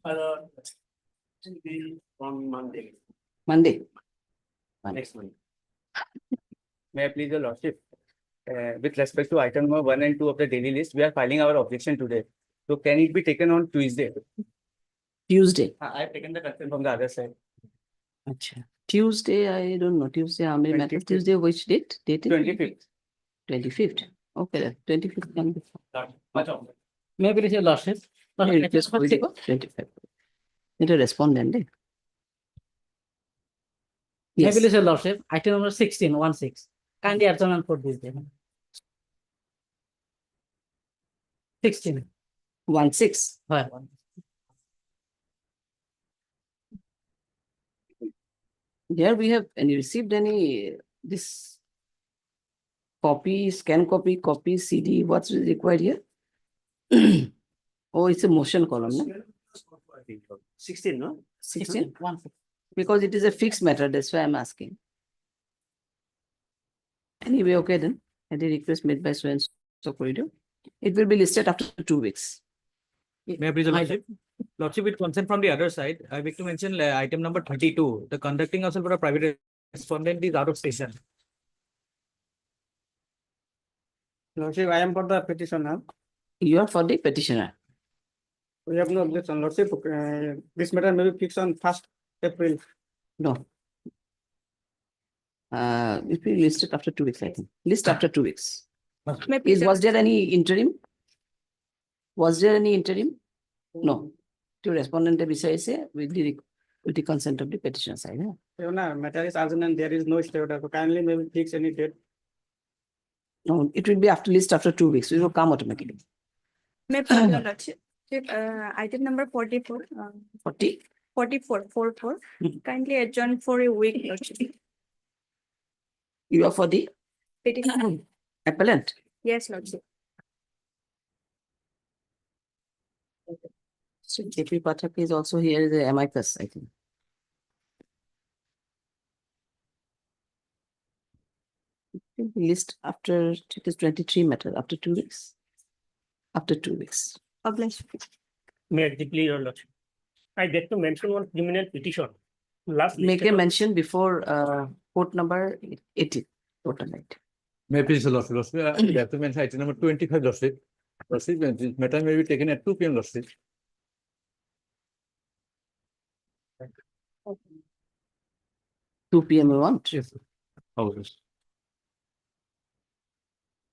Will be on Monday. Monday. Next Monday. May I please, Your Lordship, with respect to item number 1 and 2 of the daily list, we are filing our objection today. So can it be taken on Tuesday? Tuesday. I have taken the consent from the other side. Achha. Tuesday, I don't know. Tuesday, how many matters? 25th. Tuesday, which date? Date? 25th. 25th. Okay, then. 25th can be. Much of it. Maybe it is your lordship. Just 25th. Need to respond then. Yes. Maybe it is your lordship. Item number 16, 16. Kindly adjourn for this day. 16. 16. Right. Here we have any received any this copy, scan copy, CD. What's required here? Oh, it's a motion column, no? 16, no? 16? 16. Because it is a fixed matter, that's why I'm asking. Anyway, okay then. And the request made by so and so corridor. It will be listed after 2 weeks. May I please, Your Lordship? Lordship, with consent from the other side, I wish to mention item number 32. The conducting yourself for a private respondent is out of station. Lordship, I am for the petition now. You are for the petitioner. We have no objection. Lordship, this matter may be fixed on 1st April. No. It will be listed after 2 weeks, I think. List after 2 weeks. Was there any interim? Was there any interim? No. To respondent besides with the consent of the petitioner side. Matter is urgent and there is no stay order. So kindly maybe fix any date. No, it will be after list after 2 weeks. It will come automatically. Item number 44. 40? 44. Kindly adjourn for a week, Lordship. You are for the Petition. appellant? Yes, Lordship. So JP Pathak is also here, the amicus, I think. List after it is 23 matter, after 2 weeks. After 2 weeks. Objection. May I declare, Your Lordship? I get to mention one criminal petition. Last Make a listed on- mention before court number 80. Total right. May I please, Your Lordship? We have to mention item number 25, Lordship. Lordship, this matter may be taken at 2 p.m. Lordship. 2 p.m. we want. Yes. Oh, yes.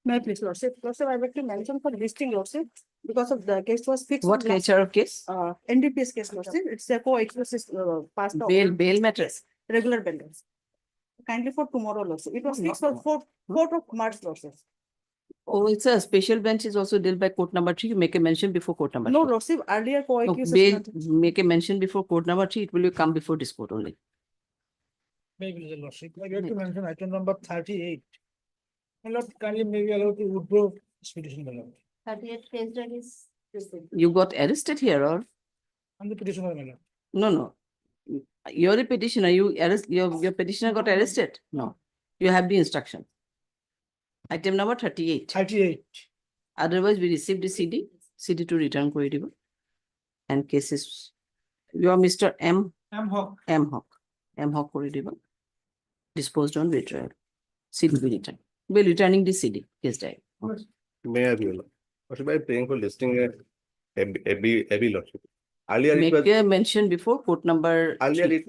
May I please, Lordship? Lordship, I would to mention for listing, Lordship, because of the case was fixed. What nature of case? NDPS case, Lordship. It's a co-exercise passed out. Bail matters. Regular bailers. Kindly for tomorrow, Lordship. It was fixed for 4th of March, Lordship. Oh, it's a special bench is also dealt by court number 3. You make a mention before court number No, 3. Lordship, earlier No, co-accused. bail, make a mention before court number 3. It will come before this court only. Maybe, Your Lordship. I get to mention item number 38. My Lord, kindly may be allowed to withdraw this petition, my Lord. 38 case that is. You got arrested here or? I'm the petitioner, my Lord. No. You're a petitioner. Your petitioner got arrested? No. You have the instruction. Item number 38. 38. Otherwise, we received the CD to return corridor. And cases. You are Mr. M. Hawk corridor. Disposed on withdrawal. CD will return. We're returning the CD. Case diary. May I be allowed? Or should I be paying for listing a Lordship? Earlier it Make was a mention before court number earlier 3. it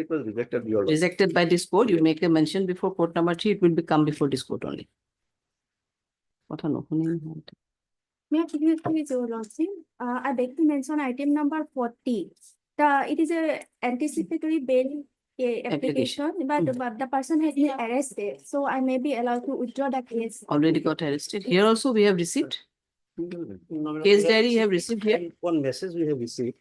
was rejected, Your Lordship. Rejected by this court. You make a mention before court number 3. It will become before this court only. What an opening. May I please, Your Lordship? I beg to mention item number 40. It is a anticipatory bail application, but the person has been arrested. So I may be allowed to withdraw the case. Already got arrested. Here also we have received. No, Case we diary you have received here. One message we have received.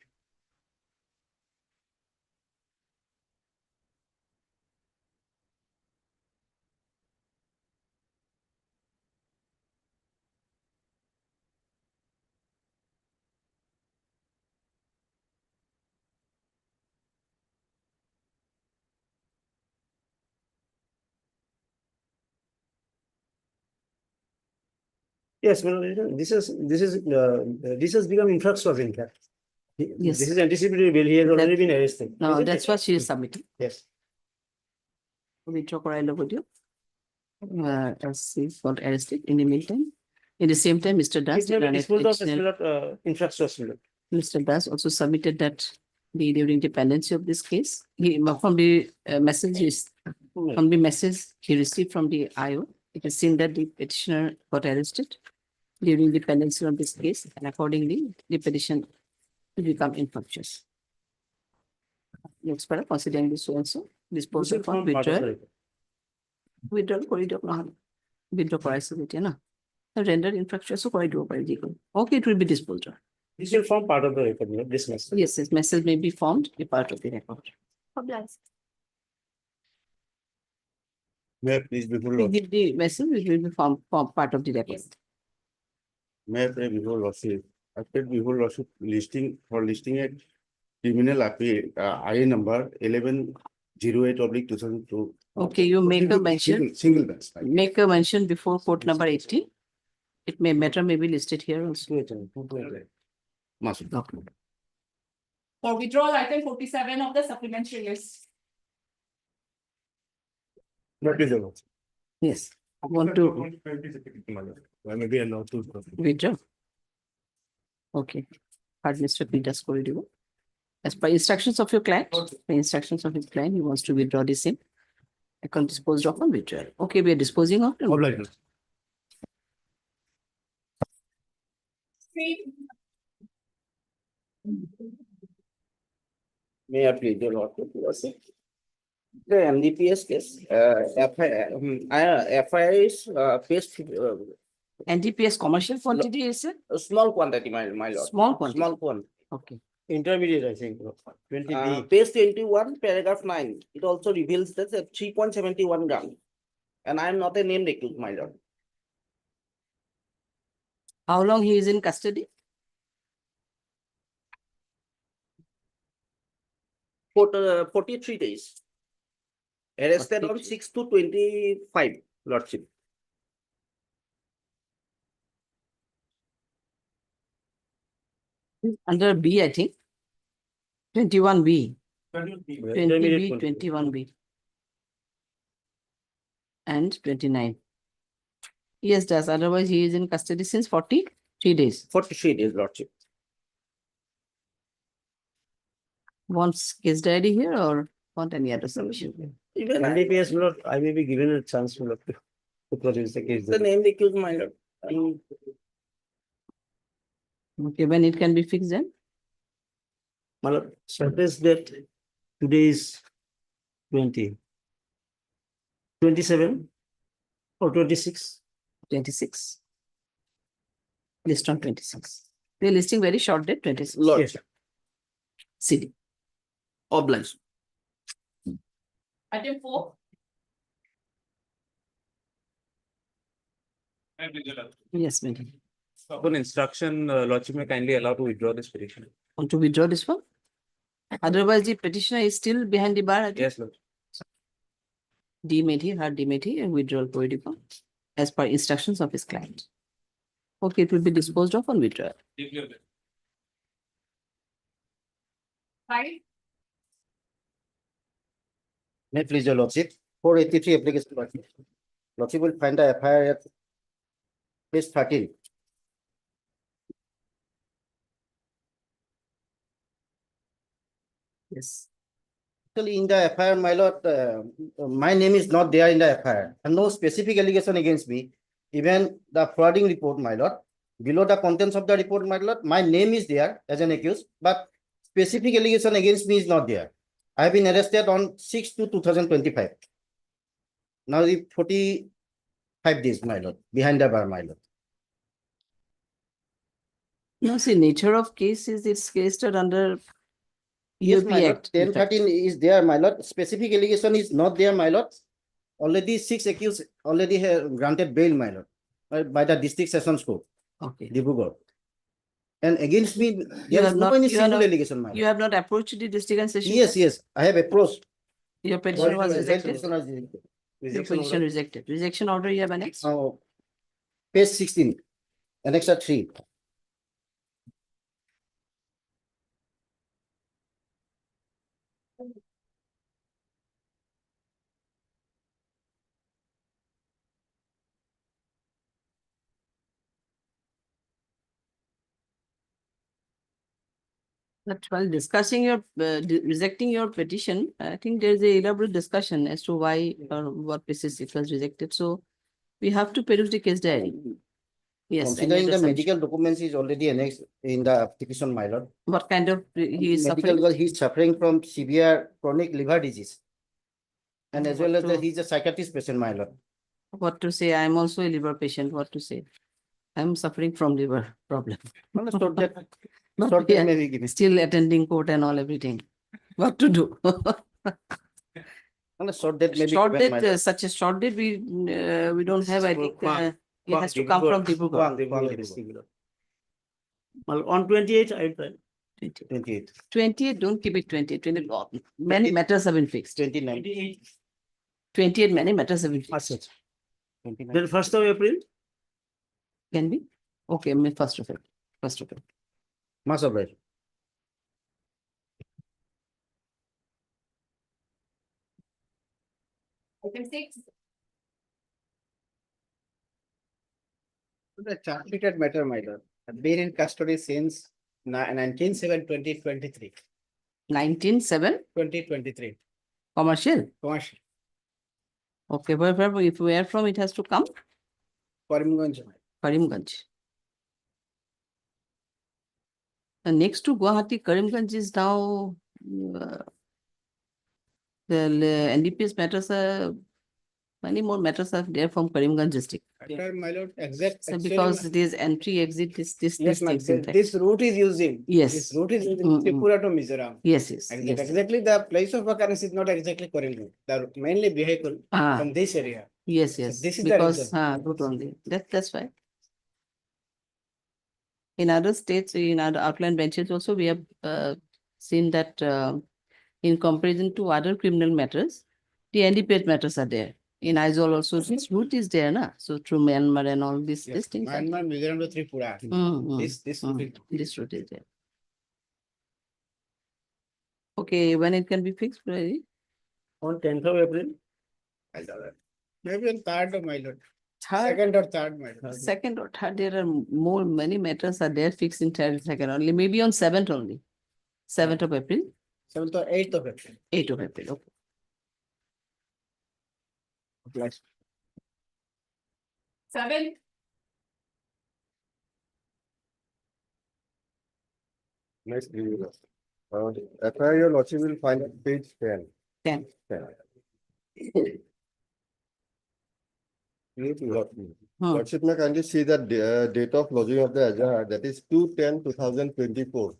Yes, well, this has become infrastructure in fact. Yes. This is anticipatory bail. He has already been arrested. No, isn't that's it? what she is submitting. Yes. Withdraw করাই লোক দিও। As he got arrested in the meantime. In the same time, Mr. Das, It may be disposed of as additional- well as infrastructure. Mr. Das also submitted that during the pendency of this case, he from the message he received from the IO, it is seen that the petitioner got arrested during the pendency of this case, and accordingly, the petition will become infructuous. Next para considering this also, disposal for withdrawal. Withdrawal করে দিও না হলে withdraw করাইছে যেটা না render infructuous করে দিব পারি যেকোনো। Okay, it will be disposed of. This will form part of the record, this message. Yes, this message may be formed a part of the record. Obliged. May I please before We lordship, give the message, it will be form part of the record. may I pray before lordship, I paid before lordship listing a criminal appeal, IA number 1108/2002. Okay, you make a mention, Single bench. Right? make a mention before court number 80. It may matter may be listed here also. Must. Okay. For withdrawal item 47 of the supplementary list. That is all. Yes, want to I may be allowed to. withdraw. Okay, heard Mr. Peters করে দিব. As per instructions of your client, the instructions of his client, he wants to withdraw the same. Account disposed of on withdrawal. Okay, we are disposing of. Obliged. May I plead the lordship? The NDPS case, FIR is paste NDPS commercial quantity is it? a small quantity, my lord. Small quantity. Small quantity. Okay. Intermediate, I think, 20B. Page 21, paragraph 9, it also reveals that 3.71 gram. And I am not a named accused, my lord. How long he is in custody? For 43 days. Arrested on 43. 6 to 25, lordship. Under B, I think. 21B, Intermediate 20B, 21B. And 29. Yes, does, otherwise he is in custody since 43 days. 43 days, lordship. Wants case diary here or want any other submission? Even NDPS, Lord, I may be given a chance to produce the case. the named accused, my lord. Okay, when it can be fixed then? My lord, surface that today is 20. 27 or 26? 26. List on 26. We are listing very short date, 26. Lordship, CD. obliged. Item 4. Yes, madam. Upon instruction, lordship may kindly allow to withdraw this petition. Want to withdraw this one? Otherwise, the petitioner is still behind the bar. I think. Yes, Lord. Demethi, her demethi and withdrawal protocol as per instructions of his client. Okay, it will be disposed of on withdrawal. 5. May it please your lordship, 483 application. Lordship will find the FIR at page 13. Yes. Actually, in the FIR, my lord, my name is not there in the FIR, and no specific allegation against me. Even the frauding report, my lord, below the contents of the report, my lord, my name is there as an accused, but specific allegation against me is not there. I have been arrested on 6/2/2025. Now the 45 days, my lord, behind the bar, my lord. No, see, nature of case is it's cased under Yes, UP my lord, Act. 1013 is there, my lord. Specific allegation is not there, my lord. Already 6 accused already have granted bail, my lord, by the district sessions court, Okay. Dibrugarh. And against me, You there is have no not- any you are single not- allegation, my You lord. have not approached the district and session? Yes, yes, I have approached. Your petition was Well, rejected. petition was rejected. Your Rejection petition order. rejected. Rejection order you have annexed? Now, page 16, annex 3. But while discussing your, rejecting your petition, I think there is a elaborate discussion as to why or what basis it was rejected. So we have to produce the case diary. Yes. any Considering other the submission? medical documents is already annexed in the application, my lord. What kind of, he is Medical, suffering? because he's suffering from severe chronic liver disease. And as well as What to- he's a psychiatrist patient, my lord. What to say? I'm also a liver patient. What to say? I'm suffering from liver problem. Well, short that, But short we that are may be given. still attending court and all everything. What to do? Well, short that may be Short given, my date, lord. such a short date, we don't have, I think, it has to come from Dibrugarh. Well, on 28th, I will try. 28, 28, don't keep it 28, 20, many matters have been fixed. 29, 28, many matters have been fixed. 29. Then 1st of April, Can be? Okay, May 1st of April, 1st of April. Mass of right. Item 6. The chartered matter, my lord, had been in custody since 19/7/2023. 19/7, 2023. commercial. Commercial. Okay, if where from it has to come? Karimganj. Karimganj. And next to Guwahati, Karimganj is now the NDPS matters are, many more matters are there from Karimganj district. After, my lord, exact. So actually, because it is entry, exit, yes, this ma'am, things in fact. this route is using. Yes. This route is using Mm, mm. Tripura to Mizoram. Yes, yes, And yes. exactly the place of occurrence is not exactly Karimganj. The mainly vehicle Ah, from this area. yes, So yes, this is the because, reason. good only, that's why. In other states, in other outline benches also, we have seen that in comparison to other criminal matters, the NDPS matters are there. In Aizawl also, this route is there, na? So through Myanmar and all these Yes, things. are- Myanmar, Mizoram to Tripura. This route is- This route is there. Okay, when it can be fixed, really? on 10th of April, Maybe on third of my lord. Third, Second or third, my lord. second or third, there are more, many matters are there fixed in third, second only, maybe on 7th only. 7th of April, 7th or 8th of April. 8th of April, okay. Applies. 7. Next, FIR, your lordship will find at page 10. 10. 10. Hmm. Lordship may kindly see that date of lodging of the Azhar, that is 2/10/2024.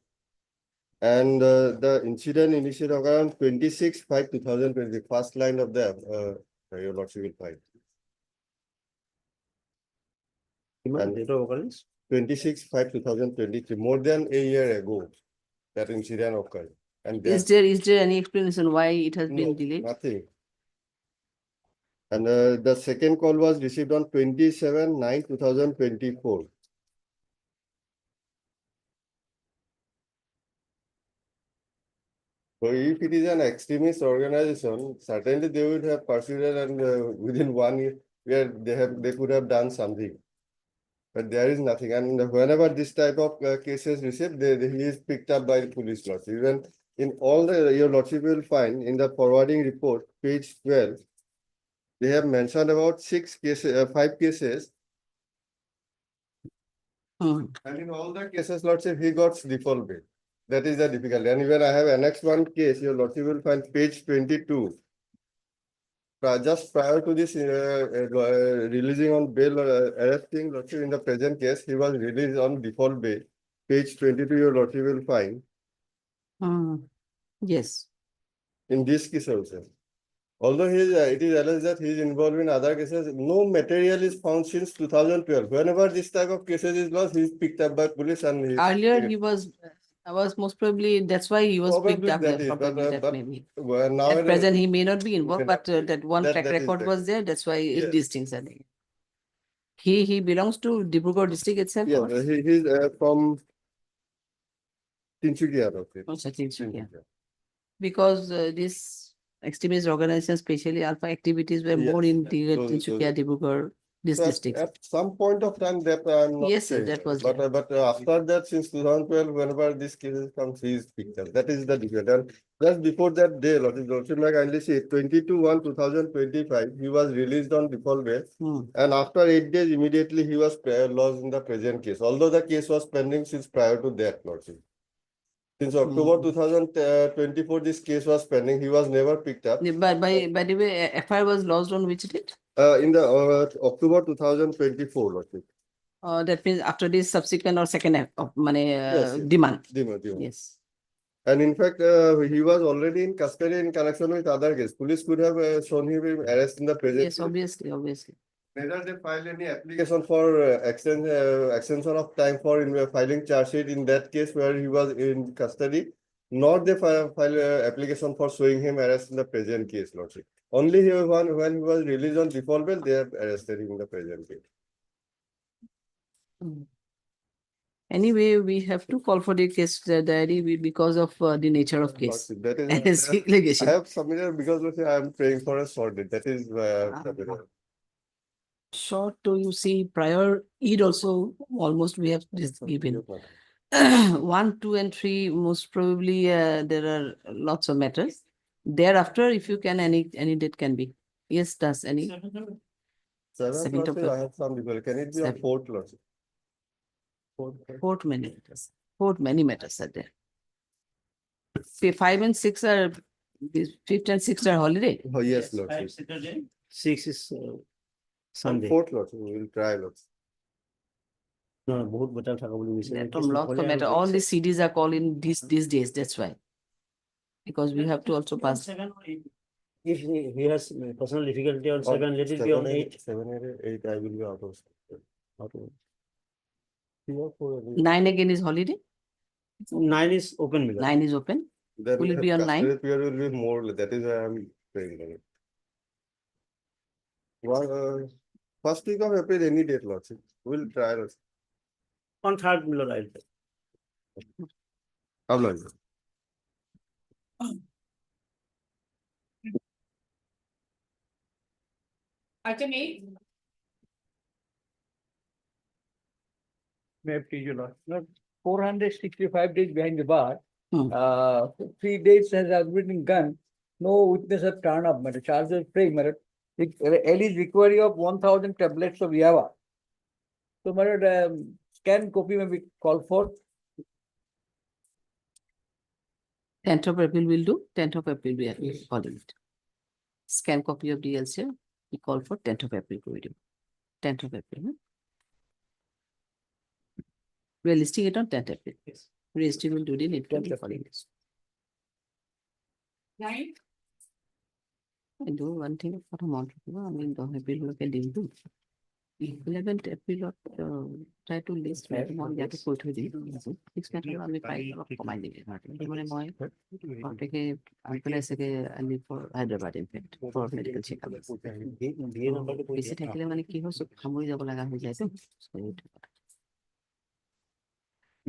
And the incident initiated around 26/5/2020, first line of the your lordship will find. And date of occurrence. 26/5/2023, more than a year ago, that incident occurred. And Is that- there any explanation why it has been No, delayed? nothing. And the second call was received on 27/9/2024. So if it is an extremist organization, certainly they would have pursued it, and within 1 year, where they could have done something. But there is nothing, and whenever this type of cases received, he is picked up by the police lordship. Even in all your lordship will find in the forwarding report, page 12, they have mentioned about 6 cases, 5 cases, Hmm. and in all the cases, lordship, he got default bail. That is the difficulty. And even I have annexed one case, your lordship will find page 22. Just prior to this releasing on bail, arresting lordship in the present case, he was released on default bail. Page 22, your lordship will find Hmm. Yes. in this case also. Although it is alleged that he is involved in other cases, no material is found since 2012. Whenever this type of cases is lost, he is picked up by police and he is. Earlier, he was most probably, that's why he was picked Probably up that there, is, probably but- that but- maybe. Well, now At present, he may not be involved, may but not be. that one That track is record the was case. there, that's why Yes. these things are there. He belongs to Dibrugarh district itself? Yes, or- he is from Tinsukia. Okay. Oh, Sachin Sukya. Because this extremist organization, especially alpha activities, were more Yes, integrated in those- Chukia, Dibrugarh, these So districts. At some point of time that I'm not Yes, sir, saying, that was but, there. but after that, since 2012, whenever this cases comes, he is picked up. That is the difference. And just before that day, Lordship may kindly say 22/1/2025, he was released on default bail. Hmm. And after 8 days, immediately he was lodged in the present case, although the case was pending since prior to that, Lordship. Since October 2024, this case was pending. He was never picked up. By the way, FIR was lodged on which date? In the October 2024, Lordship. That means after this subsequent or second act of money Yes, yes. demand. Demand. Yes. And in fact, he was already in custody in connection with other case. Police could have shown him arrest in the present. Yes, obviously, obviously. Neither they filed any application for extension of time for filing charge sheet in that case where he was in custody, nor they file application for showing him arrest in the present case, Lordship. Only when he was released on default bail, they have arrested him in the present case. Anyway, we have to call for the case diary because of the nature of case. Lordship, that is And its I litigation. have submitted because Lordship, I am praying for a short date. That is Short to you see prior Eid also almost we have this given. 1, 2, and 3, most probably there are lots of matters. Thereafter, if you can, any date can be. Yes, does any? 7th, 7th of Lordship, I have some people. Can it be on 7th. 4th, Lordship? Fourth many matters. Fourth many matters are there. 5 and 6 are, 5th and 6th are holiday. Oh, yes, Lordship. 6 is On Sunday. 4th, Lordship, we will try, Lordship. No, বহুত বেটাল থাকা বুলি কৈছে। There are lots of matter. All the CDs are called in these days, that's why. Because we have to also pass. If he has personal difficulty on 7, let it be on 8. 7 or 8, I will be out of. 9 again is holiday. 9 is open. 9 is open. Then Will it be on 9? custody period will be more, that is why I'm saying that. First week of April, any date, Lordship. We'll try, Lordship. On 3rd, Miller, I'll take. How long? Item 8. May I please your lord? Not 465 days behind the bar. Hmm. 3 days has already been gone. No witness have turned up. But the charges free. Early recovery of 1,000 tablets of Yava. So, scan copy may be called for. 10th of April will do. 10th of April we are calling it. Scan copy of DLC. We call for 10th of April video. 10th of April. We are listing it on 10th April. Yes. Registry will do the need to calling this. 9. I do one thing for a month. I mean, the April look at do. 11th April try to list one get to put with it. 6 matter আমি পাই কমাই দিবি মানে মই আপনাকে আনকলে আছে I live for Hyderabad in fact for medical checkup বেশি থাকিলে মানে কি হয় সামৰি যাব লগা হৈ যায় তো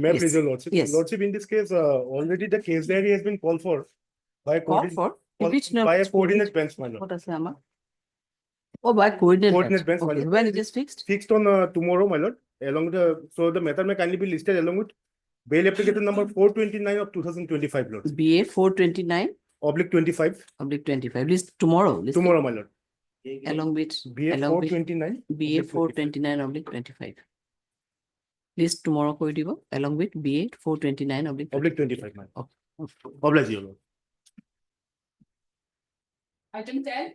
May I Yes. please your lordship? Yes. Lordship, in this case, already the case diary has been called for by call for which by a coordinate bench, my lord. what আছে আমার Oh, by coordinate Coordinate bench, my okay. lord. When it is fixed? Fixed on tomorrow, my lord. Along the so the matter may kindly be listed along with bail application number 429 of 2025, lord. BA 429 Oblique 25 oblique 25 list tomorrow. List tomorrow, my lord. along with BA along with 429 BA 429 oblique 25. List tomorrow koi dibo along with BA 429 oblique oblique 25, my lord. Okay. Oblige your lord. Item 10.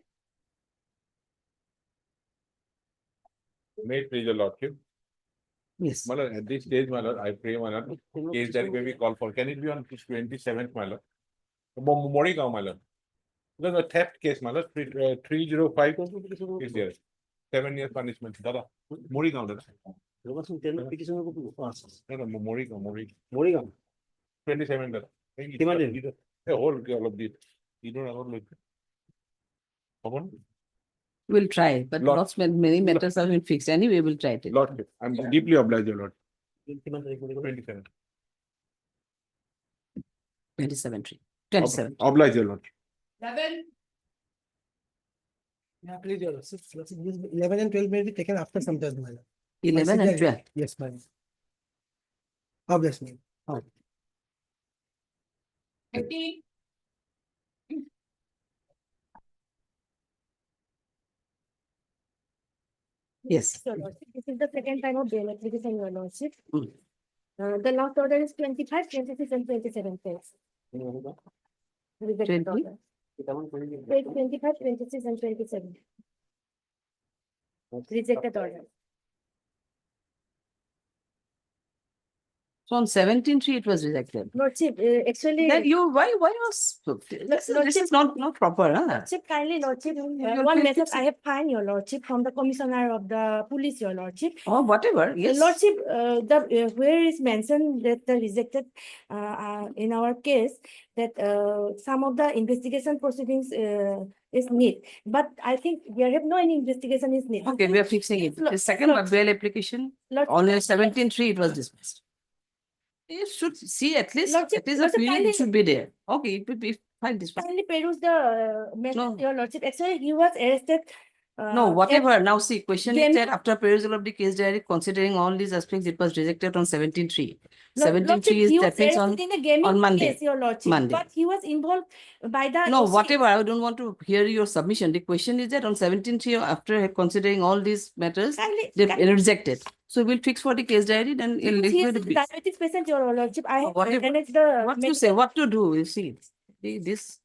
May it please your lordship. Yes. My lord, at this stage, my lord, I pray, my lord, case that may be called for. Can it be on 27th, my lord? Morigao, my lord. Because a theft case, my lord, 305 is there. 7 years punishment. Dada, Morigao, dada. petition No, Morigao. Morigao. 27, dada. কিমান দিন? All of this. You don't have like. Come on. We'll try, but Lord. lots many matters have been fixed. Anyway, we'll try it. Lordship, I'm deeply obliged, your lord. 27. 27 3. 27. Oblige, your lordship. 11, Yeah, please, your lordship. Lordship, these 11 and 12 may be taken after some time, my lord. 11 and Consider- 12. Yes, my lord. Obviously. 13, Yes. Your lordship, this is the second time of bail application, your lordship. Mm. The last order is 25, 26 and 27 pages. Rejected 20? order. Page 25, 26 and 27. Rejected order. So on 17.3 it was rejected. Lordship, actually. Then you, why was, this is not proper, huh? Lordship, kindly, lordship, You'll one feel message fixed. I have find your lordship from the commissioner of the police, your lordship. Or whatever, yes. Lordship, where is mentioned that the rejected in our case that some of the investigation proceedings is need, but I think there have no any investigation is need. Okay, we are fixing it. Yes, The second bail application, Lordship, on 17.3 it was dismissed. You should see at least a Lordship, period kindly- should be there. Okay, it will be fine this one. kindly peruse the message, No. your lordship. Actually, he was arrested. No, whatever. Now see, question is Game- that after perusal of the case diary, considering all these aspects, it was rejected on 17.3. Lordship, 17.3 is he was that means on arrested in a gaming on Monday. case, your lordship, Monday. but he was involved by the. No, OC. whatever. I don't want to hear your submission. The question is that on 17.3, after considering all these matters, Kindly- they kindly- rejected. So we'll fix for the case diary, then it'll Because he is liquid a be- diabetes patient, your lordship. I have whatever. managed the. What to say, what to do, you see. This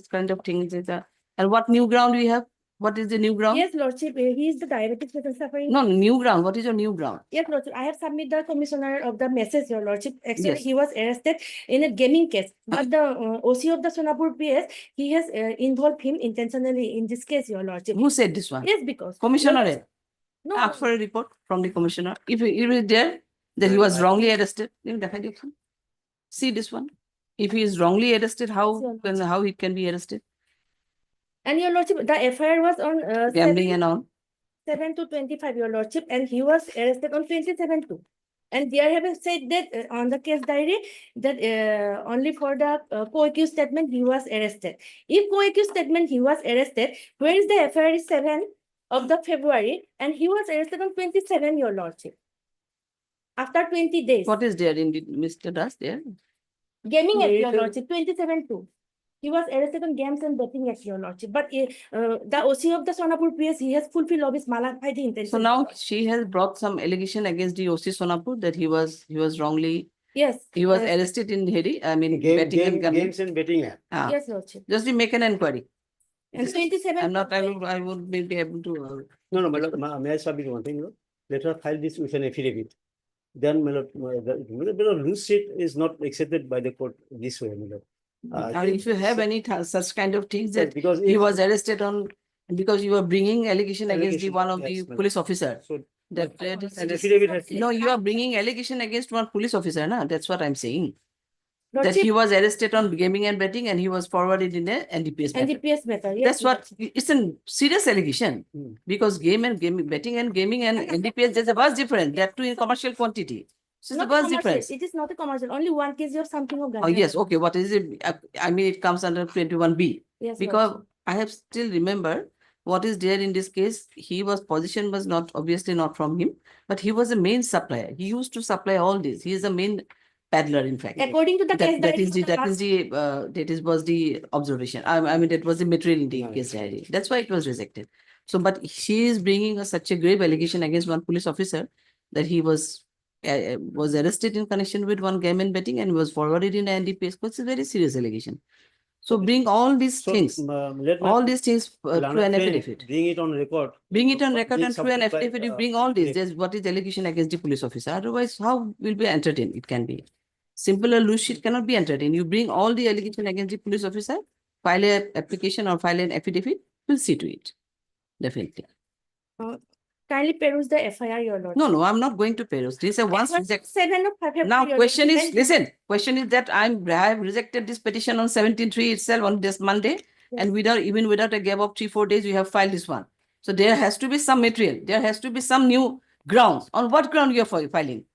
kind of things is that, and what new ground we have? What is the new ground? Yes, lordship, he is the diabetes patient suffering. No, new ground. What is your new ground? Yes, lordship, I have submitted the commissioner of the message, your lordship. Actually, Yes. he was arrested in a gaming case, but the OC of the Sonapur PS, he has involved him intentionally in this case, your lordship. Who said this one? Yes, because. Commissioner. No, Ask for a report from the commissioner. If he is there, that he was wrongly arrested. then definitely can. See this one. If he is wrongly arrested, how he can be arrested? and your lordship, the FIR was on Gambling and all. 7 to 25, your lordship, and he was arrested on 27 too. And they have said that on the case diary that only for the co-accused statement he was arrested. If co-accused statement he was arrested, where is the FIR 7 of the February, and he was arrested on 27, your lordship. After 20 days. What is there in the Mr. Das there? Gaming act, your lordship, 27 too. He was arrested on games and betting act, your lordship. But the OC of the Sonapur PS, he has fulfilled of his malafide intention. So now she has brought some allegation against the OC Sonapur that he was wrongly, Yes. he was yes, arrested in Heri, I mean, betting and gambling. Games and betting act. Ah, Yes, lordship. just we make an inquiry. And 27. I'm not, I would be able to. No, my lord, may I submit one thing? Let her file this with an affidavit. Then, my lord, the loose sheet is not accepted by the court this way, my lord. Or if you have any such kind of things Yes, that because he if- was arrested on, because you are bringing allegation against the Allegation, one of the yes, ma'am. police officer. So That an affidavit has. no, you are bringing allegation against one police officer, na? That's what I'm saying. That Lordship, he was arrested on gaming and betting and he was forwarded in a NDPS matter. NDPS matter. Yes, That's what, it's a serious allegation. Hmm. Because betting and gaming and NDPS, there's a vast difference. That too in commercial quantity. So it's a Not vast commercial. difference. It is not a commercial. Only 1 kg of something of Oh, yes, okay, what is it? I mean, it comes under 21B. Yes, Because lordship. I have still remember what is there in this case. Position was not, obviously not from him, but he was a main supplier. He used to supply all this. He is a main peddler, in fact. According to the case diary. Was the observation. I mean, that was the material in the case diary. That's why it was rejected. So, but she is bringing such a grave allegation against one police officer that he was arrested in connection with one game and betting and was forwarded in NDPS. It's a very serious allegation. So bring all these things, Let my all these things through learned an friend affidavit. Bring it on record. Bring it on record Make and through an something by, affidavit, you bring all this. yes. There's what is allegation against the police officer. Otherwise, how will be entertained? It can be. Simple or loose sheet cannot be entertained. You bring all the allegation against the police officer, file an application or file an affidavit, we'll see to it. Definitely. Kindly peruse the FIR, your lordship. No, I'm not going to peruse. This is a once reject. 7 of February. Now, your question lordship, is, and- listen, question is that I have rejected this petition on 17.3 itself on this Monday. And even without a gap of 3-4 days, we have filed this one. So there has to be some material. There has to be some new grounds. On what ground you are filing?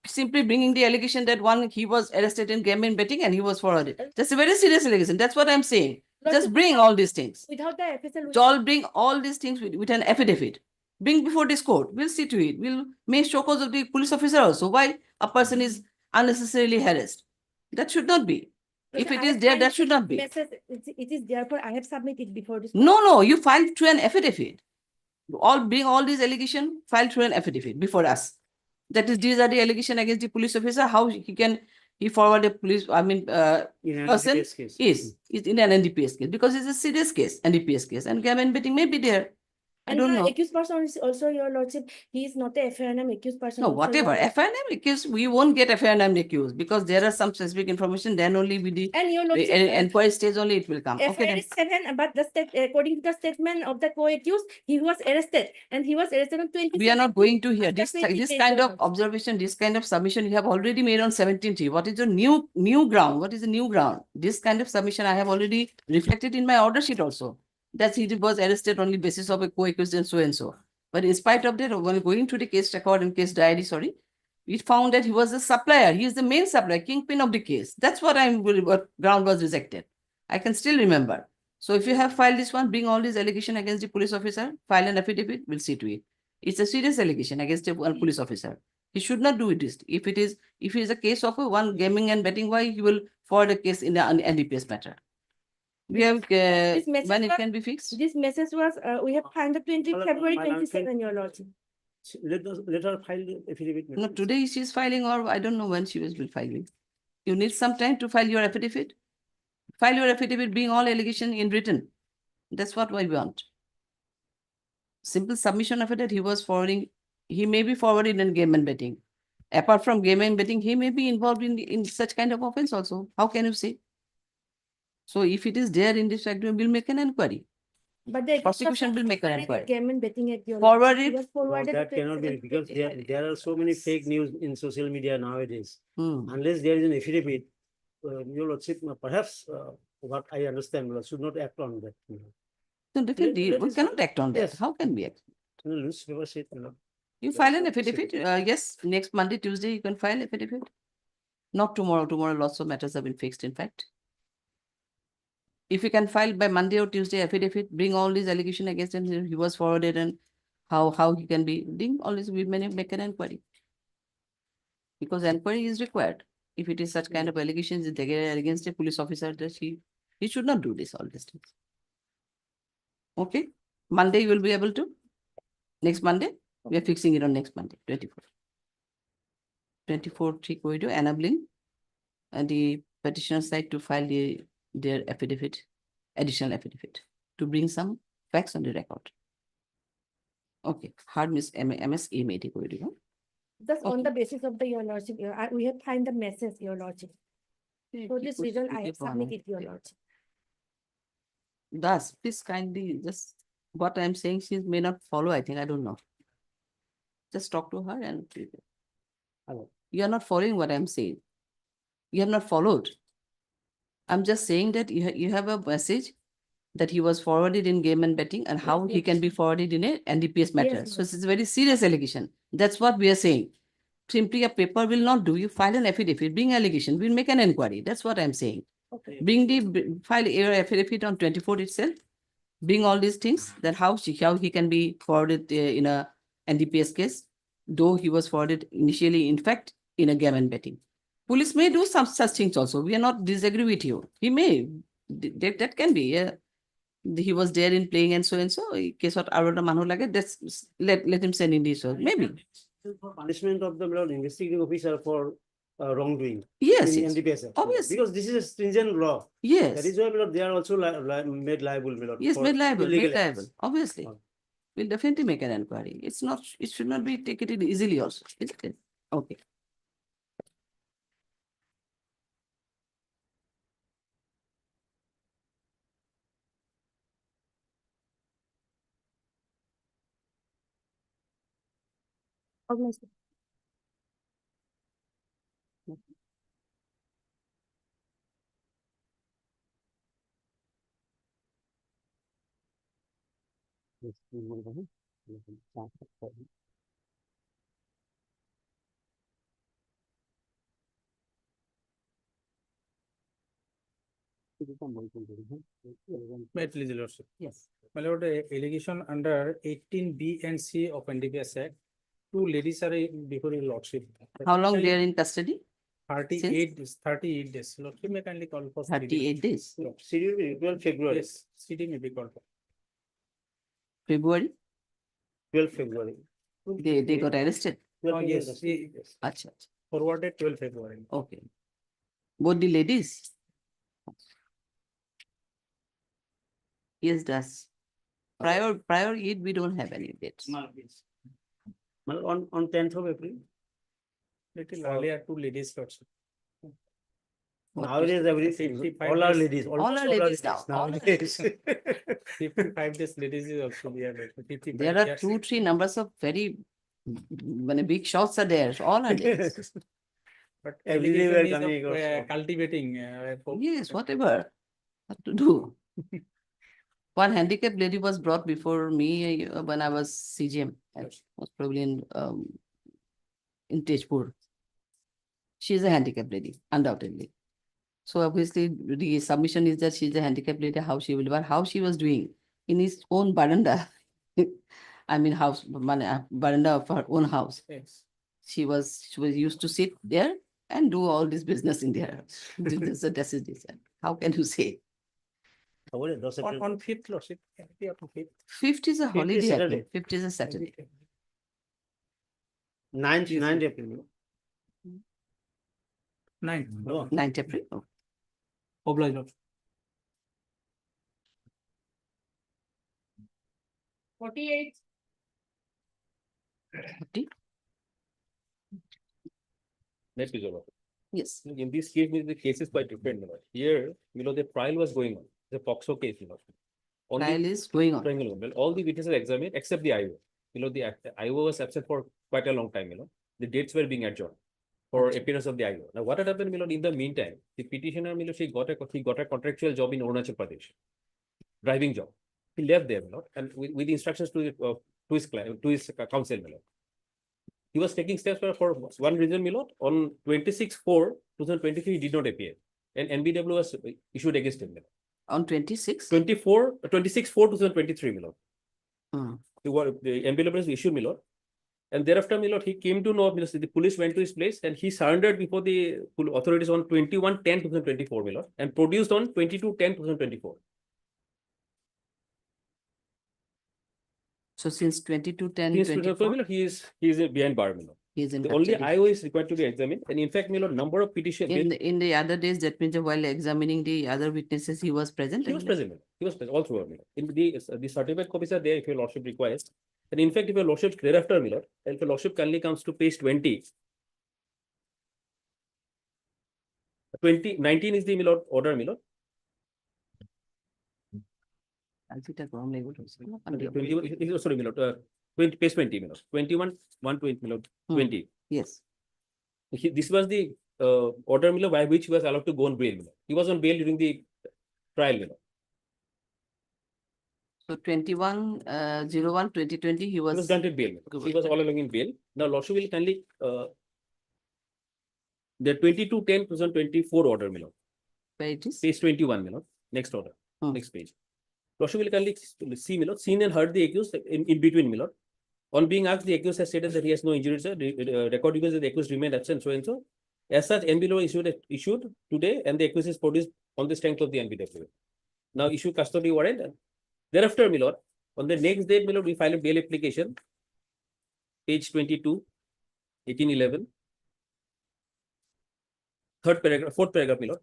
simply bringing the allegation that he was arrested in gambling betting and he was forwarded. That's a very serious allegation. That's what I'm saying. Just bring all these things. Without the FSL. All bring all these things with an affidavit. Bring before this court. We'll see to it. We'll make show cause of the police officer also. Why a person is unnecessarily harassed. That should not be. If it is there, that should not be. It is therefore I have submitted before this. No, you filed through an affidavit. Bring all these allegations, file through an affidavit before us. That is, these are the allegations against the police officer. How he forward a police, person is in an NDPS case because it's a serious case, NDPS case, and gambling betting may be there. I And don't the know. accused person is also, your lordship, he is not a FIR accused person. No, also, whatever. your- FIR name accused, we won't get FIR name accused because there are some specific information. Then only with the And your lordship, inquiry stage only it will come. Okay, FIR then. is 7, but according to the statement of the co-accused, he was arrested and he was arrested on 20. We are not going to hear That's this 20 this days kind of ago. observation, this kind of submission you have already made on 17th. What is the new ground? What is the new ground? This kind of submission I have already reflected in my order sheet also. That he was arrested on the basis of a co-accused and so and so. But in spite of that, when going to the case record and case diary, we found that he was a supplier. He is the main supplier, kingpin of the case. That's what what ground was rejected. I can still remember. So if you have filed this one, bring all these allegations against the police officer, file an affidavit, we'll see to it. It's a serious allegation against a police officer. He should not do this. If it is a case of one gaming and betting, why he will forward a case in the NDPS matter. We have message when it was- can be fixed. This message was, we have signed the 20 Madam, February Madam, 27, your lordship. Let her file the affidavit. No, today she is filing, or I don't know when she will be filing. You need some time to file your affidavit. File your affidavit, bring all allegation in written. That's what we want. Simple submission of it that he was forwarding, he may be forwarded in game and betting. Apart from game and betting, he may be involved in such kind of offense also. How can you say? So if it is there in this agreement, we'll make an inquiry. But the Prosecution will make an inquiry. Game and betting at your. Forward lordship. He it. was forwarded That to cannot be 27 because there are so many fake news in social media nowadays. Unless there is an affidavit, your lordship, perhaps what I understand, should not act on that. So definitely, Let we us- cannot act on that. yes. How can we act? Newspaper said, You file an affidavit. Yes, next Monday, Tuesday, you can file affidavit. Not tomorrow. Tomorrow, lots of matters have been fixed, in fact. If you can file by Monday or Tuesday affidavit, bring all these allegations against him, he was forwarded and how he can be, bring all this, we may make an inquiry. Because inquiry is required. If it is such kind of allegations against a police officer, that he should not do this, all these things. Okay, Monday you will be able to? Next Monday? We are fixing it on next Monday, 24th. 24th, we will do enabling and the petitioner side to file their affidavit, additional affidavit, to bring some facts on the record. Okay, hard miss MSA made it, no? Just on Okay. the basis of the your lordship, we have signed the message, your lordship. For this reason, I have submitted your lordship. Thus, please kindly just what I'm saying, she may not follow, I think, I don't know. Just talk to her and Hello. you are not following what I'm saying. You have not followed. I'm just saying that you have a message that he was forwarded in game and betting and how he can be forwarded in a NDPS matter. Yes, So this is a very serious allegation. That's what we are saying. Simply a paper will not do. You file an affidavit, bring allegation, we'll make an inquiry. That's what I'm saying. Okay. File your affidavit on 24th itself. Bring all these things, that how he can be forwarded in a NDPS case, though he was forwarded initially, in fact, in a game and betting. Police may do some such things also. We are not disagree with you. He may, that can be. Yeah. He was there in playing and so. Case what Arona Manu like that's let him send in this. Maybe. For punishment of the investigating officer for wrongdoing. Yes, in yes. NDPS Act. Obviously. Because this is a stringent law. Yes. That is why they are also made liable. Yes, for made liable, illegal acts. obviously. Okay. We'll definitely make an inquiry. It should not be taken easily also, isn't it? Okay. Cognizance. Yes. May I please, your lordship? Yes. My lord, allegation under 18B and C of NDPS Act. Two ladies are before your lordship. How long they are in custody? 38 days, 38 days. Lordship may kindly call for. 38 days. CD will be 12 February. Yes, CD may be called for. February? 12 February. They got arrested? Oh, yes. Acha, acha. Forwarded 12 February. Okay. Both the ladies? Yes, does. Prior Eid, we don't have any dates. Well, on 10th of April. Little earlier, two ladies, lordship. Nowadays, everything, 55 all are days. ladies. All almost are ladies now. All are Nowadays. 55 days ladies is also there. 55 There are years. 2-3 numbers of very when big shots are there. All are ladies. But Every day we are allegation coming is of, across. cultivating. Yes, whatever. What to do? One handicapped lady was brought before me when I was CGM. I was probably in Tejpur. She is a handicapped lady, undoubtedly. So obviously the submission is that she's a handicapped lady, how she will, but how she was doing in his own baranda. I mean house, baranda of her own house. Yes. She was used to sit there and do all this business in there. This is this. How can you say? What is those April? On 5th, lordship. Yeah, on 5th. 5th is a 5th is holiday. I Saturday. think. 5th is a Saturday. 9th April. 9th. No. 9th April. Oh. Oblige, lordship. 48. 50? Next is over. Yes. In this case, the case is quite different. Here, the trial was going on. The POXO case. Trial is going on. Well, all the witnesses are examined except the IO. The IO was absent for quite a long time. The dates were being adjourned for appearance of the IO. Now, what had happened? In the meantime, the petitioner, he got a contractual job in Arunachal Pradesh, driving job. He left there, and with instructions to his client, to his counsel. He was taking steps for one reason, on 26/4/2023, he did not appear, and NBW was issued against him. On 26? 26/4/2023, Hmm. The NBW was issued, and thereafter, he came to know, the police went to his place and he surrendered before the authorities on 21/10/2024, and produced on 22/10/2024. So since 22/10, He is 24, he is behind bar. he is in The only custody. IO is required to be examined, and in fact, number of petitions. In the other days, that means while examining the other witnesses, he was present. He was present. He was present all throughout. In the certificate copies are there if your lordship requires. And in fact, if your lordship thereafter, and if your lordship kindly comes to page 20. 19 is the order, Sorry, 20, page 20, 21, 120, 20. Yes. This was the order, by which he was allowed to go on bail. He was on bail during the trial. So 21/01/2020, he He was was granted bail. He was all along in bail. Now, lordship will kindly the 22/10/2024 order, where it is. page 21, next order, next page. Lordship will kindly see, seen and heard the accused in between, On being asked, the accused has stated that he has no injuries, record because the accused remained absent, so and so. As such, NBW issued today, and the accused is produced on the strength of the NBW. Now, issue custody warrant. Thereafter, on the next date, we file a bail application, page 22, 1811. Fourth paragraph,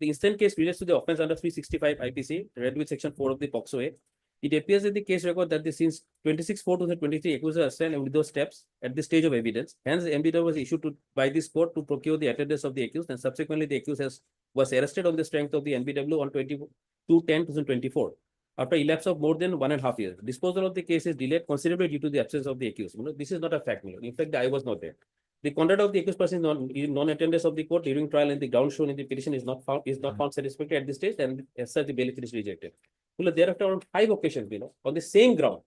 the instant case relates to the offence under 365 IPC, read with section 4 of the POXO A. It appears in the case record that since 26/4/2023, accused are assigned with those steps at the stage of evidence. Hence, the MBW was issued by this court to procure the attendance of the accused, and subsequently the accused was arrested on the strength of the NBW on 22/10/2024. After elapse of more than 1.5 years. Disposal of the case is delayed considerably due to the absence of the accused. This is not a fact. In fact, I was not there. The conduct of the accused person in non-attendance of the court during trial and the ground shown in the petition is not found satisfactory at this stage, and as such the bail is rejected. Thereafter, on 5 occasions, on the same ground,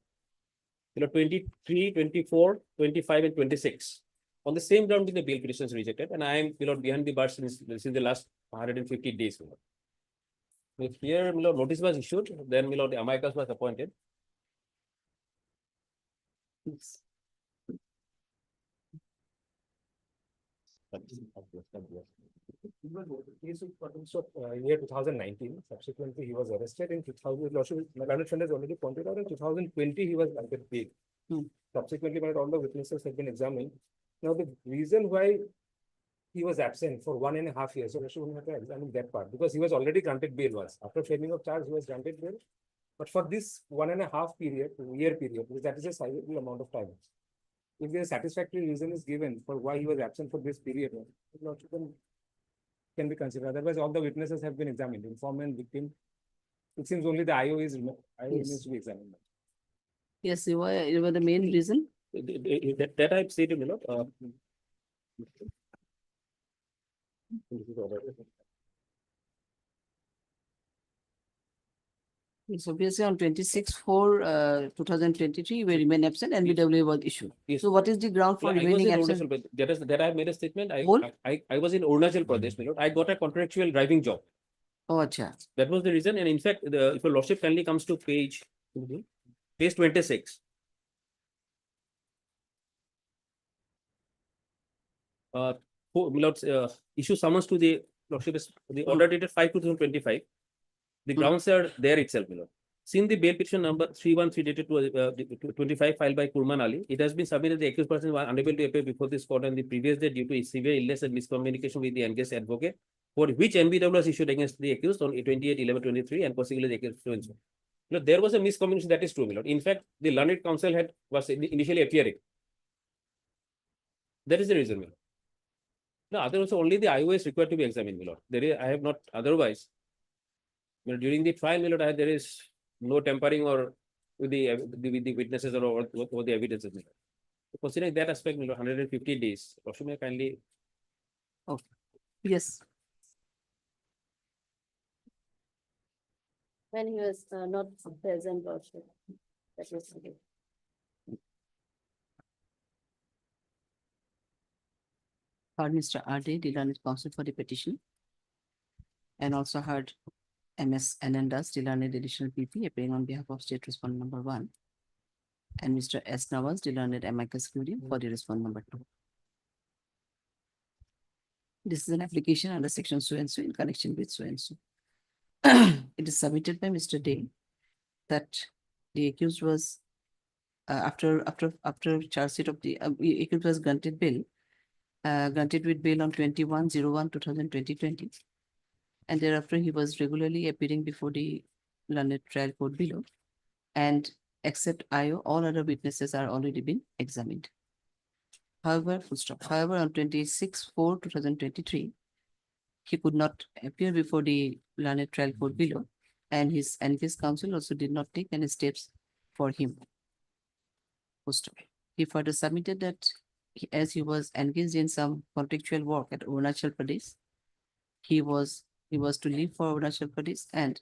23, 24, 25, and 26. On the same ground, the bail petition is rejected, and I am behind the bars since the last 150 days. If here, my lord, notice was issued, then my lord, amicus was appointed. So, year 2019, subsequently he was arrested in 2000. My learned friend has already pointed out in 2020 he was granted bail. Subsequently, my lord, all the witnesses have been examined. Now, the reason why he was absent for 1.5 years, so we should have to examine that part because he was already granted bail once. After framing of charge, he was granted bail. But for this 1.5 year period, because that is a sizable amount of time. If there is satisfactory reason is given for why he was absent for this period, can be considered. Otherwise, all the witnesses have been examined, informant, victim. It seems only the IO needs to be examined. Yes, you were the main reason. That I've stated, my lord. It's obviously on 26/4/2023, we remain absent and NBWA was issued. Yes. So what is the ground for I was remaining in absent? Arunachal Pradesh. That I made a statement. Whole? I was in Arunachal Pradesh, my lord. I got a contractual driving job. Oh, acha. That was the reason. And in fact, if your lordship kindly comes to page 26. My lord, issue summons to the lordship is the order dated 5/2025. The grounds are there itself, my lord. Since the bail petition number 313 dated to 25 filed by Kurman Ali, it has been submitted the accused person was unable to appear before this court on the previous day due to severe illness and miscommunication with the engaged advocate, for which NBW was issued against the accused on 28/11/23 and possibly the accused so and so. You know, there was a miscommunication, that is true, my lord. In fact, the learned counsel was initially appearing. That is the reason, my lord. No, otherwise only the IO is required to be examined, my lord. I have not otherwise. You know, during the trial, my lord, there is no tampering or with the witnesses or the evidences. So considering that aspect, 150 days. Lordship may kindly. Okay. Yes. When he was not present, Lordship. That was okay. Heard Mr. R.D. Delaney counsel for the petition. And also heard MS Anandas Delaney additional PP appearing on behalf of state respondent number 1. And Mr. S. Nawaz Delaney amicus curiae for the respondent number 2. This is an application under section so and so in connection with so and so. It is submitted by Mr. Day that the accused was after charge sheet of the accused was granted bail, granted with bail on 21/01/2020, and thereafter he was regularly appearing before the learned trial court below, and except IO, all other witnesses are already been examined. However, full stop. However, on 26/4/2023, he could not appear before the learned trial court below, and his counsel also did not take any steps for him. Full stop. He further submitted that as he was engaged in some contractual work at Arunachal Pradesh, he was to leave for Arunachal Pradesh, and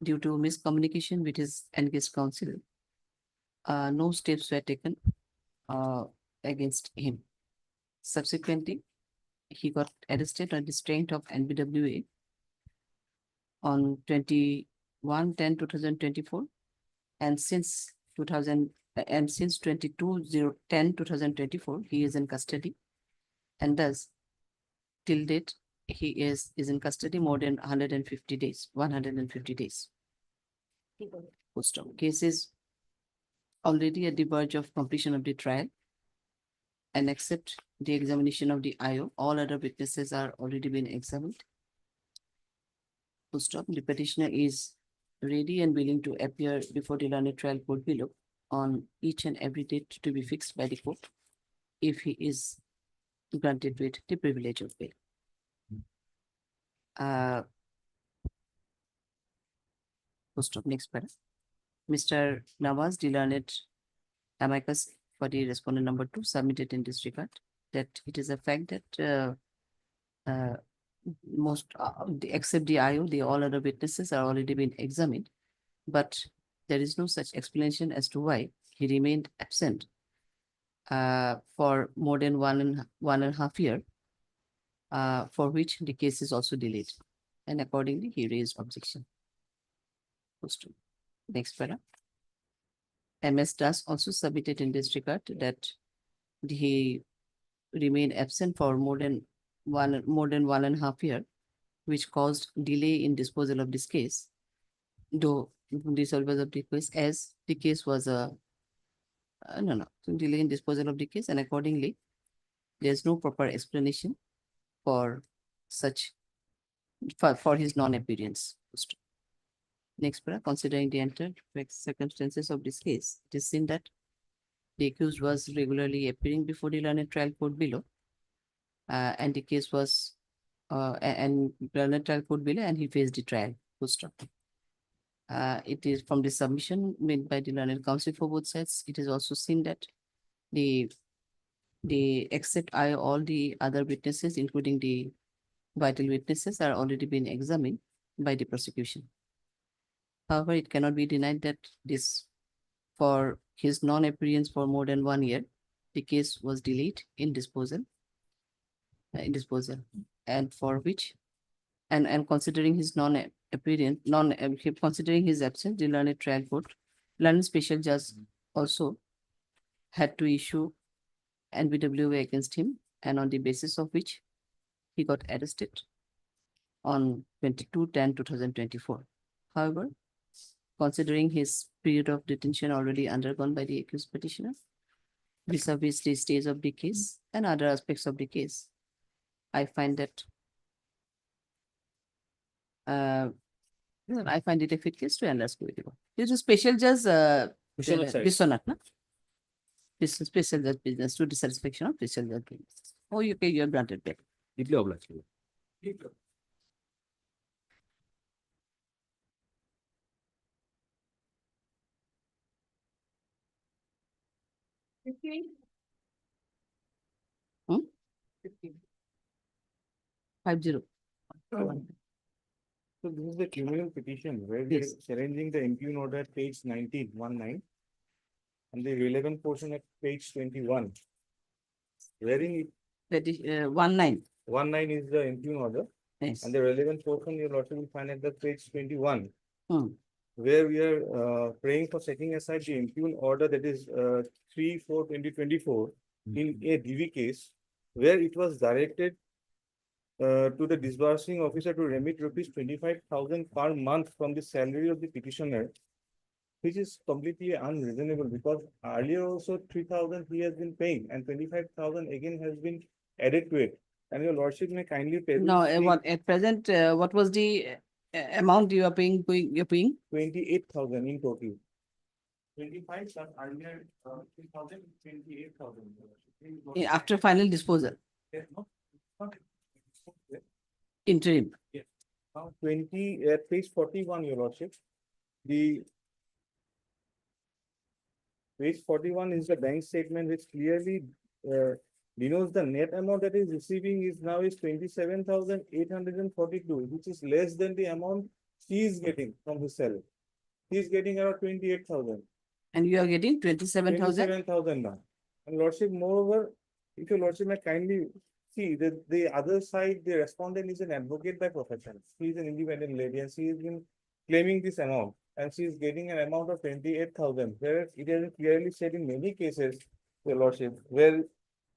due to miscommunication with his engaged counsel, no steps were taken against him. Subsequently, he got arrested on restraint of NBWA on 21/10/2024, and since 22/10/2024, he is in custody, and thus till date he is in custody more than 150 days. 150 days. Post case is already at the verge of completion of the trial, and except the examination of the IO, all other witnesses are already been examined. Full stop. The petitioner is ready and willing to appear before the learned trial court below on each and every date to be fixed by the court if he is granted with the privilege of bail. Full stop. Next para. Mr. Nawaz Delaney amicus for the respondent number 2 submitted in this regard that it is a fact that except the IO, all other witnesses are already been examined, but there is no such explanation as to why he remained absent for more than 1.5 years, for which the case is also delayed. and accordingly he raised objection. Posted. Next para. MS Das also submitted in this regard that he remained absent for more than 1.5 years, which caused delay in disposal of this case. Though disposal of the case, as the case was delay in disposal of the case, and accordingly there's no proper explanation for such for his non-appearance. Next para, considering the entire circumstances of this case, it is seen that the accused was regularly appearing before the learned trial court below, and the case was and learned trial court below, and he faced the trial. Full stop. It is from the submission made by the learned counsel for both sides. It is also seen that except all the other witnesses, including the vital witnesses, are already been examined by the prosecution. However, it cannot be denied that for his non-appearance for more than 1 year, the case was delayed in disposal, and for which, and considering his considering his absence, the learned trial court, learned special judge also had to issue NBWA against him, and on the basis of which he got arrested on 22/10/2024. However, considering his period of detention already undergone by the accused petitioner, vis-a-vis the stage of the case and other aspects of the case, I find that I find it a fit case to analyze. This is special judge Biswanath, na? This is special judge business to the satisfaction of special judge business. Oh, you pay your granted back. Deeply obliged. Hmm? 50. So this is the criminal petition where we are Yes. challenging the impugn order at page 19, and the relevant portion at page 21. Wherein That is 19. 19 is the impugn order, Yes. and the relevant portion you also will find at the page 21. Hmm. Where we are praying for setting aside the impugn order, that is 3/4/2024 in a DV case, where it was directed to the disbursing officer to remit rupees 25,000 per month from the salary of the petitioner, which is completely unreasonable, because earlier also 3,000 he has been paying and 25,000 again has been added to it. And your lordship may kindly tell No, me what at present, what was the amount you are paying? You're paying 28,000 in total. 25 plus earlier 3,000, 28,000. after final disposal, Yes, no? Okay. interim. Now 20 at page 41, your lordship. The page 41 is the bank statement which clearly denotes the net amount that is receiving is now is 27,842, which is less than the amount he is getting from his salary. He is getting around 28,000. And you are getting 27,000? 27,000 now. And lordship, moreover, if your lordship may kindly see that the other side, the respondent is an advocate by profession. She is an independent lady and she has been claiming this amount, and she is getting an amount of 28,000. Whereas it has been clearly said in many cases, your lordship, where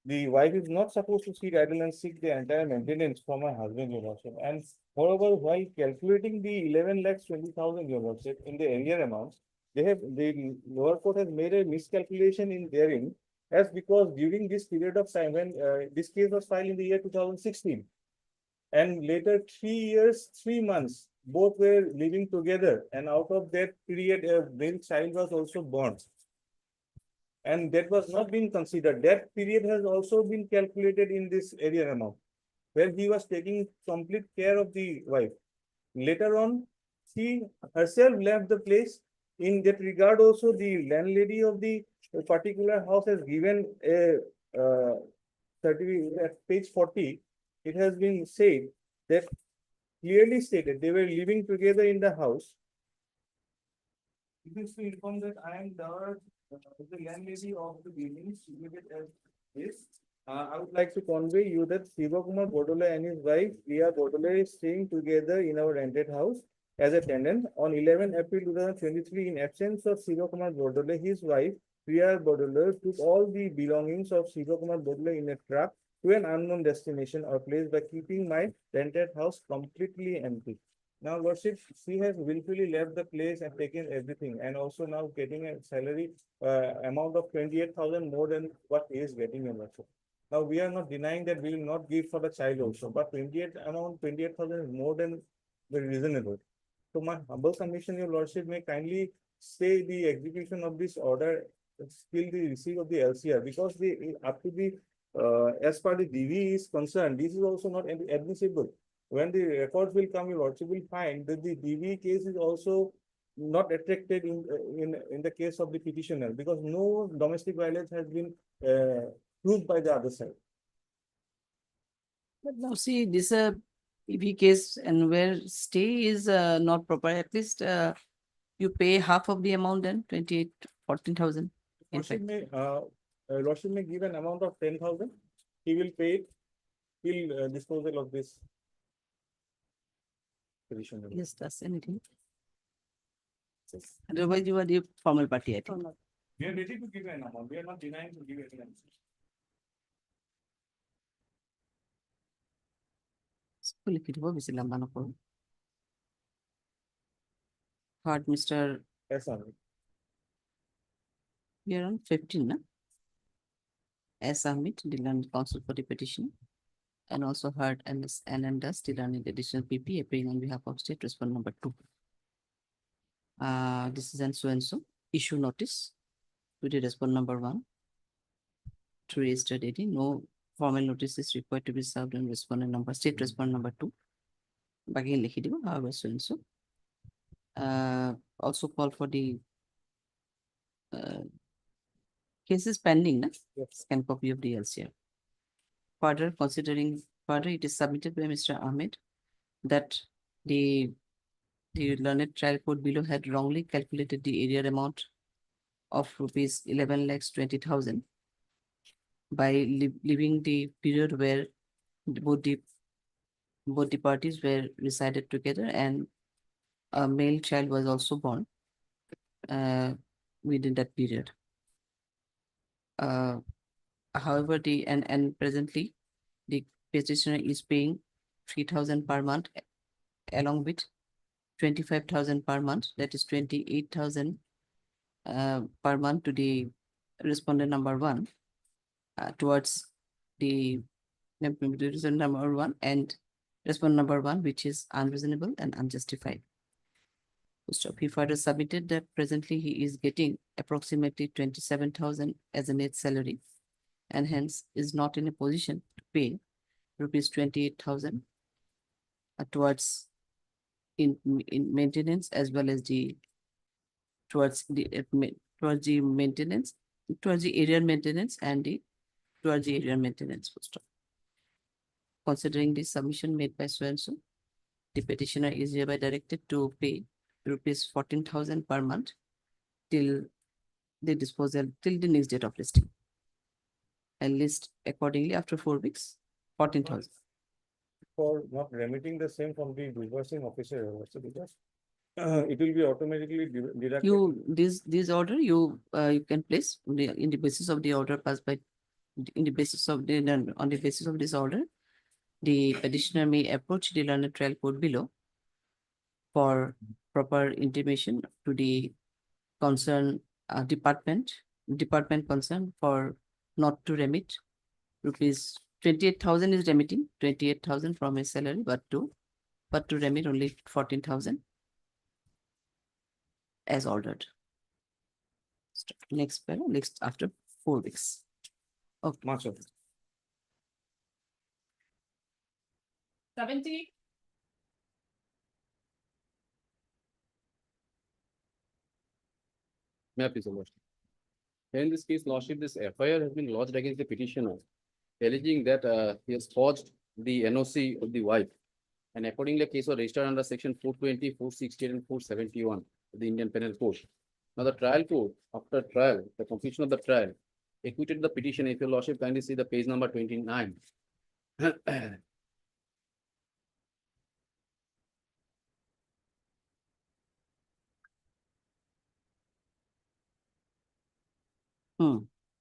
the wife is not supposed to sit idle and seek the entire maintenance from her husband, your lordship. And moreover, while calculating the 11,20,000, your lordship, in the arrear amounts, the lower court has made a miscalculation in therein, as because during this period of time when this case was filed in the year 2016, and later 3 years, 3 months, both were living together, and out of that period, a male child was also born. And that was not being considered. That period has also been calculated in this arrear amount, where he was taking complete care of the wife. Later on, she herself left the place. In that regard also, the landlady of the particular house has given a certificate at page 40. It has been said that clearly stated they were living together in the house. It is to inform that I am the landlady of the building situated as this. I would like to convey you that Shiva Kumar Bodole and his wife, Priya Bodole, is staying together in our rented house as a tenant. On 11 April 2023, in absence of Shiva Kumar Bodole, his wife, Priya Bodole, took all the belongings of Shiva Kumar Bodole in a truck to an unknown destination or place by keeping my rented house completely empty. Now, Lordship, she has willfully left the place and taken everything, and also now getting a salary amount of 28,000 more than what he is getting in Lordship. Now, we are not denying that we will not give for the child also, but 28,000 is more than very reasonable. So my humble submission, your lordship, may kindly stay the execution of this order till the receipt of the LCR, because the up to the as far the DV is concerned, this is also not admissible. When the records will come, your lordship will find that the DV case is also not attracted in the case of the petitioner, because no domestic violence has been proved by the other side. But now see, this EV case and where stay is not proper, at least you pay half of the amount then, 14,000. In fact, Lordship may give an amount of 10,000. He will pay it till disposal of this petitioner. yes, that's anything. Otherwise, you are the formal party, I think. We are ready to give an amount. We are not denying to give an amount. লিখি দিব, বেশি লম্বা নকৰো। Heard Mr. Yes, sir. We are on 15, na? S. Ahmed, Dylan counsel for the petition, and also heard Ananda Dylan in the additional PP appearing on behalf of state respondent number 2. This is and so issue notice to the respondent number 1 to register daily. No formal notice is required to be served on respondent number state respondent number 2. Bagin likhi dibo, however so. Also call for the cases pending, na? Yes. Scan copy of the LCR. Further, considering further, it is submitted by Mr. Ahmed that the learned trial court below had wrongly calculated the area amount of rupees 11,20,000 by leaving the period where both the parties were resided together and a male child was also born within that period. However, and presently the petitioner is paying 3,000 per month along with 25,000 per month, that is 28,000 per month to the respondent number 1 towards the respondent number 1 and respondent number 1, which is unreasonable and unjustified. He further submitted that presently he is getting approximately 27,000 as a net salary and hence is not in a position to pay rupees 28,000 towards in maintenance as well as towards the maintenance, towards the area maintenance and towards the area maintenance. Considering the submission made by so and so, the petitioner is hereby directed to pay rupees 14,000 per month till the disposal, till the next date of listing, and list accordingly after 4 weeks 14,000. For not remitting the same from the disbursing officer, also because it will be automatically deducted. This order you can place in the basis of the order passed by on the basis of this order, the petitioner may approach the learned trial court below for proper intimation to the concerned department concerned for not to remit rupees 28,000 is remitting 28,000 from his salary, but to remit only 14,000 as ordered. Next after 4 weeks. Okay. Much of it. 70. May I please, Your Lordship? In this case, Lordship, this FIR has been lodged against the petitioner, alleging that he has forged the NOC of the wife. And accordingly, a case was registered under section 420, 460, and 471 of the Indian Penal Code. Now, the trial court, after trial, the completion of the trial, acquitted the petition. If your lordship kindly see the page number 29.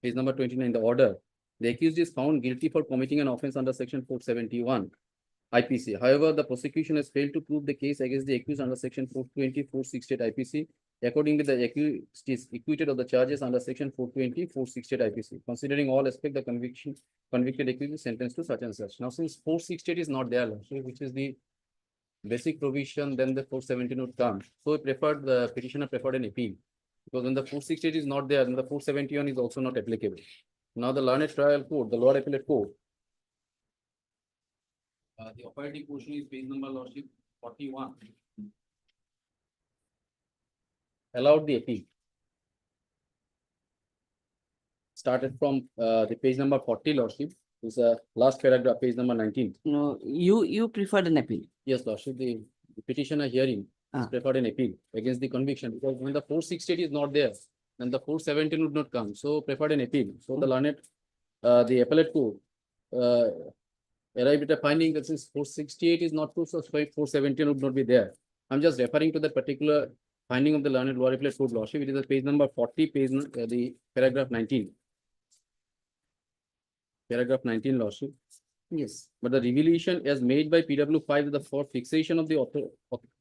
Page number 29, the order. The accused is found guilty for committing an offence under section 471 IPC. However, the prosecution has failed to prove the case against the accused under section 420, 468 IPC. Accordingly, the accused is acquitted of the charges under section 420, 468 IPC. Considering all aspects, the convicted accused is sentenced to such and such. Now, since 468 is not there, which is the basic provision, then the 417 would come. So, the petitioner preferred an appeal. Because when the 468 is not there, then the 471 is also not applicable. Now, the learned trial court, the Lower Appellate Court. The operating portion is page number, lordship, 41. Allowed the appeal. Started from the page number 40, lordship. This is last paragraph, page number 19. No, you preferred an appeal. Yes, lordship, the petitioner hearing is preferred an appeal against the conviction, because when the 468 is not there, then the 417 would not come. So preferred an appeal. So the learned, the appellate court arrived at a finding that since 468 is not true, so 417 would not be there. I'm just referring to that particular finding of the learned Lower Appellate Court, lordship. It is a page number 40, page the paragraph 19. Paragraph 19, lordship. Yes. But the revelation as made by PW5 that for fixation of the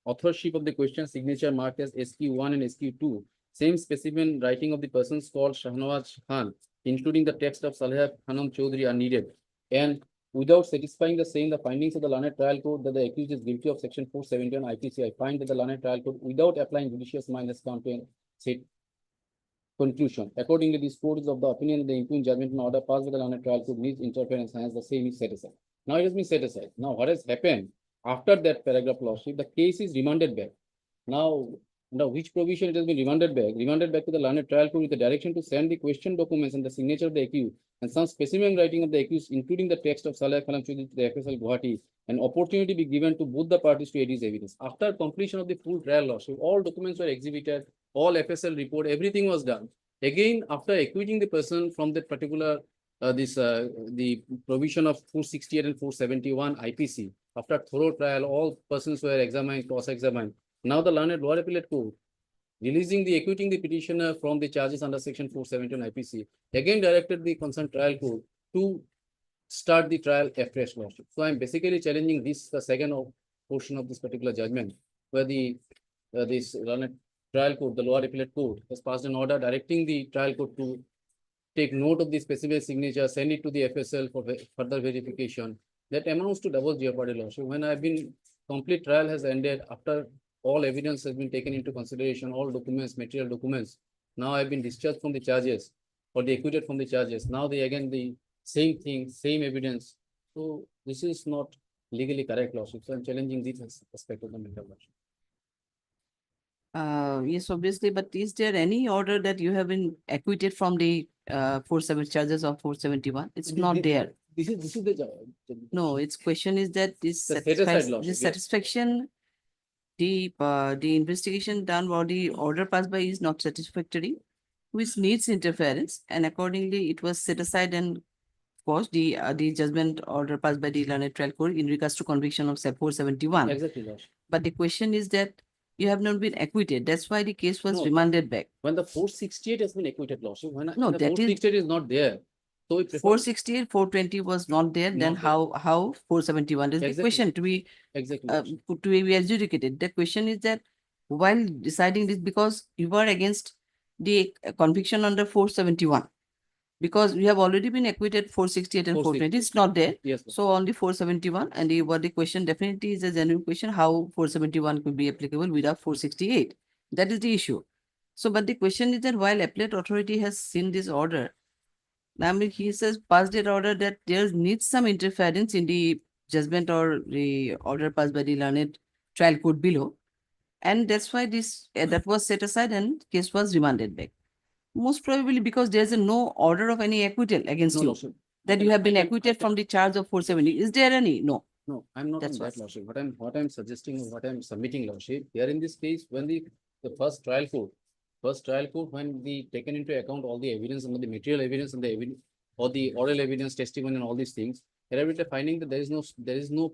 authorship of the question signature marked as SQ1 and SQ2, same specimen writing of the persons called Shahnawaz Khan, including the text of Saleh Khanam Chaudhary, are needed. And without satisfying the same, the findings of the learned trial court that the accused is guilty of section 471 IPC, I find that the learned trial court, without applying judicious mind, has come to a said conclusion. Accordingly, this court is of the opinion that the impugned judgment and order passed by the learned trial court needs interference, hence the same is set aside. Now it has been set aside. Now what has happened after that paragraph, lordship, the case is remanded back. Now, under which provision it has been remanded back? Remanded back to the learned trial court with the direction to send the question documents and the signature of the accused and some specimen writing of the accused, including the text of Saleh Khanam Chaudhary to the FSL Guwahati, an opportunity be given to both the parties to aid his evidence. After completion of the full trial, lordship, all documents were exhibited, all FSL report, everything was done. Again, after acquitting the person from that particular the provision of 468 and 471 IPC, after thorough trial, all persons were examined, cross-examined. Now the learned Lower Appellate Court, releasing the acquitting the petitioner from the charges under section 471 IPC, again directed the concerned trial court to start the trial afresh, lordship. So I am basically challenging this, the second portion of this particular judgment, where the this learned trial court, the Lower Appellate Court, has passed an order directing the trial court to take note of the specific signature, send it to the FSL for further verification. That amounts to double jeopardy, lordship. When I've been, complete trial has ended, after all evidence has been taken into consideration, all documents, material documents. Now I've been discharged from the charges, or they acquitted from the charges. Now they again the same thing, same evidence. So this is not legally correct, lordship. So I'm challenging this aspect of the matter, lordship. Yes, obviously, but is there any order that you have been acquitted from the 47 charges of 471? It's not there. This is the No, its question is that this satisfaction, the investigation done or the order passed by is not satisfactory, which needs interference, and accordingly it was set aside, and of course the judgment order passed by the learned trial court in regards to conviction of 471. Exactly, lordship. But the question is that you have not been acquitted. That's why the case was remanded back. When the 468 has been acquitted, lordship, when No, the that is 468 is not there. So 468, 420 was not there. Then how 471 is the Exactly. question to be Exactly. to be adjudicated. The question is that while deciding this, because you were against the conviction under 471, because we have already been acquitted 468 and 420, it's not there. Yes. So only 471, and the question definitely is a genuine question how 471 could be applicable without 468. That is the issue. So, but the question is that while appellate authority has seen this order, I mean, he says passed that order that there needs some interference in the judgment or the order passed by the learned trial court below, and that's why this that was set aside and case was remanded back. Most probably because there's no order of any acquittal against you, that you have been acquitted from the charge of 470. Is there any? No. No, I'm not That's on that, what- lordship. What I'm suggesting, what I'm submitting, lordship, here in this case, when the first trial court first trial court, when the taken into account all the evidence and the material evidence and the evidence or the oral evidence, testimony and all these things, there finding that there is no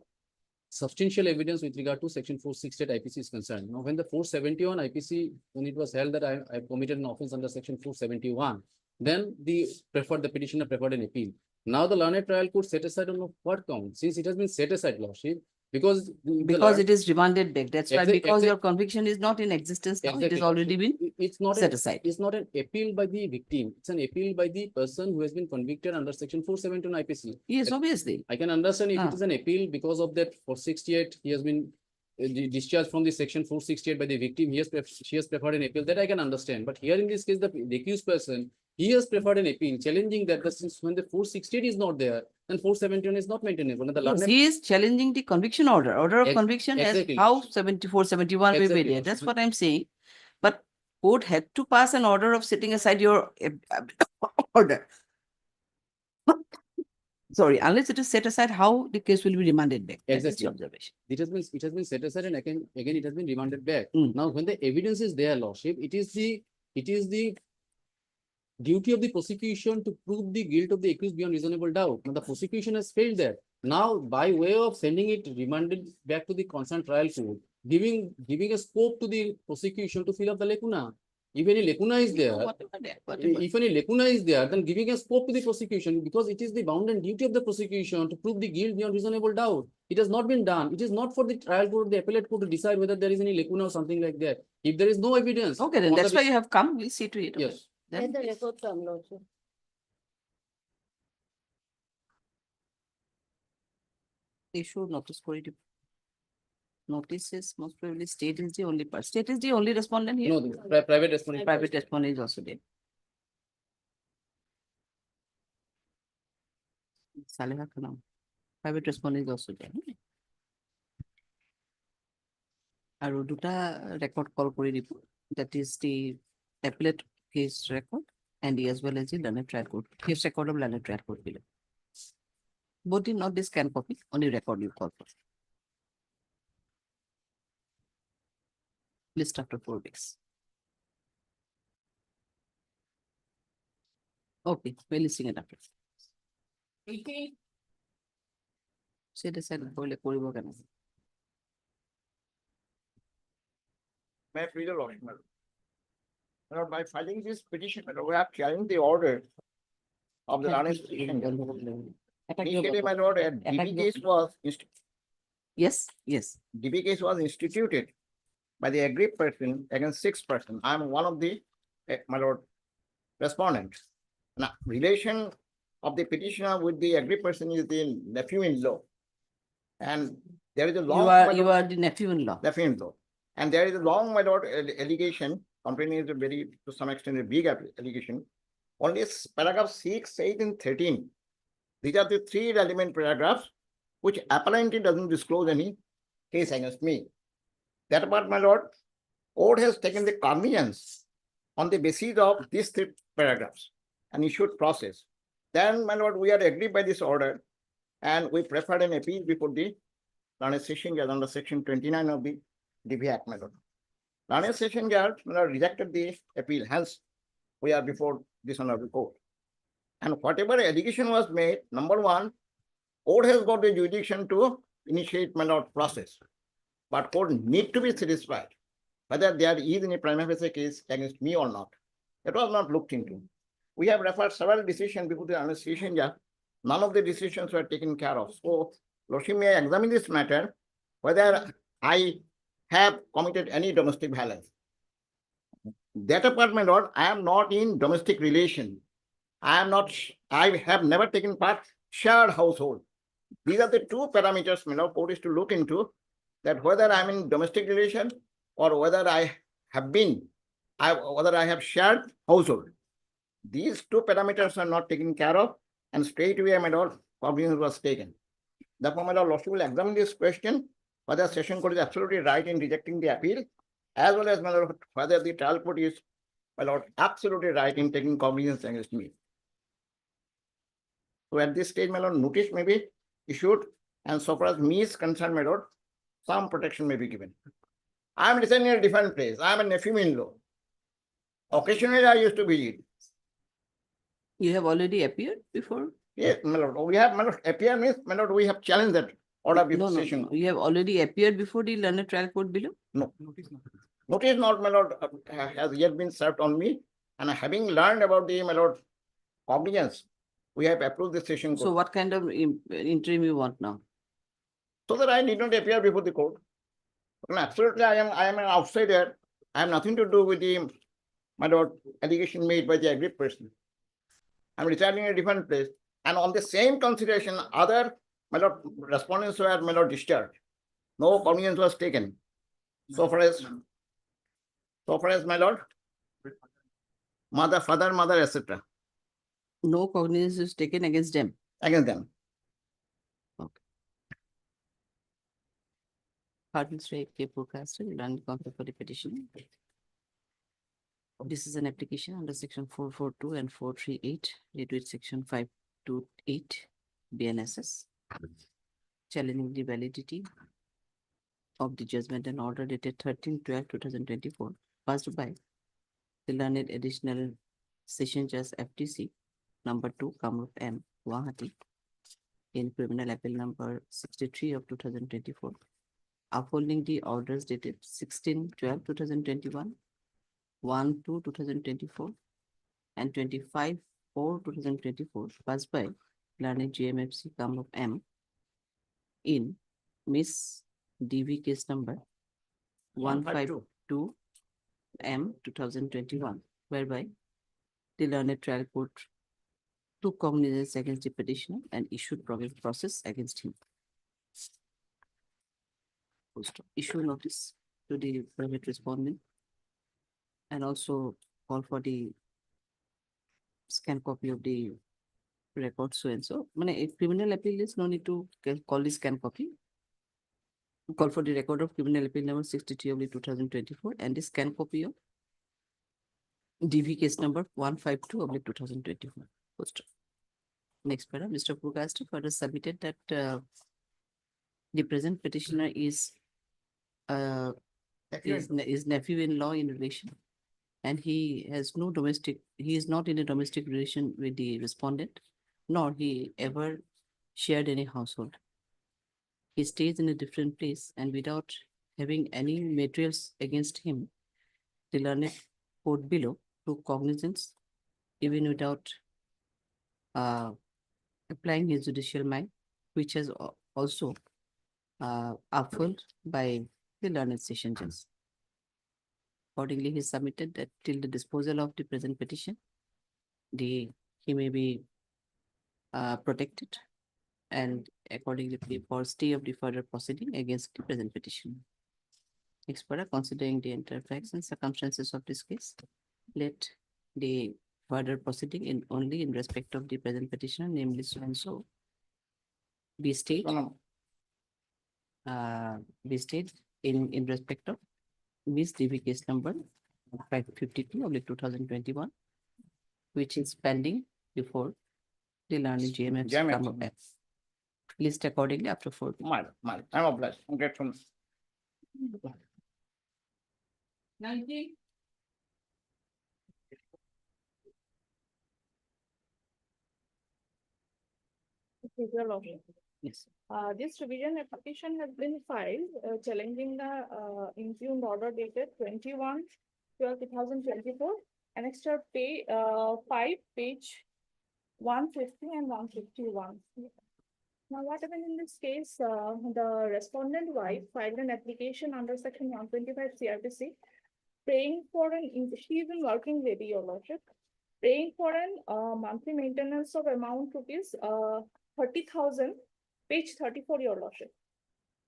substantial evidence with regard to section 468 IPC is concerned. Now, when the 471 IPC, when it was held that I committed an offense under section 471, then the petitioner preferred an appeal. Now the learned trial court set aside on what count? Since it has been set aside, Lordship, because it is remanded back. That's why, because your exact- conviction is not in existence now, it Exactly. has already been It's not set aside. It's not an appeal by the victim. It's an appeal by the person who has been convicted under section 471 IPC. Yes, obviously. I can understand if Ah. it is an appeal because of that 468, he has been discharged from the section 468 by the victim. She has preferred an appeal. That I can understand. But here in this case, the accused person, he has preferred an appeal, challenging that since when the 468 is not there, then 471 is not maintainable. And the Yes, learned- he is challenging the conviction order of conviction as exactly. how 74, 71 will be Exactly. there. That's what I'm saying. But court had to pass an order of setting aside your order. Sorry, unless it is set aside, how the case will be remanded back. That is Exactly. the observation. It has been set aside and again it has been remanded back. Mm. Now, when the evidence is there, Lordship, it is the duty of the prosecution to prove the guilt of the accused beyond reasonable doubt. Now, the prosecution has failed there. Now, by way of sending it remanded back to the concerned trial court, giving a scope to the prosecution to fill up the lacuna. If any lacuna is there, if any lacuna is there, then giving a scope to the prosecution, because it is the bounden duty of the prosecution to prove the guilt beyond reasonable doubt. It has not been done. It is not for the trial court or the appellate court to decide whether there is any lacuna or something like that. If there is no evidence. Okay, then on the that's why you have come. We'll see to it. Okay. Yes. Then Let the record come, Lordship. issue notice for it. Notice is most probably state is the only part. State is the only respondent here. No, the private respondent. Private respondent is also there. Saleha Khanam. Private respondent is also there. আৰু দুটা record call কৰি দিব. That is the appellate case record and as well as the learned trial court. Case record of learned trial court below. Both did not this scan copy, only record you call for. List after 4 weeks. Okay, we're listing it after. Say the side বলে করব কেন? May I plead the Lordship, my lord, by filing this petition, my lord, we have challenged the order of the learned petition. Initially, my lord, a DB case was Yes, yes. DB case was instituted by the aggrieved person against 6 persons. I am one of the, my lord, respondents. Now, relation of the petitioner with the aggrieved person is the nephew-in-law. And there is a long. You are the nephew-in-law. Nephew-in-law. And there is a long, my lord, allegation, complaining is a very, to some extent, a big allegation. Only paragraph 6, 8, and 13. These are the 3 relevant paragraphs which apparently doesn't disclose any case against me. That part, my lord, court has taken the cognizance on the basis of these 3 paragraphs and issued process. Then, my lord, we are agreed by this order and we preferred an appeal before the learned session judge under section 29 of the DB Act, my lord. Learned session judge, my lord, rejected the appeal, hence we are before this honorable court. And whatever allegation was made, number 1, court has got the jurisdiction to initiate, my lord, process. But court need to be satisfied whether there is any prima facie case against me or not. It was not looked into. We have referred several decisions before the learned session judge. None of the decisions were taken care of. So, Lordship, may I examine this matter, whether I have committed any domestic violence. That apart, my lord, I am not in domestic relation. I have never taken part shared household. These are the 2 parameters, my lord, court is to look into, that whether I am in domestic relation or whether I have whether I have shared household. These 2 parameters are not taken care of, and straight away, my lord, cognizance was taken. Therefore, my lord, Lordship will examine this question, whether session court is absolutely right in rejecting the appeal, as well as, my lord, whether the trial court is, my lord, absolutely right in taking cognizance against me. So at this stage, my lord, notice may be issued, and so far as me is concerned, my lord, some protection may be given. I am residing in a different place. I am a nephew-in-law. Occasionally I used to visit. You have already appeared before? Yes, my lord, we have, my lord, appear means, my lord, we have challenged that order No, before no, session. you have already appeared before the learned trial court below? No. Notice not, my lord, has yet been served on me, and having learned about the, my lord, Cognizance, we have approved the session. So what kind of interim you want now? So that I need not appear before the court. No, absolutely, I am an outsider. I have nothing to do with the, my lord, allegation made by the aggrieved person. I'm residing in a different place, and on the same consideration, other, my lord, respondents were, my lord, discharged. No cognizance was taken. So far as, my lord, mother, father, mother, etc. No cognizance is taken against them? Against them. Pardon, Sri K. Forecaster, learned counsel for the petition. This is an application under section 442 and 438, related with section 528 BNSS, challenging the validity of the judgment and order dated 13/12/2024, passed by the learned additional session judge FTC number 2, Kamrup M, Guwahati, in criminal appeal number 63 of 2024, upholding the orders dated 16/12/2021, 1/2/2024, and 25/4/2024, passed by learned GMFC Kamrup M in Miss DV case number 152 M 2021, whereby the learned trial court took cognizance against the petitioner and issued probable process against him. Issue notice to the private respondent and also call for the scan copy of the record so and so. A criminal appeal is no need to call the scan copy. Call for the record of criminal appeal number 63 of 2024 and the scan copy of DV case number 152 of 2024. Poster. Next paragraph, Mr. Forecaster further submitted that the present petitioner is nephew-in-law in relation, and he has no domestic, he is not in a domestic relation with the respondent, nor he ever shared any household. He stays in a different place, and without having any materials against him, the learned court below took cognizance, even without applying his judicial mind, which has also upheld by the learned session judge. Accordingly, he submitted that till the disposal of the present petition, he may be protected, and accordingly for stay of the further proceeding against the present petition. Next paragraph, considering the entire facts and circumstances of this case, let the further proceeding in only in respect of the present petitioner, namely so and so, be stayed. Be stayed in respect of Miss DV case number 552 of 2021, which is pending before the learned GMF. List accordingly after 4. I'm obliged. I'm grateful. 90. Yes. This revision application has been filed challenging the impugned order dated 21/12/2024, annexed to 5, page 150 and 151. Now, what happened in this case? The respondent wife filed an application under section 125 CRPC, praying for she is a working lady, your lordship, praying for an monthly maintenance of amount rupees 30,000, page 34, your lordship,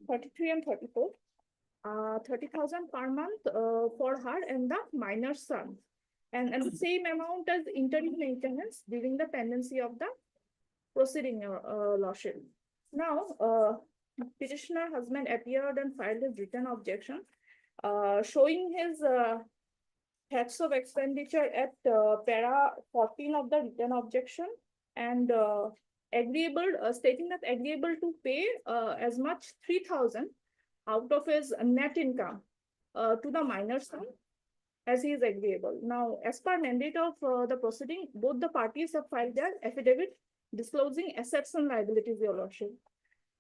33 and 34, 30,000 per month for her and the minor son, and the same amount as interim maintenance during the pendency of the proceeding, your lordship. Now, petitioner husband appeared and filed his written objection, showing his facts of expenditure at para 14 of the written objection, and agreeable, stating that agreeable to pay as much 3,000 out of his net income to the minor son, as he is agreeable. Now, as per mandate of the proceeding, both the parties have filed their affidavit disclosing assets and liabilities, Your Lordship.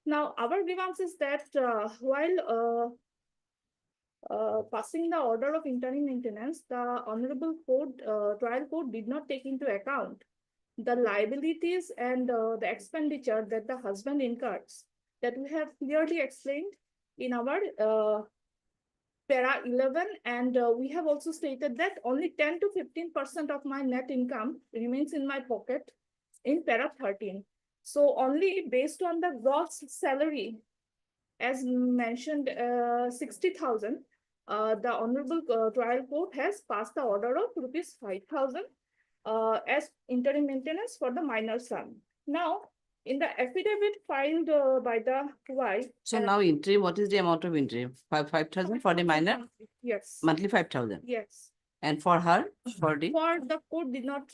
Now, our grievance is that while passing the order of interim maintenance, the Honorable Trial Court did not take into account the liabilities and the expenditure that the husband incurs, that we have clearly explained in our para 11, and we have also stated that only 10 to 15% of my net income remains in my pocket in para 13. So only based on the gross salary, as mentioned, 60,000, the Honorable Trial Court has passed the order of rupees 5,000 as interim maintenance for the minor son. Now, in the affidavit filed by the wife. So now interim, what is the amount of interim? 5,000 for the minor? Yes. Monthly 5,000. Yes. And for her, for the? For the court did not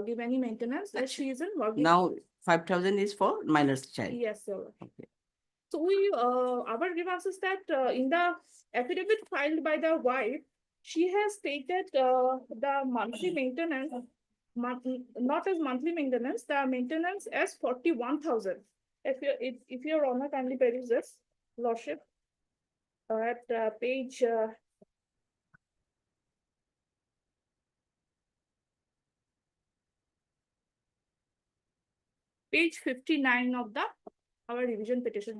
give any maintenance as she is in working. Now 5,000 is for minor's child. Yes, sir. Okay. So we, our grievance is that in the affidavit filed by the wife, she has stated the monthly maintenance, not as monthly maintenance, the maintenance as 41,000. If your honor kindly peruse this, Lordship, at page page 59 of the our revision petition.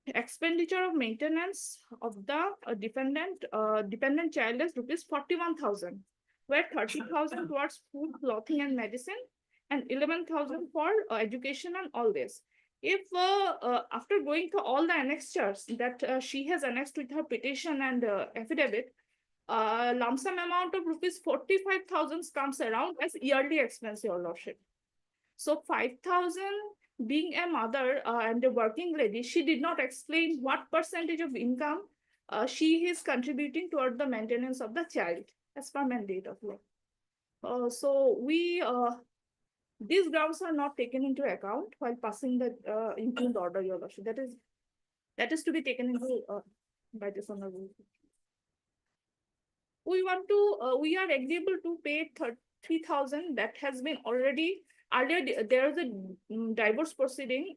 Expenditure of maintenance of the dependent child is rupees 41,000, where 30,000 towards food, clothing, and medicine, and 11,000 for education and all this. If after going to all the annexures that she has annexed with her petition and affidavit, lump sum amount of rupees 45,000 comes around as yearly expense, Your Lordship. So 5,000 being a mother and a working lady, she did not explain what percentage of income she is contributing toward the maintenance of the child as per mandate of law. So we, these grounds are not taken into account while passing the impugned order, Your Lordship. That is to be taken into by this honorable. We want to, we are agreeable to pay 3,000 that has been already. Earlier, there is a divorce proceeding.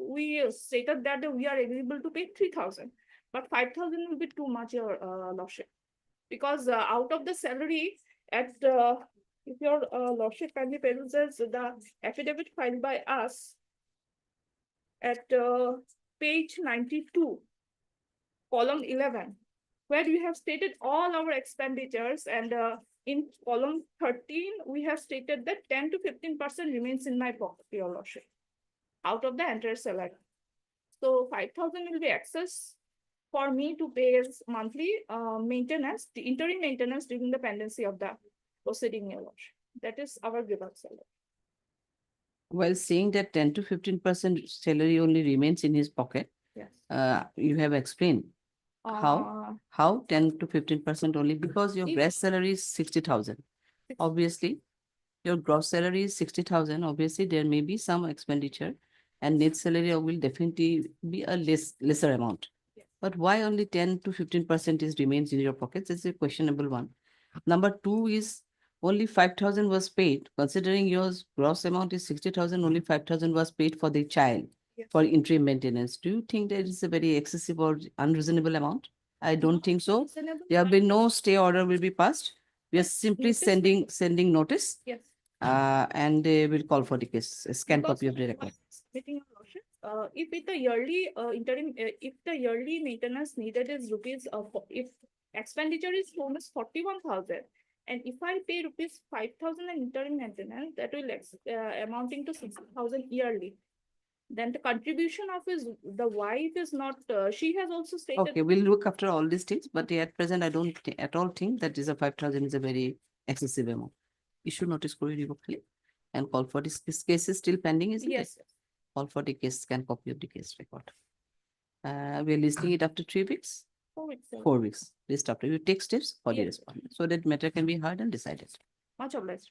We stated that we are agreeable to pay 3,000, but 5,000 will be too much, Your Lordship, because out of the salary at if your Lordship kindly peruses the affidavit filed by us at page 92, column 11, where we have stated all our expenditures, and in column 13, we have stated that 10 to 15% remains in my pocket, Your Lordship, out of the entire salary. So 5,000 will be excess for me to pay as monthly maintenance, the interim maintenance during the pendency of the proceeding, Your Lordship. That is our grievance salary. While saying that 10 to 15% salary only remains in his pocket, yes, you have explained how 10 to 15% only, because your gross salary is 60,000. Obviously, your gross salary is 60,000. Obviously, there may be some expenditure, and net salary will definitely be a lesser amount. Yes. But why only 10 to 15% is remains in your pockets? It's a questionable one. Number two is only 5,000 was paid. Considering your gross amount is 60,000, only 5,000 was paid for the child. Yes. For interim maintenance. Do you think that is a very excessive or unreasonable amount? I don't think so. There will be no stay order will be passed. We are simply sending notice. Yes. And they will call for the case, a scan copy of the record. If with the yearly interim, if the yearly maintenance needed is rupees, if expenditure is almost 41,000, and if I pay rupees 5,000 in interim maintenance, that will amounting to 6,000 yearly. Then the contribution of the wife is not, she has also stated. Okay, we'll look after all these things, but at present, I don't at all think that is a 5,000 is a very excessive amount. Issue notice revocally and call for this case is still pending, isn't yes, it? Call for the case, scan copy of the case record. We're listing it after 3 weeks. 4 weeks. 4 weeks. List after you take steps for the Yes. respondent so that matter can be heard and decided. Much obliged.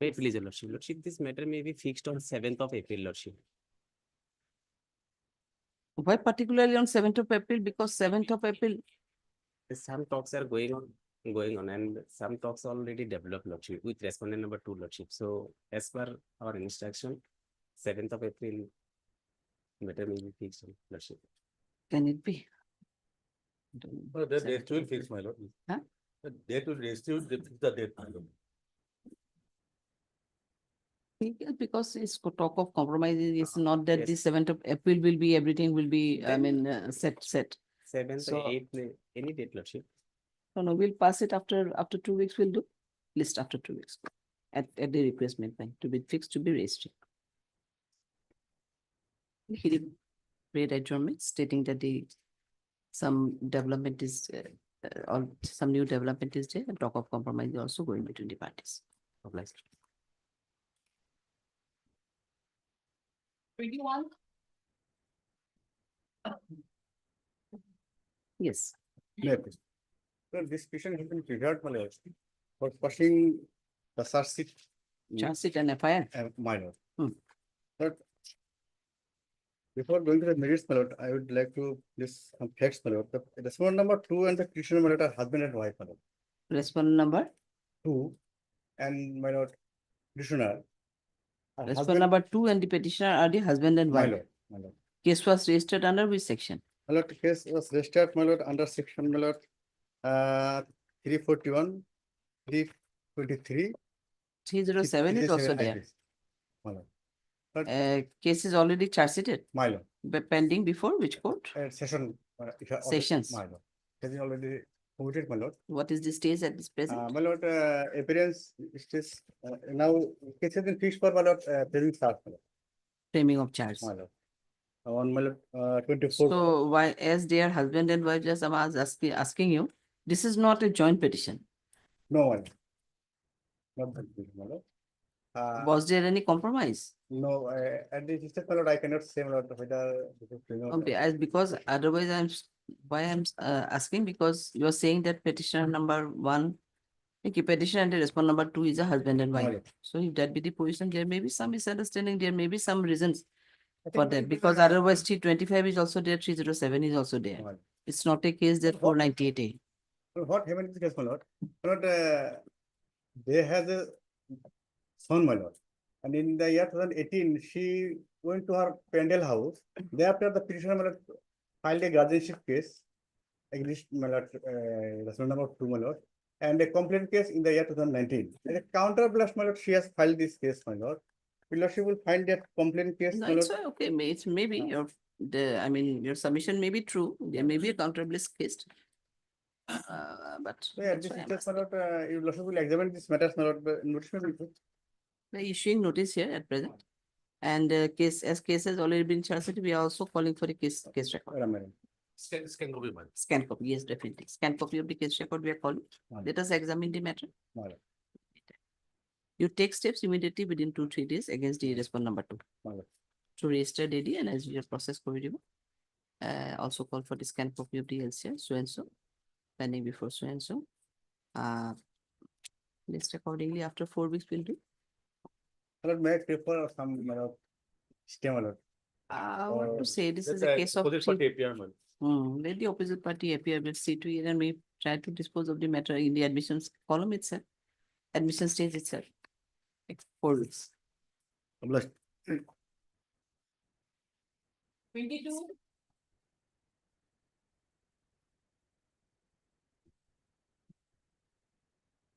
Wait, please, Your Lordship. Lordship, this matter may be fixed on 7th of April, Lordship. Why particularly on 7th of April? Because 7th of April, Some talks are going on, and some talks already developed, Lordship, with respondent number 2, Lordship. So, as per our instruction, 7th of April matter may be fixed, Lordship. can it be? The date will fix, my lord. Huh? The date will still fix the date, my lord. Yes, because it's talk of compromises. It's not that the Yes. 7th of April will be, everything will be, I mean, set. 7th So- or 8th, any date, Lordship. No, we'll pass it after 2 weeks, we'll do. List after 2 weeks. At the replacement time, to be fixed, to be raised. He read adjournment stating that some development is, or some new development is there, and talk of compromise is also going between the parties. Obliged. 21. Yes. So this petition has been triggered, my lord, for pushing the search sheet. Charge sheet and FIR. My lord. Hmm. But before going to the merits, my lord, I would like to list some facts, my lord. The respondent number 2 and the petitioner, my lord, are husband and wife, my lord. Respondent number? 2 and my lord, petitioner. are Respondent husband- number 2 and the petitioner are the husband and My wife. lord, my lord. Case was registered under which section? My lord, the case was registered, my lord, under section, my lord, 341, 323. 307 is also there. IPC, my lord. Case is already charge sheeted, My lord, pending before which court? session. Sessions. My lord. Has been already committed, my lord. What is the stage at this present? My lord, appearance is now case has been fixed for my lord, present start, my lord. Framing of charge. My lord. On my lord, 24. So why, as their husband and wife, just I was asking you, this is not a joint petition. No, my lord. Not that, my lord. Was there any compromise? No, at this step, my lord, I cannot say, my lord, whether. Okay, because otherwise why I'm asking, because you are saying that petitioner number 1, okay, petitioner and the respondent number 2 is a husband and wife. Right. So if that be the position, there may be some misunderstanding, there may be some reasons I for think that, it is because a- otherwise 325 is also there, 307 is also there. Right. It's not a case that 498A. So what happened in this case, my lord? My lord, they had a son, my lord. And in the year 2018, she went to her Pendle house. Thereafter, the petitioner, my lord, filed a guardianship case against, my lord, respondent number 2, my lord, and a complaint case in the year 2019. As a counterblast, my lord, she has filed this case, my lord. Your lordship will find that complaint case, No, my lord. it's okay, it's maybe I mean, your submission may be true, there may be a counterblast case. But So, yeah, that's this why is I'm just, my lord, your lordship will examine this matters, my lord, notice may be issued. We're issuing notice here at present. And case has already been charged, we are also calling for a case record. Madam. Scan copy, man. Scan copy, yes, definitely. Scan copy of the case record we are calling. Right. Let us examine the matter. Right. You take steps immediately within 2-3 days against the respondent number 2. Right. To register DD and as your process corrigible. Also call for the scan copy of the LCR, so and so, pending before so and so. List accordingly after 4 weeks will do. My lord, may I prefer some, my lord, stay, my lord. What to say, this is a case of. Opposite party APR, man. Let the opposite party appear, we'll see to it and we try to dispose of the matter in the admissions column itself, admission stage itself. 4 weeks. Obliged. 22.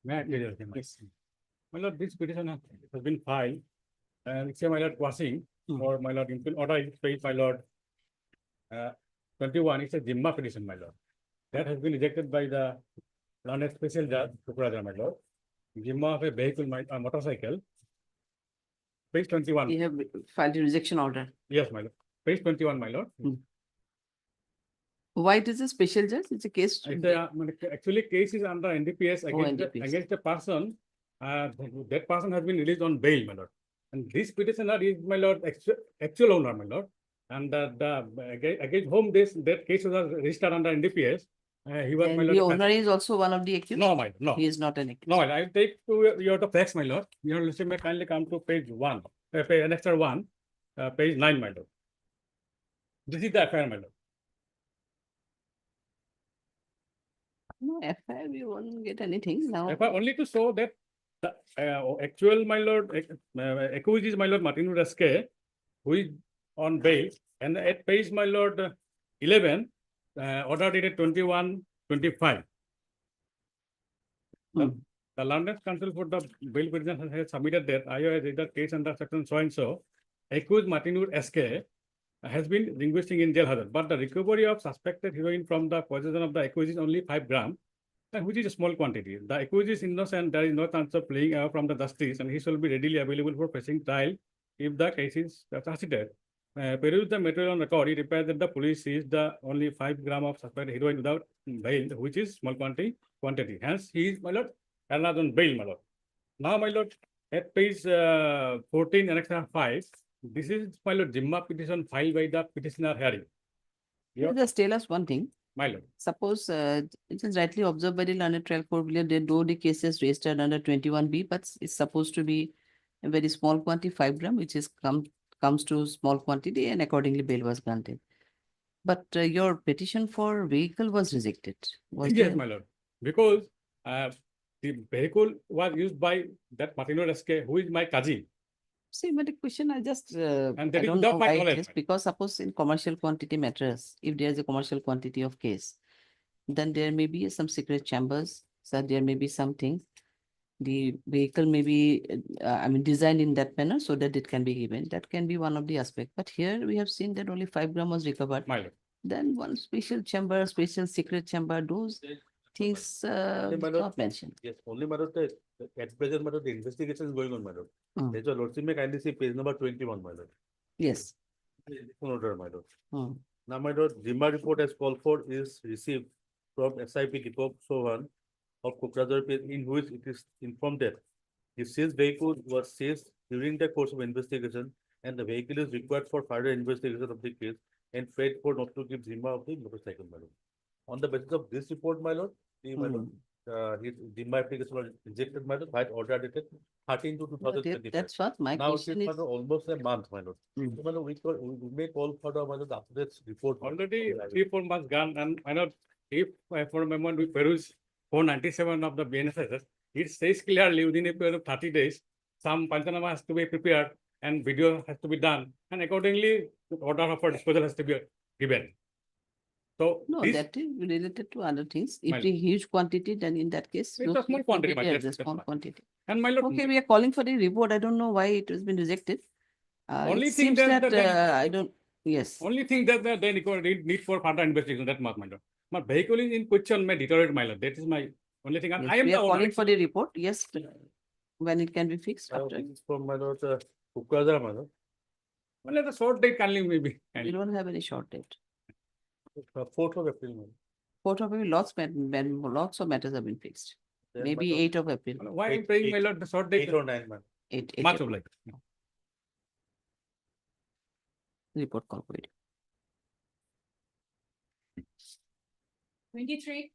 May I tell you something? Yes. My lord, this petition has been filed, and it's a, my lord, quashing, or my lord, in order is paid, my lord. 21, it's a Jimma petition, my lord. That has been rejected by the London Special Judge, Sukraja, my lord. Jimma of a vehicle, a motorcycle. Page 21. We have filed a rejection order. Yes, my lord. page 21, my lord. Why it is a special judge? It's a case. Actually, case is under NDPS NDPS. against a person. That person has been released on bail, my lord. And this petitioner is, my lord, actual owner, my lord. And against whom that case was registered under NDPS. He was, And my lord. the owner is also one of the accused? No, my lord, no. He is not an accused. No, my lord, I take to your the facts, my lord. Your lordship may kindly come to page 1, annexure 1, page 9, my lord. This is the affair, my lord. No, FIR, we won't get anything now. FIR only to show that the actual, my lord, accused is, my lord, Martin Rasque, who is on bail, and at page, my lord, 11, order dated 21/25. The London Council for the Bail Petition has submitted that IO has either case under section so and so, accused Martin SK has been linguistic in jail hazard, but the recovery of suspected heroin from the possession of the accused is only 5 grams, which is a small quantity. The accused is innocent, there is no chance of playing from the justice, and he shall be readily available for facing trial if the case is succeeded. Peruse the material on record, it appears that the police seized the only 5 grams of suspected heroin without bail, which is small quantity. Hence, he is, my lord, and not on bail, my lord. Now, my lord, at page 14, annexure 5, this is, my lord, Jimma petition filed by the petitioner hearing. Just tell us one thing. My lord. Suppose it is rightly observed by the learned trial court, though the case is registered under 21B, but it's supposed to be a very small quantity, 5 grams, which is comes to small quantity, and accordingly bail was granted. But your petition for vehicle was rejected. Yes, my lord, because the vehicle was used by that Martino SK, who is my cousin. See, but the question I just, And that I is don't without know my why it knowledge. is, because suppose in commercial quantity matters, if there is a commercial quantity of case, then there may be some secret chambers, so there may be something. The vehicle may be, designed in that manner so that it can be given. That can be one of the aspects. But here we have seen that only 5 grams was recovered. My lord. Then one special chamber, special secret chamber, those things not mentioned. Yes, only matter at present matter the investigation is going on, my lord. Mm. That's why lordship may kindly see page number 21, my lord. Yes. Order, my lord. Mm. Now, my lord, Jimma report as called for is received from SIP Deepak Sohan of Kokrajhar, in which it is informed that the seized vehicle was seized during the course of investigation, and the vehicle is required for further investigation of the case, and prayed for not to give Jimma of the motorcycle, my lord. On the basis of this report, my lord, my lord, his Jimma application was rejected, my lord, by order dated 13 to 2025. That's what my Now it question is, is. my lord, almost a month, my lord. So, my lord, we may call for the, my lord, after this report. Already 3-4 months gone, and I know if for a moment we peruse 497 of the BNSS, it says clearly within a period of 30 days, some Panchanama has to be prepared and video has to be done, and accordingly, the order of disposal has to be given. So No, this, that is related to other things. If My the huge quantity, then in that case. It's a small quantity, my Yes, dear, a small quantity. and my lord, Okay, we are calling for the report. I don't know why it has been rejected. Only It thing seems that I don't, yes. only thing that they need for further investigation, that much, my lord. My vehicle is in question may deteriorate, my lord. That is my only thing. And Yes, I am we the are owner. calling for the report. Yes, when it can be fixed after. This is from, my lord, Kokrajhar, my lord. Well, let the short date kindly maybe. We don't have any short date. 4th of April, my lord. 4th of April, lots of matters have been fixed. Then, Maybe my lord, 8th of April. Why I'm praying, my lord, the short date? 8 or 9, man. 8 Much of April. like. Report call for it. 23.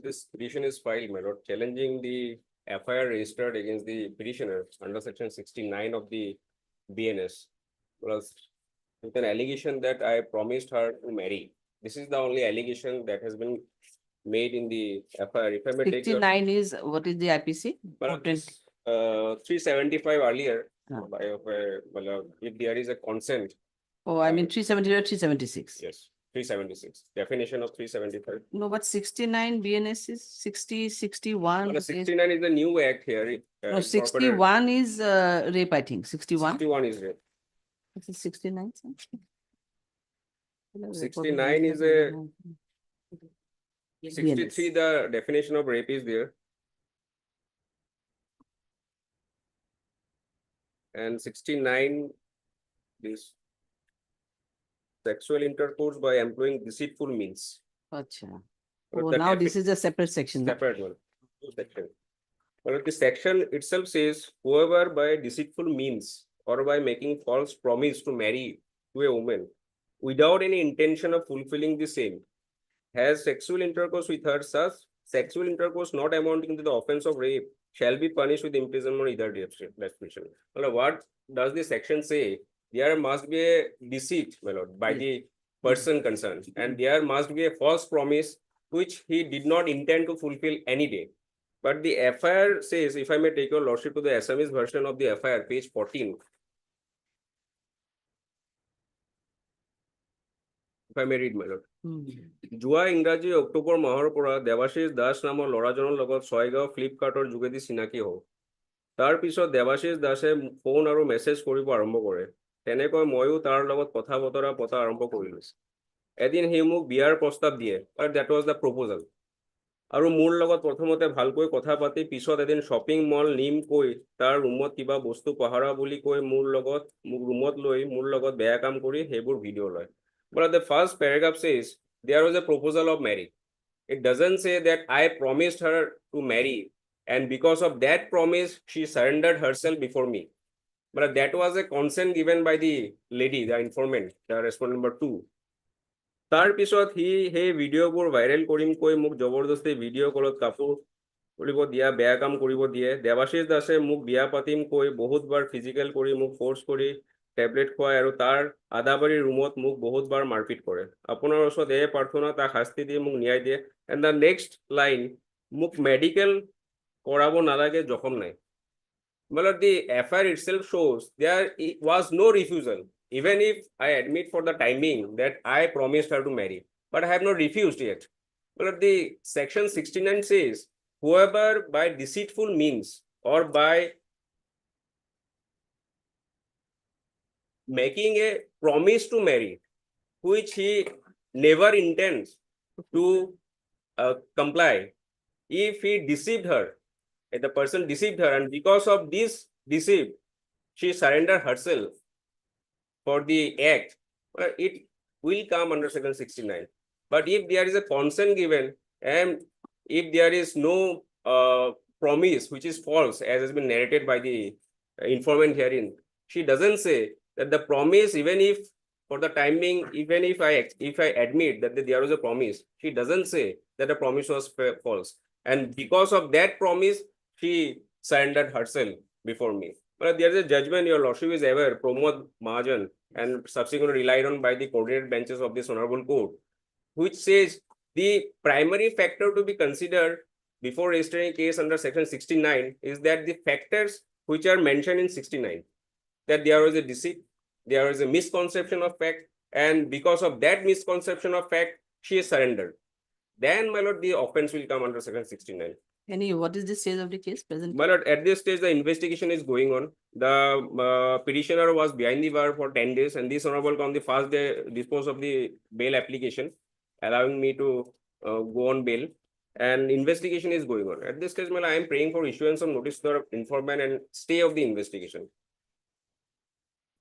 This petition is filed, my lord, challenging the FIR registered against the petitioner under section 69 of the BNS, plus with an allegation that I promised her to marry. This is the only allegation that has been made in the FIR. If I may take your, 69 is, what is the IPC? but this, 375 earlier, Ah. if there is a consent. Oh, I mean 370 or 376. Yes, 376. Definition of 375. No, but 69 BNS is 60, 61. No, is- 69 is the new act here. No, incorporated. 61 is rape, I think. 61. 61 is rape. This is 69. sir? 69 is a 63, the definition of rape is there. and 69 this sexual intercourse by employing deceitful means. Acha. But Oh, that now epi- this is a separate section. no? Separate one. Section. But the section itself says whoever by deceitful means or by making false promise to marry to a woman without any intention of fulfilling the same has sexual intercourse with her, such sexual intercourse not amounting to the offense of rape shall be punished with imprisonment or either destitution. Well, what does the section say? There must be a deceit, my lord, by the person concerned, and there must be a false promise which he did not intend to fulfill any day. But the FIR says, if I may take your lordship to the Assamese version of the FIR, page 14. If I may read, my lord. যোৱা ইংৰাজী অক্টোবৰ মাহৰ পৰা দেৱাশীষ দাস নামৰ ল'ৰাজনৰ লগত ছয়গাঁও ফ্লিপকাৰ্টৰ যোগেদি চিনাকি হওঁ। তাৰ পিছত দেৱাশীষ দাসে ফোন আৰু মেছেজ কৰিব আৰম্ভ কৰে। তেনেকৈ ময়ো তাৰ লগত কথা বতৰা পতা আৰম্ভ কৰিলোঁ। এদিন সি মোক বিয়াৰ প্ৰস্তাৱ দিয়ে, আৰু that was the proposal। আৰু মোৰ লগত প্ৰথমতে ভালকৈ কথা পাতি পিছত এদিন শ্বপিং মল নিম কৈ তাৰ ৰুমত কিবা বস্তু পাহৰা বুলি কৈ মোক ৰুমত লৈ মোৰ লগত বেয়া কাম কৰি সেইবোৰ ভিডিঅ' লয়। But the first paragraph says there was a proposal of marriage. It doesn't say that I promised her to marry, and because of that promise, she surrendered herself before me. But that was a consent given by the lady, the informant, the respondent number 2. তাৰ পিছত C সেই ভিডিঅ'বোৰ viral কৰিম কৈ মোক জবৰদস্তি ভিডিঅ' কলত কাপোৰ কৰিব দিয়া, বেয়া কাম কৰিব দিয়ে। দেৱাশীষ দাসে মোক বিয়া পাতিম কৈ বহুতবাৰ ফিজিকেল কৰি মোক ফ'ৰ্চ কৰি টেবলেট খুৱাই আৰু তাৰ আদাবাৰী ৰুমত মোক বহুতবাৰ মাৰপিট কৰে। আপোনাৰ ওচৰত এই প্ৰাৰ্থনা তাক শাস্তি দি মোক ন্যায় দিয়ে। এণ্ড দ্য নেক্সট লাইন, মোক মেডিকেল কৰাব নালাগে, জখম নাই। Well, the FIR itself shows there was no refusal, even if I admit for the timing that I promised her to marry, but I have not refused yet. Well, the section 69 says, whoever by deceitful means or by making a promise to marry, which he never intends to comply, if he deceived her, if the person deceived her, and because of this deceit, she surrendered herself for the act, it will come under section 69. But if there is a consent given and if there is no promise which is false, as has been narrated by the informant herein, she doesn't say that the promise, even if for the timing, even if I admit that there was a promise, she doesn't say that the promise was false. And because of that promise, she surrendered herself before me. But there is a judgment, your lordship is aware, Pramod Mahajan, and subsequently relied on by the coordinated benches of this honorable court, which says the primary factor to be considered before registering a case under section 69 is that the factors which are mentioned in 69, that there was a deceit, there is a misconception of fact, and because of that misconception of fact, she is surrendered. Then, my lord, the offense will come under section 69. What is the stage of the case present? My lord, at this stage, the investigation is going on. The petitioner was behind the bar for 10 days, and this honorable on the first day disposed of the bail application, allowing me to go on bail. And investigation is going on. At this stage, my lord, I am praying for issuance of notice to the informant and stay of the investigation.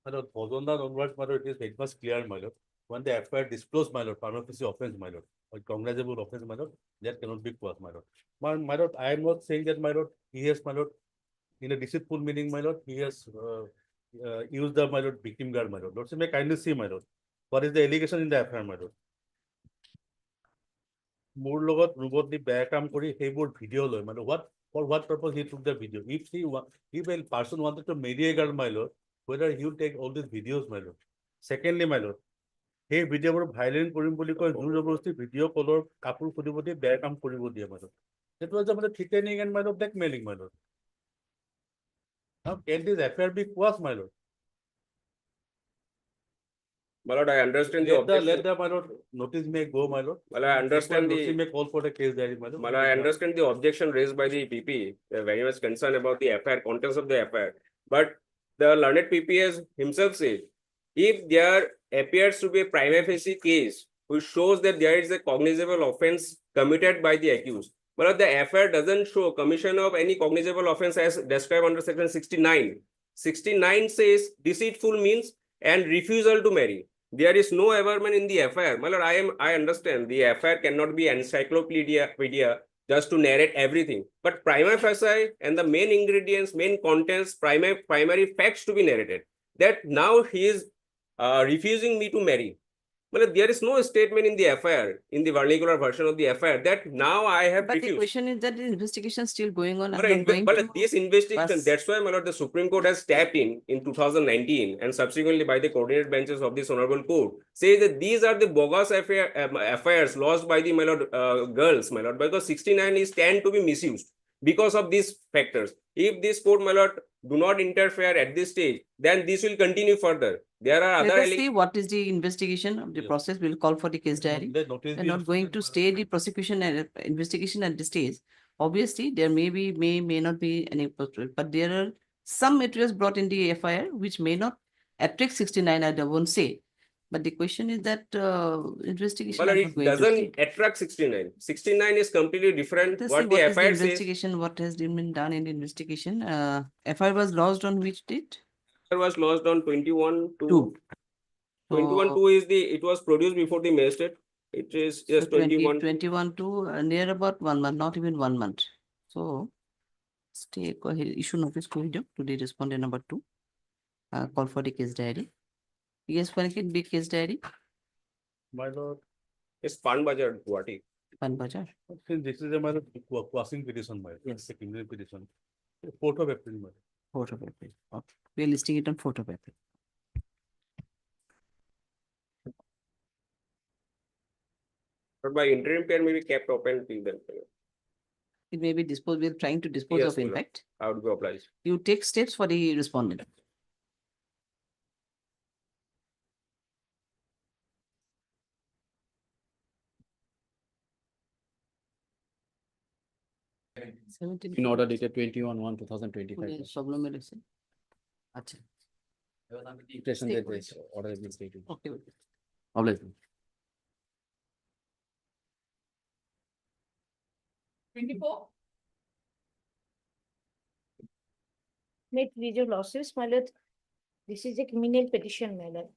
My lord, Bozonda onwards, my lord, it is very much clear, my lord. When the FIR disclosed, my lord, prima facie offense, my lord, or cognizable offense, my lord, that cannot be caused, my lord. My lord, I am not saying that, my lord, he has, my lord, in a deceitful meaning, my lord, he has used the, my lord, victim guard, my lord. Lord, may kindly see, my lord, what is the allegation in the FIR, my lord? মোৰ লগত ৰুমত নি বেয়া কাম কৰি সেইবোৰ ভিডিঅ' লয়, মানে for what purpose he took the video? If a person wanted to marry a girl, my lord, whether he would take all these videos, my lord. Secondly, my lord, সেই ভিডিঅ'বোৰ ভাইলেন্ট কৰিম বুলি কয়, জোৰ জবৰদস্তি ভিডিঅ' কলৰ কাপোৰ খুলিব দিয়ে, বেয়া কাম কৰিব দিয়ে, my lord. That was the threatening and, my lord, blackmailing, my lord. Now, can this FIR be quashed, my lord? My lord, I understand the objection. Let the, my lord, notice may go, my lord. Well, I understand the. May call for the case diary, my lord. Well, I understand the objection raised by the PP. They're very much concerned about the FIR, contents of the FIR. But the learned PPS himself says, if there appears to be a prima facie case which shows that there is a cognizable offense committed by the accused, but the FIR doesn't show commission of any cognizable offense as described under section 69, 69 says deceitful means and refusal to marry. There is no averment in the FIR. My lord, I understand the FIR cannot be encyclopedia just to narrate everything. But prima facie and the main ingredients, main contents, primary facts to be narrated. That now he is refusing me to marry. Well, there is no statement in the FIR, in the vernacular version of the FIR, that now I have But the refused. question is that the investigation is still going on. But, I'm not going to this investigation, pass- that's why, my lord, the Supreme Court has stepped in 2019 and subsequently by the coordinated benches of this honorable court, says that these are the bogus affairs lost by the, my lord, girls, my lord, because 69 is tend to be misused because of these factors. If this court, my lord, do not interfere at this stage, then this will continue further. There are Let other us see what is the investigation of the process. We'll call for the case diary. We're not going to stay the prosecution and investigation at this stage. Obviously, there may not be any, but there are some materials brought in the FIR which may not attract 69, I won't say. But the question is that investigation. Well, I'm not it going to doesn't stay. attract 69. 69 is completely different. Let's see What what the is the FIR says. investigation, what has been done in the investigation. FIR was lodged on which date? FIR was lodged on 21 to Two. 21 2 is the, it was produced before the magistrate. It is yes, So 20, 21. 21 to near about 1 month, not even 1 month. So stay issue notice to the respondent number 2. Call for the case diary. Yes, one can be case diary. My lord, It's Pan Bajar, Guwahati. Pan Bajar. since this is a matter of quashing petition, my lord. Yes. A criminal petition. 4th of April, my lord. 4th of April. Okay. We are listing it on 4th of April. But by interim care may be kept open till then. It may be disposed, we are trying to dispose Yes, of in my lord. fact. How to be obliged. You take steps for the respondent. In order dated 21/1/2025. Problem will say. Acha. Dictation Stay that quiet. is order has been stated. Okay. Okay. Obliged. 24. Make major losses, my lord. This is a criminal petition, my lord.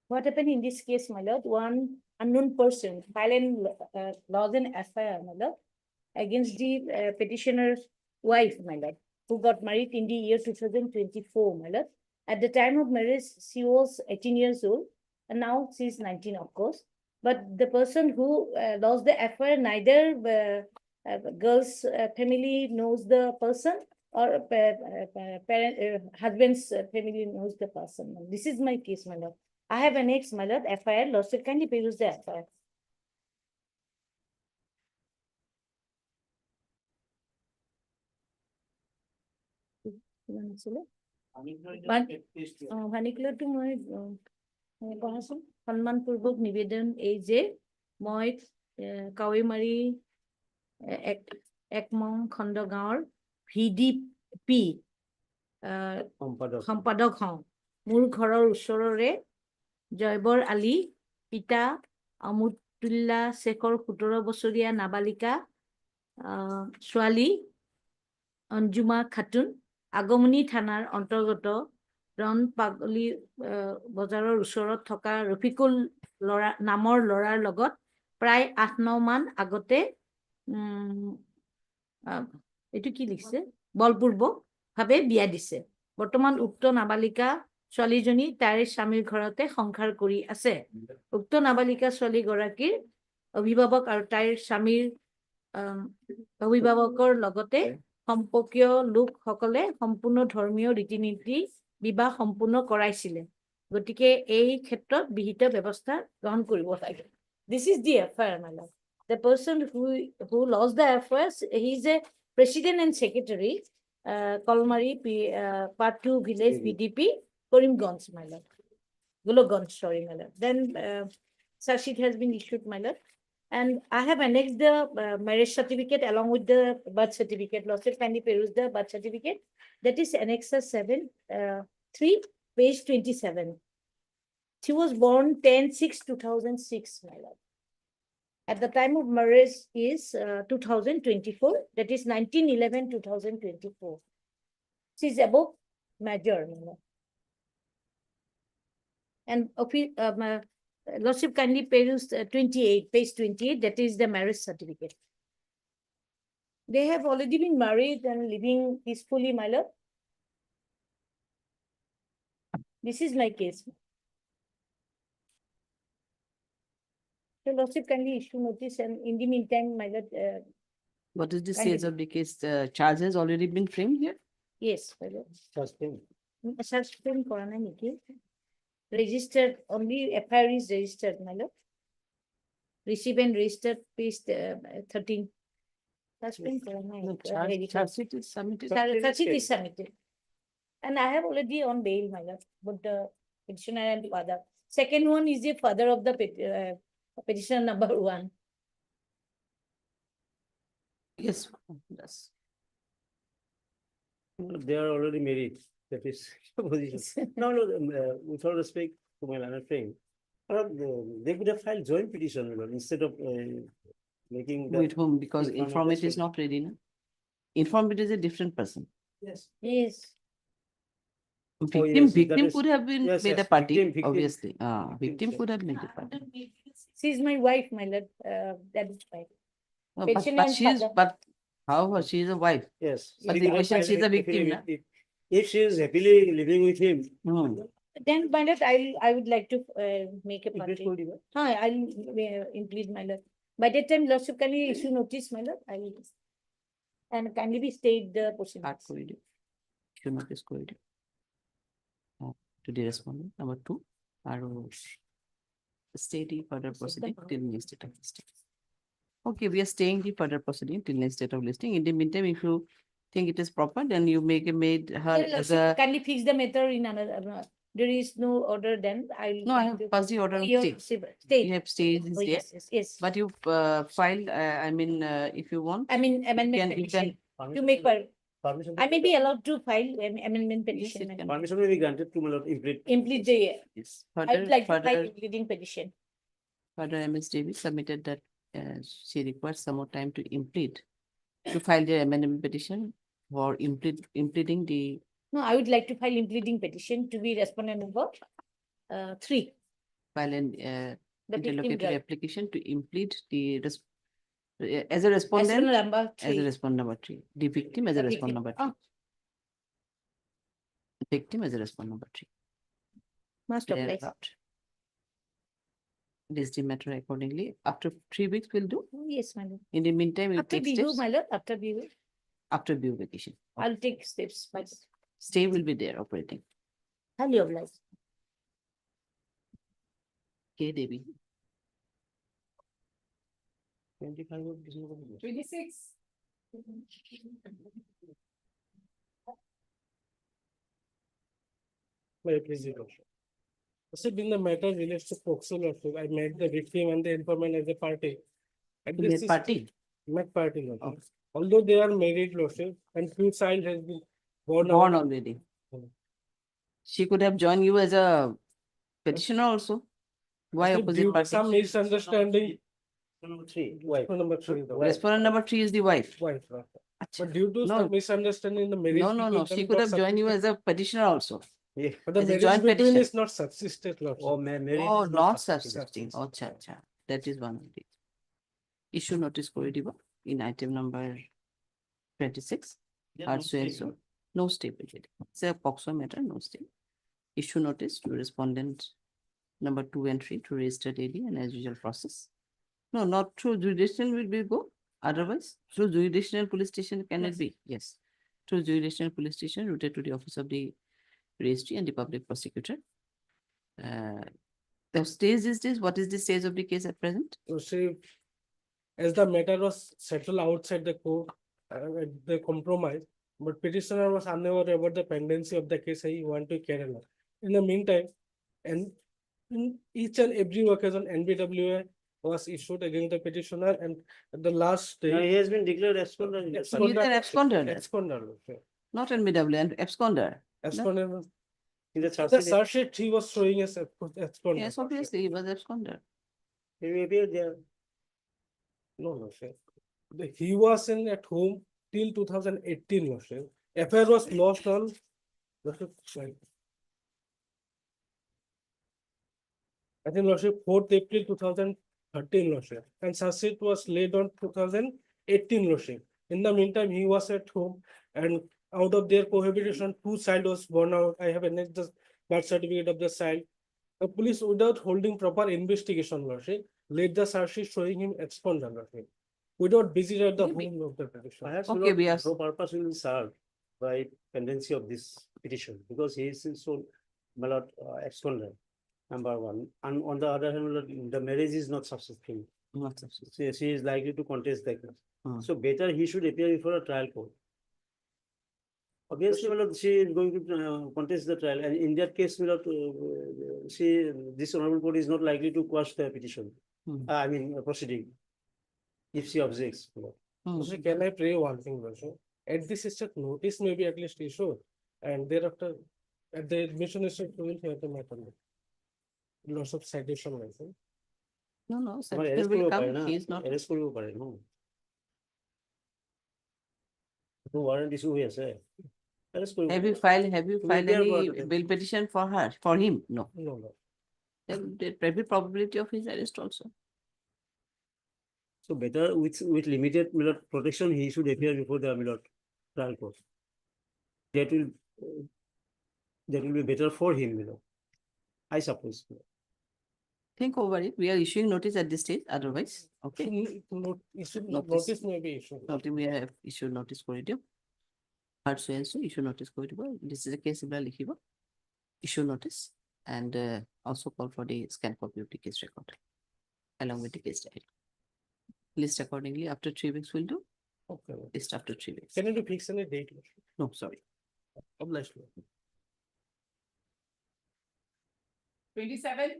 What happened in this case, my lord? One unknown person filed lodged an FIR, my lord, against the petitioner's wife, my lord, who got married in the year 2024, my lord. At the time of marriage, she was 18 years old, and now she's 19, of course. But the person who lost the FIR, neither girl's family knows the person or husband's family knows the person. This is my case, my lord. I have annexed, my lord, FIR lawsuit. Kindly peruse the FIR. ভানিকুলাৰটো মই পঢ়াচোন সন্মানপূৰ্বক নিবেদন এই যে মই কাৱৈমাৰী একমং খণ্ড গাঁৱৰ VDP সম্পাদক হওঁ মোৰ ঘৰৰ ওচৰৰে জয়বৰ আলী পিতা আমুতুল্লা শেখৰ 17 বছৰীয়া নাবালিকা ছোৱালী অঞ্জুমা খাতুন আগমনী থানাৰ অন্তৰ্গত ৰন পাগলি বজাৰৰ ওচৰত থকা ৰফিকুল নামৰ ল'ৰাৰ লগত প্ৰায় 8-9 মান আগতে এটো কি লিখছে বলপূৰ্বক ভাবে বিয়া দিছে বৰ্তমান উক্ত নাবালিকা ছোৱালীজনী তাইৰ স্বামীৰ ঘৰতে সংসাৰ কৰি আছে উক্ত নাবালিকা ছোৱালী গৰাকীৰ অভিভাৱক আৰু তাইৰ স্বামীৰ অভিভাৱকৰ লগতে সম্পৰ্কীয় লোকসকলে সম্পূৰ্ণ ধৰ্মীয় ৰীতি-নীতি বিবাহ সম্পূৰ্ণ কৰাইছিলে গতিকে এই ক্ষেত্ৰত বিহিত ব্যৱস্থা গ্ৰহণ কৰিব লাগে This is the FIR, my lord. The person who lost the FIR, he is a president and secretary, Kolmari Part 2 Village VDP, Karimganj, my lord. Gologanj, sorry, my lord. Then such sheet has been issued, my lord. And I have annexed the marriage certificate along with the birth certificate. Lawsuit, kindly peruse the birth certificate. That is Annexer 3, page 27. She was born 10/6/2006, my lord. At the time of marriage is 2024, that is 19/11/2024. She is above major. And Lordship kindly peruse 28, page 28, that is the marriage certificate. They have already been married and living peacefully, my lord. This is my case. So Lordship kindly issue notice, and in the meantime, my lord. What is the kindly- stage of the case? Charge has already been framed here? Yes, my lord. Suspend. Suspend kora nai niki. Registered, only FIR is registered, my lord. Receive and registered, page 13. Suspend kora nai. No, Very charge sheet is submitted. Charge sheet is submitted. And I have already on bail, my lord, but the petitioner and father. Second one is the father of the petitioner number 1. Yes, yes. They are already married. That is position. No, with all respect to my learned friend, they could have filed joint petition, my lord, instead of making. With whom? Because informant informant is not ready, no? Informant is a different person. Yes. Yes. Victim, yes, that victim is- could have been yes, made a yes, party, victim. obviously. Victim could have made a party. She is my wife, my lord. That is fine. But, Petitioner but and she is, father. but however, she is a wife. Yes. But she the could have question, filed she's a an victim, affidavit. If she is happily living with him. Then, my lord, I would like to make a Increase party. kodi ba? I'll increase, my lord. By that time, lordship kindly issue notice, my lord. I will. And kindly be stayed the proceedings. Issue notice করে দিও। To the respondent, number 2, আৰু stay the further proceeding till next date of listing. Okay, we are staying the further proceeding till next date of listing. In the meantime, if you think it is proper, then you make her Yeah, as lordship a. kindly fix the matter in another. There is no order, then I'll. No, I have passed the order on stay. Stay. You have stayed is Oh, there. yes. But you filed, if you want. I mean, amendment you petition can. to make per. Permission. I may be allowed to file an amendment petition. it and can. Permission may be granted to my lord implead. Implead the. Yes. I would like to file Further, impleading petition. further MSDB submitted that she requires some more time to implead, to file the amendment petition for impleading the. No, I would like to file impleading petition to be respondent number 3. File an The victim interlocutory right. application to implead the as a respondent, Respondent number as a 3. respondent number 3, the victim as a The respondent victim. number 3. Victim as a respondent number 3. Must They are apply. dropped. It is the matter accordingly. After 3 weeks, we'll do. Yes, my lord. In the meantime, we'll After take BU, steps my lord, after BU, after due vacation. I'll take steps. But Stay will be there operating. highly obliged. Okay, Devi. 25 of December. 26. May I please read? So in the matter relates to POCSO lawsuit, I made the victim and the informant as a party. And You this made is party? Met party lawsuit. Although they are married lawsuit and two child has been born Born out. already. She could have joined you as a petitioner also. Why So opposite due to party? some misunderstanding. Number 3, wife. Number 3. the Respondent number 3 is the wife. Wife. But due to No. some misunderstanding, the marriage. No. between She them could got have joined you substituted. as a petitioner also. Yeah. But the as a marriage joint between petition. is not subsisted lawsuit. Oh, marriage. Oh, is not substituted. subsisting. Oh, cha. That is one of it. Issue notice kore diba in item number 26. Or so and so. No stay will be there. It's a POCSO matter, no stay. Issue notice to respondent number 2 and 3 to registered AD and as usual process. No, not through jurisdictional will be go. Otherwise, through jurisdictional police station can it be? Yes. Through jurisdictional police station routed to the office of the registry and the public prosecutor. The stage is this. What is the stage of the case at present? So she, as the matter was settled outside the court, at the compromise, but petitioner was unaware about the pendency of the case. He want to carry on. In the meantime, and in each and every occasion, NBWA was issued against the petitioner, and at the last Now day. he has been declared absconded. He's an absconder. Absconder. Not NBW and absconder. Absconder. In the The search sheet he was showing as absconder. Yes, obviously he was absconder. He may appear there. No, sir. He was in at home till 2018, no, sir. FIR was lost on Lordship, I think Lordship 4th April 2013 Lordship, and success was laid on 2018 Lordship. In the meantime, he was at home, and out of their cohabitation, 2 child was born out. I have annexed the birth certificate of the child. The police, without holding proper investigation, Lordship, laid the charges showing him absconded, Lordship, without visiting at the home of the petitioner. Perhaps Okay, we are- no purpose will be served by pendency of this petition because he is so my lord absconded. Number one, and on the other hand, my lord, the marriage is not successful. Not successful. She is likely to contest the case. Hmm. So better he should appear before a trial court. Obviously, my lord, she is going to contest the trial, and in that case, my lord, this honorable court is not likely to quash the petition. Hmm. I mean, proceeding. If she objects. my lord. So can I pray one thing, Lordship? At this stage, notice may be at least issued, and thereafter, at the admission stage, we will hear the matter. Lots of citation license. No, no, আমার certificate arrest will করবো পারে come, না, he is not. arrest করবো পারে, no? তো warrant issue হয়ে আছে, arrest করবো Have you পারে। filed তুমি any appear করাতে পারো। bail petition for her, for him? No. No, no. Then there will be probability of his arrest also. So better with limited my lord, protection, he should appear before the my lord, trial court. That will be better for him, my lord. I suppose. Think over it. We are issuing notice at this stage, otherwise, okay? Notice may be issued. Notice we have issued notice করে দিও। আর so and so issue notice করে দিব। This is a case আমরা লিখিব। Issue notice and also call for the scan copy of the case record along with the case diary. List accordingly after 3 weeks will do. Okay. List after 3 weeks. Can you fix any date? No, sorry. Obliged. 27.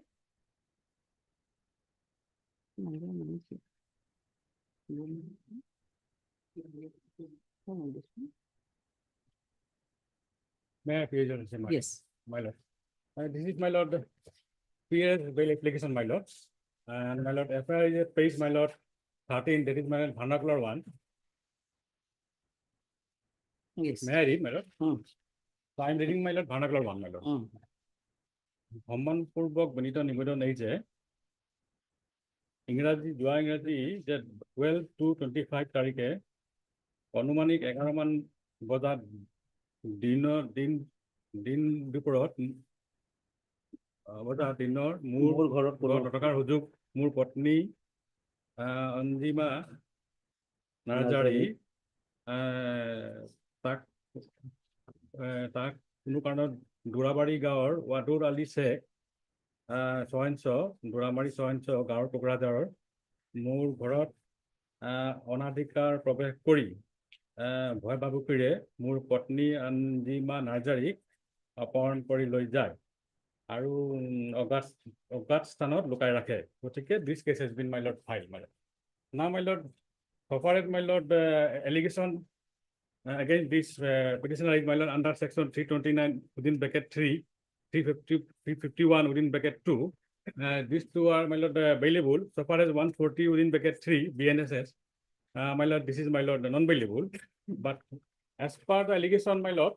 May I appear, Your Honor? Yes. My lord. This is my lord, peer bail application, my lord. And my lord, FIR is a page, my lord, 13, that is my lord, vernacular one. Yes. May I read, my lord? So I am reading my lord, vernacular one, my lord. সম্মানপূর্বক বিনীত নিবেদন এই যে যোৱা ইংৰাজী যে 12/2/25 তাৰিখে অনুমানিক 11মান বজাত দিন দুপৰত দিনৰ মোৰ ঘৰত থকাৰ সুযোগ মোৰ পত্নী অঞ্জিমা নাৰ্জাৰী তাক কোনো কাৰণত দোৰাবাৰী গাঁৱৰ ৱাদুৰ আলী শ্বেখ ছয়ঞ্চ দোৰামাৰী ছয়ঞ্চ গাঁৱৰ কোকৰাঝাৰৰ মোৰ ঘৰত অনাধিকাৰ প্ৰৱেশ কৰি ভয় ভাবুকিৰে মোৰ পত্নী অঞ্জিমা নাৰ্জাৰীক অপহৰণ কৰি লৈ যায় আৰু অজ্ঞাত স্থানত লুকাই ৰাখে গতিকে this case has been my lord file my lord now my lord separate my lord allegation against this petitioner is my lord under section 329 within bracket 3, 351 within bracket 2. These two are my lord bailable. So far as 140 within bracket 3 BNSS, my lord, this is my lord non-bailable. But as per the allegation, my lord,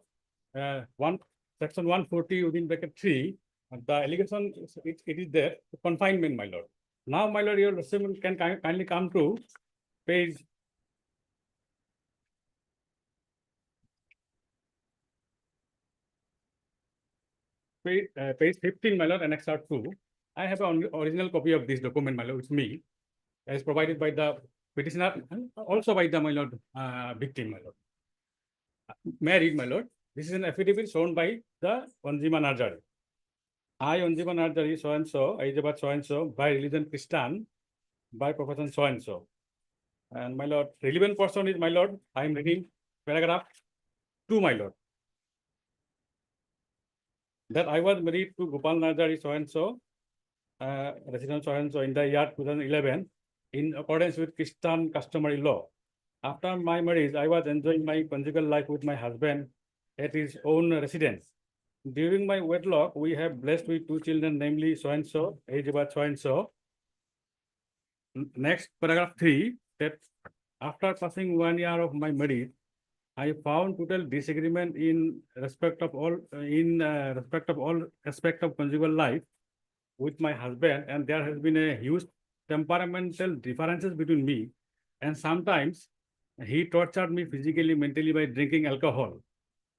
section 140 within bracket 3, the allegation it is there confinement, my lord. Now, my lord, your statement can kindly come to page. Page 15, my lord, Annex R2. I have an original copy of this document, my lord, with me, as provided by the petitioner, and also by the, my lord, victim, my lord. May I read, my lord? This is an affidavit shown by the Onjima Narjari. I, Onjima Narjari, so and so, Aijabat so and so, by religion Christian, by profession so and so. And my lord, relevant person is, my lord, I am reading paragraph 2, my lord. That I was married to Gopal Narjari so and so, resident so and so in the year 2011, in accordance with Christian customary law. After my marriage, I was enjoying my conjugal life with my husband at his own residence. During my wedlock, we have blessed with 2 children, namely so and so, age about so and so. Next, paragraph 3, that after passing 1 year of my marriage, I found total disagreement in respect of all aspect of conjugal life with my husband, and there has been a huge temperamental differences between me, and sometimes he tortured me physically, mentally by drinking alcohol.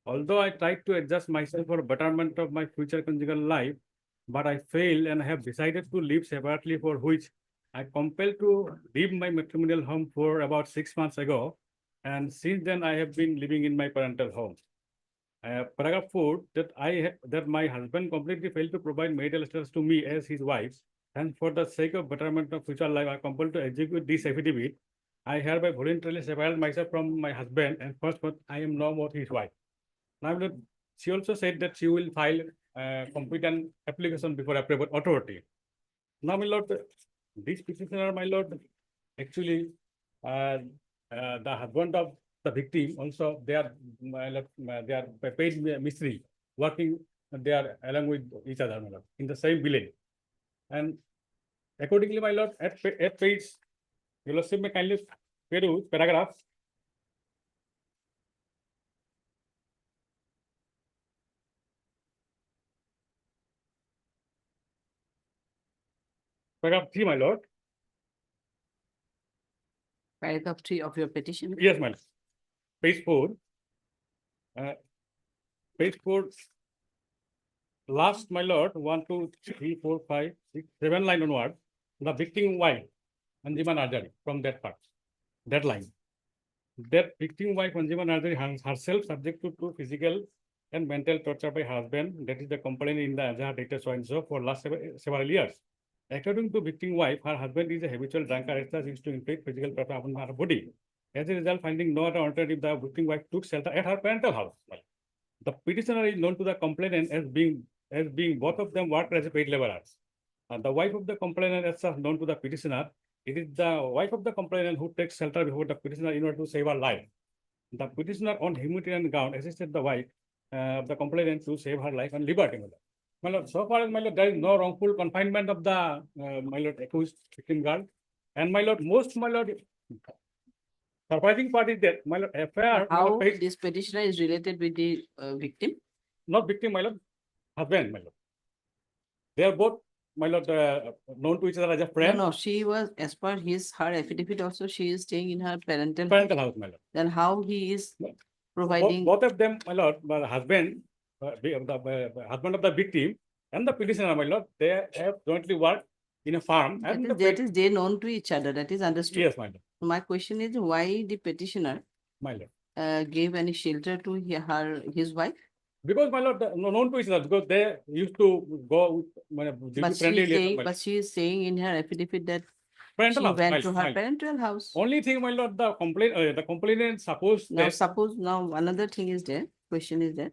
Although I tried to adjust myself for betterment of my future conjugal life, but I failed and have decided to live separately, for which I compelled to leave my matrimonial home for about 6 months ago. And since then, I have been living in my parental home. Paragraph 4, that my husband completely failed to provide marital status to me as his wife, and for the sake of betterment of future life, I compelled to execute this affidavit. I hereby voluntarily separate myself from my husband, and henceforth I am no more his wife. Now, she also said that she will file a competent application before appropriate authority. Now, my lord, this petitioner, my lord, actually, the husband of the victim also, they are, my lord, they are paid mystery, working, they are along with each other, my lord, in the same village. And accordingly, my lord, at page, your lordship may kindly peruse paragraph. Paragraph 3, my lord. Paragraph 3 of your petition? Yes, my lord. Page 4. Page 4. Last, my lord, 1, 2, 3, 4, 5, 6, 7 line onward, the victim wife, Anjima Narjari, from that part, that line. That victim wife, Anjima Narjari, herself subjected to physical and mental torture by husband, that is the complaint in the Azhar data so and so for last several years. According to victim wife, her husband is a habitual drunkard, as used to inflict physical torture upon her body. As a result, finding no other alternative, the victim wife took shelter at her parental house. The petitioner is known to the complainant as being both of them worked as a paid laborers. The wife of the complainant is known to the petitioner. It is the wife of the complainant who takes shelter before the petitioner in order to save her life. The petitioner, on humanitarian ground, assisted the wife of the complainant to save her life and liberty. My lord, so far as my lord, there is no wrongful confinement of the my lord accused victim girl. And my lord, most my lord, surprising part is that my lord, affair. How this petitioner is related with the victim? Not victim, my lord, husband, my lord. They are both, my lord, known to each other as a friend. No, she was, as per her affidavit also, she is staying in her parental house, my lord. Then how he is providing? Both of them, my lord, the husband, the husband of the victim and the petitioner, my lord, they have jointly worked in a farm. That is they known to each other, that is understood. Yes, my lord. My question is, why the petitioner, my lord, gave any shelter to his wife? Because, my lord, known to each other, because they used to go with But she is saying in her affidavit that parental she house, went to her parental house. Only thing, my lord, the complainant supposed Now, now another thing is there, question is there.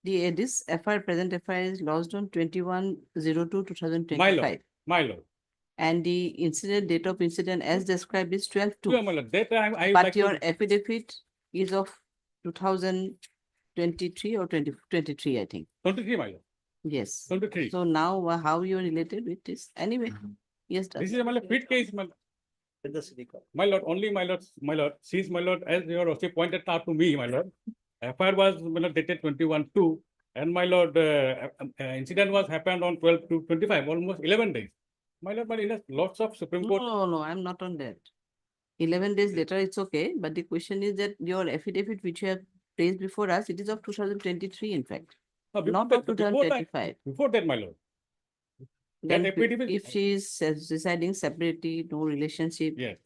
This FIR, present FIR is lodged on 21/02/2025. My lord. And the incident, date of incident as described is 12/2. Yeah, my lord. That I But your affidavit is of 2023 or 2023, I think. 23, my lord. Yes. 23. So now how you are related with this? Anyway, yes. This is my lord, fit case, my lord. My lord, only my lord, since my lord, as your also pointed out to me, my lord, FIR was, my lord, dated 21/2, and my lord, incident was happened on 12/2/25, almost 11 days. My lord, but in lots of Supreme Court. No, I'm not on that. 11 days later, it's okay. But the question is that your affidavit, which you have placed before us, it is of 2023, in fact. Not of 2025. Before that, my lord. Then if she is residing separately, no relationship. Yes.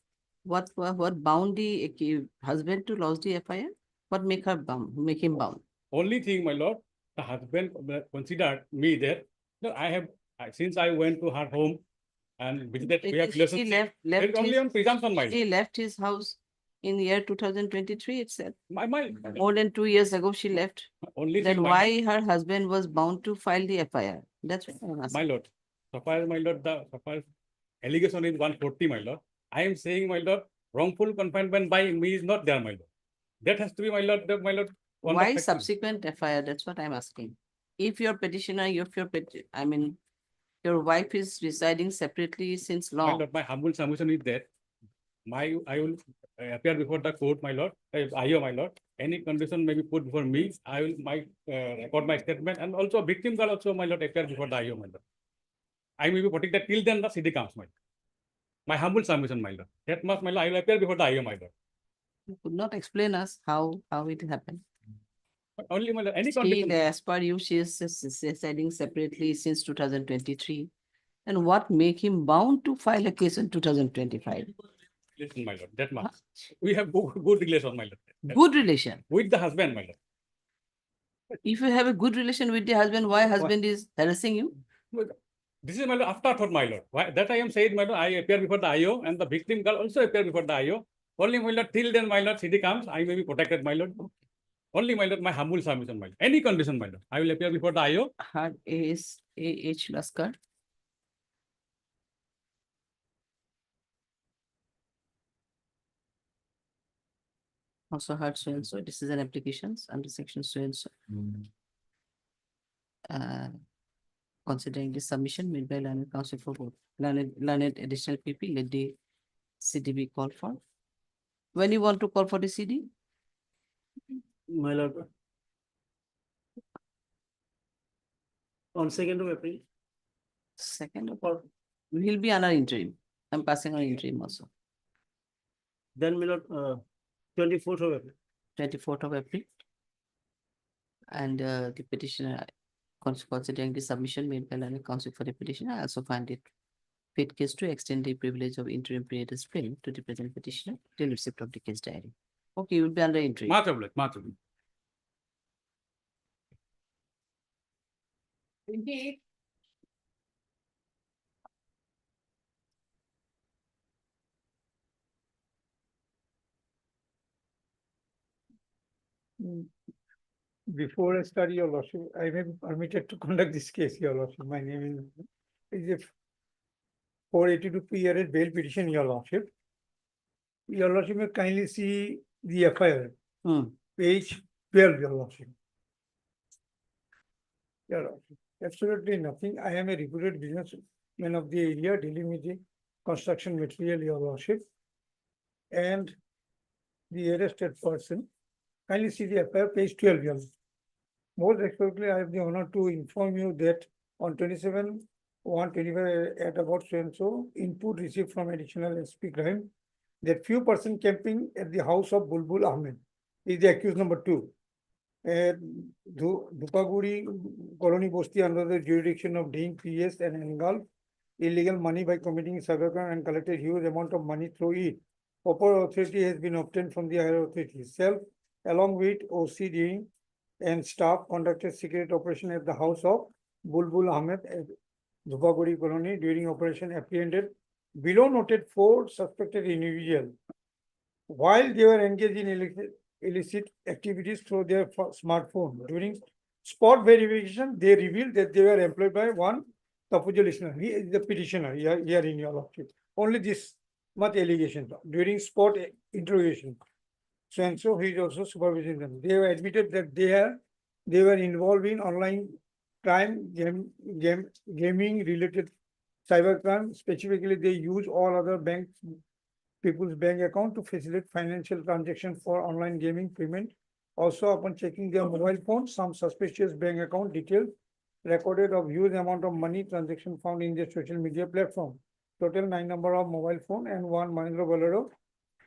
What bound the husband to lodge the FIR? What make him bound? Only thing, my lord, the husband considered me there. No, since I went to her home and visited, we have relationship. Left only on presumption, my lord. She left his house in the year 2023 itself. My more than 2 years ago she left. Only then thing, why her husband was bound to file the FIR? That's what I'm asking. My lord, so far, my lord, the allegation is 140, my lord. I am saying, my lord, wrongful confinement by me is not there, my lord. That has to be, my lord, Why subsequent FIR? That's what I'm asking. If your petitioner, your wife is residing separately since long. My lord, my humble submission is that I will appear before the court, my lord, IO, my lord. Any condition may be put before me. I will record my statement, and also victim will also, my lord, appear before the IO, my lord. I may be protected till then the CD comes, my lord. My humble submission, my lord. That much, my lord, I will appear before the IO, my lord. You could not explain us how it happened. But only, my lord, any Still, condition. as per you, she is residing separately since 2023. And what make him bound to file a case in 2025? Listen, my lord, that much. We have good relation, my lord. Good relation. With the husband, my lord. If you have a good relation with the husband, why husband is harassing you? This is, my lord, afterthought, my lord. Why, that I am saying, my lord, I appear before the IO, and the victim girl also appear before the IO. Only, my lord, till then, my lord, CD comes, I may be protected, my lord. Only, my lord, my humble submission, my lord. Any condition, my lord, I will appear before the IO. Her is A.H. Laskar. Also heard so and so. This is an application under section so and so. Considering the submission made by learned counsel for both learned additional PP, let the CD be called for. When you want to call for the CD? My lord. On 2nd of April. 2nd of April. Will be on our interim. I'm passing on interim also. Then, my lord, 24th of April. 24th of April. And the petitioner, considering the submission made by learned counsel for the petitioner, I also find it fit case to extend the privilege of interim period as spring to the present petitioner till receipt of the case diary. Okay, you will be under interim. March of late, March of late. 28. Before I start, your lordship, I may be permitted to conduct this case, your lordship. My name is a 482 PRS bail petition, your lordship. Your lordship may kindly see the FIR, page 12, your lordship. Your lordship, absolutely nothing. I am a reputed businessman of the area dealing with the construction material, your lordship. And the arrested person, kindly see the FIR, page 12, your lordship. Most respectfully, I have the honor to inform you that on 27/1/25 at about so and so, input received from additional SP crime that few person camping at the house of Bulbul Ahmed is the accused number 2. Dhupaguri colony Bosti under the jurisdiction of NDPS and engulfed illegal money by committing cybercrime and collected huge amount of money through it. Proper authority has been obtained from the higher authority itself, along with OCD and staff conducted secret operation at the house of Bulbul Ahmed at Dhupaguri colony. During operation apprehended below noted 4 suspected individuals. While they were engaged in illicit activities through their smartphone. During spot verification, they revealed that they were employed by one Tafujul listener. He is the petitioner here in your lordship. Only this much allegation. During spot interrogation, so and so, he is also supervising them. They have admitted that they were involved in online crime, gaming related cybercrime. Specifically, they use all other people's bank account to facilitate financial transaction for online gaming payment. Also, upon checking their mobile phone, some suspicious bank account details recorded of huge amount of money transaction found in their social media platform. Total 9 number of mobile phone and 1 Mahindra Bolero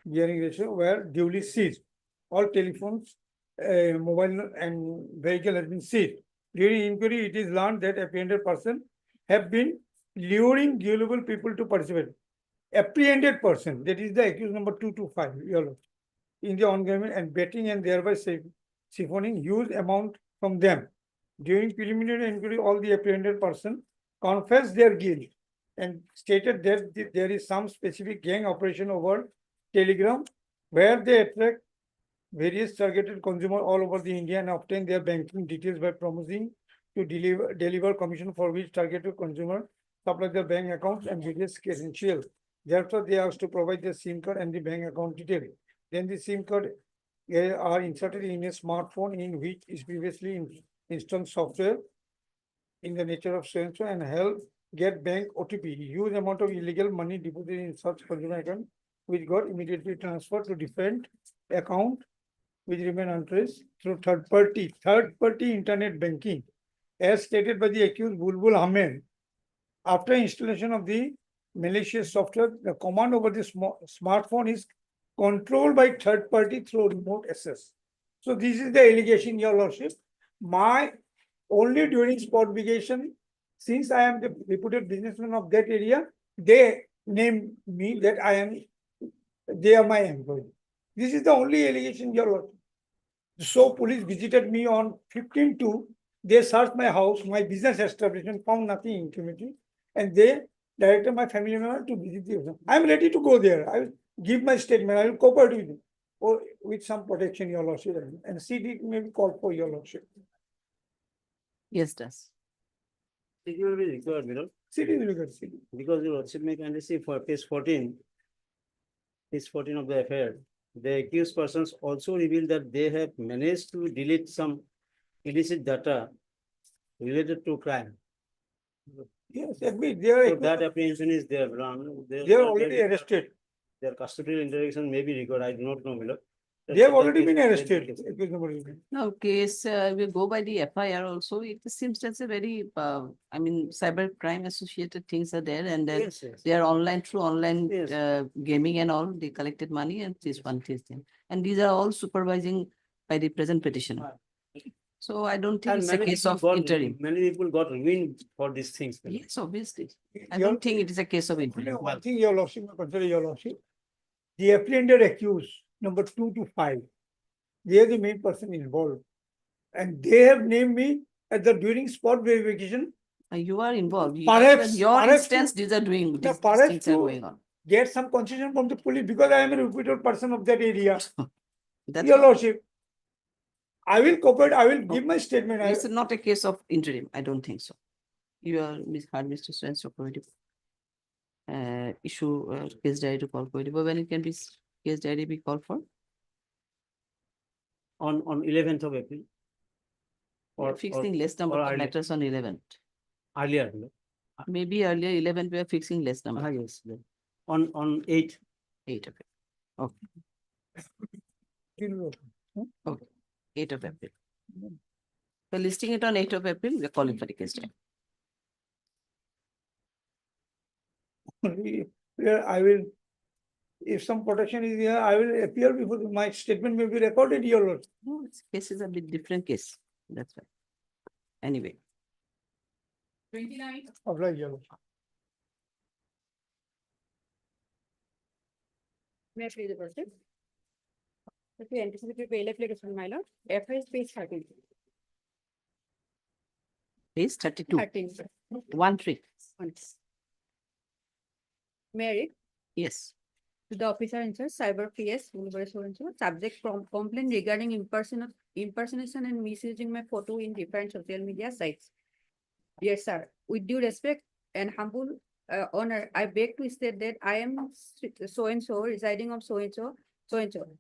gearing ratio were duly seized. All telephones, mobile and vehicle has been seized. During inquiry, it is learned that apprehended person have been luring gullible people to participate. Apprehended person, that is the accused number 225, in the ongoing and betting and thereby siphoning huge amount from them. During preliminary inquiry, all the apprehended person confessed their guilt and stated that there is some specific gang operation over Telegram where they attract various targeted consumers all over the India and obtain their banking details by promising to deliver commission for which targeted consumer supply their bank accounts and various credentials. Therefore, they asked to provide the SIM card and the bank account detail. Then the SIM card are inserted in a smartphone in which is previously installed software in the nature of so and help get bank OTP. Huge amount of illegal money deposited in such consumer account which got immediately transferred to different account which remain untraced through third party internet banking, as stated by the accused Bulbul Ahmed. After installation of the malicious software, the command over the smartphone is controlled by third party through remote access. So this is the allegation, Your Lordship. My only during spot vacation, since I am the reputed businessman of that area, they name me that they are my employee. This is the only allegation, Your Lordship. So police visited me on 15/2. They searched my house, my business establishment, found nothing incriminating, and they directed my family member to visit the office. I'm ready to go there. I will give my statement. I will cooperate with you, or with some protection, Your Lordship, and CD may be called for, Your Lordship. Yes, does. It will be required, CD will get CD. because your lordship may kindly see for page 14. Page 14 of the affair. The accused persons also revealed that they have managed to delete some illicit data related to crime. Yes, admit they are. So that apprehension is there. They are already arrested. Their custodial interaction may be required. I do not know, my lord. They have already been arrested. No, case, we go by the FIR also, it seems that's a very, I mean, cybercrime associated things are there, and then Yes, yes. they are online, through online Yes. gaming and all, they collected money and this one, this thing. And these are all supervising by the present petitioner. So I don't think And it's a many case people of got- interim. Many people got ruined for these things. my lord. Yes, obviously. I don't think it is a case of interim. One thing, Your Lordship, consider, Your Lordship. The apprehended accused, number 2 to 5, they are the main person involved. And they have named me at the during spot verification. You are involved. Perhaps- Your perhaps instance, to- these are doing, No, these perhaps things are to going on. get some concession from the police, because I am a reputed person of that area. That's Your all. Lordship, I will cooperate, I will give my statement. I- It's not a case of interim. I don't think so. You are heard Mr. Swenson issue case diary to call for it. When it can be case diary be called for? On 11th of April. We are fixing less number or of earlier. matters on 11th. Earlier. my lord. Maybe earlier 11th we are fixing less number. Yes. On 8. 8 of it. Okay. Okay. 8 of April. So listing it on 8 of April, we are calling for the case diary. Where I will, if some protection is there, I will appear before my statement may be recorded, Your Lord. No, this case is a bit different case. That's why. Anyway. 29. Oblige, Your Lord. May I please the person? If you anticipate bail application, my lord, FI is page 13. Page 32. 13. 1-3. Mary, Yes. to the officer in charge, Cyber PS, subject from complaint regarding impersonation and misusing my photo in different social media sites. Dear sir, with due respect and humble honor, I beg to state that I am so-and-so, residing of so-and-so.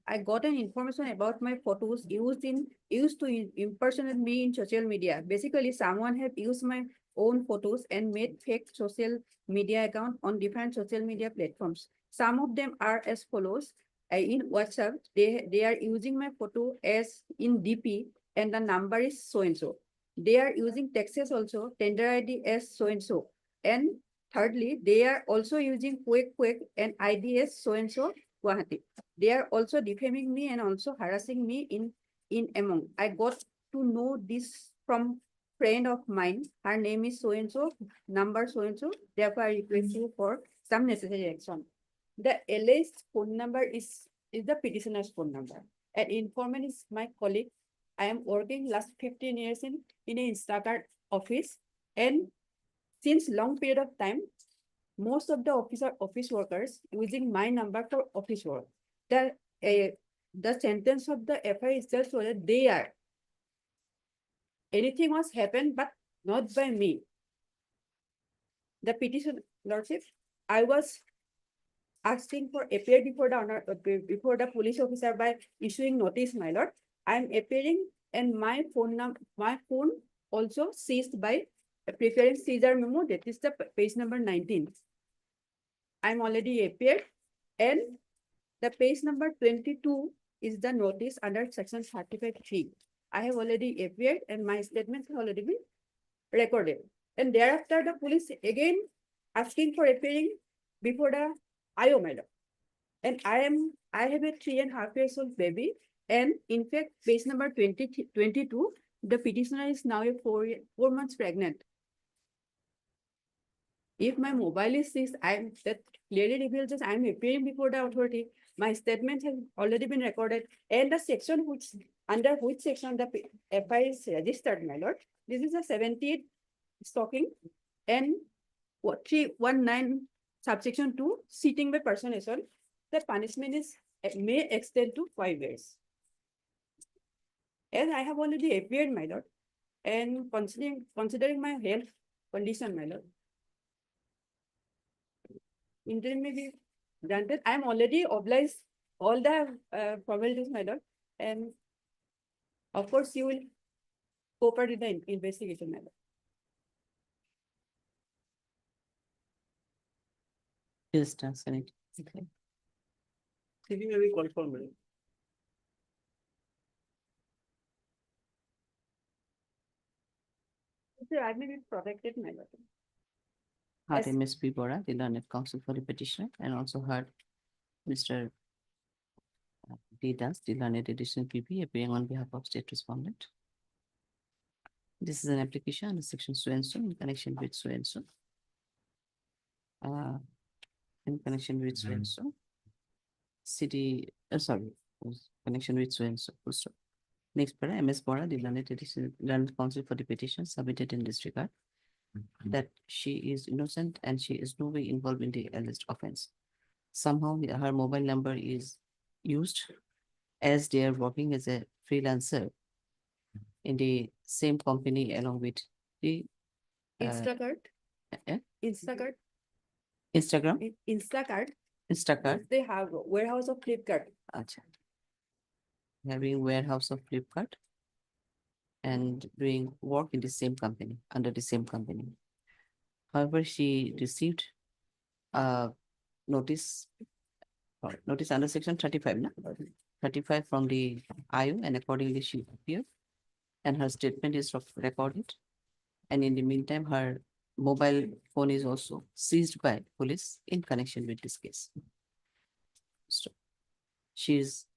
I got an information about my photos used to impersonate me in social media. Basically, someone have used my own photos and made fake social media account on different social media platforms. Some of them are as follows. In WhatsApp, they are using my photo as in DP and the number is so-and-so. They are using Texas also, tender ID as so-and-so. And thirdly, they are also using Quick and ID as so-and-so Guwahati. They are also defaming me and also harassing me in among. I got to know this from friend of mine. Her name is so-and-so, number so-and-so. Therefore, I request you for some necessary action. The alleged phone number is the petitioner's phone number. And informant is my colleague. I am working last 15 years in an Instacart office. And since long period of time, most of the office workers using my number for office work. The sentence of the FI is just so that they are. Anything was happened, but not by me. The petition, Lordship, I was asking for appear before the police officer by issuing notice, my lord. I am appearing and my phone also seized by a preference seizure memo. That is the page number 19. I'm already appeared and The page number 22 is the notice under section 35(3). I have already appeared and my statements have already been recorded. And thereafter, the police again asking for appearing before the IO, madam. And I have a 3.5 years old baby. And in fact, page number 22, the petitioner is now a 4 months pregnant. If my mobile is seized, that clearly reveals that I'm appearing before the authority. My statement has already been recorded, and the section under which section the FI is registered, my lord. This is a 78 stalking and 319 subsection 2 sitting by personation. The punishment may extend to 5 years. As I have already appeared, my lord, and considering my health condition, my lord, interim may be granted. I am already obliged all the formalities, my lord, and of course you will cooperate with the investigation, my lord. Just answer it. Okay. CD may be called for me. Sir, I may be protected, my lord. Heard Yes. MSP Bora, the learned counsel for the petitioner, and also heard Mr. D. Das, the learned additional PP, appearing on behalf of state respondent. This is an application under section so and so in connection with so and so. In connection with so and so. City, connection with so and so. Full stop. Next para, MS Bora, the learned counsel for the petition submitted in this regard, that she is innocent and she is no way involved in the alleged offense. Somehow her mobile number is used as they are working as a freelancer in the same company along with the Instacart. eh? Instacart. Instagram, Instacart. Instacart, They have warehouse of Flipkart. Acha. Having warehouse of Flipkart and doing work in the same company, under the same company. However, she received a notice under section 35, no? 35 from the IO, and accordingly she appeared and her statement is recorded. And in the meantime, her mobile phone is also seized by police in connection with this case. So she is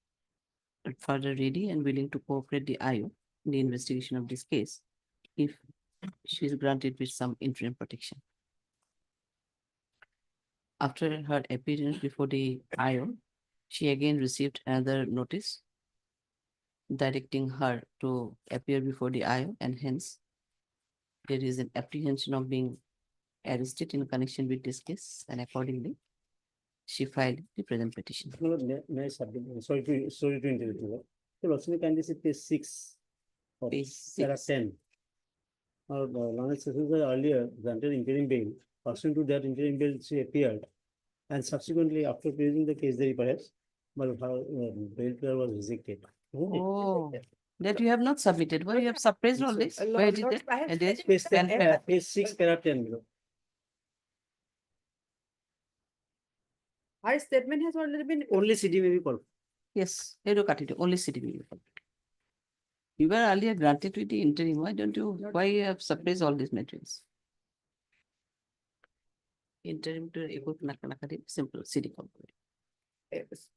further ready and willing to cooperate the IO in the investigation of this case if she is granted with some interim protection. After her appearance before the IO, she again received another notice directing her to appear before the IO, and hence there is an apprehension of being arrested in connection with this case, and accordingly she filed the present petition. No, may I submit? Sorry to interrupt you. So Lakshmi, kindly see page 6 of Page para 6. 10. Our Lawrence earlier granted interim bail. Pursuant to that interim bail, she appeared, and subsequently after placing the case there, perhaps, but her bail prayer was rejected. Oh, that you have not submitted. Why you have suppressed all this? Where did it? It is Page 6, para 10 below. Her statement has already been. Only CD may be called. Yes, only city. You were earlier granted with the interim. Why don't you? Why you have suppressed all these materials? Interim to simple city corporate.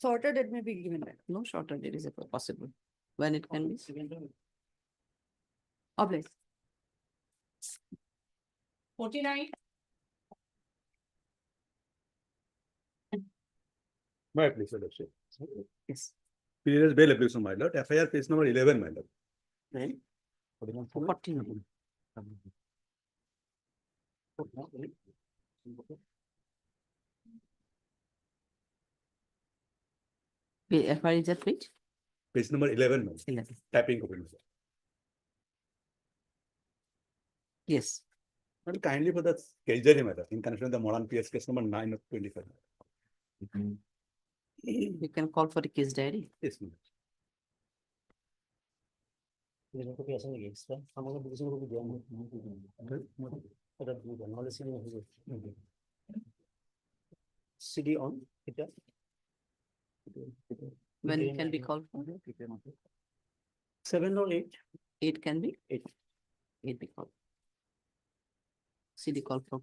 Shorter date may be given back. No shorter date is possible. When it can be? Obliged. 49. My please, Your Lordship. Yes. Previous bail application, my lord. FIR page number 11, my lord. 14. FIR is that page? Page number 11, my lord. 11. Tapping open. Yes. And kindly for the Kejari matter in connection with the modern PS case number 9 of 25. You can call for the case diary. Yes, ma'am. CD on. When it can be called for? 7 or 8? 8 can be? 8. 8 be called. CD call for.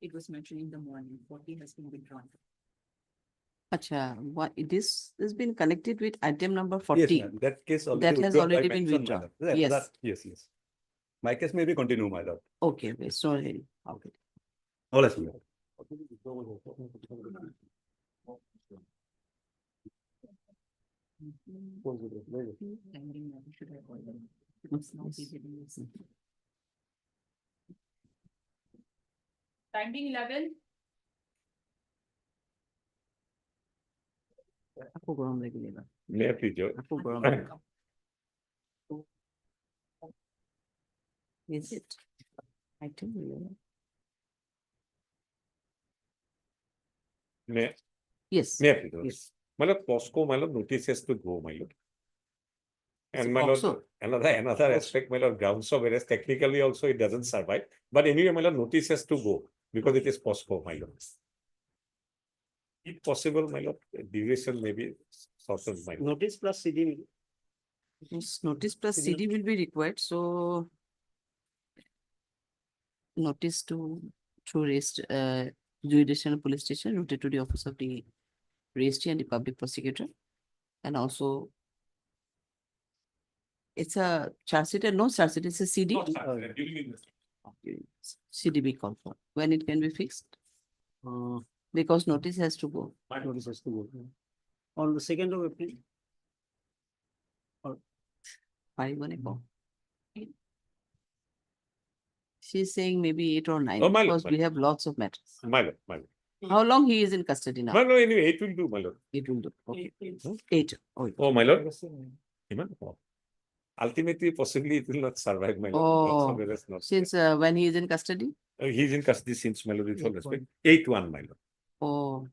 It was mentioned in the morning, 40 has been withdrawn. Acha, what this has been connected with item number Yes, 40. ma'am. That case That already has withdrawn, I already been mentioned, my withdrawn. lord. Yes. Yes, yes. My case may be continued, my lord. Okay, okay, sorry. Okay. All is well. Timing 11. Aku gurung lagi ni lah. May I please, Your- Aku gurung. Is it? Item 11. May, Yes. may I please? Your- Yes. My lord, POSCO, my lord, notice has to go, my lord. And my lord, POSCO? another aspect, my lord, grounds of arrest, technically also it doesn't survive. But anyway, my lord, notice has to go because it is POSCO, my lord. If possible, my lord, duration may be shortened, my lord. Notice plus CD. Yes, notice plus CD will be required, so notice to raised jurisdictional police station routed to the office of the registry and the public prosecutor, and also it's a charge sheet and no charge sheet, it's a CD. Not started, during investigation. Okay, CDB call for when it can be fixed, because notice has to go. Notice has to go. On the 2nd of April. She's saying maybe 8 or 9 Oh, my lord, because my we lord. have lots of matters. My lord, my lord. How long he is in custody now? No, no, anyway, it will do, my lord. It will do. Okay. 8. Oh, Oh, my lord. Iman? Oh. Ultimately, possibly it will not survive, my lord. Oh, Lots of arrests not since when he is in custody? He is in custody since, my lord, with all respect. 8-1, my lord. Oh,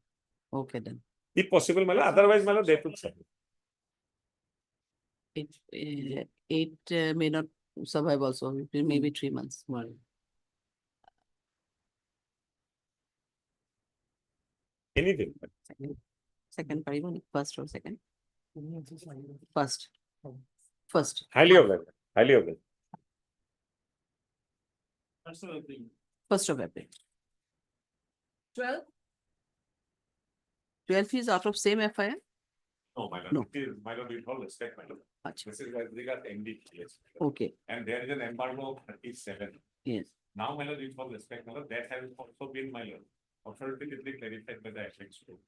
okay then. If possible, my lord, otherwise, my lord, they would survive. 8 may not survive also, maybe 3 months. Anything. Second, first or second? First. First. Highly of that. Highly of that. First of April. 12. 12 is out of same FIR? No, my lord. No. It is, my lord, with all respect, my lord. This is as regard NDPS. Okay. And there is an embargo of 37. Yes. Now, my lord, with all respect, my lord, that has also been, my lord, authoritatively clarified by the Apex Court.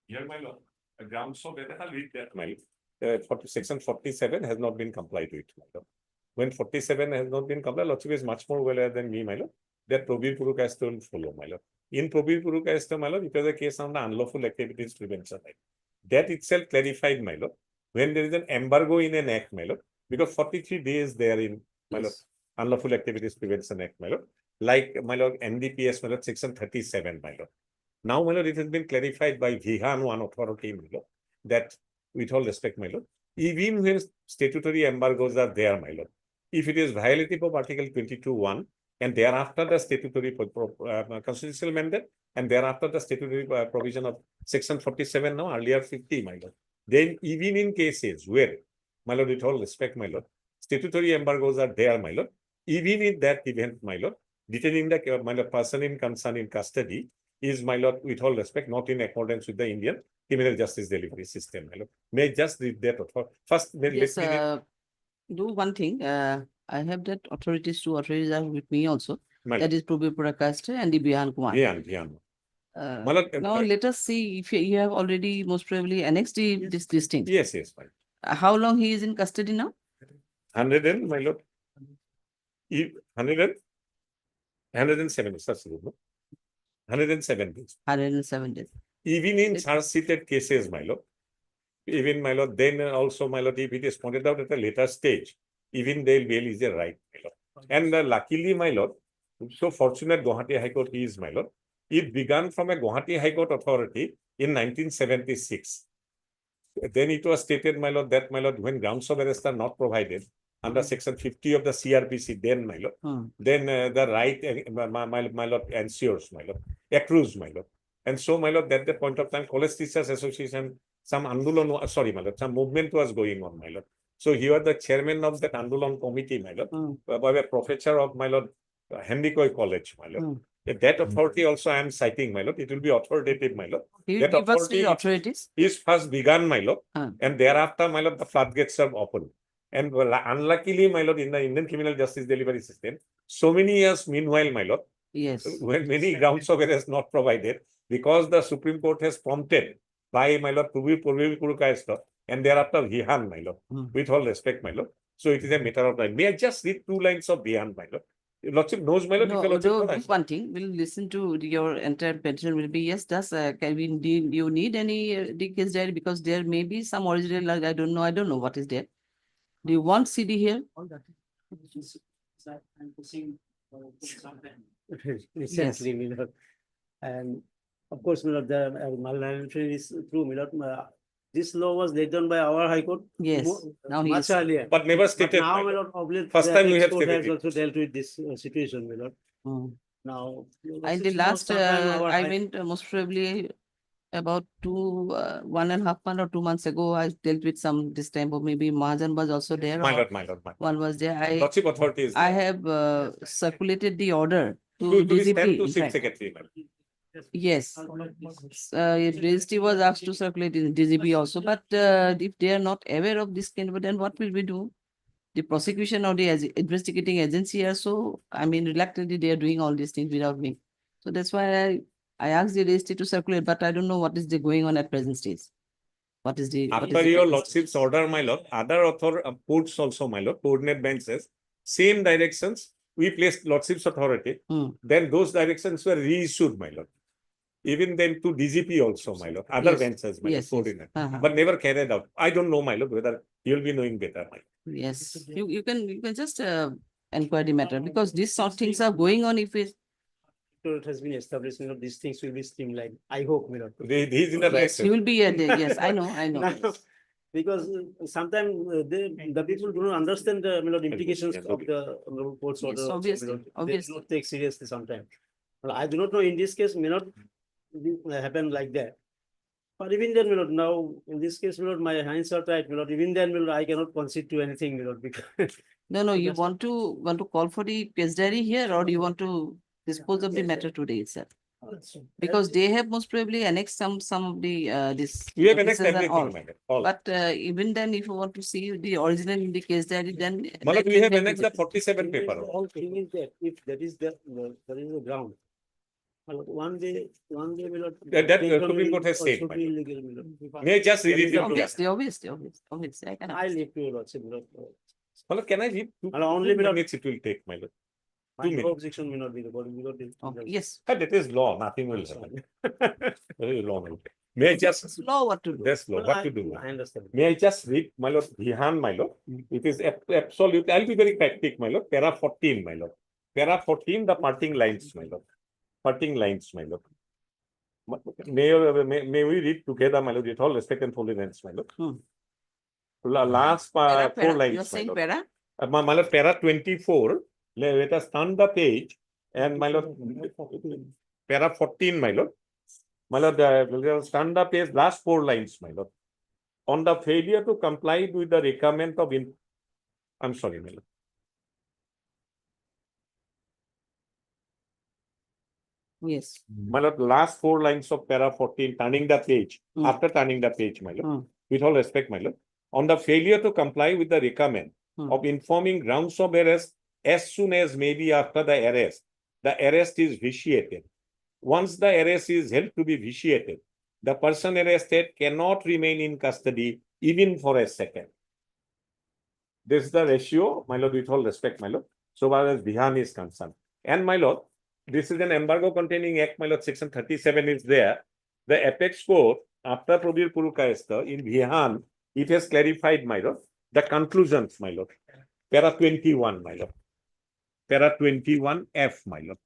Here, my lord, the grounds of that, I'll read that, my lord. Section 47 has not been complied with, my lord. When 47 has not been complied, Lordship is much more aware than me, my lord. That Probir Puruk has to follow, my lord. In Probir Puruk has to, my lord, it was a case on the unlawful activities prevention act. That itself clarified, my lord, when there is an embargo in an act, my lord, because 43 days there in, my lord, unlawful activities prevention act, my lord, like, my lord, NDPS, my lord, section 37, my lord. Now, my lord, it has been clarified by Vihan, one authority, my lord, that with all respect, my lord, even when statutory embargoes are there, my lord, if it is violative of Article 22(1), and thereafter the statutory constitutional mandate, and thereafter the statutory provision of section 47 now, earlier 50, my lord. Then even in cases where, my lord, with all respect, my lord, statutory embargoes are there, my lord, even in that event, my lord, detaining the my lord, person in concern in custody is, my lord, with all respect, not in accordance with the Indian criminal justice delivery system, my lord. May I just read that first, then Yes, let me read. do one thing. I have that authorities, 2 authorities are with me also. My That lord. is Probir Purakaste and the Bihan Kumar. Bihan. My lord, Now let us see if you have already most probably annexed this thing. Yes, yes, fine. How long he is in custody now? 100 and, my lord, 107, such good, no? 107 days. 107 days. Even in charge-sheeted cases, my lord, even, my lord, then also, my lord, if it is pointed out at a later stage, even they'll bail is a right, my lord. And luckily, my lord, so fortunate Guwahati High Court is, my lord, it began from a Guwahati High Court authority in 1976. Then it was stated, my lord, that, my lord, when grounds of arrest are not provided under section 50 of the CRPC, then, my lord, then the right, my lord, ensures, my lord, accrues, my lord. And so, my lord, at that point of time, College Teachers Association, some Andulan, sorry, my lord, some movement was going on, my lord. So he was the chairman of that Andulan committee, my lord, by a professor of, my lord, Hendikoy College, my lord. That authority also I am citing, my lord. It will be authoritative, my lord. You That give us the authority authorities. is first begun, my lord, and thereafter, my lord, the floodgates are opened. And unluckily, my lord, in the Indian criminal justice delivery system, so many years meanwhile, my lord, Yes. when many grounds of arrest not provided, because the Supreme Court has prompted by, my lord, and thereafter Vihan, my lord, with all respect, my lord. So it is a matter of time. May I just read 2 lines of Vihan, my lord? Lordship knows, my lord. No, if your lordship do knows. one thing. We'll listen to your entire petition. Will be yes. Does can we do you need any the case diary, because there may be some original. Like, I don't know. I don't know what is there. Do you want CD here? Recently, my lord. And of course, my lord, the malnutrition is true, my lord. This law was laid down by our High Court. Yes. Now he much is. earlier. But never stated, Now, my my lord. lord, obviously, First the time we Apex have Court stated has it. also dealt with this situation, my lord. Now, In the last, I mean, most probably about 1.5 months or 2 months ago, I dealt with some this time, or maybe Mahajan was also there. My or lord, my lord, my lord. One was there. Lordship authority is I there. have circulated the order To to be sent DGP. to in Chief fact. Secretary, my lord. Yes. Registry was asked to circulate in DGP also, but if they are not aware of this kind of, then what will we do? The prosecution or the investigating agency are so, I mean, reluctantly they are doing all these things without me. So that's why I asked the registry to circulate, but I don't know what is going on at present stage. What is the After your lordship's order, my lord, other courts also, my lord, coordinate benches, same directions, we placed lordship's authority. Then those directions were reissued, my lord. Even then to DGP also, my lord, other Yes. benches, my Yes, lord, yes. coordinate, but never carried out. I don't know, my lord, whether you'll be knowing better, my lord. Yes, you can just inquire the matter, because these sort of things are going on. If it It has been established, you know, these things will be streamlined. I hope, my lord. He's in the right. yes, you will be yes, I know. Now, because sometimes the people do not understand the, you know, the implications of the court's order. Yes, obviously, You know, they obviously. do not take seriously sometimes. Well, I do not know, in this case may not happen like that. But even then, my lord, now in this case, my lord, my hands are tied, my lord. Even then, my lord, I cannot concede to anything, my lord, because No, you want to call for the case diary here, or do you want to dispose of the matter today itself? Because they have most probably annexed some of the this. We have annexed notices and all. everything, madam, all. But even then, if you want to see the original in the case diary, then My lord, that we will have help annexed you. the 47 paper. all thing is that if that is the there is a ground. My lord, one day, my lord. That Supreme Court has said, my lord. Illegal, my lord. May I just read it? Obviously. I can. I leave to your lordship, my lord. My lord, can I read? My lord, only, my lord. Minutes it will take, my lord. My 2 minutes. objection may not be recorded because Yes. But it is law, nothing will happen. Very law. May I just It's law what to do. That's law, what to do. I understand. May I just read, my lord, Vihan, my lord? It is absolute. I'll be very practical, my lord. Para 14, my lord. Para 14, the parting lines, my lord. Parting lines, my lord. May we read together, my lord, with all respect and tolerance, my lord. Last 4 lines. You're saying para? My lord, para 24. Let us turn the page, and my lord, para 14, my lord. My lord, turn the page, last 4 lines, my lord. On the failure to comply with the requirement of I'm sorry, my lord. Yes. My lord, last 4 lines of para 14, turning the page, after turning the page, my lord, with all respect, my lord, on the failure to comply with the requirement of informing grounds of arrest as soon as may be after the arrest is vitiated. Once the arrest is held to be vitiated, the person arrested cannot remain in custody even for a second. This is the ratio, my lord, with all respect, my lord, so far as Vihan is concerned. And my lord, this is an embargo containing act, my lord, section 37 is there. The apex court, after Probir Purukayasta in Vihan, it has clarified, my lord, the conclusions, my lord. Para 21, my lord. Para 21F, my lord.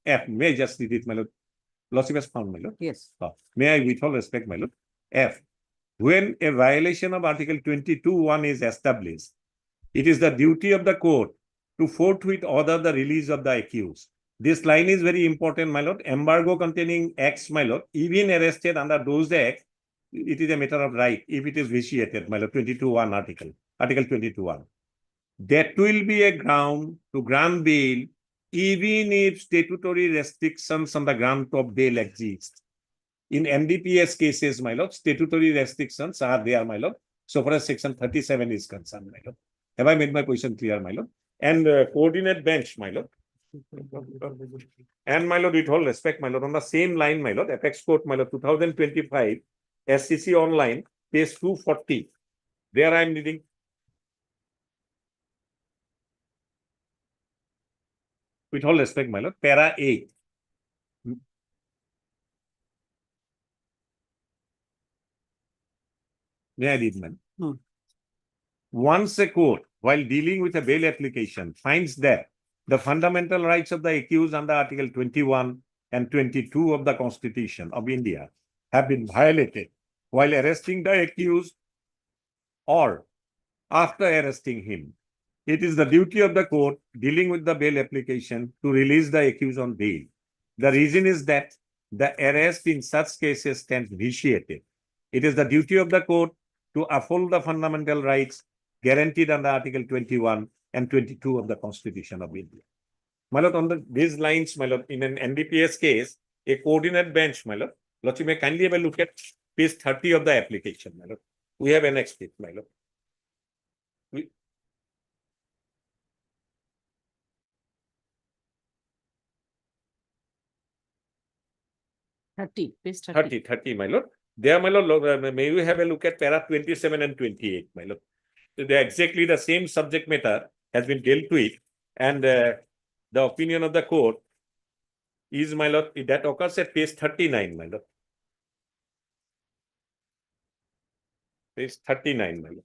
F. May I just read it, my lord? Lordship has found, my lord. Yes. May I, with all respect, my lord? F. When a violation of Article 22(1) is established, it is the duty of the court to forthwith order the release of the accused. This line is very important, my lord. Embargo containing acts, my lord, even arrested under those acts, it is a matter of right if it is vitiated, my lord, 22(1) article 22(1). That will be a ground to grant bail even if statutory restrictions on the grant of bail exist. In NDPS cases, my lord, statutory restrictions are there, my lord, so far as section 37 is concerned, my lord. Have I made my position clear, my lord? And coordinate bench, my lord. And my lord, with all respect, my lord, on the same line, my lord, Apex Court, my lord, 2025, SCC online, page 240. There I am reading. With all respect, my lord, para 8. May I read, man? Once a court, while dealing with a bail application, finds that the fundamental rights of the accused under Article 21 and 22 of the Constitution of India have been violated while arresting the accused or after arresting him, it is the duty of the court dealing with the bail application to release the accused on bail. The reason is that the arrest in such cases stands vitiated. It is the duty of the court to uphold the fundamental rights guaranteed under Article 21 and 22 of the Constitution of India. My lord, on these lines, my lord, in an NDPS case, a coordinate bench, my lord, you may kindly have a look at page 30 of the application, my lord. We have annexed it, my lord. Page 30. 30, my lord. There, my lord, may we have a look at para 27 and 28, my lord. They're exactly the same subject matter has been dealt with, and the opinion of the court is, my lord, that occurs at page 39, my lord. Page 39, my lord.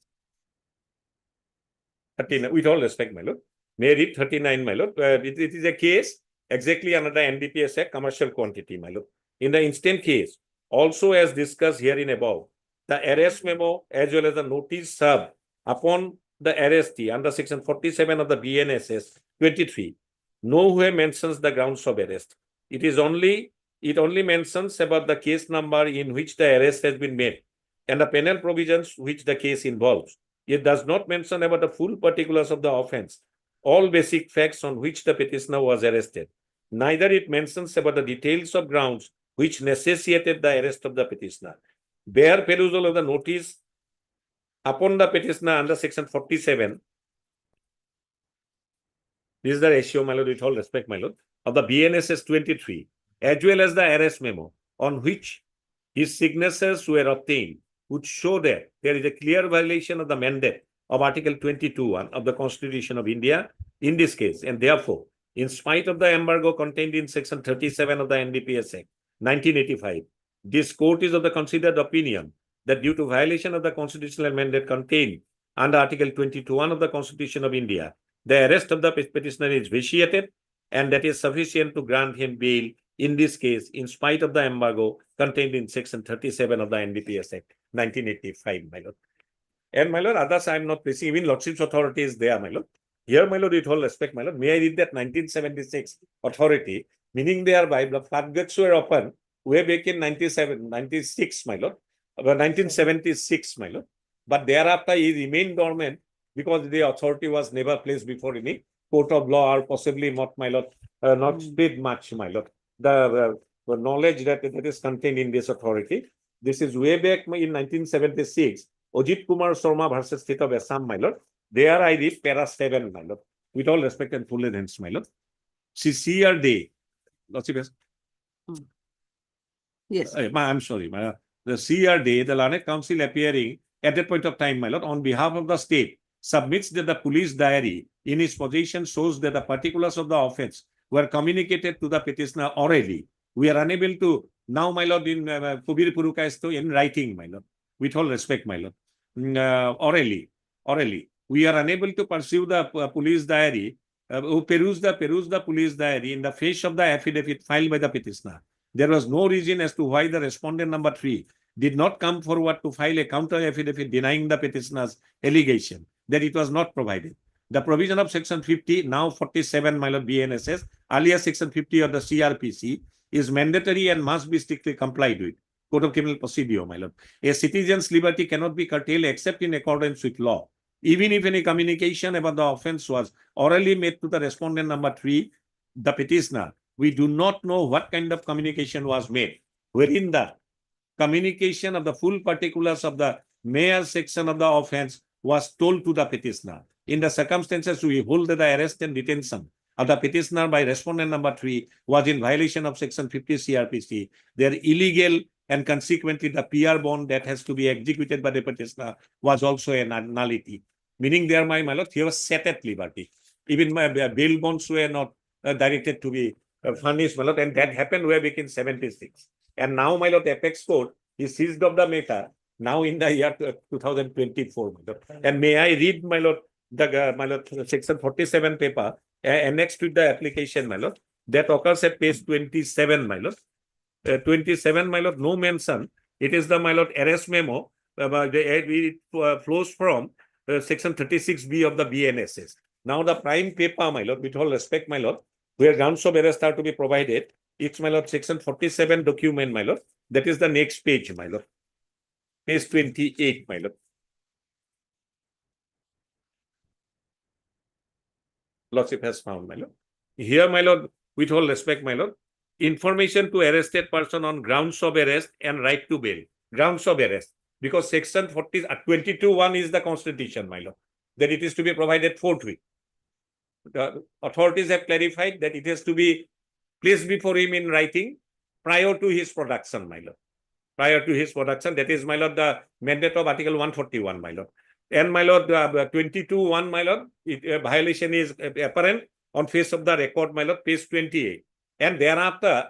39, with all respect, my lord. May I read 39, my lord? It is a case exactly under the NDPS Act, commercial quantity, my lord. In the instant case, also as discussed herein above, the arrest memo as well as the notice served upon the arrestee under section 47 of the BNSS 23 nowhere mentions the grounds of arrest. It only mentions about the case number in which the arrest has been made and the penal provisions which the case involves. It does not mention about the full particulars of the offense, all basic facts on which the petitioner was arrested. Neither it mentions about the details of grounds which necessitated the arrest of the petitioner. Bare perusal of the notice upon the petitioner under section 47. This is the ratio, my lord, with all respect, my lord, of the BNSS 23, as well as the arrest memo on which his signatures were obtained, would show that there is a clear violation of the mandate of Article 22(1) of the Constitution of India in this case, and therefore, in spite of the embargo contained in section 37 of the NDPS Act 1985, this court is of the considered opinion that due to violation of the constitutional mandate contained under Article 22(1) of the Constitution of India, the arrest of the petitioner is vitiated, and that is sufficient to grant him bail in this case, in spite of the embargo contained in section 37 of the NDPS Act 1985, my lord. And my lord, others I am not placing, even Lordship's authority is there, my lord. Here, my lord, with all respect, my lord, may I read that 1976 authority, meaning thereby the floodgates were open way back in 96, my lord, 1976, my lord. But thereafter, he remained dormant because the authority was never placed before any court of law, or possibly not, my lord, not spread much, my lord. The knowledge that is contained in this authority. This is way back in 1976, Ajit Kumar Sharma versus State of Assam, my lord. There I read para 7, my lord. With all respect and full thanks, my lord. CR Day. Yes. I'm sorry. The CR Day, the Learned Council appearing at that point of time, my lord, on behalf of the state, submits that the police diary in his possession shows that the particulars of the offense were communicated to the petitioner orally. We are unable to, now, my lord, in Kubir Puruka in writing, my lord, with all respect, my lord, orally. We are unable to pursue the police diary, peruse the police diary in the face of the affidavit filed by the petitioner. There was no reason as to why the respondent number 3 did not come forward to file a counter affidavit denying the petitioner's allegation. that it was not provided. The provision of section 50, now 47, my lord, BNSS, earlier section 50 of the CRPC is mandatory and must be strictly complied with. Code of Criminal Procedure, my lord. A citizen's liberty cannot be curtailed except in accordance with law. Even if any communication about the offense was orally made to the respondent number 3, the petitioner, we do not know what kind of communication was made, wherein the communication of the full particulars of the mere section of the offense was told to the petitioner. In the circumstances, we hold that the arrest and detention of the petitioner by respondent number 3 was in violation of section 50 CRPC. They are illegal, and consequently the PR bond that has to be executed by the petitioner was also a nullity. Meaning there, my lord, he was set at liberty. Even my bail bonds were not directed to be furnished, my lord, and that happened way back in 76. And now, my lord, Apex Court is seized of the matter now in the year 2024, my lord. And may I read, my lord, the my lord, section 47 paper annexed with the application, my lord, that occurs at page 27, my lord. 27, my lord, no mention. It is the, my lord, arrest memo. It flows from section 36B of the BNSS. Now, the prime paper, my lord, with all respect, my lord, where grounds of arrest are to be provided, it's, my lord, section 47 document, my lord. That is the next page, my lord. Page 28, my lord. Lordship has found, my lord. Here, my lord, with all respect, my lord, information to arrested person on grounds of arrest and right to bail. Grounds of arrest. Because section 22(1) is the constitution, my lord, that it is to be provided forthwith. The authorities have clarified that it has to be placed before him in writing prior to his production, my lord. Prior to his production, that is, my lord, the mandate of Article 141, my lord. And, my lord, 22(1), my lord, violation is apparent on face of the record, my lord, page 28. And thereafter,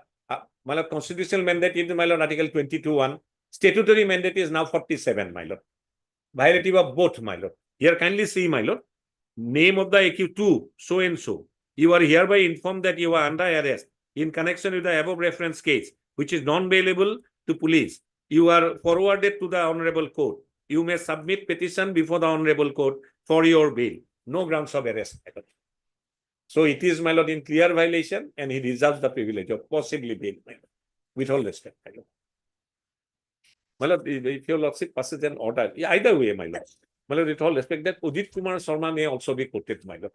my lord, constitutional mandate is, my lord, Article 22(1). Statutory mandate is now 47, my lord. Violative of both, my lord. Here, kindly see, my lord. Name of the accused to so and so. You are hereby informed that you are under arrest in connection with the above reference case, which is non-bailable to police. You are forwarded to the honorable court. You may submit petition before the honorable court for your bail. No grounds of arrest. So it is, my lord, in clear violation, and he deserves the privilege of possibly bail, my lord, with all respect, my lord. My lord, if your lordship passes an order, either way, my lord. My lord, with all respect, that Udit Kumar Sharma may also be quoted, my lord,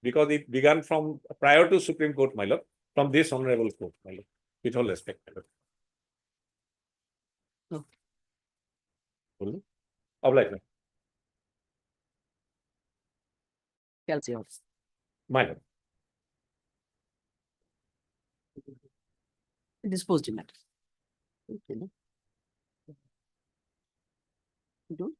because it began from prior to Supreme Court, my lord, from this honorable court, my lord, with all respect, my lord. No. Obliged, my lord. Disposed in matter.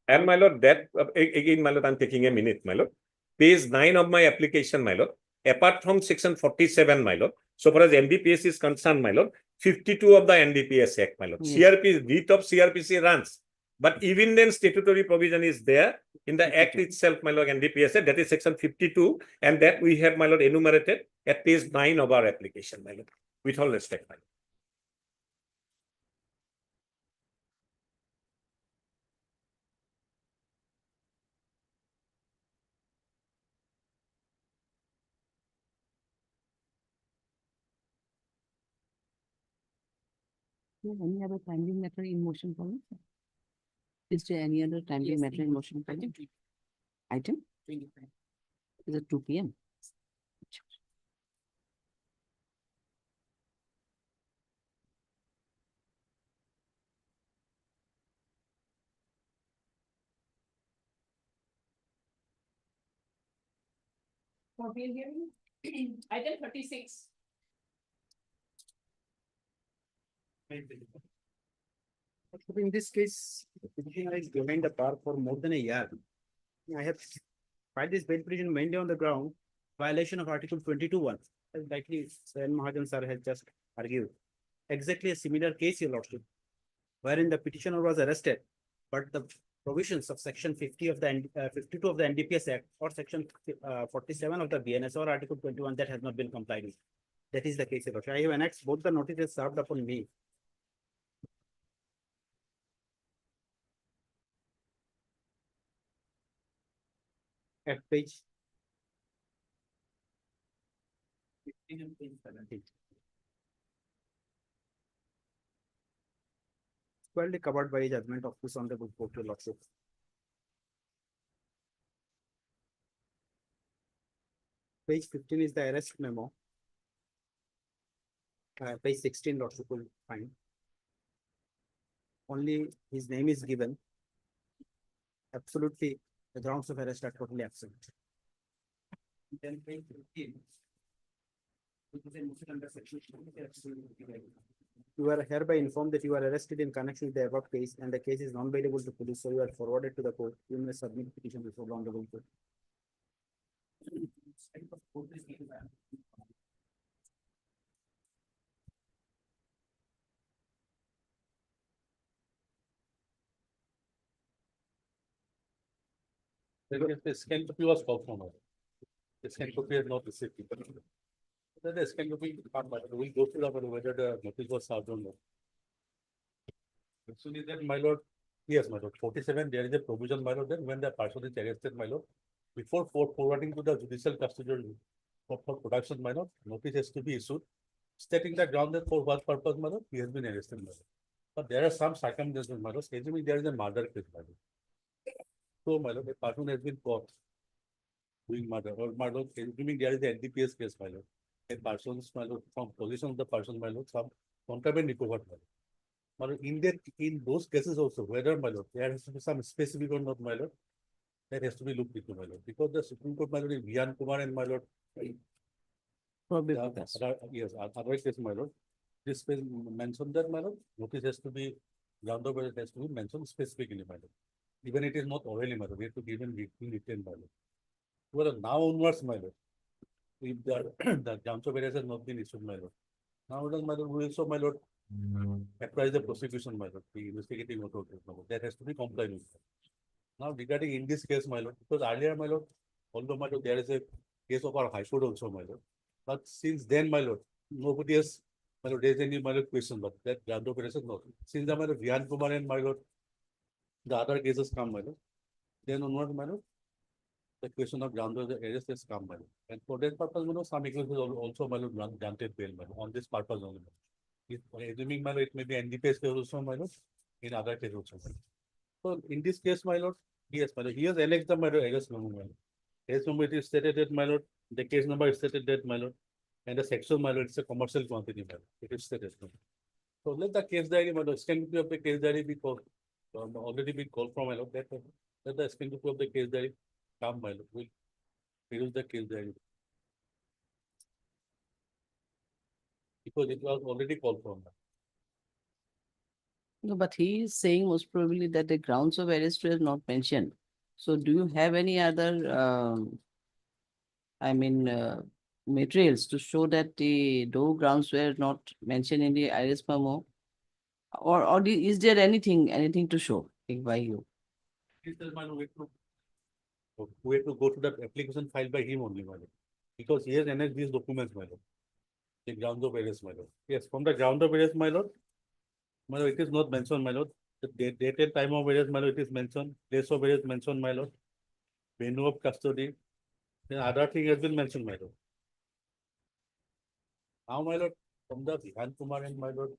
And, my lord, that again, my lord, I'm taking a minute, my lord. Page 9 of my application, my lord, apart from section 47, my lord, so far as NDPS is concerned, my lord, 52 of the NDPS Act, my lord. Yes. CRP, writ of CRPC runs. But even then, statutory provision is there in the Act itself, my lord, NDPS Act, that is section 52, and that we have, my lord, enumerated at page 9 of our application, my lord, with all respect, my lord. Any other timely matter in motion for me? Is there any other timely matter in motion for me? Item? Is it 2 p.m.? For bail hearing, item 36. In this case, the petitioner is behind the bar for more than a year. I have filed this bail petition mainly on the ground violation of Article 22(1), as likely Sayan Mahajan sir has just argued. Exactly a similar case, your lordship, wherein the petitioner was arrested, but the provisions of section 50 of the 52 of the NDPS Act or section 47 of the BNS or Article 21 that has not been complied with. That is the case, your lordship. I have annexed both the notices served upon me. at page 15 and page 17. Squarely covered by a judgment of this honorable court, your lordship. Page 15 is the arrest memo. Page 16, lordship will find. Only his name is given. Absolutely, the grounds of arrest are totally absent. Then page 15. which is a motion under section 2. You are hereby informed that you are arrested in connection with the above case and the case is non-bailable to police, so you are forwarded to the court. You may submit petition before the honorable court. The scan copy was called from us. The scan copy is not received. Then the scan copy can't matter. We'll go through about whether the notice was served or not. Actually, then, my lord, yes, my lord, 47, there is a provision, my lord, that when the person is arrested, my lord, before forwarding to the judicial custody for production, my lord, notice has to be issued, stating the ground that for what purpose, my lord, he has been arrested, my lord. But there are some circumstances, my lord, assuming there is a murder case, my lord. So, my lord, a person has been caught doing murder, or my lord, assuming there is a NDPS case, my lord. A person's, my lord, from position of the person, my lord, some contraband recovered, my lord. My lord, in those cases also, whether, my lord, there has to be some specific or not, my lord, that has to be looked into, my lord, because the Supreme Court, my lord, in Vian Kumar and my lord, yes, other case, my lord, this will mention that, my lord, notice has to be, ground of arrest has to be mentioned specifically, my lord. Even it is not orally, my lord, we have to give him written, my lord. Well, now onwards, my lord, if the grounds of arrest has not been issued, my lord. Now, my lord, we also, my lord, apprise the prosecution, my lord, the investigating authority, my lord, that has to be complied with. Now, regarding in this case, my lord, because earlier, my lord, although, my lord, there is a case of our High Court also, my lord, but since then, my lord, nobody has, my lord, raised any, my lord, question, but that ground of arrest is not. Since the, my lord, Vian Kumar and, my lord, the other cases come, my lord, then onward, my lord, the question of ground of arrest has come, my lord. And for that purpose, you know, some cases also, my lord, granted bail, my lord, on this purpose only. Assuming, my lord, it may be NDPS case also, my lord, in other cases also. So in this case, my lord, yes, my lord, he has alleged the, my lord, arrest memo, my lord. Arrest memo, it is stated that, my lord, the case number is stated that, my lord, and the section, my lord, it's a commercial quantity, my lord, it is stated. So let the case diary, my lord, scan copy of the case diary be called, already been called from, my lord, let the scan copy of the case diary come, my lord, we'll use the case diary. Because it was already called from. No, but he is saying most probably that the grounds of arrest were not mentioned. So do you have any other, materials to show that those grounds were not mentioned in the arrest memo? Or is there anything to show by you? We have to go to the application filed by him only, my lord. Because he has annexed these documents, my lord. The grounds of arrest, my lord. Yes, from the ground of arrest, my lord, it is not mentioned, my lord. The date and time of arrest, my lord, it is mentioned. Place of arrest mentioned, my lord. Venue of custody. Then other thing has been mentioned, my lord. Now, my lord, from the Vihan Kumar and my lord,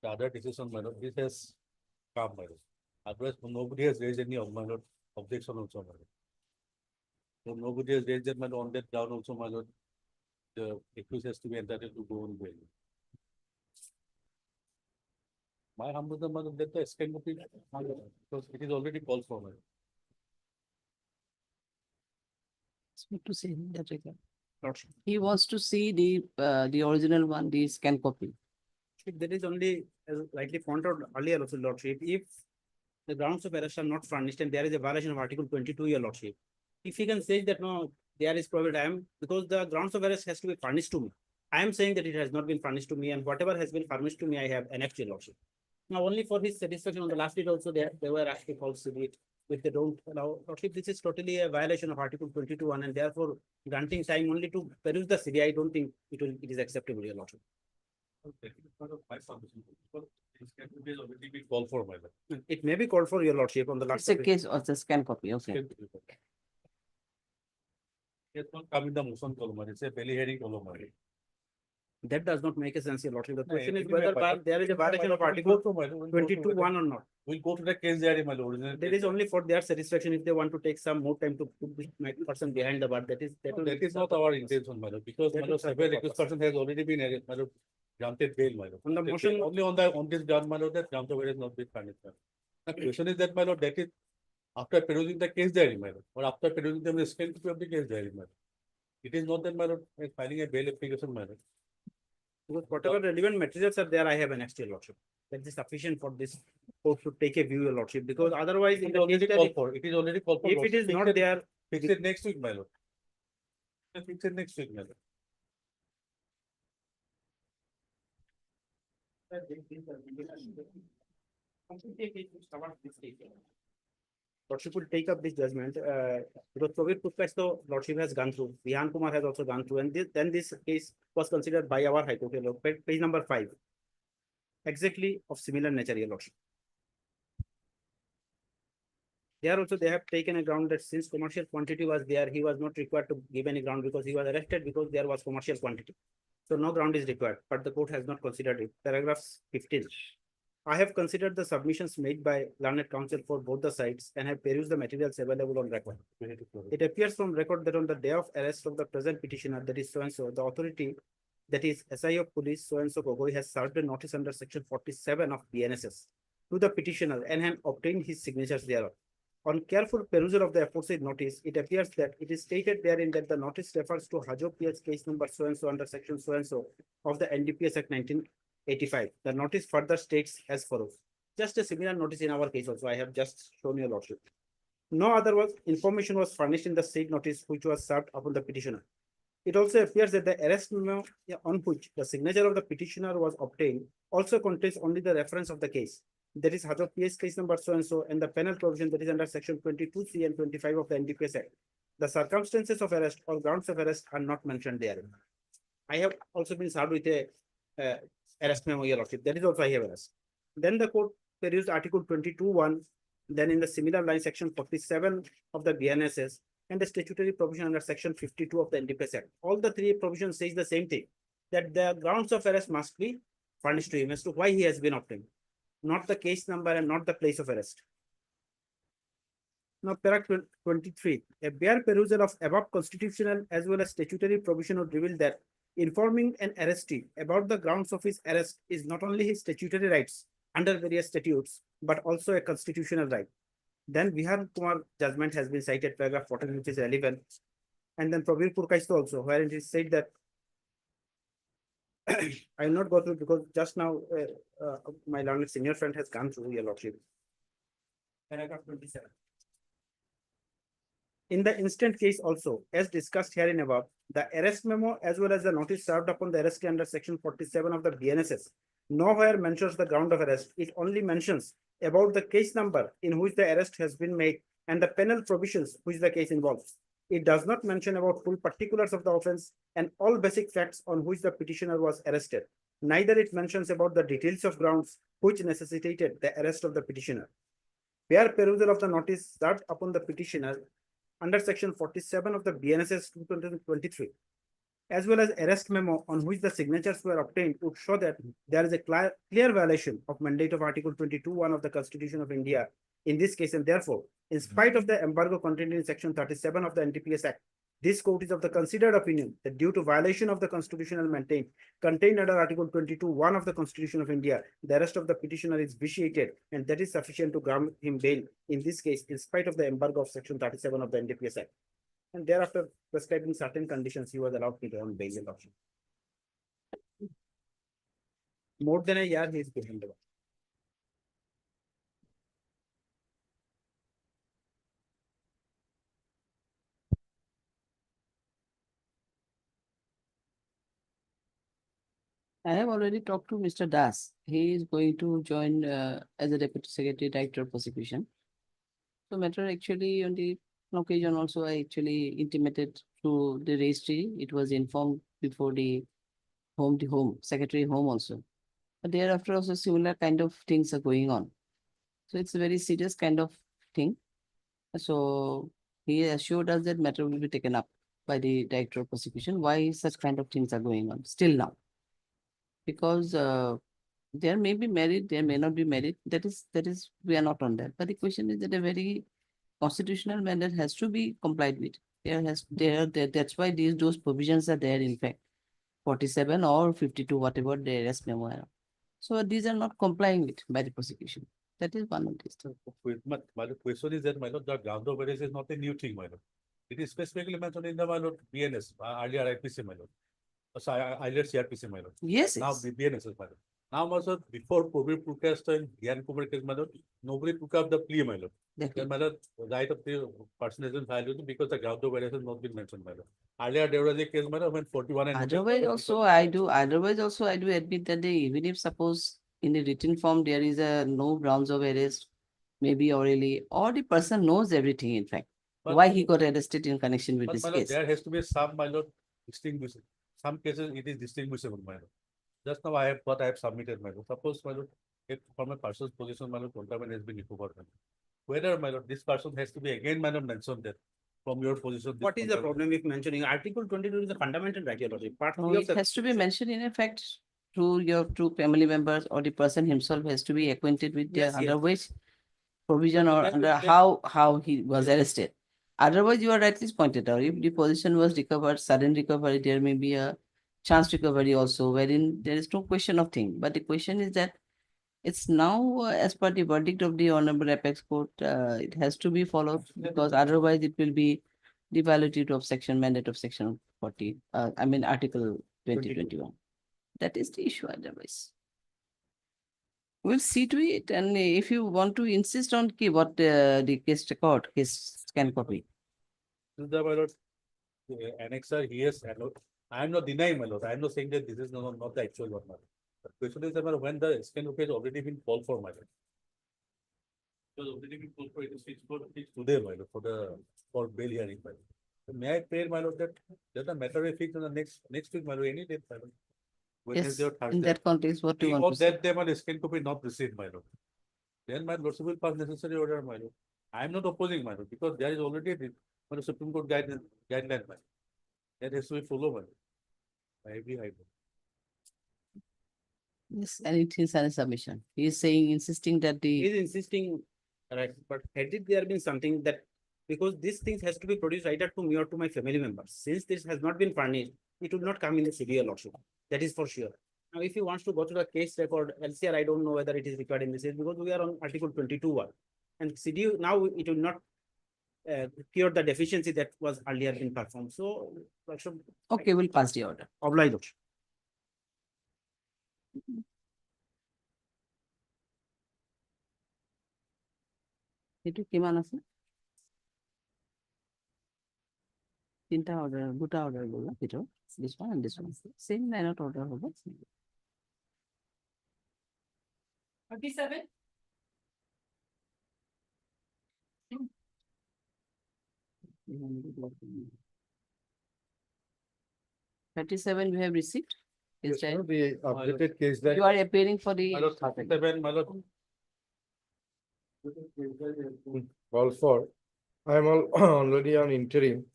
the other decision, my lord, this has come, my lord. Otherwise, nobody has raised any of my lord objection also, my lord. So nobody has raised that, my lord, on that ground also, my lord. The accused has to be entitled to go on bail. My humble the mother that the scan copy because it is already called for. Speak to see that regard. He wants to see the original one, the scan copy. If there is only, as rightly pointed out earlier also, lordship, if the grounds of arrest are not furnished and there is a violation of Article 22, your lordship, if he can say that no, there is probably because the grounds of arrest has to be furnished to me. I am saying that it has not been furnished to me, and whatever has been furnished to me, I have annexed, your lordship. Now, only for his satisfaction on the last date also, they were actually false to it. If they don't allow, lordship, this is totally a violation of Article 22(1), and therefore granting time only to peruse the CD, I don't think it is acceptable, your lordship. Called for, my lord. It may be called for, your lordship, on the last. It's a case of the scan copy, okay. It's not come in the motion column, it's a belly hearing column. That does not make a sense, Your Lordship. The No, question is it will be whether a- there is a violation of We'll Article go to my- we'll go to 22(1) or not. We'll go to the case diary, my lord. That is only for their satisfaction if they want to take some more time to put this person behind the bar. That is, No, that is not our intention, my lord, because That my lord, is not several the accused purpose. person has already been, my lord, granted bail, my lord. On the It is motion- only on this ground, my lord, that Granted bail has not been granted. my lord. The question is that, my lord, that is after perusing the case diary, my lord, or after perusing the scale copy of the case diary, my lord. It is not that, my lord, filing a bail application, my lord. Because whatever relevant materials are there, I have annexed, Your Lordship. That is sufficient for this court to take a view, Your Lordship, because otherwise, It in is the already case called that for, it is already called for. if lord. it is Fix not there, Fix it next week, my lord. Fix it next week, my lord. Lordship will take up this judgment, because Pravir Pushkasto, Lordship has gone through, Vihan Kumar has also gone through, and then this case was considered by our High Court, Your Lord, page number 5. Exactly of similar nature, Your Lordship. There also they have taken a ground that since commercial quantity was there, he was not required to give any ground because he was arrested because there was commercial quantity. So no ground is required, but the court has not considered it. Paragraph 15. I have considered the submissions made by learned counsel for both the sides and have perused the materials available on record. It appears from record that on the day of arrest of the present petitioner, that is so-and-so, the authority, that is SI of police so-and-so Gogoi, has served a notice under section 47 of BNSS to the petitioner and have obtained his signatures thereof. On careful perusal of the aforesaid notice, it appears that it is stated therein that the notice refers to Hajo PS case number so-and-so under section so-and-so of the NDPS Act 1985. The notice further states as follows. Just a similar notice in our case also, I have just shown your lordship. No other information was furnished in the said notice which was served upon the petitioner. It also appears that the arrest memo on which the signature of the petitioner was obtained also contains only the reference of the case. That is Hajo PS case number so-and-so and the penal provision that is under section 22C and 25 of the NDPS Act. The circumstances of arrest or grounds of arrest are not mentioned there. I have also been served with a arrest memo, your lordship. That is also I have arrest. Then the court perused article 22(1), then in the similar line section 47 of the BNSS and the statutory provision under section 52 of the NDPS Act. All the three provisions says the same thing, that the grounds of arrest must be furnished to him as to why he has been obtained, not the case number and not the place of arrest. Now, paragraph 23, a bare perusal of above constitutional as well as statutory provision would reveal that informing an arrestee about the grounds of his arrest is not only his statutory rights under various statutes, but also a constitutional right. Then Vihan Kumar judgment has been cited, paragraph 14, which is relevant. And then Pravir Purkaisto also, where it is said that I will not go through because just now my learned senior friend has gone through, your lordship. Paragraph 27. In the instant case also, as discussed herein above, the arrest memo as well as the notice served upon the arrestee under section 47 of the BNSS nowhere mentions the ground of arrest. It only mentions about the case number in which the arrest has been made and the penal provisions which the case involves. It does not mention about full particulars of the offense and all basic facts on which the petitioner was arrested. Neither it mentions about the details of grounds which necessitated the arrest of the petitioner. Bare perusal of the notice served upon the petitioner under section 47 of the BNSS 2023, as well as arrest memo on which the signatures were obtained would show that there is a clear violation of mandate of Article 22(1) of the Constitution of India in this case, and therefore, in spite of the embargo contained in section 37 of the NDPS Act, this court is of the considered opinion that due to violation of the constitutional mandate contained under Article 22(1) of the Constitution of India, the arrest of the petitioner is vitiated, and that is sufficient to grant him bail in this case, in spite of the embargo of section 37 of the NDPS Act. And thereafter, prescribing certain conditions, he was allowed to go on bail option. More than a year, he is behind the bar. I have already talked to Mr. Das. He is going to join as a Deputy Secretary Director of Prosecution. So matter actually on the occasion also I actually intimated to the registry. It was informed before the home secretary home also. But thereafter also similar kind of things are going on. So it's a very serious kind of thing. So he assured us that matter will be taken up by the Director of Prosecution, why such kind of things are going on still now. Because there may be merit, there may not be merit. That is, we are not on that. But the question is that a very constitutional mandate has to be complied with. That's why those provisions are there, in fact, 47 or 52, whatever the arrest memo are. So these are not complying with by the prosecution. That is one of these. My question is that, my lord, the ground of arrest is not a new thing, my lord. It is specifically mentioned in the, my lord, BNS, earlier IPC, my lord. Earlier CRPC, my lord. Yes, Now BNS, my lord. Now, also, before Kobe Prukast and Gyan Kumar case, my lord, nobody took up the plea, my lord. Then, my lord, right of the person is violated because the ground of arrest has not been mentioned, my lord. Earlier, there was a case, my lord, when 41 and Otherwise also I do admit that even if suppose in the written form there is a no grounds of arrest, maybe orally, or the person knows everything, in fact, why he got arrested in connection with But this my lord, case. there has to be some, my lord, distinguishable. Some cases it is distinguishable, my lord. Just now I have submitted, my lord. Suppose, my lord, if from a person's position, my lord, contaminant has been recovered, my lord. Whether, my lord, this person has to be again, my lord, mentioned that from your position. What is the problem with mentioning Article 22 is a fundamental right, your lordship. Part No, 3 of it the has to be mentioned in effect through your two family members, or the person himself has to be acquainted with the Yes, yes. under which provision But or that- under that- how he was arrested. Otherwise, you are rightly pointed out, if the position was recovered, sudden recovery, there may be a chance recovery also, wherein there is no question of thing. But the question is that it's now, as per the verdict of the Honorable Apex Court, it has to be followed, because otherwise it will be the validity of section mandate of section 40, Article 2021. That is the issue otherwise. We'll see to it, and if you want to insist on what the case record, case scan copy. The, my lord, annexer, he has, I am not denying, my lord. I am not saying that this is not the actual one, my lord. The question is, my lord, when the scan copy has already been called for, my lord. It was already been called for, it is fixed today, my lord, for bail hearing, my lord. So may I pray, my lord, that the matter will fix in the next week, my lord, any day, my lord. Yes, Wednesday or in Thursday. that context, what do you want to Of say? that day, my scan copy not received, my lord. Then my lordship will pass necessary order, my lord. I am not opposing, my lord, because there is already a Supreme Court guideline, my lord. That has to be followed, my lord. By every high court. Yes, and it is a submission. He is saying, insisting that He the is insisting, right, but had it there been something that, because these things has to be produced either to me or to my family members, since this has not been furnished, it will not come in the CD, your lordship. That is for sure. Now, if he wants to go to the case record, LCR, I don't know whether it is required in this case, because we are on Article 22(1). And CD, now it will not cure the deficiency that was earlier been performed. So, lordship, okay, we'll pass the order. oblige, lordship. এইটো কিমান আছে? তিনটা order, দুটা order গ'ল না ভিতৰত? This one and this one. Same line of order হ'ব. 37. Thirty-seven we have received. Is Yes, that no, the updated case that you are appearing for the My lord, 37, my lord. call for. I am already on interim.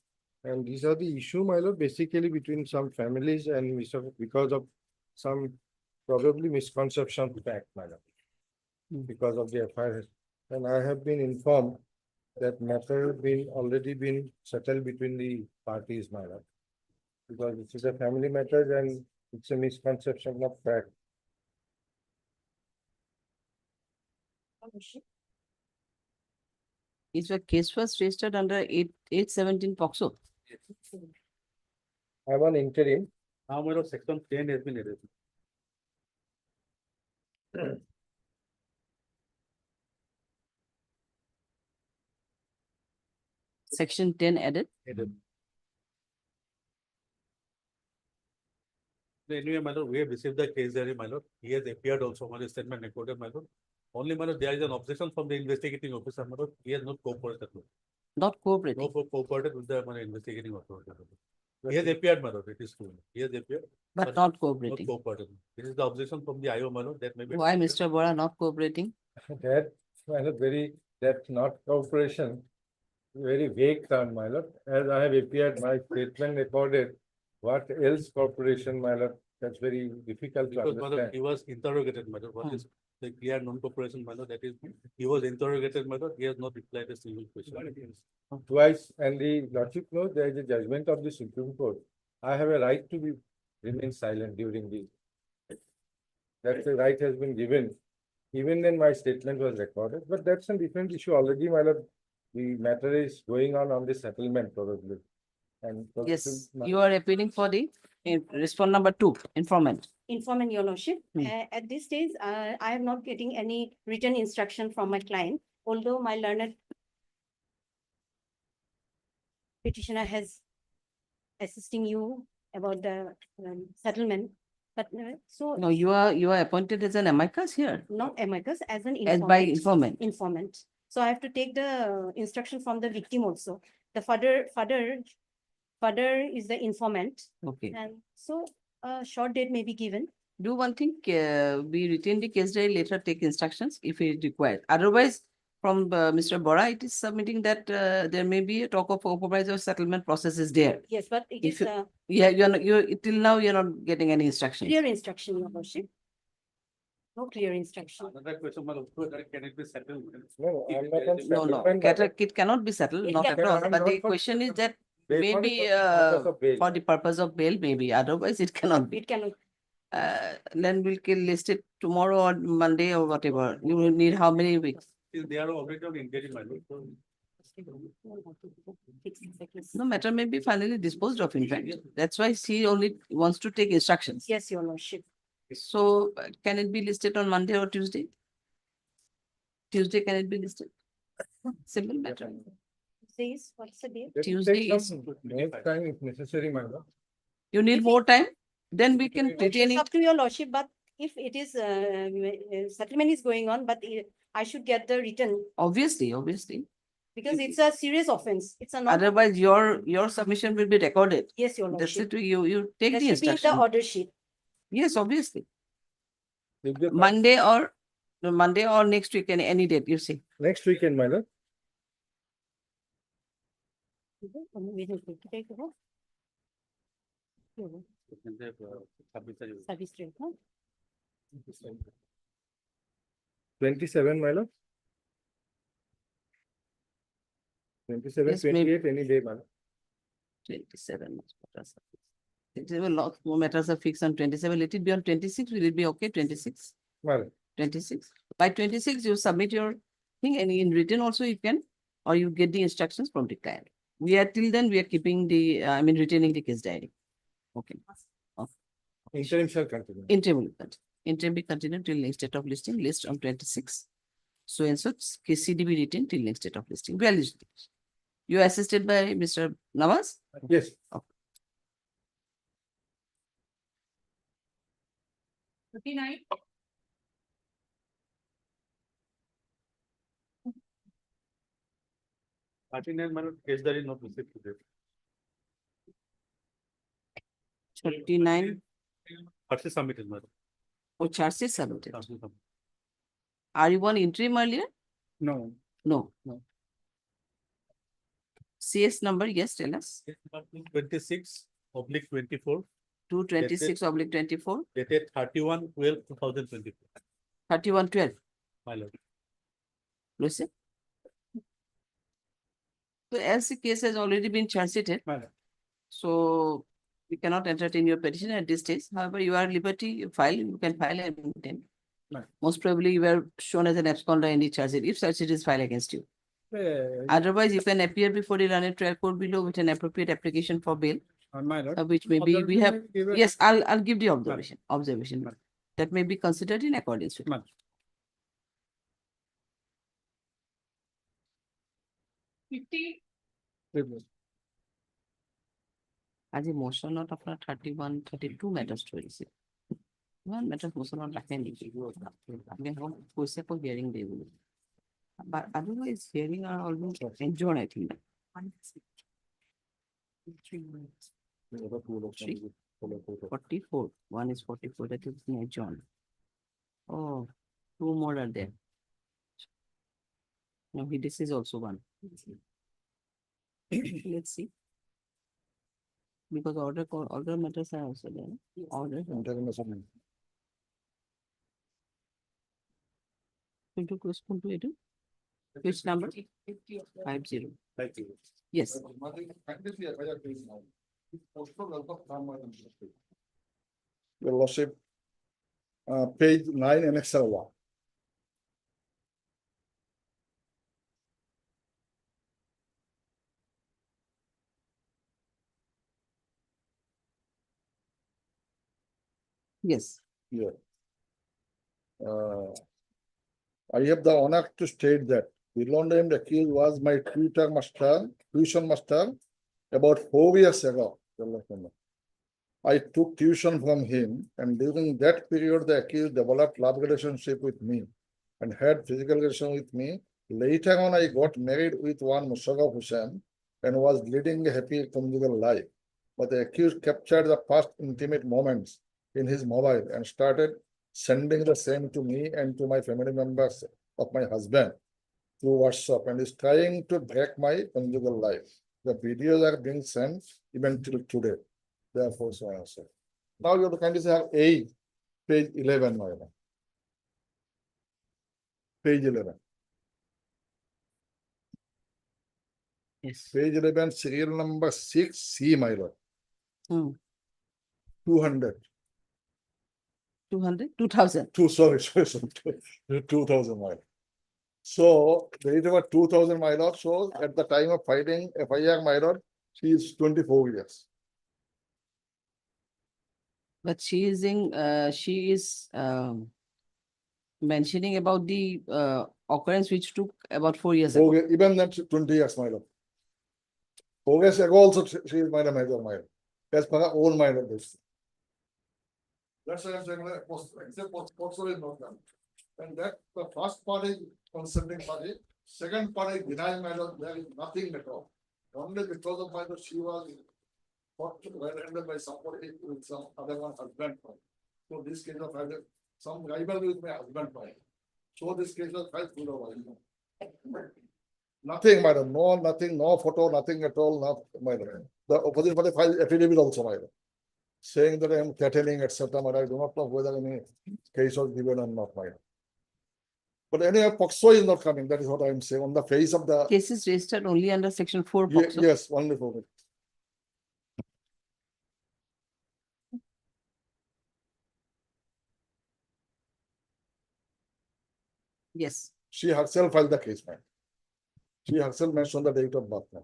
And these are the issue, my lord, basically between some families and because of some probably misconception of fact, my lord. Because of the FIR. And I have been informed that matter already been settled between the parties, my lord. Because this is a family matter and it's a misconception of fact. Is your case was registered under 817 POCSO? I am on interim. Now, my lord, section 10 has been added. Section 10 added. Anyway, my lord, we have received the case there, my lord. He has appeared also, my statement recorded, my lord. Only, my lord, there is an objection from the investigating officer, my lord. He has not cooperated. Not cooperating. No cooperated with the investigating authority. He has appeared, my lord. It is true. He has appeared. But not cooperating. Not cooperated. This is the objection from the IO, my lord. That may be. Why Mr. Bora not cooperating? That, my lord, that's not cooperation. very vague term, my lord. As I have appeared, my statement recorded. What else corporation, my lord? That's very difficult to Because understand. he was interrogated, my lord. What is the clear non-cooperation, my lord? That is, he was interrogated, my lord. He has not replied a single question. Twice, and the lordship knows there is a judgment of the Supreme Court. I have a right to remain silent during the. That's the right has been given. Even then, my statement was recorded, but that's a different issue already, my lord. The matter is going on the settlement probably. And Yes, you are appealing for the respond number 2, informant. Informant, your lordship. Hmm. At this stage, I am not getting any written instruction from my client, although my learned petitioner has assisting you about the settlement. But so No, you are appointed as an amicus here. not amicus, as an As informant. by informant. Informant. So I have to take the instruction from the victim also. The father is the informant. Okay. And so a short date may be given. Do one thing, we retain the case diary, later take instructions if it is required. Otherwise, from Mr. Bora, it is submitting that there may be a talk of compromise or settlement process is there. Yes, but it If is you- Yeah, you're till now you're not getting any instructions. clear instruction, your lordship. No clear instruction. Another question, my lord, whether can it be settled? No, I'm not on No, settlement. it cannot be settled, It not at cannot. all. I'm But not the for question is that They- for the maybe purpose of bail. for the purpose of bail, maybe. Otherwise, it cannot be. It cannot. Then we'll list it tomorrow or Monday or whatever. You will need how many weeks? They are already on engagement, my lord. So No matter may be finally disposed of, in fact. That's why she only wants to take instructions. Yes, your lordship. So can it be listed on Monday or Tuesday? Tuesday, can it be listed? Simple matter. Says, what's the date? Let it Tuesday take is- some more time if necessary, my lord. You need more time? Then we can retain It's it. up to your lordship, but if it is, settlement is going on, but I should get the written, Obviously. because it's a serious offense. It's a not, Otherwise, your submission will be recorded. yes, your That's lordship. it. You take That the should be in the instruction. order sheet. Yes, obviously. If the- Monday or next week, any date, you see. Next weekend, my lord. Service rate, huh? 27, my lord. 27, Yes, maybe. 28, any day, my lord. 27. It is a lot more matters are fixed on 27. Let it be on 26. Will it be okay? 26? My lord. 26. By 26, you submit your thing, and in written also you can, or you get the instructions from the client. Till then, we are keeping retaining the case diary. Okay. Interim shall continue. Interim will continue till next date of listing, list on 26. So and so case CD be retained till next date of listing. Well, you are assisted by Mr. Nawaz? Yes. Okay. 59. case diary not received today. 39. First is submitted, madam. Oh, charge is submitted. First is submitted. Are you on interim earlier? No. No. CS number, yes, tell us. 26/24. 226/24. Dated 31/12/2024. 31/12. My lord. Listen. So as the case has already been charged sheeted, so we cannot entertain your petition at this stage. However, you are at liberty, you can file at any time. Most probably you were shown as an absconder in the charge sheet, if such it is filed against you. Otherwise, you can appear before the learned trial court below with an appropriate application for bail, which maybe we have. Yes, I'll give the observation. That may be considered in accordance with. As a motion not of 31, 32 matters to receive. One matter motion not happening. Again, for hearing they will. But otherwise, hearing are almost enjoyed, I think. 44. One is 44. That is adjourned. Oh, 2 more are there. No, this is also one. Let's see. Because order matters are also there. Order. Into question to it. Which number? 50. Yes. Your Lordship, page 9 and Excel 1. Yes. Yeah. I have the honor to state that the named accused was my tuition master about 4 years ago. I took tuition from him, and during that period, the accused developed love relationship with me and had physical relation with me. Later on, I got married with one Musharraf Hussain and was leading a happy conjugal life. But the accused captured the past intimate moments in his mobile and started sending the same to me and to my family members of my husband through WhatsApp and is trying to break my conjugal life. The videos are being sent even till today. Therefore, so answer. Now you have to kindly have A, page 11, my lord. Page 11. Yes. Page 11, serial number 6C, my lord. 200. 200? 2000. Sorry, 2000, my lord. So, there is about 2000, my lord. So, at the time of filing FIR, my lord, she is 24 years. But she is mentioning about the occurrence which took about 4 years ago. Okay, even then 20 years, my lord. 4 years ago also she is my major, my lord. As per her own my lord. That's why I'm saying except portfolio is not done. And that the first part is consenting party, second part is denying my lord, there is nothing at all. Only because of my lord, she was handled by somebody with some other one husband. So this case of some rivalry with my husband. So this case was filed full of nothing, madam. No, nothing, no photo, nothing at all, not madam. The opposite party filed affidavit also, madam, saying that I am catering, etc. But I do not know whether any case was given or not, madam. But anyway, POXO is not coming. That is what I am saying. On the face of the Case is registered only under section 4 POXO. Yes, only for it. Yes. She herself filed the case, ma'am. She herself mentioned the date of birth, ma'am.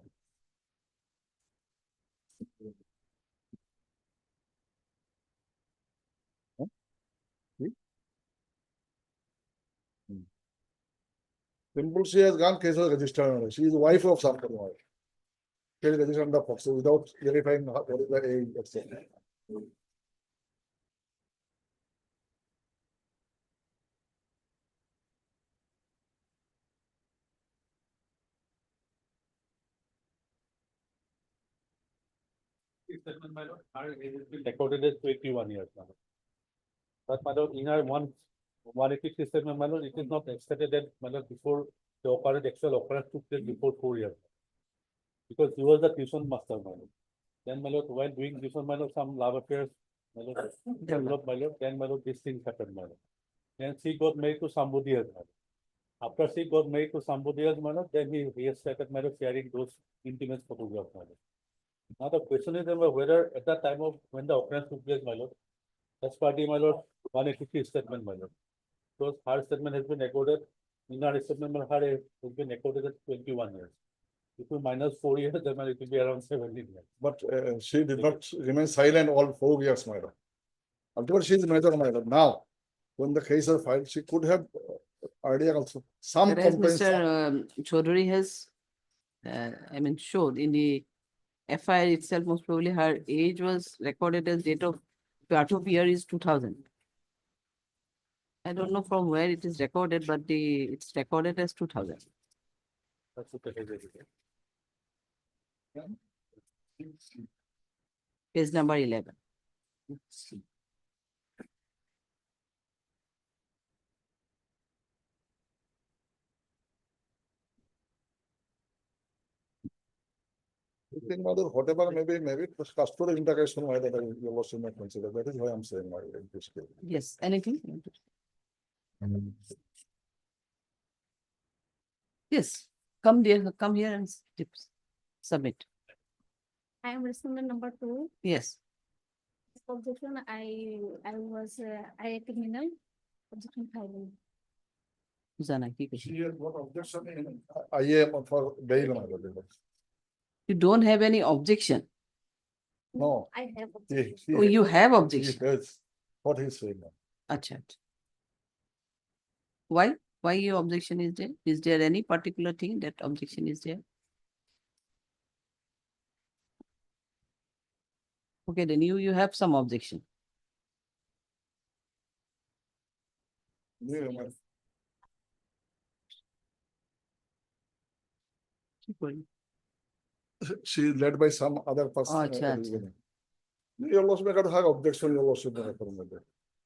Simple, she has gone case was registered. She is wife of somebody. She is registered under POXO without verifying what is the age, etc. Statement, my lord, her age has been recorded as 21 years now. But my lord, in her 183 statement, my lord, it is not stated that my lord before the actual occurrence took place before 4 years. Because he was the tuition master, my lord. Then my lord, while doing tuition, my lord, some love affairs, my lord, developed, my lord. Then my lord, these things happened, my lord. Then she got married to somebody else, my lord. After she got married to somebody else, my lord, then he started, my lord, sharing those intimate photographs, my lord. Now the question is whether at that time of when the occurrence took place, my lord, that's party, my lord, 183 statement, my lord. So her statement has been recorded, in her statement, her age has been recorded at 21 years. If you minus 4 years, then it will be around 17 years. But she did not remain silent all 4 years, madam. Afterwards, she is major, madam. Now, when the case is filed, she could have idea also. Some Whereas complaints. Mr. Chaudhary has, showed in the FIR itself, most probably her age was recorded as date of birth of year is 2000. I don't know from where it is recorded, but it's recorded as 2000. That's what it is. Page number 11. I think whatever maybe custodial integration why that you also not consider. That is why I'm saying my in this case. Yes, anything? Yes, come there, come here and submit. I am respondent number 2. Yes. Objection, I was, I a criminal. Objection filing. Jana, ki kahi. She has what objection in I am for bail. My lord. You don't have any objection. No. I have. Oh, you have objection. Yes. What he's saying now. Acha. Why? Why your objection is there? Is there any particular thing that objection is there? Okay, then you have some objection. Yeah, my- Keep going. She is led by some other person. Acha, acha. You also make have objection. You also make a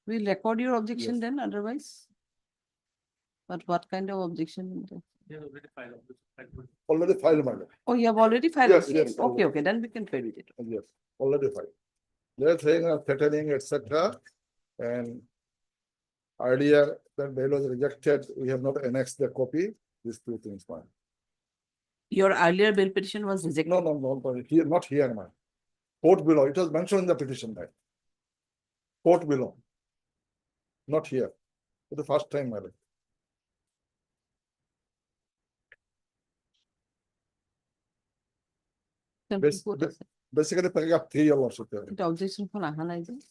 We'll record your objection Yes. then, otherwise. But what kind of objection? Already filed, my lord. Oh, you have already filed? Yes, it? yes, Okay, okay, then we can play with it. Yes, already filed. They're saying threatening, etc. And earlier that bail was rejected, we have not annexed the copy. These two things, man. Your earlier bail petition was rejected. No, here, not here, man. Court below. It was mentioned in the petition, right? Court below. Not here. For the first time, my lord. Basically, paragraph 3 you also tell. It objection for analyzing.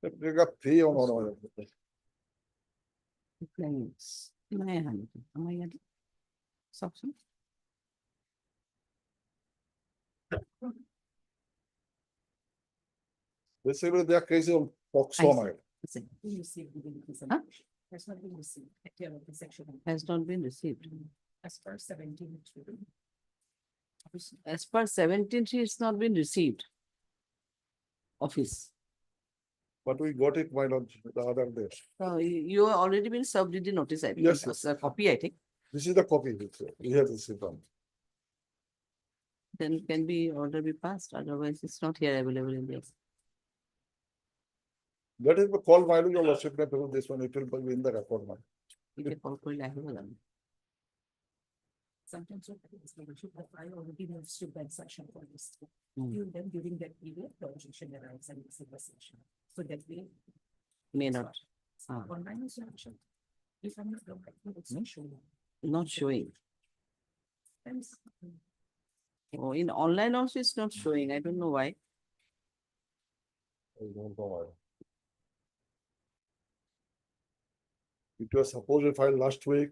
Paragraph 3 on all. Complaints. Am I at section? Basically, their case is on POXO, my lord. Has not been received. Has not been received. As per 17. As per 17, it's not been received. Office. But we got it, my lord, the other day. You have already been served with the notice, I think. Yes, Yes. A copy, I think. This is the copy which we have received on. Then can be order be passed, otherwise it's not here available in the. That is the call value your lordship to this one, it will be in the record, man. You can call for it. Sometimes I already moves to bed section for this. Hmm. Then during that period, the objection arrives and it's in the section. So that way. May not. Online is not shown. If I'm not wrong, it's not showing. Not showing. Sometimes, Oh, in online also it's not showing. I don't know why. I don't know why. It was supposed to file last week.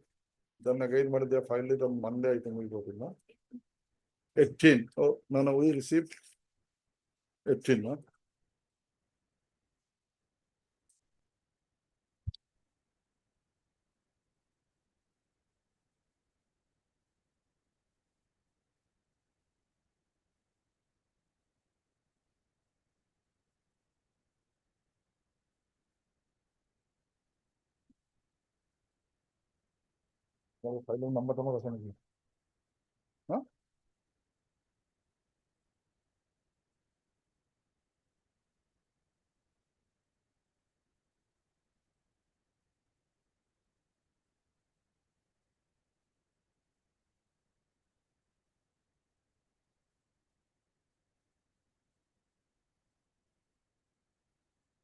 Then again, when they filed it on Monday, I think we got it, no? 18. Oh, no, we received 18, no? File number tomorrow. Huh?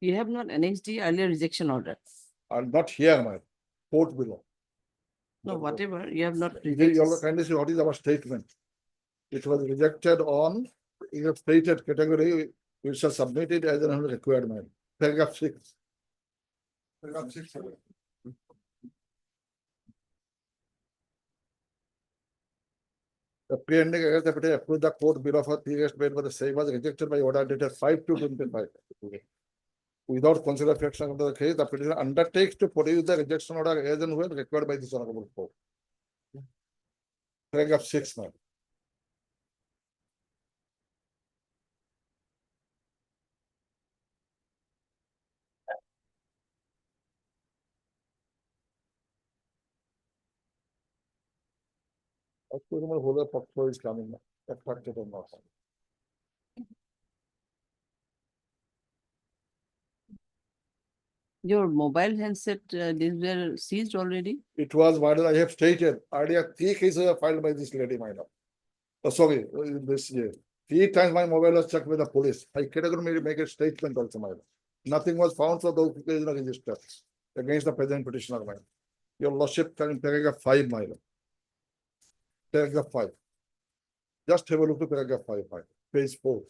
You have not annexed the earlier rejection order. I'm not here, my court below. No, whatever, you have not You rejected. all kindly see what is our statement. It was rejected on, you have stated category, we shall submit it as an required, man. Paragraph 6. Paragraph 6. The pre-ending against the petition approved the court below for 3 years made, but the same was rejected by order dated 5/2/25. Without consideration of the case, the petitioner undertakes to produce the rejection order as and when required by this honorable court. Paragraph 6, man. whole portfolio is coming now, attracted or not. Your mobile handset, these were seized already? It was what I have stated, earlier 3 cases are filed by this lady, my lord. Oh, sorry, this year. 3 times my mobile was checked with the police. I categorically make a statement also, my lord. Nothing was found, so those cases are registered against the present petitioner, my lord. Your lordship can in paragraph 5, my lord. Paragraph 5. Just have a look to paragraph 5, page 4.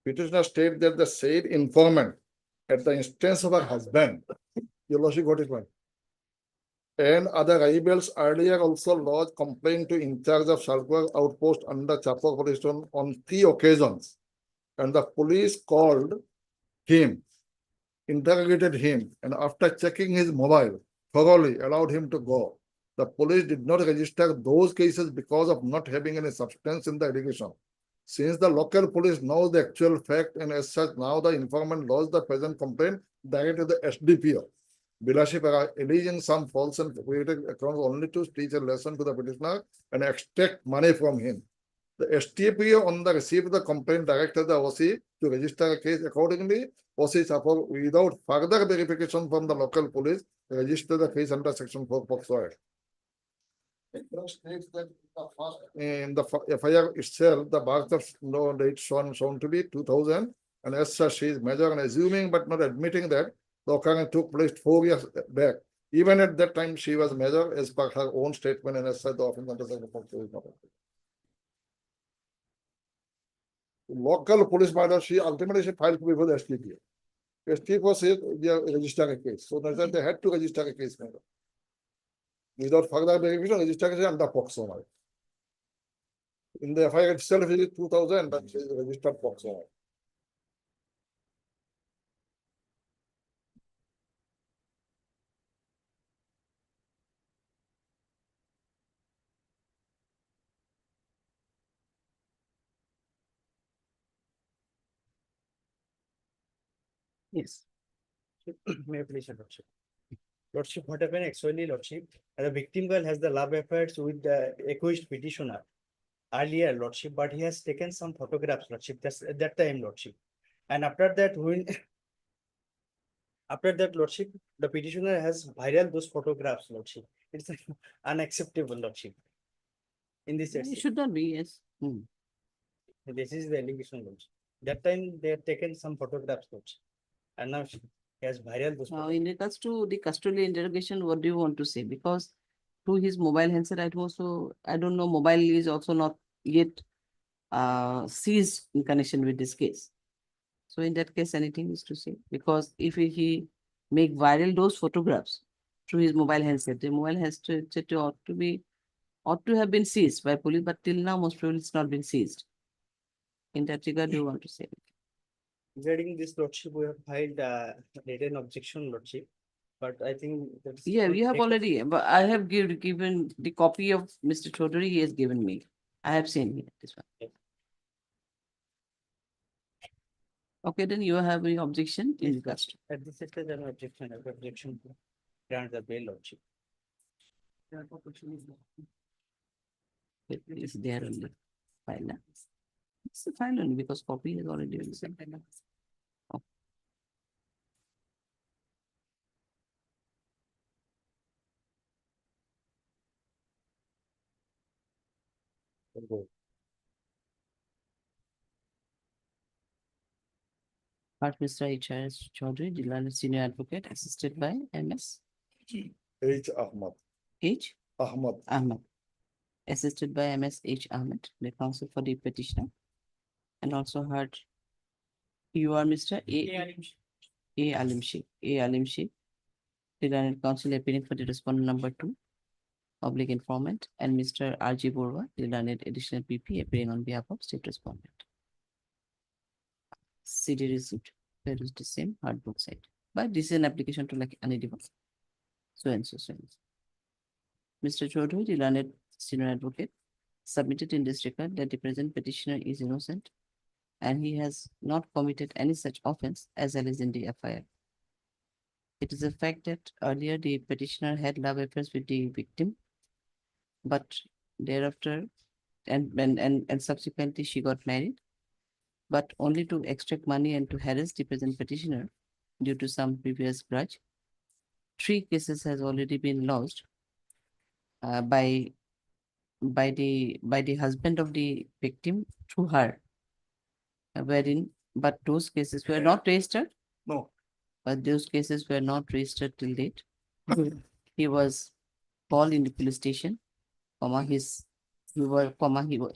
Petitioner states that the said informant, at the instance of her husband, your lordship got it right, and other rebels earlier also lodged complaint to in charge of Circular Outpost under Chapel Police Station on 3 occasions, and the police called him, interrogated him, and after checking his mobile, thoroughly allowed him to go. The police did not register those cases because of not having any substance in the allegation. Since the local police knows the actual fact, and as such, now the informant lodged the present complaint directed to the SDPO. Bilaship alleging some false and fabricated accounts only to teach a lesson to the petitioner and extract money from him. The SDPO on the receipt of the complaint directed the OC to register a case accordingly. OC support without further verification from the local police, register the case under section 4 POCSO Act. It states that in the FIR itself, the birth of date shown to be 2000, and as such, she is major and assuming but not admitting that the occurrence took place 4 years back. Even at that time, she was major as per her own statement, and as such, the offense under section 4 is not. Local police matter, she ultimately filed before the STPO. STPO says they are register a case, so that's why they had to register a case. Without further verification, registration under POCSO. In the FIR itself, it is 2000, but it is registered POCSO. Yes. May I please, your lordship? Lordship, what happened actually, lordship? The victim girl has the love affairs with the accused petitioner earlier, lordship, but he has taken some photographs, lordship. That's at that time, lordship. And after that, when after that, lordship, the petitioner has viral those photographs, lordship. It's unacceptable, lordship. In this, It should not be, yes. this is the allegation, lordship. That time they have taken some photographs, lordship, and now she has viral those. Now, in regards to the custodial interrogation, what do you want to say? Because through his mobile handset, I don't know, mobile is also not yet seized in connection with this case. So in that case, anything is to say, because if he make viral those photographs through his mobile handset, the mobile handset ought to have been seized by police, but till now, most probably it's not been seized. In that regard, do you want to say? Regarding this, lordship, we have filed written objection, lordship, but I think that's. Yeah, you have already, but I have given the copy of Mr. Chaudhary he has given me. I have seen here, this one. Okay, then you have any objection in regards to? At this stage, an objection, I have objection to grant the bail, lordship. It is there on the file. It's the file only because copy is already been sent. Part Mr. H.R.S. Chaudhary, Dilal Senior Advocate, assisted by MS. H. Ahmad. H. Ahmad. Ahmad. Assisted by MS H. Ahmed, the counsel for the petitioner. And also heard you are Mr. A. Alim Sheikh. A. Alim Sheikh, the learned counsel appearing for the respondent number 2, public informant, and Mr. R.G. Borwa, the learned additional PP appearing on behalf of state respondent. CD receipt, that is the same, hard both side. But this is an application to like any device. So and so, so and so. Mr. Chaudhary, the learned senior advocate, submitted in this record that the present petitioner is innocent and he has not committed any such offense as alleged in the FIR. It is a fact that earlier the petitioner had love affairs with the victim but thereafter, and subsequently she got married, but only to extract money and to harass the present petitioner due to some previous grudge. 3 cases has already been lodged by the husband of the victim through her, wherein, but those cases were not registered. No. But those cases were not registered till date. He was called in the police station, he was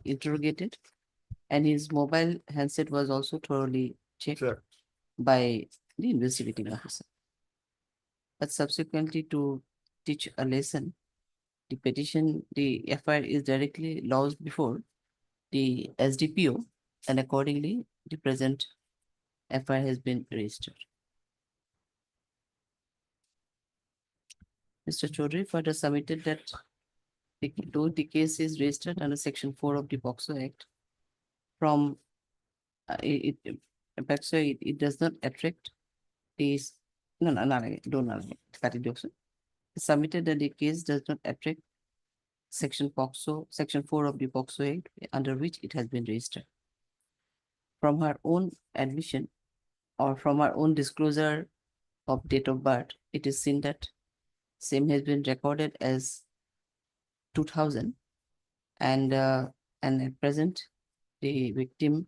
interrogated, and his mobile handset was also thoroughly checked by the investigating officer. But subsequently, to teach a lesson, the FIR is directly lodged before the SDPO, and accordingly, the present FIR has been registered. Mr. Chaudhary further submitted that though the case is registered under Section 4 of the POCSO Act, from it does not attract these. No, cut it off, sir. Submitted that the case does not attract Section 4 of the POCSO Act, under which it has been registered. From her own admission or from her own disclosure of date of birth, it is seen that same has been recorded as 2000, and at present the victim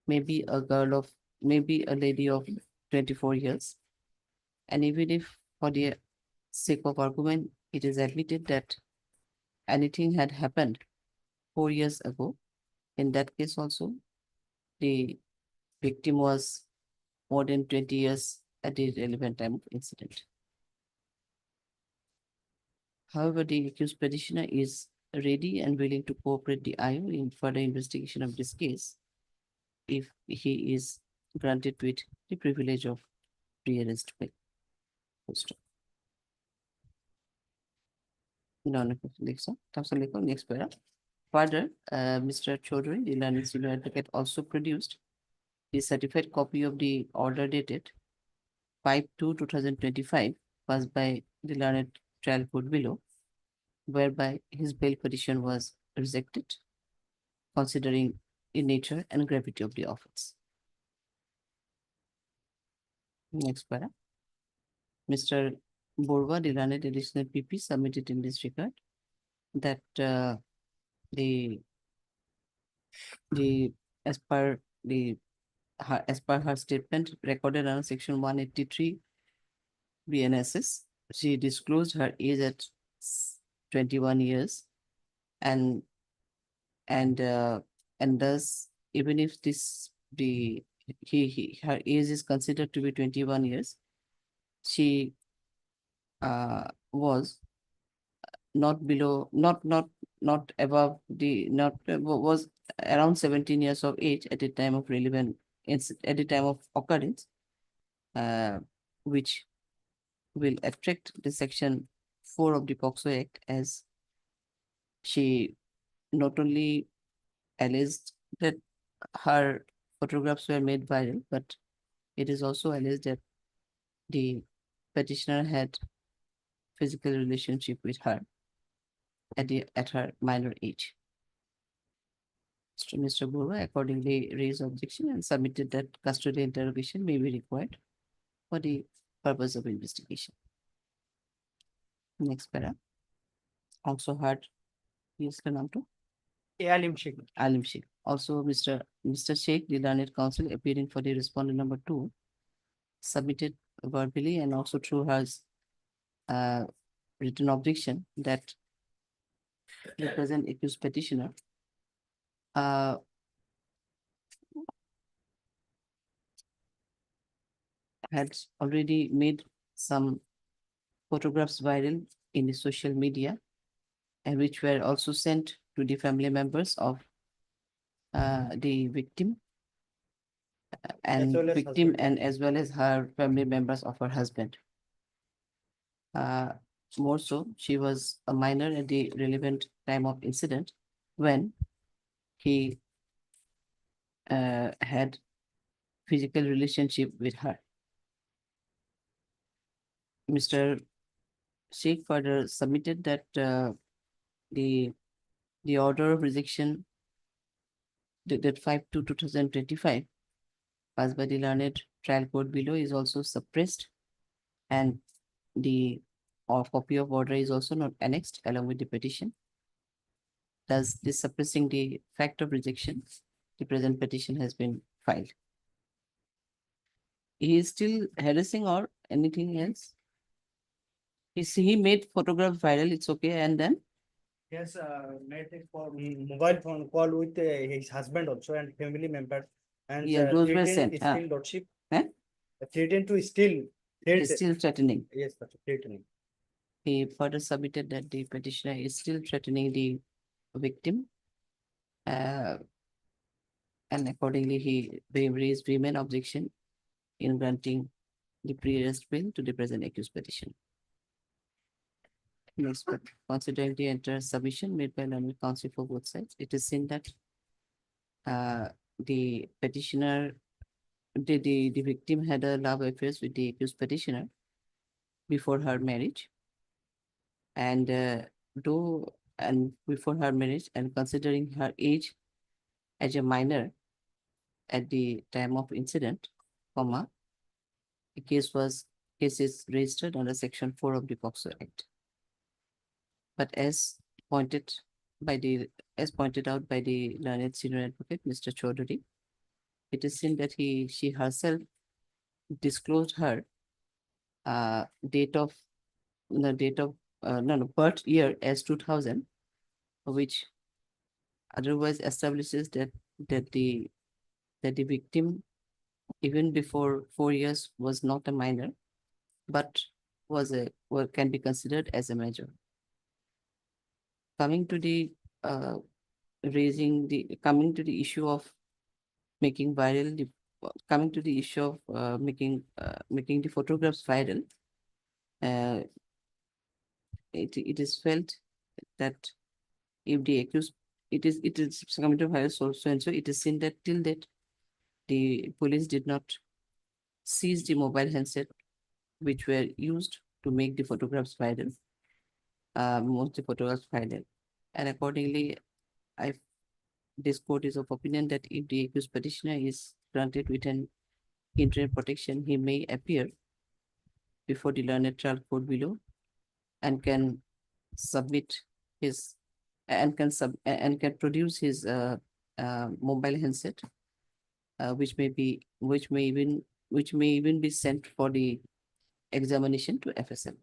may be a lady of 24 years, and even if for the sake of argument it is admitted that anything had happened 4 years ago, in that case also the victim was more than 20 years at the relevant time of incident. However, the accused petitioner is ready and willing to cooperate the IO in further investigation of this case if he is granted with the privilege of pre-arrest bail. Next para. Further, Mr. Chaudhary, the learned senior advocate, also produced the certified copy of the order dated 5/2/2025 passed by the learned trial court below, whereby his bail petition was rejected, considering the nature and gravity of the offense. Next para. Mr. Borwa, the learned additional PP, submitted in this regard that as per her statement recorded under Section 183 BNSS, she disclosed her age at 21 years, and thus, even if her age is considered to be 21 years, she was was around 17 years of age at the time of at the time of occurrence, which will attract the Section 4 of the POCSO Act, as she not only alleged that her photographs were made viral, but it is also alleged that the petitioner had physical relationship with her at her minor age. Mr. Borwa accordingly raised objection and submitted that custody interrogation may be required for the purpose of investigation. Next para. Also heard, yes, Kanamto? Alim Sheikh. Alim Sheikh. Also, Mr. Sheikh, the learned counsel appearing for the respondent number 2, submitted verbally and also through his written objection that the present accused petitioner had already made some photographs viral in the social media, and which were also sent to the family members of the victim and as well as her family members of her husband. More so, she was a minor at the relevant time of incident when he had physical relationship with her. Mr. Sheikh further submitted that the order of rejection dated 5/2/2025 passed by the learned trial court below is also suppressed, and the copy of order is also not annexed along with the petition. Thus, this suppressing the fact of rejection, the present petition has been filed. He is still harassing or anything else? He made photograph viral, it's okay, and then? Yes, made it for mobile phone call with his husband also and family member. And Yeah, those were sent, huh? Still lordship. Eh? Threatened to steal. He's still threatening. Yes, that's threatening. He further submitted that the petitioner is still threatening the victim. And accordingly, he raised remand objection in granting the pre-arrest bail to the present accused petition. Next, but considering the entire submission made by learned counsel for both sides, it is seen that the petitioner, the victim had a love affairs with the accused petitioner before her marriage. And before her marriage, and considering her age as a minor at the time of incident, the case is registered under Section 4 of the POCSO Act. But as pointed out by the learned senior advocate, Mr. Chaudhary, it is seen that she herself disclosed her birth year as 2000, which otherwise establishes that the victim, even before 4 years, was not a minor, but can be considered as a major. Coming to the issue of making viral, making the photographs viral, it is felt that if the accused, it is coming to viral so and so, it is seen that till that the police did not seize the mobile handset which were used to make the photographs viral. Most the photographs viral, and accordingly, this court is of opinion that if the accused petitioner is granted with an interim protection, he may appear before the learned trial court below and can submit his and can produce his mobile handset, which may even be sent for the examination to FSM.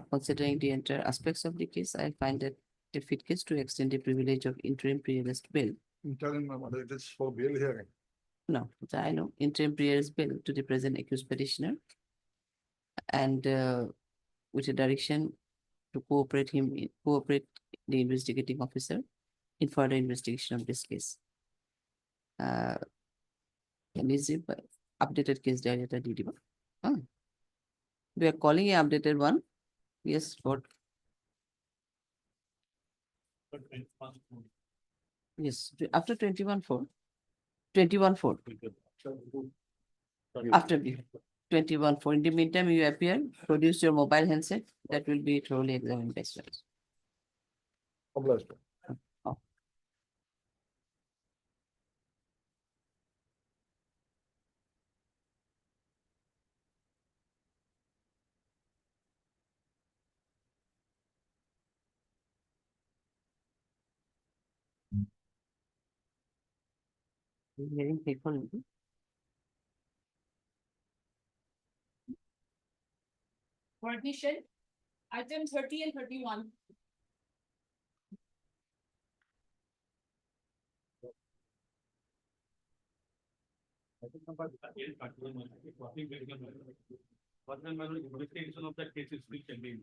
Considering the entire aspects of the case, I find that a fit case to extend the privilege of interim pre-arrest bail. I'm telling my mother it is for bail hearing. No, I know, interim pre-arrest bail to the present accused petitioner, and with a direction to cooperate the investigating officer in further investigation of this case. Updated case diary at DD. We are calling an updated one. Yes, what? Yes, after 21/4. 21/4. After 21/4. In the meantime, you appear, produce your mobile handset, that will be thoroughly examined by students. Obliged. Hearing people. Partition, item 30 and 31. Investigation of the case is still pending.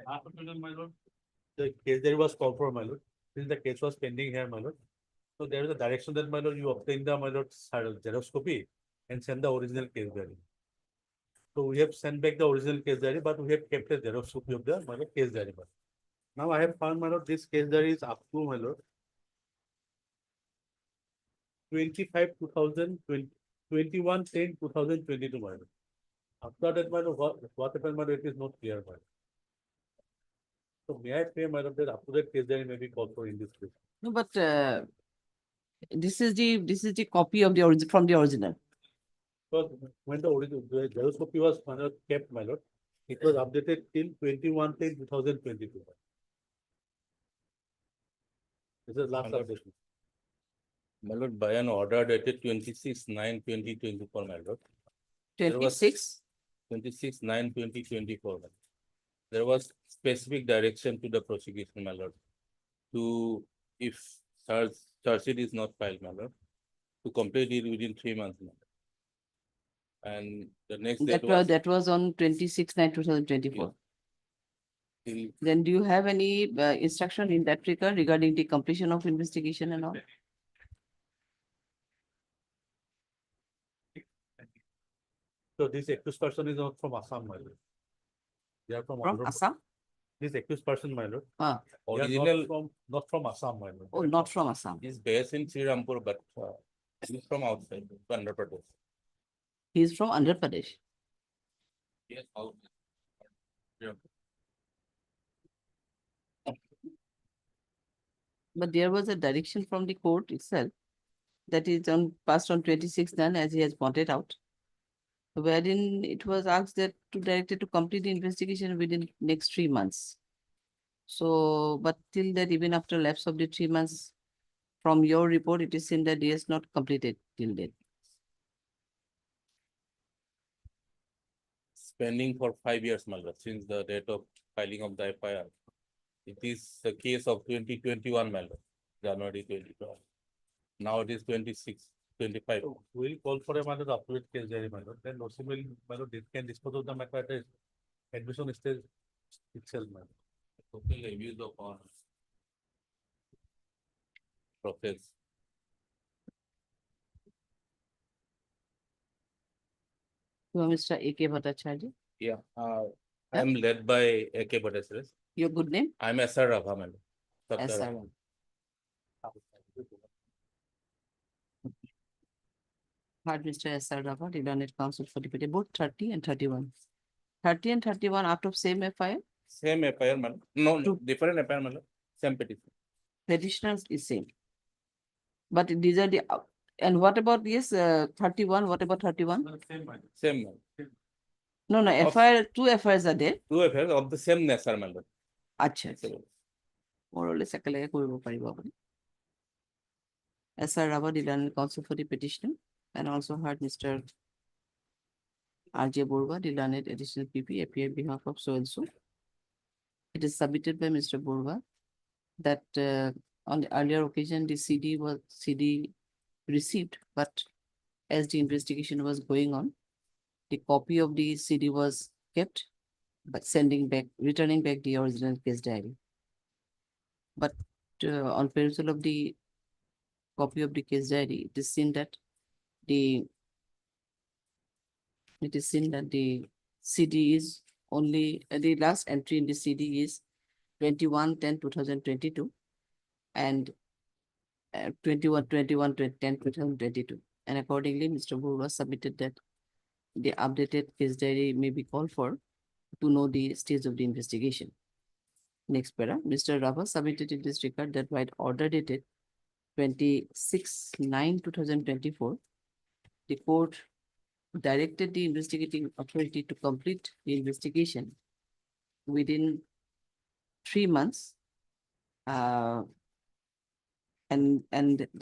After my lord, the case there was called for, my lord. Since the case was pending here, my lord. So there is a direction that, my lord, you obtain the, my lord, xerox copy and send the original case diary. So we have sent back the original case diary, but we have kept a xerox copy of the, my lord, case diary. Now I have found, my lord, this case diary is up to, my lord, 25/2020, 21/10/2022, my lord. After that, my lord, what happened, my lord, it is not clear, my lord. So may I pray, my lord, that up to that case diary may be called for in this case. No, but this is the copy of the origin from the original. Because when the original, the Xerox copy was, my lord, kept, my lord, it was updated till 21/10/2022. This is last My lord. update. My lord, by an order dated 26/9/2024, my lord. there was 26. 26/9/2024. There was specific direction to the prosecution, my lord, to, if charge sheet is not filed, my lord, to complete it within 3 months, my lord. And the next That was on 26/9/2024. till Then do you have any instruction in that regard regarding the completion of investigation and all? So this accused person is not from Assam, my lord. They are from From Andhra Pradesh. Assam? This accused person, my lord. Ah, They are original not from Assam, my lord. oh, not from Assam. is based in Sri Rampur, but he's from outside, Andhra Pradesh. He is from Andhra Pradesh. Yes, out. Yeah. But there was a direction from the court itself that is passed on 26/9, as he has pointed out, wherein it was asked that directed to complete the investigation within next 3 months. So, but till that, even after lapse of the 3 months, from your report, it is seen that he has not completed till date. Pending for 5 years, my lord, since the date of filing of the FIR. It is the case of 2021, my lord, January 2021. Now it is 26/25. So we'll call for a matter of update case diary, my lord. Then Nosim will, my lord, they can dispose of the matter at a admission stage itself, my lord. Total abuse of honor. Process. You are Mr. A.K. Bhattacharya. Yeah, I am led by A.K. Bhattacharya. Your good name? I am S.R. Rabha, my lord. S.R. Sabda Rabha. Heard Mr. S.R. Rabha, the learned counsel for deputy, both 30 and 31. 30 and 31 out of same FIR? Same FIR, my lord. No, different FIR, my lord. Same petition. Petitioners is same. But these are the, and what about this 31? What about 31? Same, my lord. Same, my lord. No, no, Of- FIR, 2 FIRs are there. 2 FIRs of the same nature, my lord. আচ্ছা, more or less একেলগে কৰিব পাৰিব আপুনি। S.R. Rabha, the learned counsel for the petitioner, and also heard Mr. R.J. Borwa, the learned additional PP, appeared behalf of so and so. It is submitted by Mr. Borwa that on the earlier occasion, the CD received, but as the investigation was going on, the copy of the CD was kept, but returning back the original case diary. But on perusal of the copy of the case diary, it is seen that the CD is only, the last entry in the CD is 21/10/2022 and 21/10/2022. And accordingly, Mr. Borwa submitted that the updated case diary may be called for to know the stage of the investigation. Next para, Mr. Rabha submitted in this regard that by order dated 26/9/2024, the court directed the investigating authority to complete the investigation within 3 months and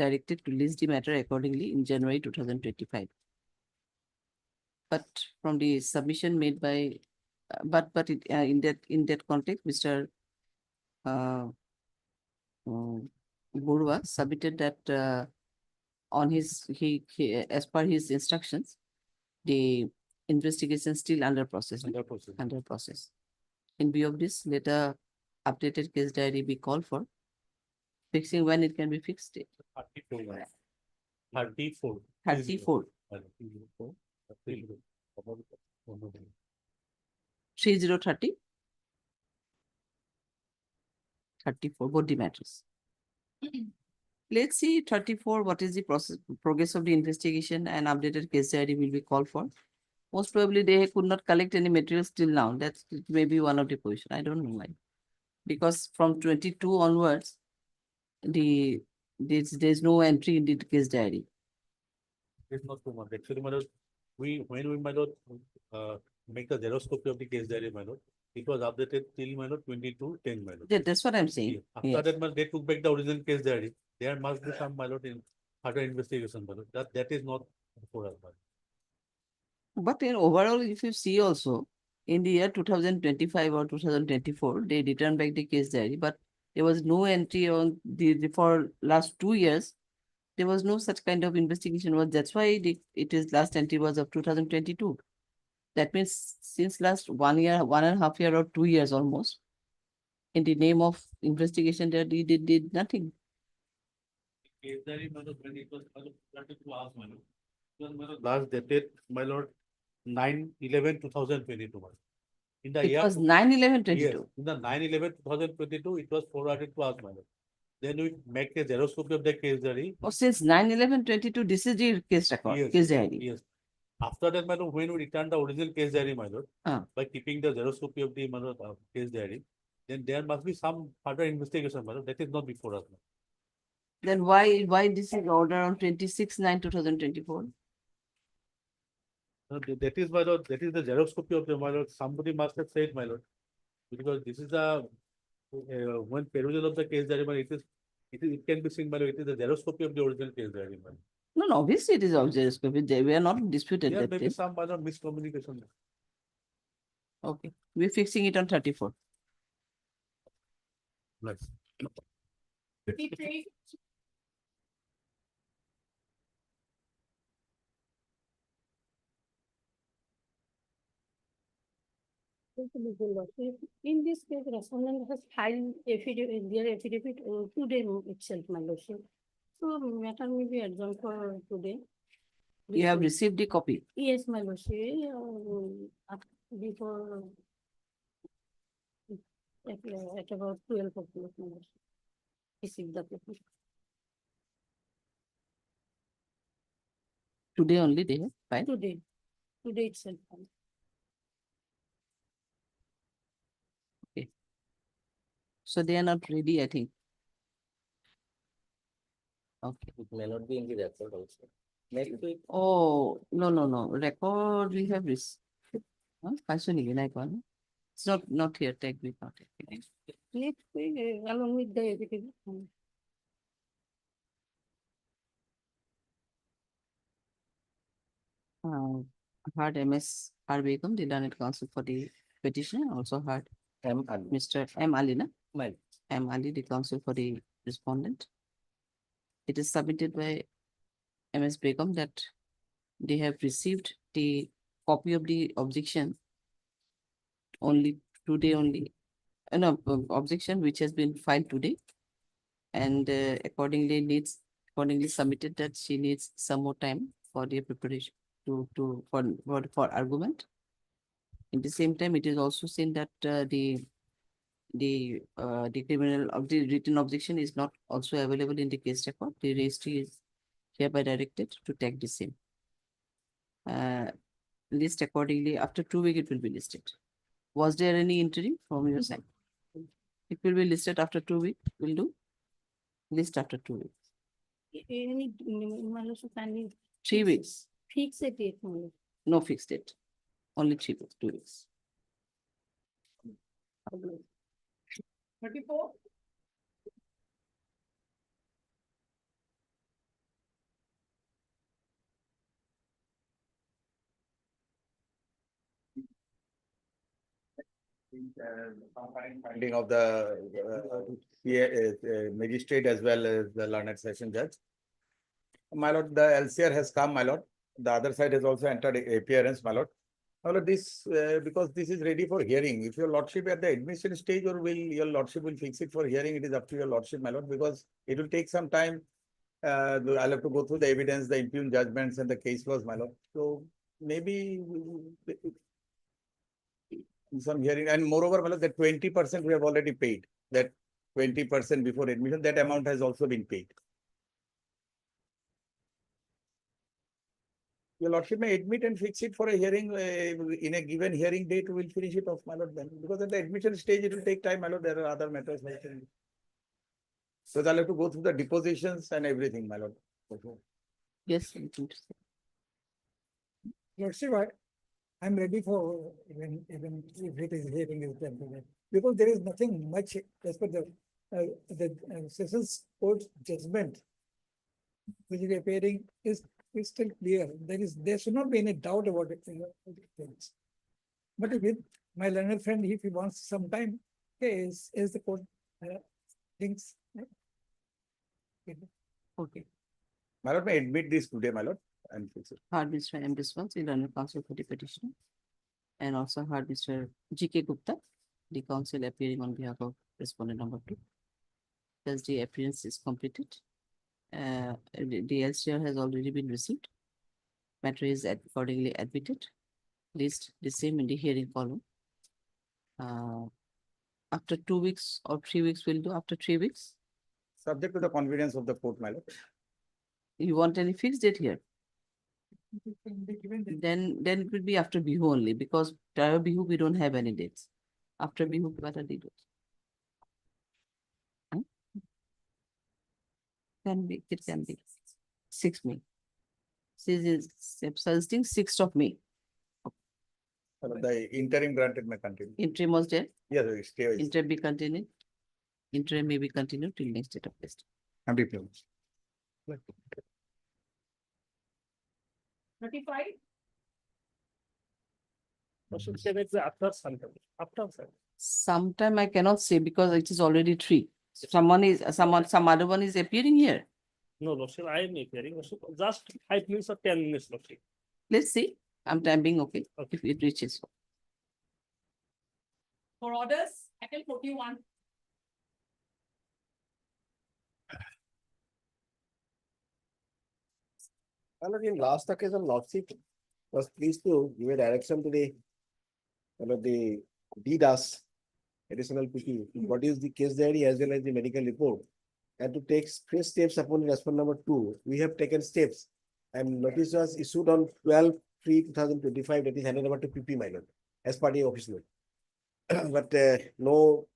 directed to list the matter accordingly in January 2025. But from the submission made by, in that context, Mr. Borwa submitted that on his, as per his instructions, the investigation still under process. Under process. In view of this, let a updated case diary be called for. Fixing when it can be fixed. 34. 34. 3030. 34, both the matters. Let's see 34, what is the progress of the investigation, and updated case diary will be called for. Most probably they could not collect any materials till now. That's maybe one of the position. I don't know why. Because from 22 onwards, there's no entry in the case diary. It's not too much. Actually, my lord, when we, my lord, make the xerox copy of the case diary, my lord, it was updated till, my lord, 22/10, my lord. Yeah, that's what I'm saying. Yeah. After Yes. that, my lord, they took back the original case diary. There must be some, my lord, in further investigation, my lord. That is not for us, my lord. But in overall, if you see also, in the year 2025 or 2024, they returned back the case diary, but there was no entry on for last 2 years. There was no such kind of investigation. That's why it is last entry was of 2022. That means since last 1 year, 1.5 year or 2 years almost, in the name of investigation, they did nothing. Case diary, my lord, when it was, my lord, started to ask, my lord. It was, my lord, last dated, my lord, 9/11/2022. In the It year. was 9/11/22. Yes, in the 9/11/2022, it was forwarded to us, my lord. Then we make a xerox copy of the case diary. Oh, since 9/11/22, this is the case record, Yes, case diary. yes. After that, my lord, when we returned the original case diary, my lord, by keeping the xerox copy of the, my lord, case diary, then there must be some further investigation, my lord. That is not before us. Then why this is order on 26/9/2024? That is, my lord, that is the xerox copy of the, my lord. Somebody must have said, my lord, because this is the when perusal of the case diary, my lord, it can be seen, my lord, it is the xerox copy of the original case diary, my lord. No, obviously it is obvious. We are not disputed There that may be thing. some, my lord, miscommunication. Okay, we're fixing it on 34. Nice. In this case, respondent has filed affidavit, their affidavit today itself, my lordship. So matter may be adjourned for today. You have received the copy. Yes, my lordship, before at about 12 o'clock, my lordship. Received the copy. Today only they have filed. Today itself. Okay. So they are not ready, I think. Okay. It may not be in the record also. Next week. Oh, no. Record we have received. It's not here. Tag we not here. Next week, along with the affidavit. Heard MS R. Begum, the learned counsel for the petitioner, also heard Mr. M. Ali, na? M. Ali, the counsel for the respondent. It is submitted by MS Begum that they have received the copy of the objection only today only. No, objection which has been filed today, and accordingly submitted that she needs some more time for the preparation for argument. In the same time, it is also seen that the criminal of the written objection is not also available in the case record. The registry is hereby directed to take the same. List accordingly. After 2 weeks, it will be listed. Was there any entry from your side? It will be listed after 2 weeks. Will do. List after 2 weeks. Any, my lordship, kindly 3 weeks. fix a date, my lord. No fixed date. Only 3 weeks. 2 weeks. 34. Finding of the magistrate as well as the learned session judge. My lord, the LCR has come, my lord. The other side has also entered appearance, my lord. My lord, this because this is ready for hearing. If your lordship at the admission stage, or will your lordship will fix it for hearing, it is up to your lordship, my lord, because it will take some time. I'll have to go through the evidence, the impugned judgments, and the case laws, my lord. So maybe some hearing, and moreover, my lord, that 20% we have already paid. That 20% before admission, that amount has also been paid. Your lordship may admit and fix it for a hearing, in a given hearing date, we will finish it off, my lord, then, because at the admission stage, it will take time, my lord, there are other matters. Like that. So I'll have to go through the depositions and everything, my lord. Yes. anything to say? Lordship, I'm ready for even if it is hearing is done today, because there is nothing much as per the Sessions Court judgment, which is appearing is crystal clear. There should not be any doubt about it. But if my learned friend, if he wants some time, is the court thinks. Okay. My lord may admit this today, my lord, and fix it. Heard Mr. M. Biswas, the learned counsel for the petitioner. And also heard Mr. G.K. Gupta, the counsel appearing on behalf of respondent number 2. Thus the appearance is completed. The LCR has already been received. Matter is accordingly admitted. List the same in the hearing column. After 2 weeks or 3 weeks, we'll do after 3 weeks. Subject to the convenience of the court, my lord. You want any fixed date here? Then it will be after Bihu only, because prior Bihu we don't have any dates. After Bihu, what are the dates? Can be, it can be 6 May. This is suggesting 6th of May. The interim granted may continue. Interim was there. Yes, stay. Interim be continued. Interim may be continued till next date of test. I'm deeply. 35. After Sometime I cannot say because it is already 3. Some other one is appearing here. No, Lordship, I am hearing, Lordship, just 5 minutes or 10 minutes, Lordship. Let's see. I'm timing okay. If it reaches. For orders, Article 41. In last occasion, Lordship was pleased to give a direction to the DDAS, additional PT, to produce the case diary as well as the medical report, and to take fresh steps upon respondent number 2. We have taken steps, and notice was issued on 12/3/2025, that is handed over to PP, my lord, as per the office note. But no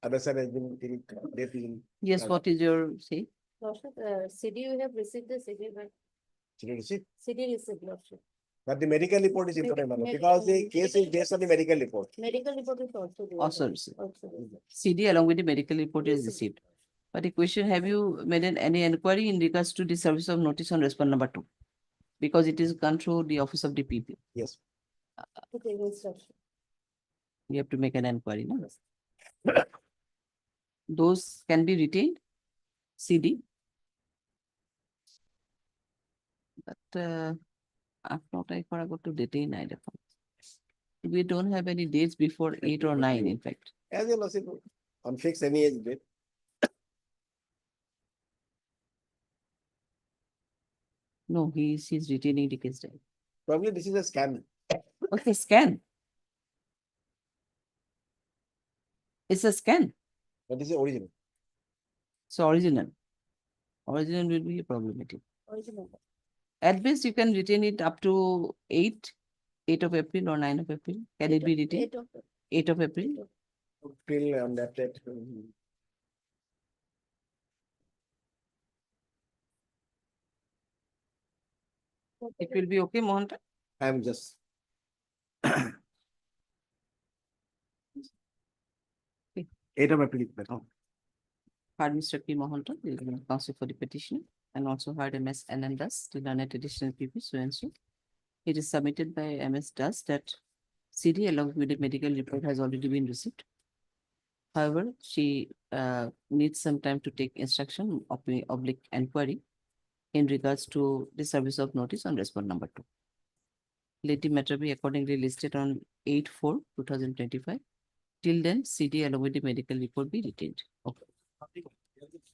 other side has been taken. Yes, what is your say? Lordship, CD, you have received the CD, but CD received, Lordship. But the medical report is important, my lord, because the case is based on the medical report. Medical report is also there. Also received. Also there. CD along with the medical report is received. But the question, have you made any inquiry in regards to the service of notice on respondent number 2? Because it is gone through the office of the PP. Yes. To take instruction. You have to make an inquiry, no? Those can be retained, CD. But if not, I forgot to detain either. We don't have any dates before 8 or 9, in fact. As you know, on fixed any age date. No, he's retaining the case diary. Probably this is a scam. Okay, scan. It's a scan. But this is original. So original. Original will be problematic. Original. At best, you can retain it up to 8 of April or 9 of April. Can it be retained? 8 of April. April on that date. It will be okay, Mohanta? I'm just. Okay. 8 of April. Heard Mr. P. Mohanta, the counsel for the petitioner, and also heard MS NN Das, the learned additional PP, so and so. It is submitted by MS Das that CD along with the medical report has already been received. However, she needs some time to take instruction of the oblique inquiry in regards to the service of notice on respondent number 2. Let the matter be accordingly listed on 8/4/2025. Till then, CD along with the medical report be retained. Okay.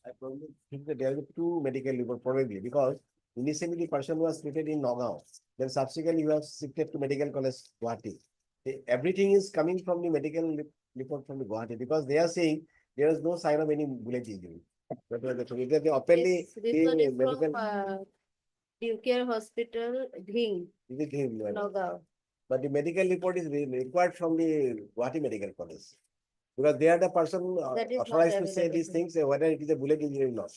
I probably think that there are 2 medical report probably, because initially the person was treated in Nagaon. Then subsequently you have shifted to medical college Guwahati. Everything is coming from the medical report from the Guwahati, because they are saying there is no sign of any bullet injury. That was the truth. They openly This one is medical. from Care Hospital, Dhing, Is it him? Nagaon. But the medical report is required from the Guwahati Medical College. Because they are the person That is not authorized to say available these here. things, whether it is a bullet injury or not.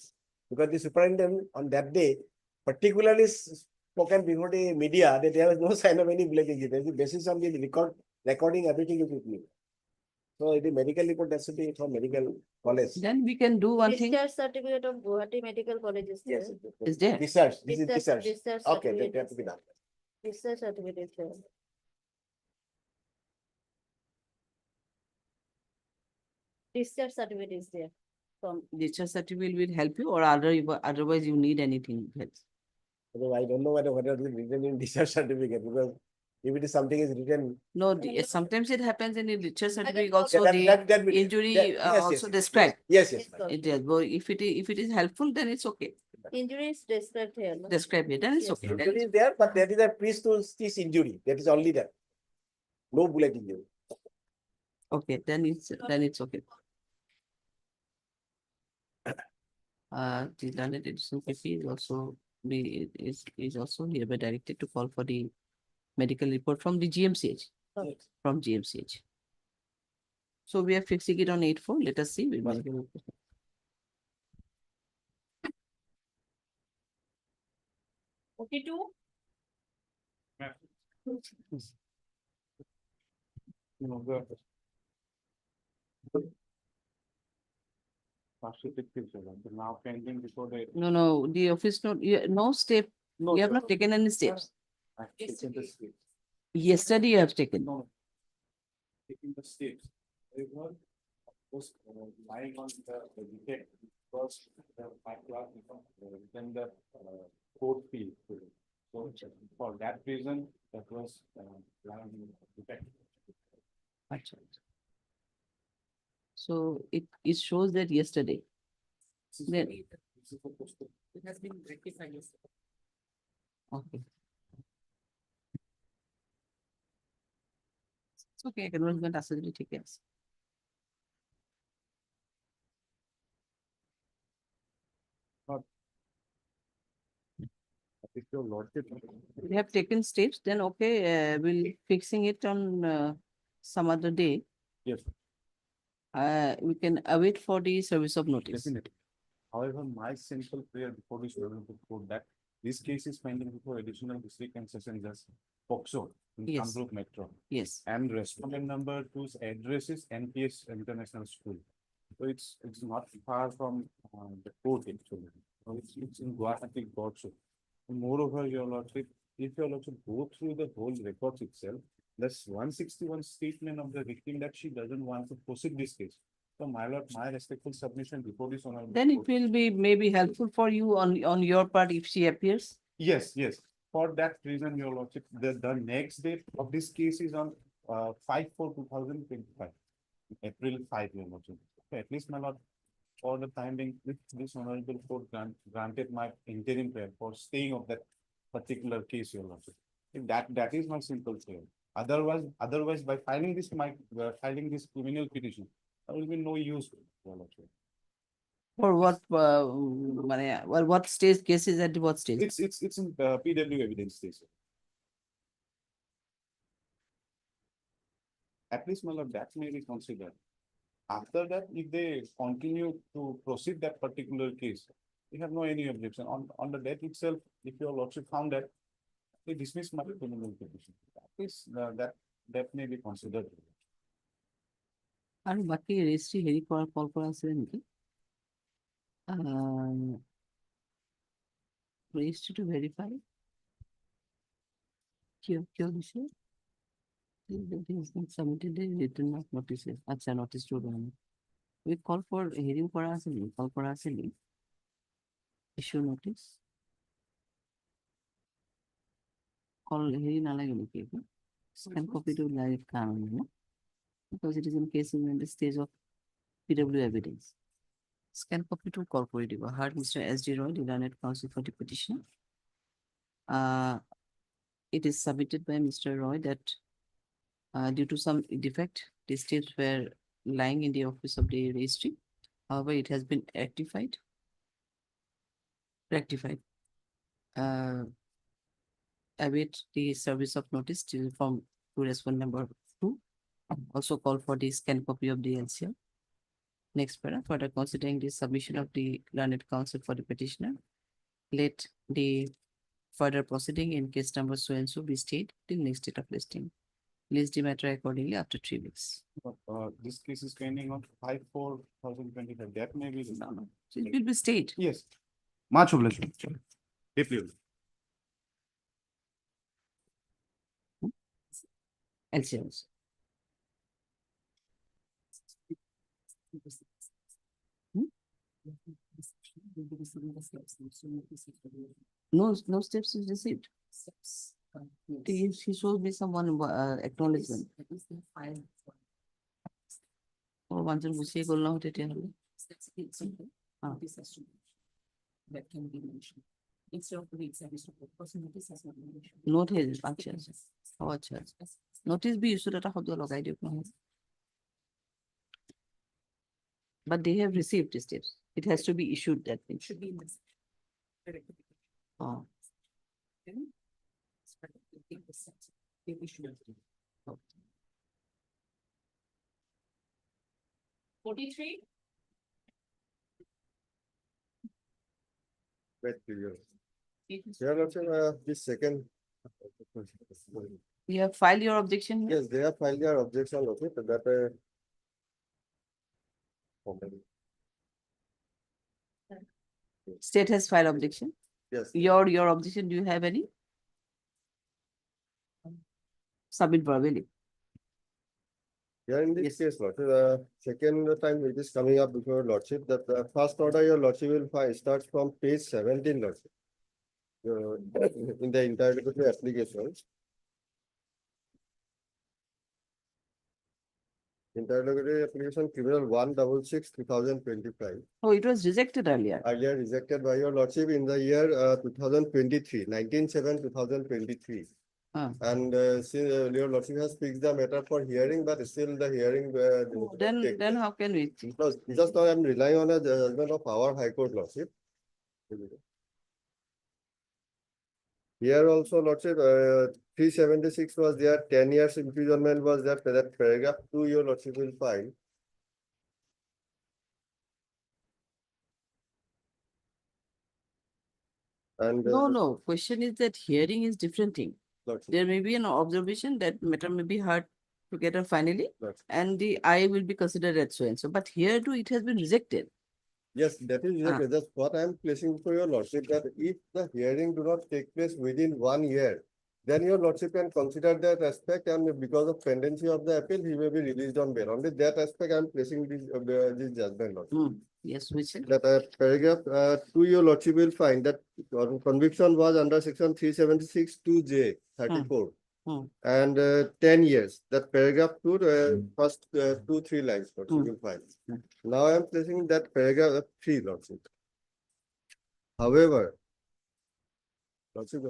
Because the superintendent on that day particularly spoken before the media that there was no sign of any bullet injury. The basis of the recording, everything is with me. So the medical report that should be from medical college. Then we can do one thing. Discharge certificate of Guwahati Medical College is there. Yes. Is there? Research. This is research. Discharge Okay, that certificate has to is be there. done. Discharge certificate is there. Discharge certificate is there. From Discharge certificate will help you, or otherwise you need anything else. Because I don't know whether it is written in discharge certificate, because if it is something is written. No, sometimes it happens in the discharge certificate can also, that- the that will- injury that- yes, also yes, described. Yes, yes. Yes, It is, but if it is helpful, then it's okay. injury is described here. No? Describe it, then it's Yes. okay. Then Injury is there, but there is a pre-stitch injury. That is only there. No bullet injury. okay, then it's okay. The landed edition PP is also hereby directed to call for the medical report from the GMCH. Yes. From GMCH. So we are fixing it on 8/4. Let us see. Medical report. Okay, two. Now pending before the. No, the office note, no step. You have not taken any steps. I've taken the steps. Yesterday you have taken. No. Taking the steps. Everyone was lying on the wicket because my class then the court field. So for that reason, that was lying on the wicket. Achha. So it shows that yesterday. Then, It has been rectified yesterday. okay. It's okay, acknowledgement আসলে ঠিক আছে. If your lordship. We have taken steps, then okay, we'll fixing it on some other day. Yes. We can await for the service of notice. Definitely. However, my simple prayer before this report that this case is pending before additional district and session judge POCSO in Yes. Kamrup Metro. Yes. And respondent number two's address is NPS International School. So it's not far from the court actually. So it's in Guwahati also. Moreover, your lordship, if your lordship go through the whole records itself, there's 161 statement of the victim that she doesn't want to proceed this case. So my lord, my respectful submission before this honorable Then it court. will be maybe helpful for you on your part if she appears. Yes, yes. For that reason, your lordship, the next date of this case is on 5/4/2025, April 5, your lordship. So at least my lord, for the time being, if this honorable court granted my interim prayer for staying of that particular case, your lordship. If that is my simple prayer. Otherwise, by filing this criminal petition, there will be no use, your lordship. For what, well, what stage case is at what stage? It's in PW evidence stage. At least, my lord, that may be considered. After that, if they continue to proceed that particular case, we have no any objection. On the date itself, if your lordship found that, they dismiss my criminal petition. That may be considered. আর বাকি registry হেরি করার call করা আছে নাকি? Registry to verify. কেউ দিছে? Has been submitted the written of notices. আচ্ছা, notice to run. We call for hearing করা আছে নি? Call করা আছে নি? Issue notice. Call hearing না লাগে নাকি? Scan copy to live কারণ না? Because it is in case in the stage of PW evidence. Scan copy to call for it. Heard Mr. S.D. Roy, the learned counsel for the petitioner. It is submitted by Mr. Roy that due to some defect, the steps were lying in the office of the registry. However, it has been rectified. await the service of notice till from to respond number 2. Also call for the scanned copy of the LCR. Next para, further considering the submission of the learned counsel for the petitioner, let the further proceeding in case number so and so be stayed till next date of listing. List the matter accordingly after 3 weeks. This case is pending on 5/4/2025. That may be. No. So it will be stayed. Yes. Much obliged. Deeply. LCRs. No steps is received. He shows me someone acknowledgement. ও মানুষজন গুছিয়ে করলাম তেতিয়াহ'লে That can be mentioned. Instead of the example, because notice has not been issued. Note হয়ে যাবে আচ্ছা আচ্ছা ও আচ্ছা আচ্ছা নোটিস বি ইস্যুড এটা শব্দ লগাই দিয়ক নহয় but they have received the steps. It has to be issued that thing. Should be in this. Oh. They issued. 43. Wait, period. Here also, this second. You have filed your objection here? Yes, they have filed their objection, okay, so that, State has filed objection? Yes. Your objection, do you have any? Submit verbally. Yeah, in this case, Lordship, second time it is coming up before Lordship, that the first order your Lordship will find starts from page 17, Lordship. In the interrogatory application. Interrogatory application criminal 166/2025. Oh, it was rejected earlier. Earlier rejected by your Lordship in the year 2023, 19/7/2023. And since your Lordship has fixed the matter for hearing, but still the hearing. Then how can we? No, just now I'm relying on a judgment of our High Court, Lordship. Here also, Lordship, 376 was there, 10 years imprisonment was there, that paragraph 2 your Lordship will find. And No. Question is that hearing is different thing. Lordship. There may be an observation that matter may be heard together finally, and the I will be considered as so and so. But here too, it has been rejected. Yes, that is rejected. That's what I am placing for your Lordship, that if the hearing do not take place within 1 year, then your Lordship can consider that aspect, and because of pendency of the appeal, he may be released on bail. Only that aspect I am placing this judgment, Lordship. Yes, which is? That paragraph 2 your Lordship will find that conviction was under section 376 2J 34. And 10 years, that paragraph 2, first 2-3 lines, Lordship will find. Now I am placing that paragraph 3, Lordship. However, Lordship,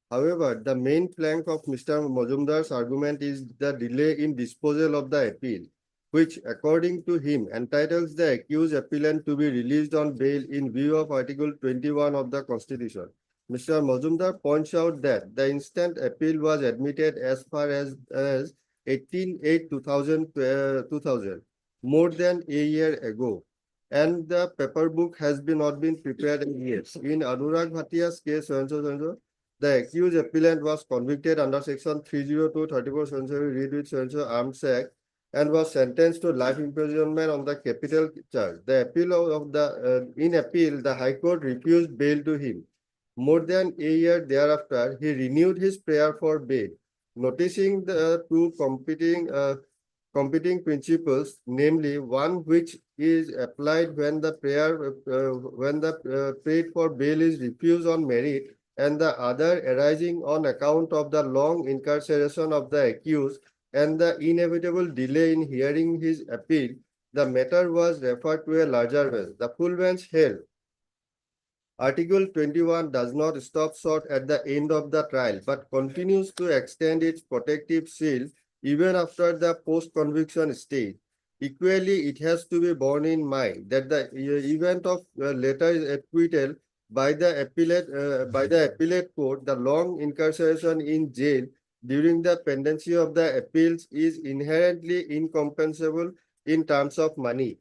however, the main plank of Mr. Majumdar's argument is the delay in disposal of the appeal, which according to him entitles the accused appellant to be released on bail in view of Article 21 of the Constitution. Mr. Majumdar points out that the instant appeal was admitted as far as 18/8/2000, more than a year ago, and the paper book has not been prepared yet. In Anurag Bhatia's case, the accused appellant was convicted under section 302/34 read with Arms Act and was sentenced to life imprisonment on the capital charge. The appeal of the in appeal, the High Court refused bail to him. More than a year thereafter, he renewed his prayer for bail, noticing the two competing principles, namely one which is applied when the plea for bail is refused on merit, and the other arising on account of the long incarceration of the accused and the inevitable delay in hearing his appeal. The matter was referred to a larger bench. The full bench held Article 21 does not stop short at the end of the trial, but continues to extend its protective shield even after the post-conviction stage. Equally, it has to be borne in mind that the event of later acquittal by the appellate court, the long incarceration in jail during the pendency of the appeals is inherently incompensable in terms of money.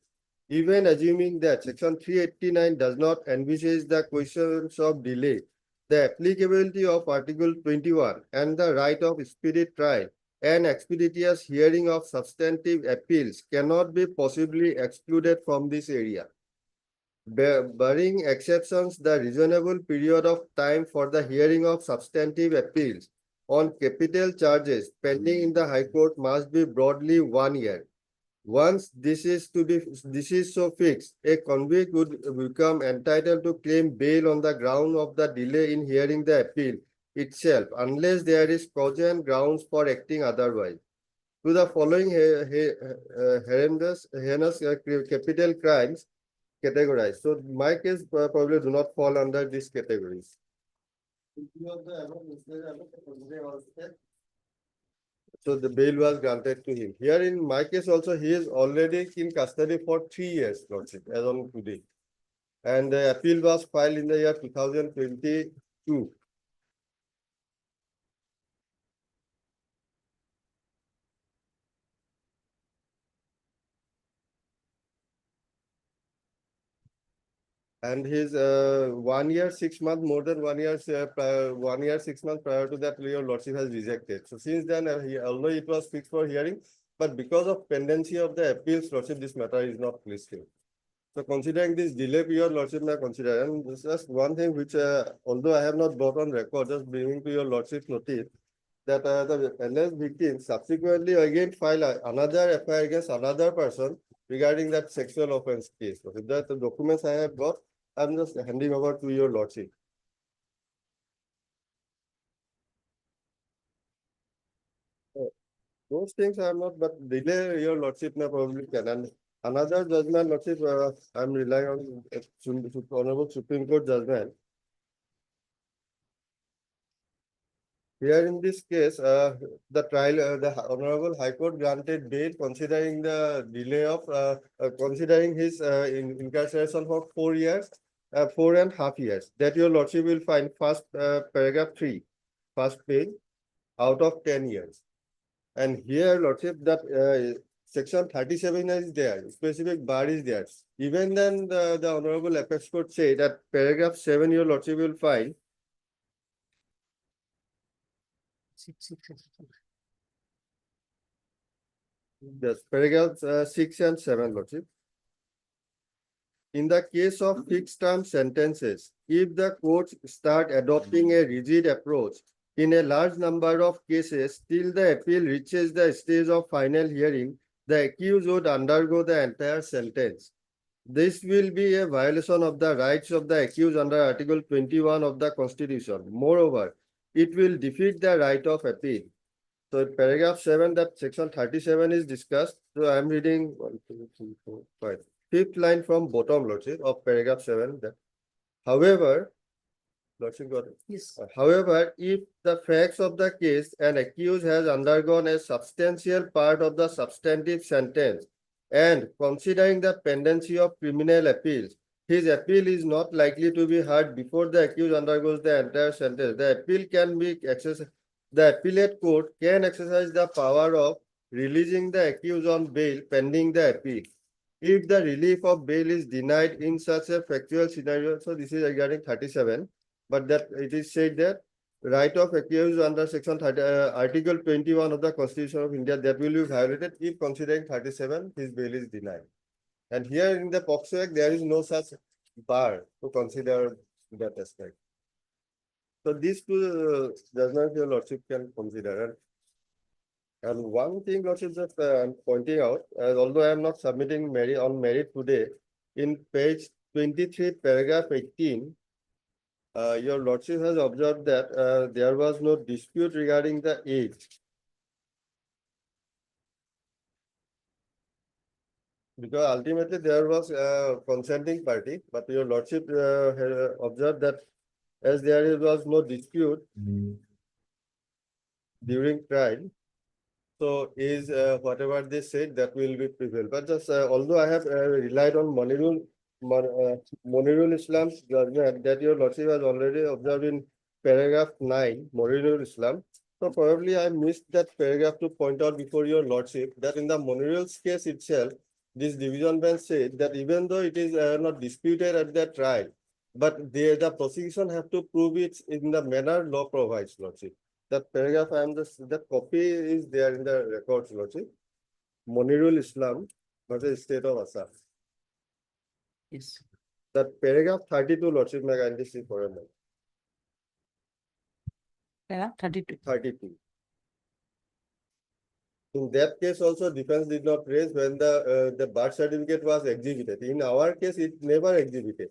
Even assuming that Section 389 does not envisage the questions of delay, the applicability of Article 21 and the right of speedy trial and expeditious hearing of substantive appeals cannot be possibly excluded from this area. Barring exceptions, the reasonable period of time for the hearing of substantive appeals on capital charges pending in the High Court must be broadly 1 year. Once this is so fixed, a convict would become entitled to claim bail on the ground of the delay in hearing the appeal itself, unless there is cogent grounds for acting otherwise. To the following heinous capital crimes categorized. So my case probably do not fall under these categories. So the bail was granted to him. Here in my case also, he is already in custody for 3 years, Lordship, as on today. And the appeal was filed in the year 2022. And his 1 year, 6 months, more than 1 year, 1 year, 6 months prior to that, your Lordship has rejected. So since then, although it was fixed for hearing, but because of pendency of the appeals, Lordship, this matter is not listed. So considering this delay, your Lordship may consider. And this is just one thing which, although I have not brought on record, just bringing to your Lordship's notice, that the alleged victim subsequently again filed another FIR against another person regarding that sexual offense case. So if that the documents I have got, I'm just handing over to your Lordship. Those things are not, but delay your Lordship may probably can. And another judgment, Lordship, I'm relying on Honorable Supreme Court judgment. Here in this case, the Honorable High Court granted bail considering the delay of, considering his incarceration for 4 years, 4.5 years. That your Lordship will find first paragraph 3, first page, out of 10 years. And here, Lordship, that Section 37 is there, specific bar is there. Even then, the Honorable Apex Court say that paragraph 7, your Lordship will find. Yes, paragraphs 6 and 7, Lordship. In the case of fixed term sentences, if the courts start adopting a rigid approach in a large number of cases till the appeal reaches the stage of final hearing, the accused would undergo the entire sentence. This will be a violation of the rights of the accused under Article 21 of the Constitution. Moreover, it will defeat the right of appeal. So paragraph 7, that Section 37 is discussed. So I am reading 1, 2, 3, 4, 5. 5th line from bottom, Lordship, of paragraph 7. That, however, Lordship got it. Yes. However, if the facts of the case an accused has undergone a substantial part of the substantive sentence, and considering the pendency of criminal appeals, his appeal is not likely to be heard before the accused undergoes the entire sentence, the appeal can be accessed. The appellate court can exercise the power of releasing the accused on bail pending the appeal. If the relief of bail is denied in such a factual scenario, so this is regarding 37, but that it is said that right of accused under Section 30, Article 21 of the Constitution of India, that will be violated if considering 37, his bail is denied. And here in the POCSO Act, there is no such bar to consider that aspect. So these two judgments your Lordship can consider. And one thing, Lordship, that I'm pointing out, although I am not submitting on merit today, in page 23, paragraph 18, your Lordship has observed that there was no dispute regarding the age. Because ultimately there was a consenting party, but your Lordship observed that as there was no dispute during trial, so is whatever they said that will be prevailed. But just although I have relied on Monirul Monirul Islam's judgment that your lordship has already observed in paragraph 9, Monirul Islam. So probably I missed that paragraph to point out before your lordship that in the Monirul's case itself, this division bench said that even though it is not disputed at the trial, but the prosecution have to prove it in the manner law provides, lordship. That paragraph that copy is there in the records, lordship. Monirul Islam versus State of Assam. Yes. That paragraph 32, lordship, may I kindly see for a moment. Paragraph 32. 32. In that case also, defense did not raise when the birth certificate was exhibited. In our case, it never exhibited.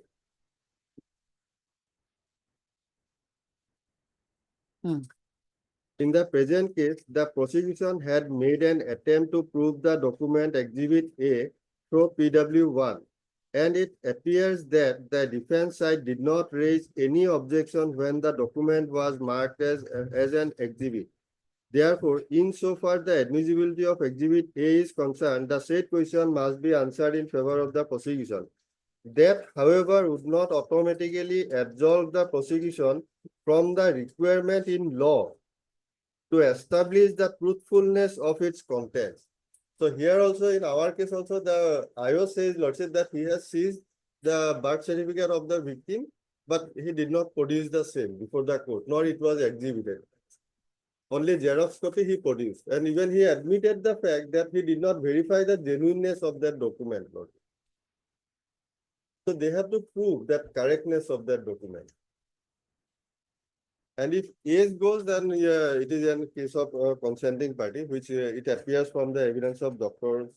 In the present case, the prosecution had made an attempt to prove the document Exhibit A through PW1, and it appears that the defense side did not raise any objection when the document was marked as an exhibit. Therefore, insofar the admissibility of Exhibit A is concerned, the said question must be answered in favor of the prosecution. That, however, would not automatically absolve the prosecution from the requirement in law to establish the truthfulness of its contents. So here also, in our case also, the IO says, lordship, that he has seized the birth certificate of the victim, but he did not produce the same before the court, nor it was exhibited. Only Xerox copy he produced, and even he admitted the fact that he did not verify the genuineness of that document, lordship. So they have to prove that correctness of that document. And if age goes, then it is a case of consenting party, which it appears from the evidence of doctors.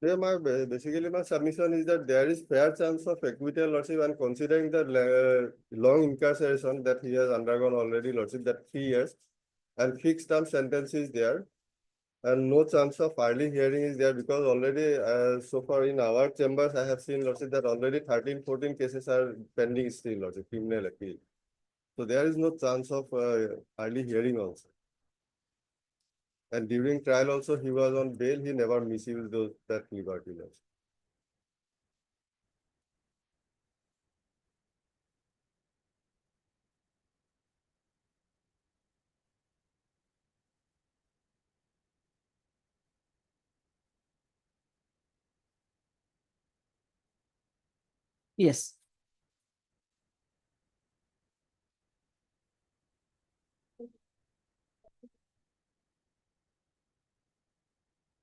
Basically, my submission is that there is fair chance of acquittal, lordship, and considering the long incarceration that he has undergone already, lordship, that 3 years, and fixed term sentence is there, and no chance of early hearing is there because already, so far in our chambers, I have seen, lordship, that already 13, 14 cases are pending still, lordship, criminal appeal. So there is no chance of early hearing also. And during trial also, he was on bail. He never misused that liberty. Yes.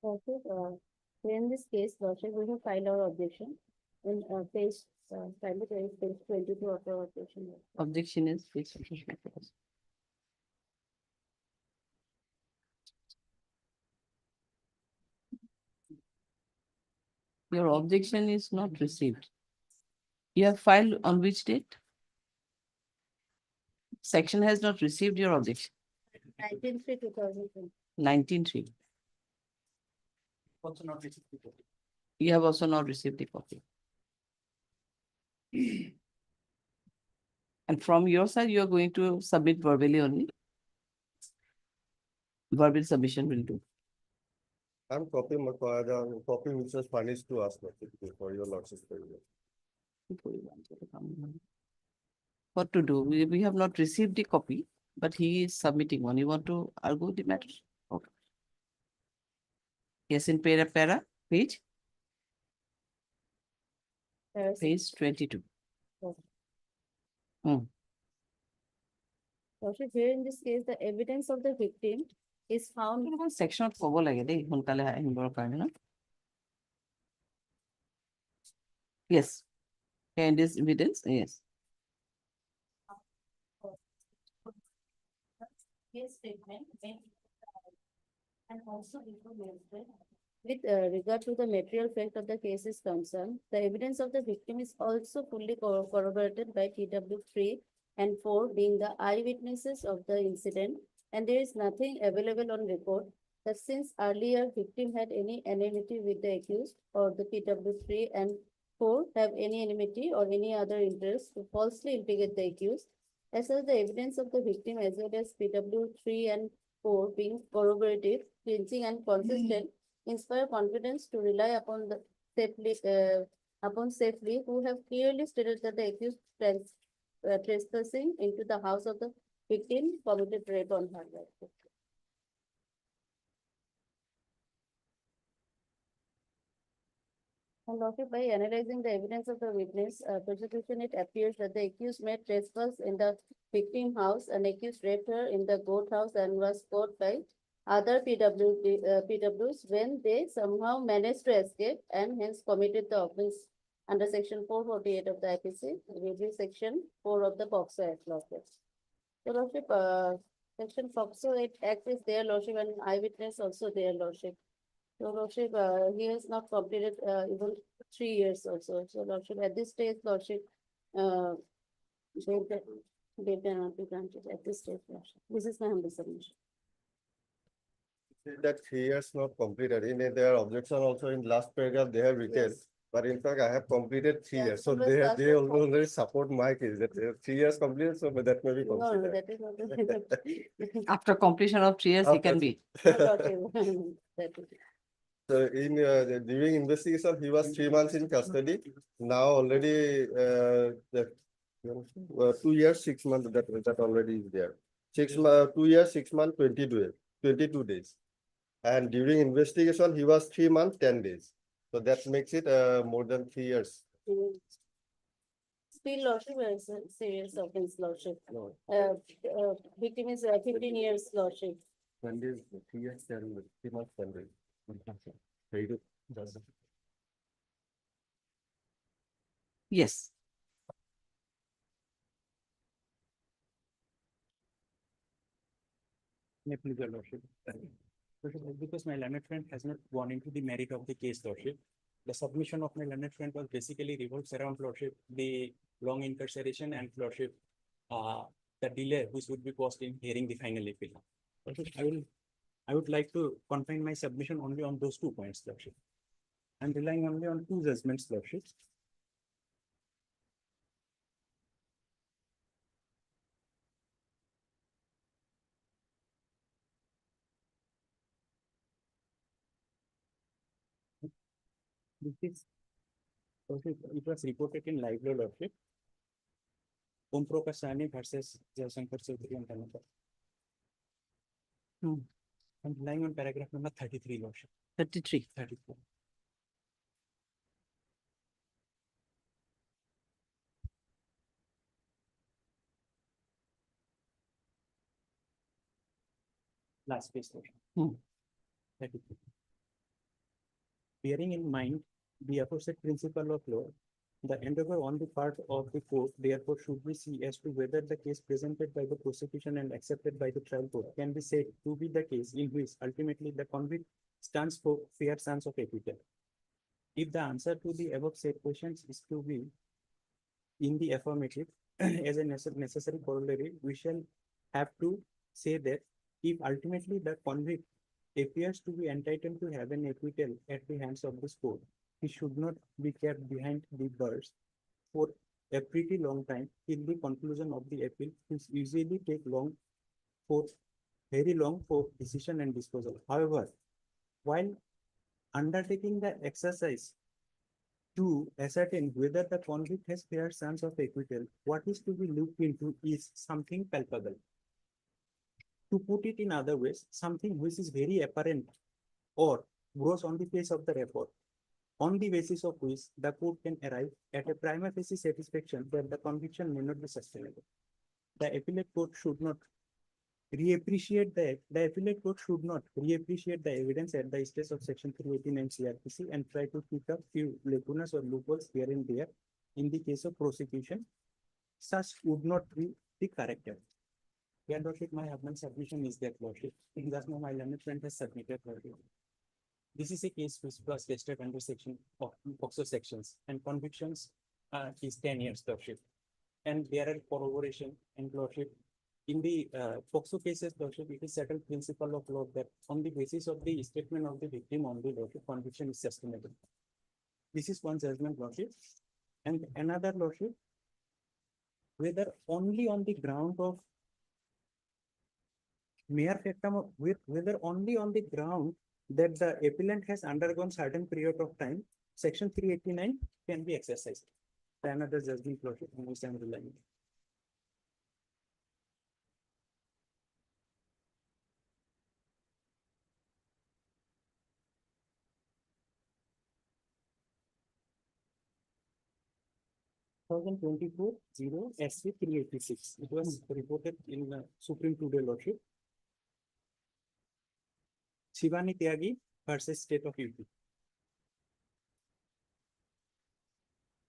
Okay, so in this case, lordship, we have filed our objection in page, page 22 of our objection. Objection is fixed. Your objection is not received. You have filed on which date? Section has not received your objection. 19/3/2020. 19.3. Also not received the copy. You have also not received the copy. And from your side, you are going to submit verbally only. Verbal submission will do. I'm copying the copy which was furnished to us for your lordship. What to do? We have not received the copy, but he is submitting one. You want to argue the matter? Okay. Yes, in page. Page 22. Lordship, here in this case, the evidence of the victim is found. Section of Kobo lage yes. And this evidence, yes. His statement and also with regard to the material fact of the case is concerned, the evidence of the victim is also fully corroborated by TW3 and 4 being the eyewitnesses of the incident, and there is nothing available on record that since earlier victim had any enmity with the accused or the PW3 and 4 have any enmity or any other interest to falsely implicate the accused, as well as the evidence of the victim as well as PW3 and 4 being corroborative, clinching and consistent, inspire confidence to rely upon the safely who have clearly stated that the accused trespassing into the house of the victim committed rape on her. And also by analyzing the evidence of the witness, prosecution, it appears that the accused made trespass in the victim house and accused raped her in the goat house and was caught by other PWs when they somehow managed to escape and hence committed the offense under section 448 of the IPC, review section 4 of the POCSO Act. Lordship. So, Lordship, section POCSO Act is their Lordship and eyewitness also their Lordship. So, Lordship, he has not completed even 3 years also. So, Lordship, at this stage, Lordship, they cannot be granted at this stage, Lordship. This is my humble submission. That 3 years not completed. In their objection also in last paragraph, they have written. Yes. But in fact, I have completed 3 Yeah, years. So it was they last they one. already support my case that 3 years completed, so that may be No, considered. that is not the. After completion of 3 years, he can be. That is. So in during investigation, he was 3 months in custody. Now already 2 years, 6 months that already is there. 2 years, 6 months, 22 days. And during investigation, he was 3 months, 10 days. So that makes it more than 3 years. Still, Lordship, is a serious offense, Lordship. No. Victim is 15 years, Lordship. 10 days, 3 years, 10 days, 3 months, 10 days. Very good. Yes. May please, Your Lordship. Because my learned friend has not gone into the merit of the case, Lordship. The submission of my learned friend was basically revolves around, Lordship, the long incarceration and, Lordship, the delay which would be caused in hearing the final appeal. Lordship, I would like to confine my submission only on those 2 points, Lordship. I'm relying only on 2 judgments, Lordship. It was reported in live law, Lordship. Om Prakash Sahni versus Jaishankar Chaudhary and Tanaka. I'm relying on paragraph number 33, Lordship. 33. 34. Last page, Lordship. 33. Bearing in mind the aforesaid principle of law, the endeavor on the part of the court therefore should be see as to whether the case presented by the prosecution and accepted by the trial court can be said to be the case in which ultimately the convict stands for fair chance of acquittal. If the answer to the above said questions is to be in the affirmative, as a necessary corollary, we shall have to say that if ultimately the convict appears to be entitled to have an acquittal at the hands of this court, he should not be kept behind the bars for a pretty long time till the conclusion of the appeal, which usually take very long for decision and disposal. However, while undertaking the exercise to ascertain whether the convict has fair chance of acquittal, what is to be looked into is something palpable. To put it in other ways, something which is very apparent or grows on the face of the record, on the basis of which the court can arrive at a prima facie satisfaction that the conviction may not be sustainable. The appellate court should not reappreciate the evidence at the stage of section 389 CRPC and try to pick up few lacunas or loopholes here and there. In the case of prosecution, such would not be the correct. Your Lordship, my submission is that, Lordship, just now my learned friend has submitted, Lordship. This is a case which was tested under section of POCSO sections, and convictions is 10 years, Lordship. And there are corroboration and, Lordship, in the POCSO cases, Lordship, it is settled principle of law that on the basis of the statement of the victim only, Lordship, conviction is sustainable. This is one judgment, Lordship. And another, Lordship, whether only on the ground of mere factum of whether only on the ground that the appellant has undergone certain period of time, section 389 can be exercised. Another judgment, Lordship, on which I am relying. 2024-0 SC 386. It was reported in Supreme today, Lordship. Shivani Tyagi versus State of UP.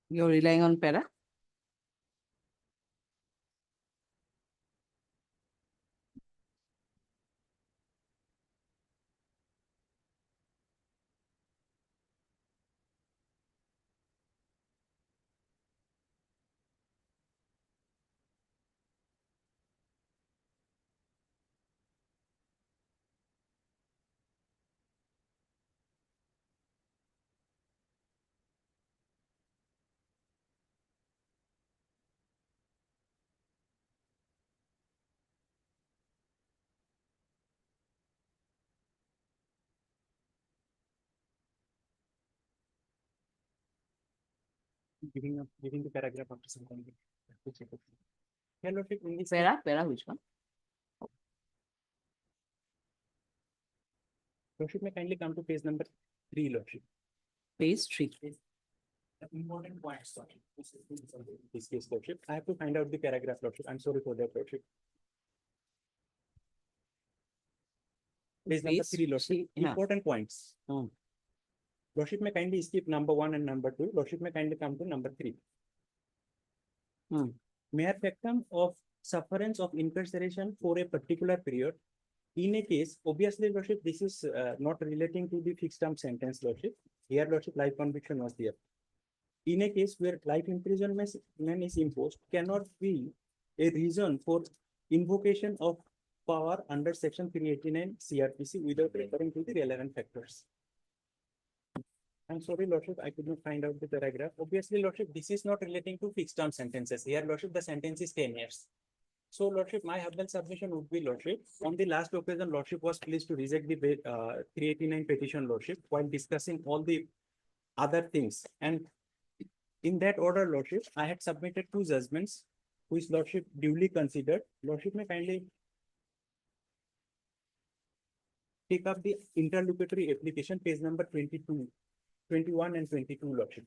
You're relying on para? Giving the paragraph after some time. Yeah, Lordship, in this Para, which one? Lordship, may kindly come to page number 3, Lordship. Page 3. Important points, Lordship. This case, Lordship. I have to find out the paragraph, Lordship. I'm sorry for that, Lordship. Page number 3, Lordship. Important points. Lordship may kindly skip number 1 and number 2. Lordship may kindly come to number 3. Mere factum of sufferance of incarceration for a particular period. In a case, obviously, Lordship, this is not relating to the fixed term sentence, Lordship. Here, Lordship, life conviction was there. In a case where life imprisonment is imposed, cannot be a reason for invocation of power under section 389 CRPC without referring to the relevant factors. I'm sorry, Lordship, I could not find out the paragraph. Obviously, Lordship, this is not relating to fixed term sentences. Here, Lordship, the sentence is 10 years. So, Lordship, my humble submission would be, Lordship, on the last occasion, Lordship was pleased to reject the 389 petition, Lordship, while discussing all the other things. And in that order, Lordship, I had submitted 2 judgments, which Lordship duly considered. Lordship may kindly take up the interlocutory application, page number 22. 21 and 22, Lordship.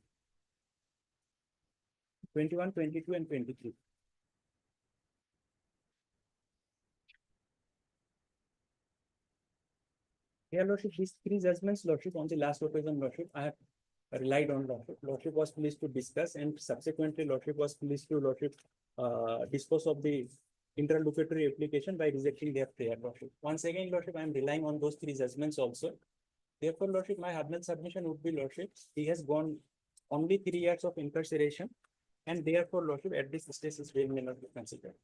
21, 22, and 23. Here, Lordship, these 3 judgments, Lordship, on the last occasion, Lordship, I have relied on, Lordship. Lordship was pleased to discuss, and subsequently, Lordship was pleased to, Lordship, dispose of the interlocutory application by rejecting their prayer, Lordship. Once again, Lordship, I am relying on those 3 judgments also. Therefore, Lordship, my humble submission would be, Lordship, he has gone only 3 years of incarceration, and therefore, Lordship, at this stage, his bail may not be considered.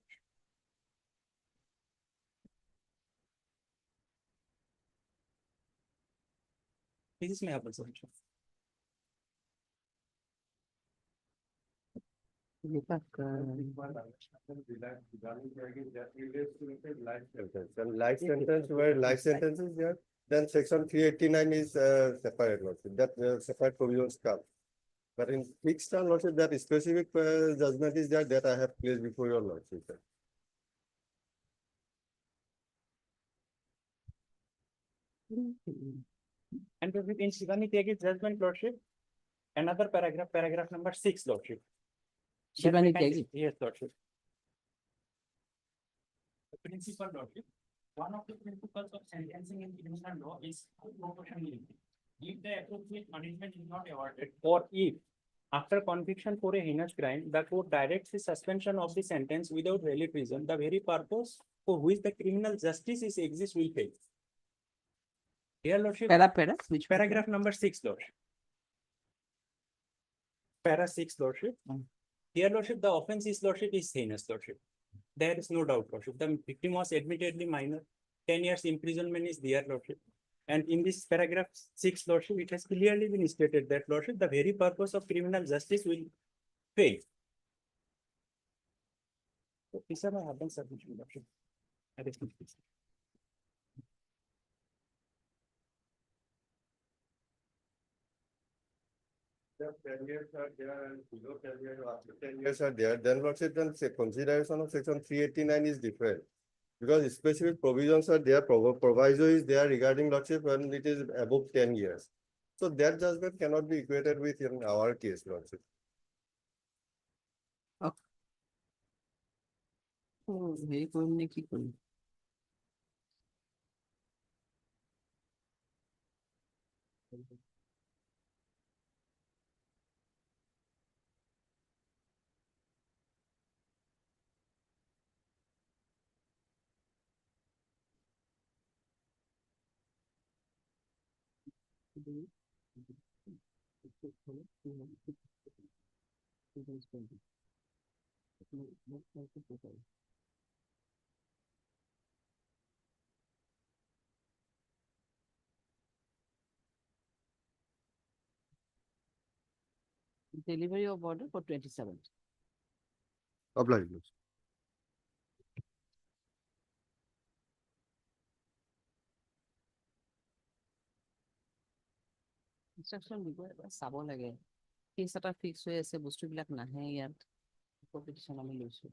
This is my humble submission. And life sentence where life sentence is there, then section 389 is separate, Lordship. That separate provisions come. But in fixed term, Lordship, that specific judgment is there that I have placed before your Lordship. And in Shivani Tyagi's judgment, Lordship, another paragraph number 6, Lordship. Shivani Tyagi. Yes, Lordship. The principle, Lordship, one of the principles of sentencing in criminal law is proportionality. If the appropriate punishment is not awarded, or if after conviction for a heinous crime, the court directs the suspension of the sentence without valid reason, the very purpose for which the criminal justice is exists will fail. Here, Lordship, which paragraph number 6, Lordship. Para 6, Lordship. Here, Lordship, the offense is, Lordship, is heinous, Lordship. There is no doubt, Lordship. The victim was admittedly minor. 10 years imprisonment is there, Lordship. And in this paragraph 6, Lordship, it has clearly been stated that, Lordship, the very purpose of criminal justice will fail. So these are my urban submission, Lordship. I think this. If 10 years are there and below 10 years or after 10 years are there, then Lordship, then say consideration of section 389 is different. Because specific provisions are there, proviso is there regarding Lordship when it is above 10 years. So that judgment cannot be equated with in our case, Lordship. হেৰি কৰিম নে কি কৰিম? Delivery of order for 27th. Obliged. Instruction দিব এবাৰ চাব লাগে। Case এটা fix হৈ আছে, বস্তুবিলাক নাহে ইয়াত। petition আমি লৈছো।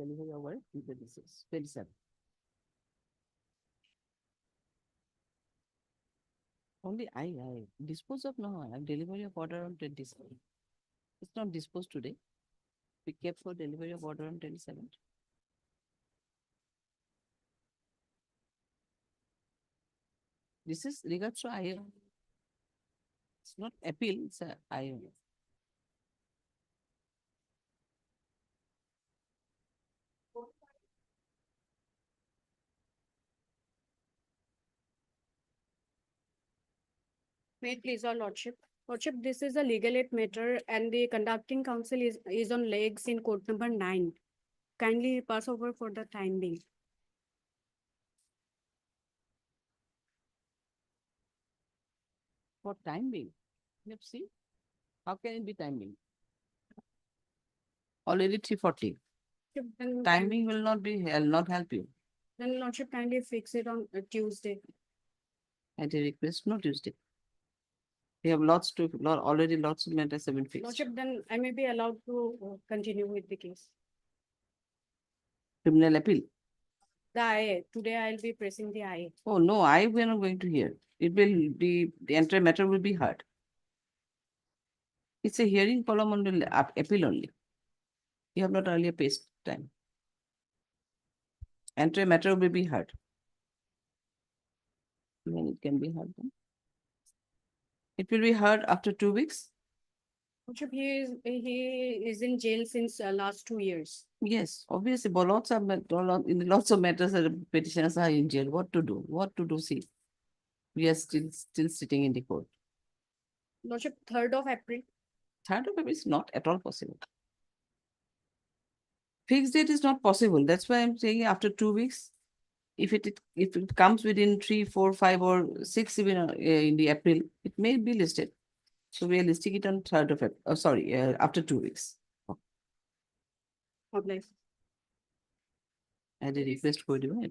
Delivery over 26, 27. Only I dispose of no, I have delivery of order on 27. It's not disposed today. We kept for delivery of order on 27th. This is regards to IO. It's not appeal, it's a IO. Wait, please, Your Lordship. Lordship, this is a legal aid matter and the conducting counsel is on legs in court number 9. Kindly pass over for the time being. For time being, let's see. How can it be time being? Already 3:40. Timing will not help you. Then Lordship, kindly fix it on Tuesday. At a request, no Tuesday. We have already lots of matters have been fixed. Lordship, then I may be allowed to continue with the case. Criminal appeal. The IA. Today I'll be pressing the IA. Oh no, we are not going to hear. It will be, the entire matter will be heard. It's a hearing column on the appeal only. You have not earlier paced time. Entire matter will be heard. When it can be heard then? It will be heard after 2 weeks. Lordship, he is in jail since last 2 years. Yes, obviously, but lots of matters petitioners are in jail. What to do? What to do? See, we are still sitting in the court. Lordship, 3rd of April. 3rd of April is not at all possible. Fixed date is not possible. That's why I'm saying after 2 weeks. If it comes within 3, 4, 5, or 6 even in the April, it may be listed. So we are listing it on 3rd of April. After 2 weeks. Okay. I had a request for you.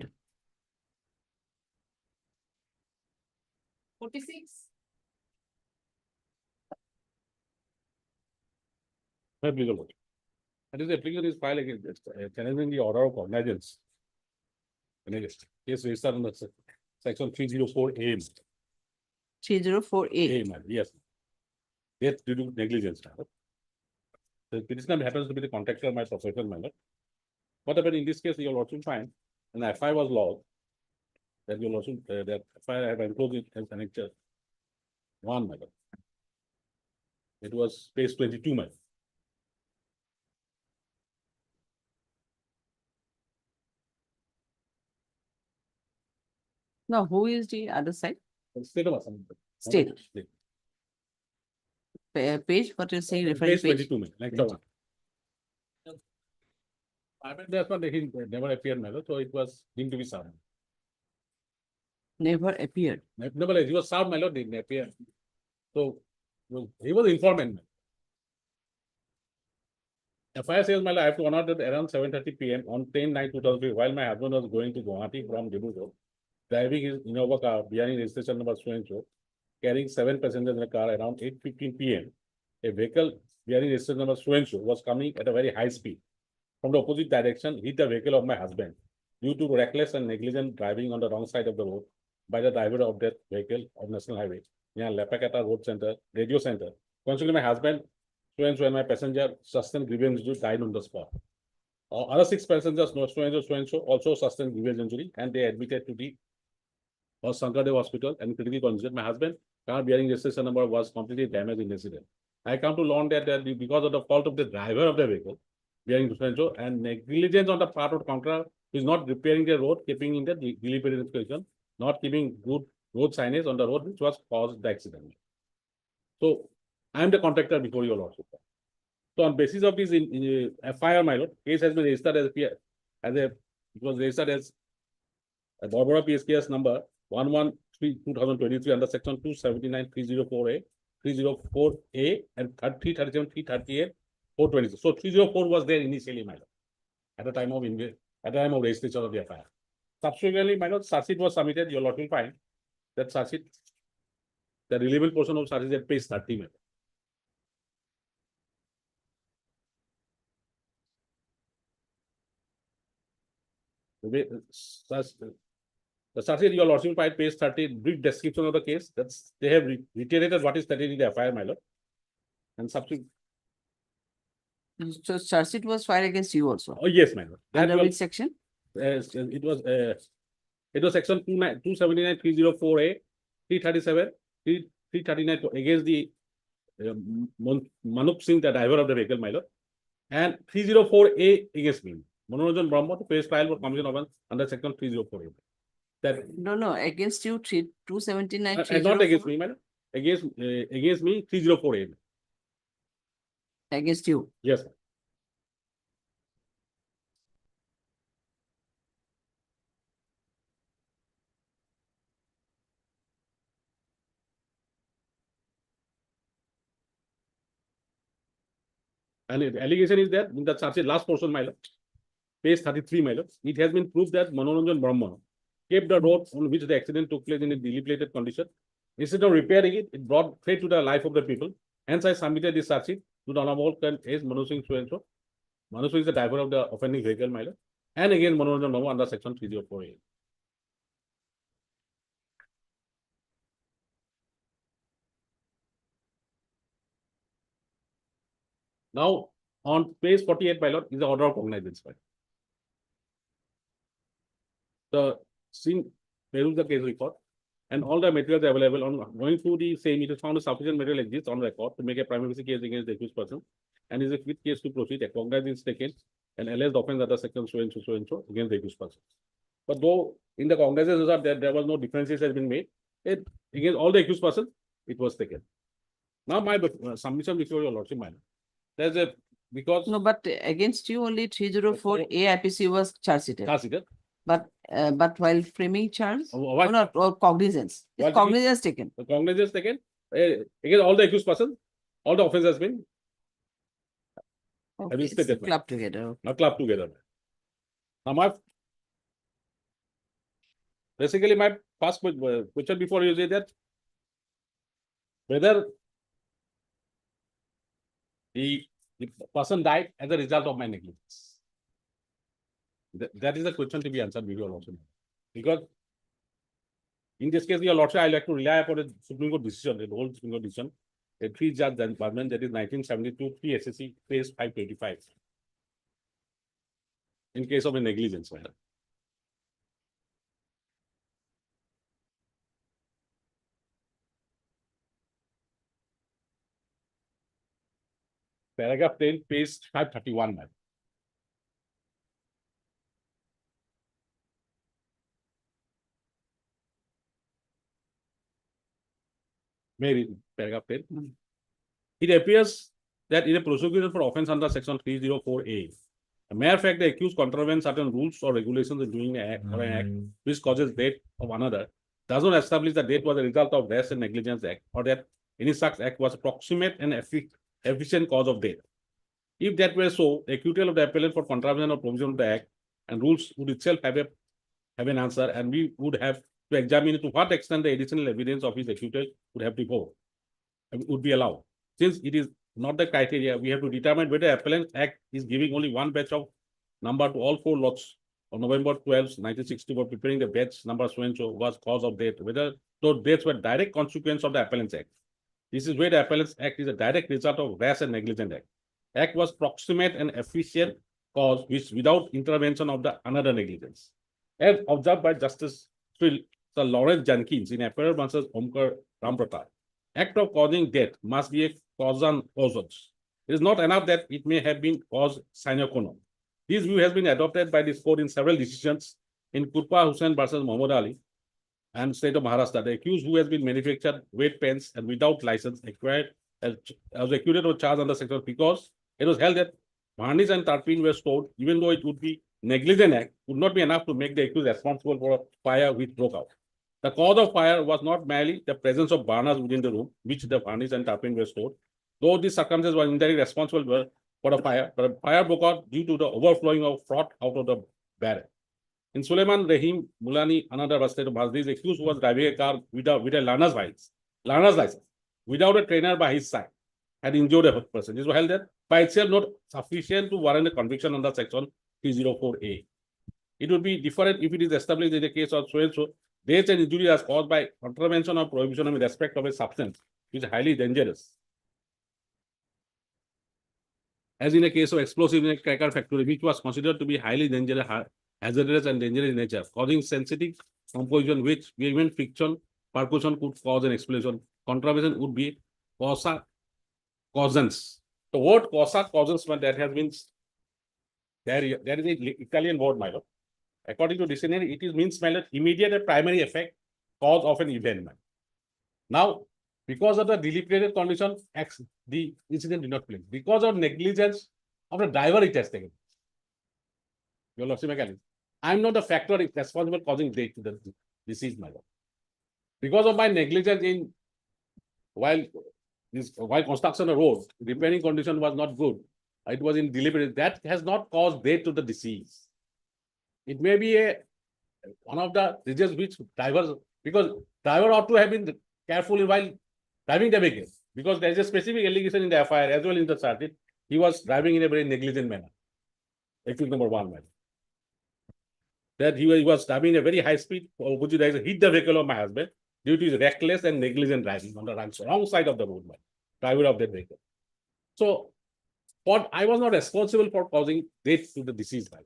46. Applicable. That is the application is filed against challenging the order of cognizance. Case registered under section 304A. 304A. Yes. Yes, due to negligence. The petitioner happens to be the contractor of my professional manner. What happened in this case, you will also find an FI was logged. That you will also that FI I have enclosed it as annexure 1 matter. It was page 22, my. Now, who is the other side? State of Assam. State. Page, what you're saying, referring Page page? 22, my, like the one. I mean, that's what he never appeared, my lord, so it was deemed to be served. Never appeared. Nevertheless, he was served, my lord, didn't appear. So, well, he was informant. FIR says, my lord, I have to honor that around 7:30 p.m. on 10/9/2003, while my husband was going to Guwahati from Dibrugarh, driving his Innova car behind registration number so and so, carrying 7 passengers in a car around 8:15 p.m. A vehicle bearing registration number so and so was coming at a very high speed from the opposite direction, hit the vehicle of my husband due to reckless and negligent driving on the wrong side of the road by the driver of that vehicle of National Highway near Lepakata Road Center, Radio Center. Consequently, my husband, so and my passenger sustained grievous injury, died on the spot. Other 6 passengers, so and so, also sustained grievous injury, and they admitted to the Sankardev Hospital and critically condition. My husband, car bearing registration number was completely damaged in the incident. I come to learn that because of the fault of the driver of the vehicle, bearing so and so, and negligence on the part of contractor is not repairing the road, keeping in the deliberate condition, not keeping good road signage on the road, which was caused the accident. So, I am the contractor before your lordship. So, on basis of this in FIR, my lord, case has been registered it was registered as a Barbara PSKS number 113/2023 under section 279/304A, 304A, and 337, 338, 426. So 304 was there initially, my lord, at the time of registration of the FIR. Subsequently, my lord, charge sheet was submitted. Your lord will find that charge sheet, the relevant portion of charge sheet at page 30, my lord. The charge sheet, your lordship will find page 30, brief description of the case. That's they have reiterated what is stated in the FIR, my lord. And subsequent. So charge sheet was filed against you also? Oh, yes, my lord. Under which section? It was section 279/304A, 337, 339 against the Manuk Singh, the driver of the vehicle, my lord, and 304A against me. Manoranjan Brahma, the case file for commission of under section 304A. That No, against you, 279. Not against me, madam. Against me, 304A. Against you? Yes. And the allegation is that in the charge sheet, last portion, my lord, page 33, my lord, it has been proved that Manoranjan Brahma kept the road on which the accident took place in a dilapidated condition. Instead of repairing it, it brought threat to the life of the people. Hence, I submitted this charge sheet to the honorable as Manu Singh so and so. Manu Singh is the driver of the offending vehicle, my lord, and again Manoranjan Brahma under section 304A. Now, on page 48, my lord, is the order of cognizance. The scene peruse the case report and all the materials available on going through the same. It is found sufficient material exists on record to make a primary case against the accused person, and is a fit case to proceed. A cognizance taken and alleged offence under section so and so against the accused person. But though in the cognizance there was no differences has been made, it against all the accused person, it was taken. Now my submission before your lordship, my there's a because no, but against you only 304 AIPC was charge sheeted. But while framing charge, or cognizance, is cognizance taken? The cognizance taken against all the accused person, all the offence has been clubbed together. Now clubbed together. Now basically my first question before you say that whether the person died as a result of my negligence. That is the question to be answered before your lordship. Because in this case, your lordship, I like to rely upon a Supreme Court decision, the whole Supreme Court decision, a 3-judge judgment, that is 1972, 3 SSC, case 525. In case of a negligence, madam. paragraph 10, page 531, ma'am. May I read paragraph 10? It appears that in a prosecution for offense under section 304A, a mere fact the accused contravenes certain rules or regulations in doing an act or an act which causes death of another does not establish that death was a result of rash and negligence act or that any such act was a proximate and efficient cause of death. If that were so, the acquittal of the appellant for contravention or provision of the act and rules would itself have an answer, and we would have to examine to what extent the additional evidence of his acquittal would be allowed. Since it is not the criteria, we have to determine whether the appellant act is giving only one batch of number to all 4 lots on November 12, 1960 for preparing the batch number so-and-so was cause of death, whether those deaths were direct consequence of the appellant's act. This is where the appellant's act is a direct result of rash and negligent act. Act was proximate and efficient cause which without intervention of the another negligence. As observed by Justice Sir Lawrence Jenkins in Appellate versus Omkar Ramprata, act of causing death must be a causus. It is not enough that it may have been caused sine qua non. This view has been adopted by this court in several decisions in Kurpa Hussain versus Muhammad Ali and state of Maharashtra. The accused who has been manufactured weight pens and without license acquired as acquitted or charged under section because it was held that varnish and tarpaulin were stored, even though it would be negligent act, would not be enough to make the accused responsible for a fire which broke out. The cause of fire was not merely the presence of burners within the room, which the varnish and tarpaulin were stored, though these circumstances were indirectly responsible for the fire, but the fire broke out due to the overflowing of froth out of the barrel. In Suleiman Rahim Mulani, another state of Maharashtra, the accused was driving a car with a learner's license, without a trainer by his side, had injured a person. This was held that by itself not sufficient to warrant a conviction under section 304A. It would be different if it is established in the case of so-and-so, death and injury as caused by contravention or prohibition in respect of a substance which is highly dangerous. As in a case of explosive in a cracker factory, which was considered to be highly dangerous, hazardous and dangerous in nature, causing sensitive composition, which even friction, percussion could cause an explosion. Contravention would be causa causans. The word causa causans, that has been there is an Italian word, my lord. According to dictionary, it means, my lord, immediate and primary effect, cause of an event. Now, because of the deliberated condition, the incident did not play. Because of negligence of the driver, it has taken. Your lordship, I am not the factor responsible causing death to the deceased, my lord. Because of my negligence in while construction of road, repairing condition was not good. It was in deliberate. That has not caused death to the deceased. It may be one of the reasons which drivers, because driver ought to have been careful while driving the vehicle, because there is a specific allegation in the FIR as well in the charge. He was driving in a very negligent manner. Accused number 1, man. That he was driving a very high speed, which hit the vehicle of my husband due to his reckless and negligent driving on the wrong side of the road, man. Driver of that vehicle. So, I was not responsible for causing death to the deceased, man.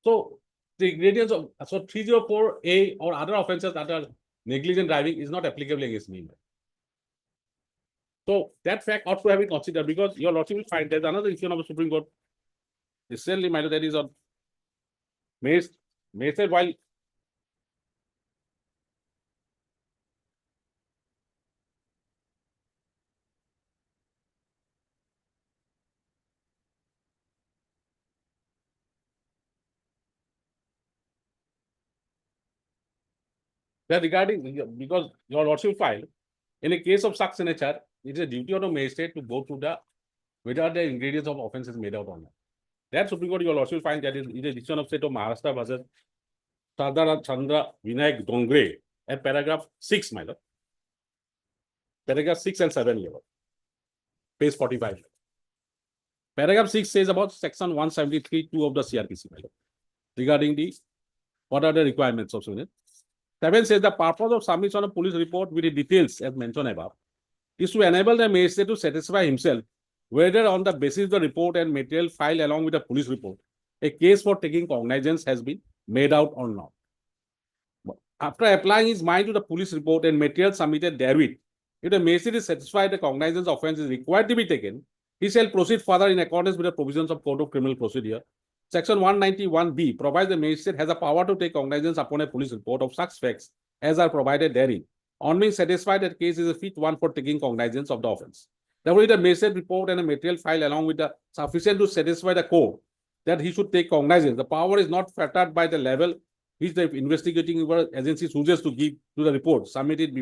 So, the ingredients of 304A or other offenses that are negligent driving is not applicable against me. So that fact ought to have been considered, because your lordship will find there's another issue of the Supreme Court. Recently, my lord, that is on May said while that regarding, because your lordship filed, in a case of such nature, it is a duty of the magistrate to go through whether the ingredients of offense is made out or not. That Supreme Court, your lordship find that is a decision of state of Maharashtra versus Sardar Chandra Vinayak Dongre at paragraph 6, my lord. Paragraph 6 and 7, your lord. Page 45. Paragraph 6 says about section 173(2) of the CRPC, my lord, regarding what are the requirements of submission. 7 says the purpose of submission of police report with the details as mentioned above is to enable the magistrate to satisfy himself whether on the basis of the report and material filed along with the police report, a case for taking cognizance has been made out or not. After applying his mind to the police report and material submitted therewith, if the magistrate is satisfied the cognizance offense is required to be taken, he shall proceed further in accordance with the provisions of Code of Criminal Procedure. Section 191B provides the magistrate has a power to take cognizance upon a police report of such facts as are provided therein, on being satisfied that case is a fit one for taking cognizance of the offence. Therefore, the magistrate report and a material file along with the sufficient to satisfy the court that he should take cognizance. The power is not fettered by the level which the investigating agency chooses to give to the report submitted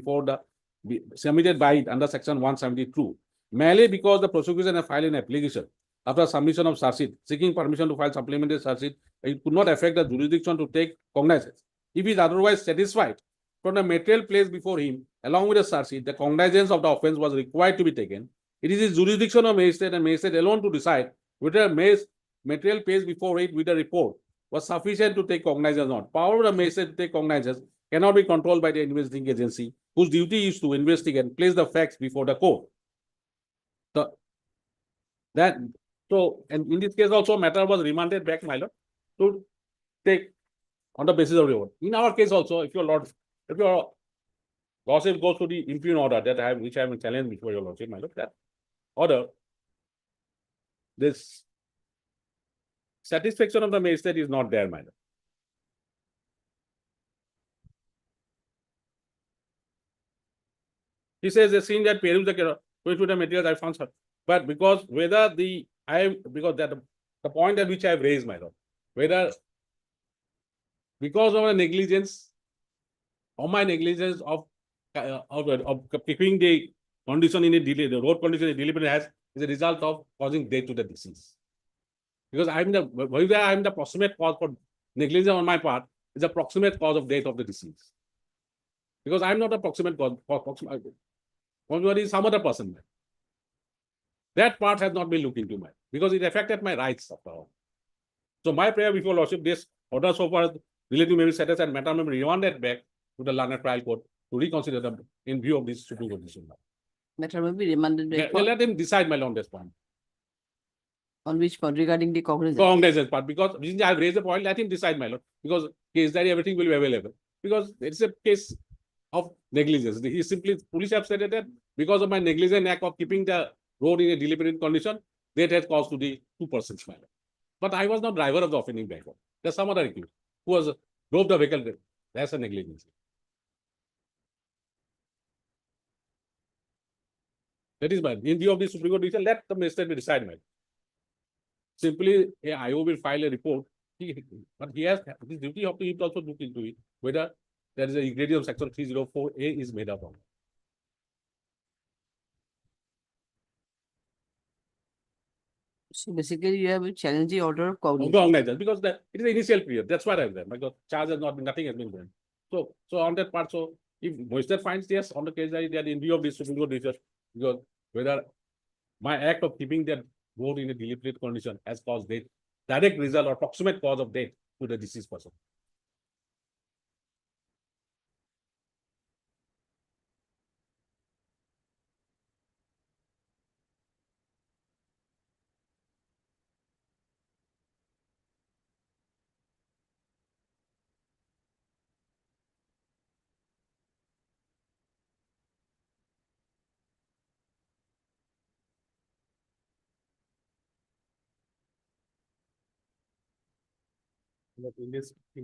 by it under Section 172. Merely because the prosecution has filed an application after submission of charge sheet seeking permission to file supplementary charge sheet, it could not affect the jurisdiction to take cognizance. If he is otherwise satisfied from the material placed before him, along with the charge sheet, the cognizance of the offence was required to be taken. It is his jurisdiction of magistrate and magistrate alone to decide whether material placed before it with the report was sufficient to take cognizance or not. Power of the magistrate to take cognizance cannot be controlled by the investigating agency, whose duty is to investigate and place the facts before the court. And in this case also matter was remanded back, my lord, to take on the basis of report. In our case also, if your lordship goes to the impugn order that which I have challenged before your lordship, my lord, that order, this satisfaction of the magistrate is not there, my lord. He says the scene that peruse the which with the materials I found, sir. But because whether the point at which I have raised, my lord, whether because of a negligence or my negligence of keeping the condition in a delay, the road condition in a deliberate is a result of causing death to the deceased. Because whether I am the proximate cause for negligence on my part is the proximate cause of death of the deceased. Because I am not a proximate cause, some other person. That part has not been looked into, because it affected my rights after all. So my prayer before lordship, this order so far relative may be set aside and matter may be remanded back to the learned trial court to reconsider them in view of this Supreme Court decision. Matter will be remanded back. Let him decide, my lord, on this point. On which point? Regarding the cognizance? Cognizance part, because I have raised the point, let him decide, my lord, because case diary, everything will be available. Because it's a case of negligence. He simply, police have said that because of my negligent act of keeping the road in a deliberate condition, that has caused to the 2 persons, my lord. But I was not driver of the offending vehicle. There's some other accused who was drove the vehicle. That's a negligence. That is my, in view of the Supreme Court decision, let the magistrate decide, my lord. Simply, IO will file a report, but he has his duty of to also look into it, whether there is an ingredient of Section 304A is made up of. So basically, you have a challenging order of cognizance because it is the initial period. That's what I've done. Because charge has not been, nothing has been done. So on that part, so if magistrate finds yes on the case that in view of this Supreme Court decision, because whether my act of keeping that road in a deliberate condition has caused death, direct result or proximate cause of death to the deceased person. In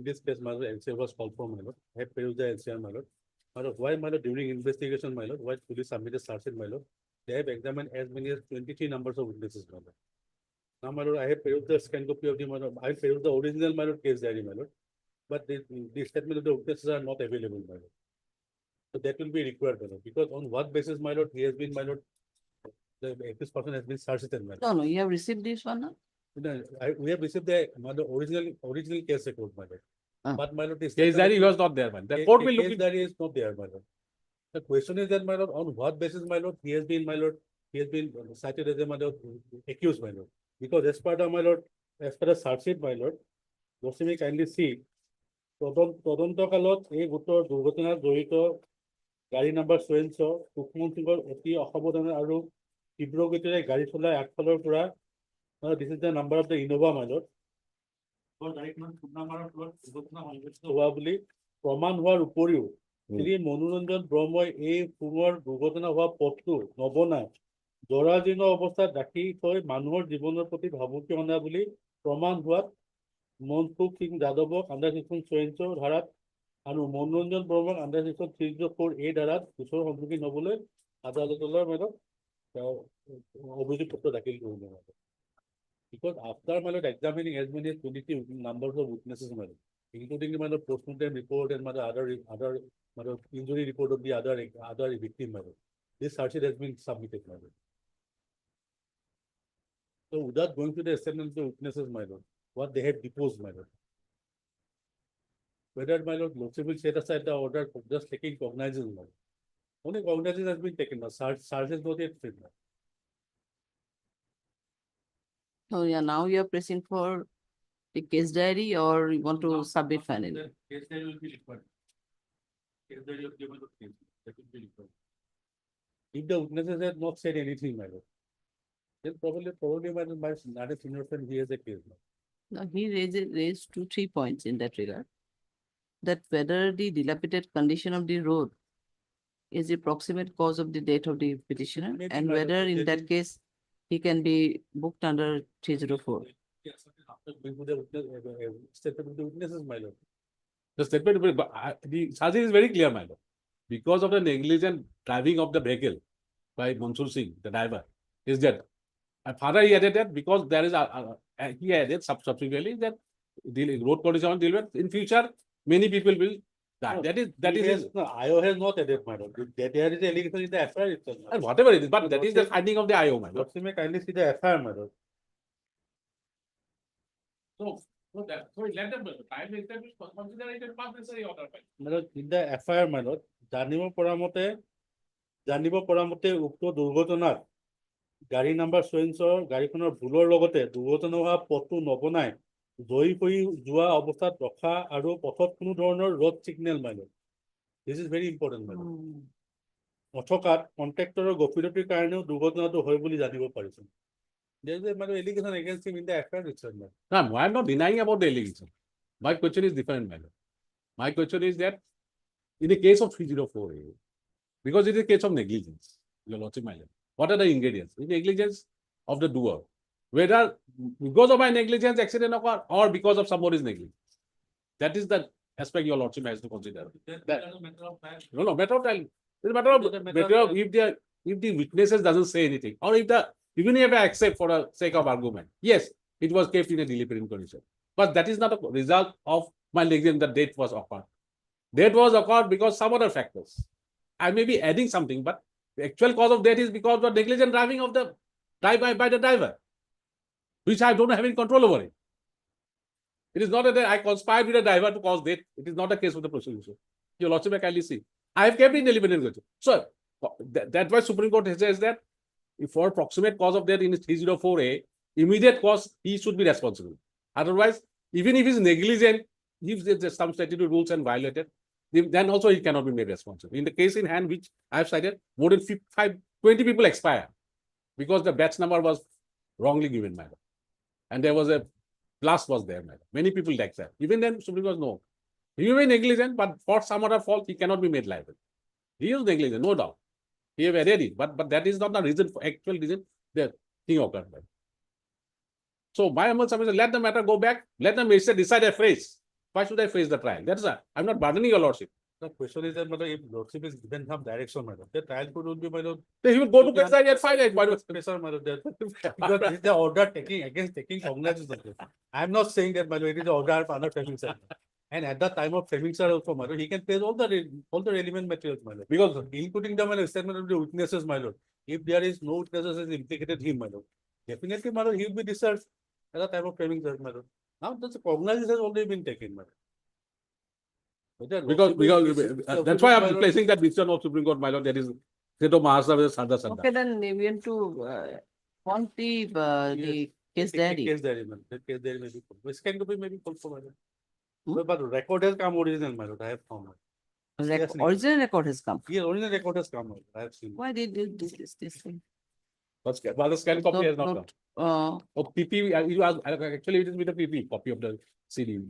this case, my lord, LCR was called for, my lord. I have perused the LCR, my lord. My lord, why, my lord, during investigation, my lord, why police submitted charge sheet, my lord, they have examined as many as 23 numbers of witnesses, my lord. Now, my lord, I have perused the scan copy of the, my lord, I have perused the original, my lord, case diary, my lord. But the statement of the witnesses are not available, my lord. So that will be required, my lord, because on what basis, my lord, he has been, my lord, the accused person has been charged, my lord. No, you have received this one now? We have received the original case record, my lord. But my lord, case diary was not there, man. The court will look case diary is not there, my lord. The question is that, my lord, on what basis, my lord, he has been, my lord, he has been cited as a, my lord, accused, my lord. Because as part of, my lord, as per the charge sheet, my lord, Lordship may kindly see, তদন্ত কালত এই গোটৰ দুৰ্ঘটনাত জড়িত গাড়ী number চয়েন্স কুকমন সিংৰ অতি অসাৱধান আৰু তীব্ৰ গতিৰে গাড়ী চলাই আগফালৰ পৰা this is the number of the Innova, my lord. হোৱা বুলি প্ৰমাণ হোৱাৰ উপৰিও শ্ৰী মনোৰঞ্জন ব্ৰহ্মই এই পুনৰ দুৰ্ঘটনা হোৱা পথটো নবনাই জৰাজীৰ্ণ অৱস্থাত ৰাখি থৈ মানুহৰ জীৱনৰ প্ৰতি ভাবুকি অনা বুলি প্ৰমাণ হোৱাত মনসুখ সিং যাদৱক আণ্ডাৰ ছেকশ্যন 44 ধাৰাত আৰু মনোৰঞ্জন বৰ্মক আণ্ডাৰ ছেকশ্যন 304A ধাৰাত গোচৰৰ সন্মুখীন হ'বলৈ আদালতলৈ মানে অভিযোগ পত্ৰ দাখিল কৰিলে মানে। Because after my lord examining as many as 22 numbers of witnesses, my lord, including my lord postmortem report and my other my lord, injury report of the other victim, my lord, this search sheet has been submitted, my lord. So without going to the extent of the witnesses, my lord, what they had deposed, my lord, whether my lord lordship will set aside the order for just taking cognizance, my lord. Only cognizance has been taken, now search is not yet finished. So yeah, now you are pressing for the case diary or you want to submit finally? Case diary will be required. Case diary of given of case, that will be required. If the witnesses have not said anything, my lord, then probably my not a senior friend, he has a case. Now he raised 2-3 points in that regard. That whether the dilapidated condition of the road is the proximate cause of the death of the petitioner, Maybe, and my lord, whether in there that is- case he can be booked under 304. Yes, after going to the statement of the witnesses, my lord. The statement, but the charge is very clear, my lord. Because of the negligent driving of the vehicle by Mansur Singh, the driver, is that. And further he added that because there is he added subsequently that the road condition deal with in future many people will die. No, That he is has, no, IO has not added, my lord. There is a allegation in the FIR itself. and whatever it is, but that is the finding of the IO, my lord. Lordship may kindly see the FIR, my lord. So let them time establish consider it a past necessary order. My lord, in the FIR, my lord, জানিব পৰা মতে উক্ত দুৰ্ঘটনাত গাড়ী number চয়েন্সৰ গাড়ীখনৰ ভুলৰ লগতে দুৰ্ঘটনা হোৱা পথটো নবনাই জয়ী হৈ যোৱা অৱস্থাত ৰখা আৰু পথত কোনো ধৰণৰ road signal, my lord. This is very important, my lord. অথকাত কন্ট্ৰেক্টৰৰ গফিলতিৰ কাৰণেও দুৰ্ঘটনাটো হয় বুলি জানিব পাৰিছে। There is a allegation against him in the FIR itself, my lord. No, I am not denying about the allegation. My question is different, my lord. My question is that in the case of 304A, because it is a case of negligence, your lordship, my lord, what are the ingredients? The negligence of the doer. Whether because of my negligence accident occur or because of somebody's negligence. That is the aspect your lordship has to consider. That, no, matter of time. It's a matter of if the witnesses doesn't say anything, or if even if I accept for the sake of argument, yes, it was kept in a deliberate condition. But that is not a result of my negligence that death was occurred. Death was occurred because some other factors. I may be adding something, but the actual cause of death is because of negligent driving of the by the driver, which I don't have any control over it. It is not that I conspired with the driver to cause death. It is not the case with the prosecution. Your lordship may kindly see. I have kept in deliberate condition. So that's why Supreme Court says that if for proximate cause of death in 304A, immediate cause, he should be responsible. Otherwise, even if he's negligent, if there's some statutory rules and violated, then also he cannot be made responsible. In the case in hand, which I have cited, more than 20 people expire because the batch number was wrongly given, madam. And there was a blast was there, madam. Many people like that. Even then, Supreme Court, no. He may be negligent, but for some other fault, he cannot be made liable. He is negligent, no doubt. He have added it, but that is not the reason for actual reason the thing occurred. So my humble submission, let the matter go back, let the magistrate decide a phrase. Why should I face the trial? That's a, I'm not burdening your lordship. The question is that if lordship is given some direction, madam, the trial could will be, madam. Then he will go to case diary and find it. Why not? Pressure, madam, because this is the order taking cognizance of it. I am not saying that, madam, it is the order under framing, sir. And at the time of framing, sir, also, madam, he can face all the relevant materials, madam. Because including the statement of the witnesses, madam. If there is no witnesses is implicated him, madam, definitely, madam, he will be discharged at the time of framing, sir, madam. Now, the cognizance has already been taken, madam. Because that's why I'm placing that decision of Supreme Court, my lord. That is state of Maharashtra versus Sardar Sardar. Okay, then we want to want the case diary. Case diary, madam. The case diary may be full. Which can be maybe full for madam. But record has come original, my lord. I have found. Original record has come. Yes, original record has come. I have seen. Why did you do this thing? But the scan copy has not come. Oh, PP, you ask, actually it is with the PP copy of the CD.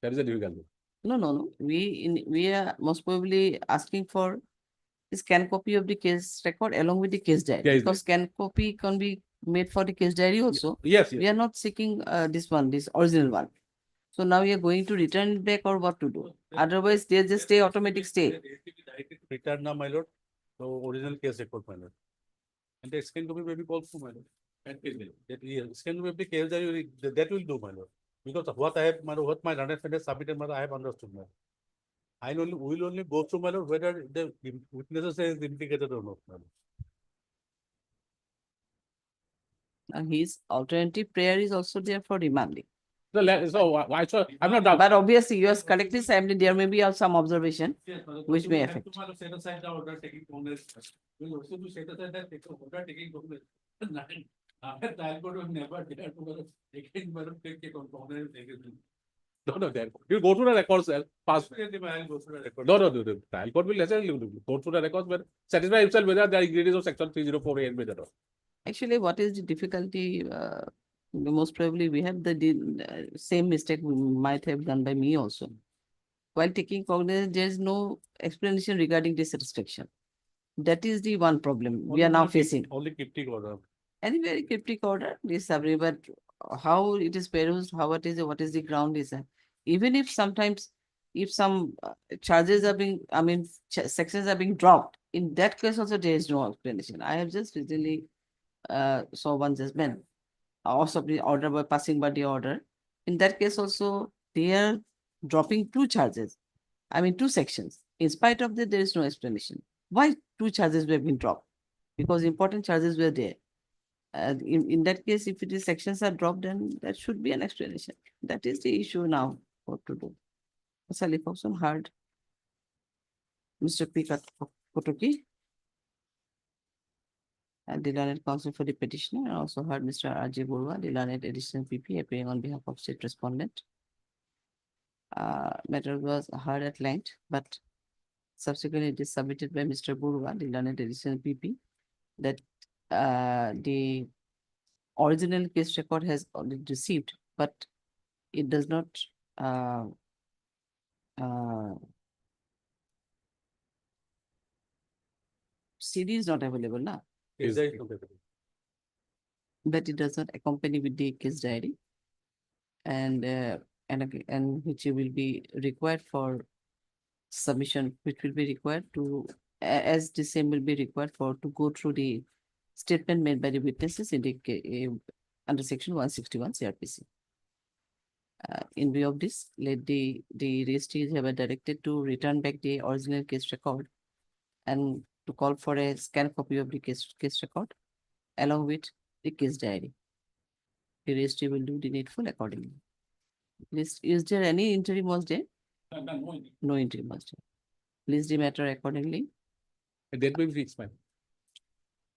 That is a difficulty. no. We are most probably asking for scan copy of the case record along with the case diary. Case Because scan copy can be made for the case diary also. Yes, We yes. are not seeking this one, this original one. So now we are going to return it back or what to do? Otherwise, they just stay automatic stay. Return now, my lord, so original case record, my lord. And the scan copy may be called for, my lord. And that scan copy case diary, that will do, my lord. Because of what I have, my lord, what my understanding submitted, my lord, I have understood, my lord. I will only go through, my lord, whether the witnesses is implicated or not, my lord. And his alternative prayer is also there for remanding. So why, so I'm not done. But obviously, you are correctly saying that there may be some observation which may affect. Set aside the order taking cognizance. We'll also to set aside that order taking cognizance. Trial court will never dare to take on cognizance. No, there. You go through the records, pass. I'll go through the record. No, the trial court will necessarily go through the records, but satisfy himself whether there are ingredients of section 304A with or. Actually, what is the difficulty? Most probably we have the same mistake we might have done by me also. While taking cognizance, there is no explanation regarding dissatisfaction. That is the one problem we are now facing. Only cryptic order. Any very cryptic order, this summary, but how it is perused, how it is, what is the ground is that. Even if sometimes, if some charges are being, I mean, sections are being dropped, in that case also there is no explanation. I have just recently saw one judgment also the order by passing by the order. In that case also, they are dropping two charges. I mean, two sections. In spite of that, there is no explanation. Why two charges were being dropped? Because important charges were there. In that case, if it is sections are dropped, then that should be an explanation. That is the issue now. What to do? Sally Foxon heard Mr. P. Kotoki and the learned counsel for the petitioner, and also heard Mr. R.J. Borua, the learned additional PP, appearing on behalf of state respondent. Matter was heard at length, but subsequently it is submitted by Mr. Borua, the learned additional PP, that the original case record has already received, but it does not CD is not available now. Is there no paper? But it does not accompany with the case diary, and which will be required for submission, which will be required to, as the same will be required for to go through the statement made by the witnesses in the under section 161 CRPC. In view of this, let the registries have directed to return back the original case record and to call for a scanned copy of the case record along with the case diary. The registry will do the needful accordingly. Is there any interim was there? No interim was there. Please the matter accordingly. A date will be fixed, man.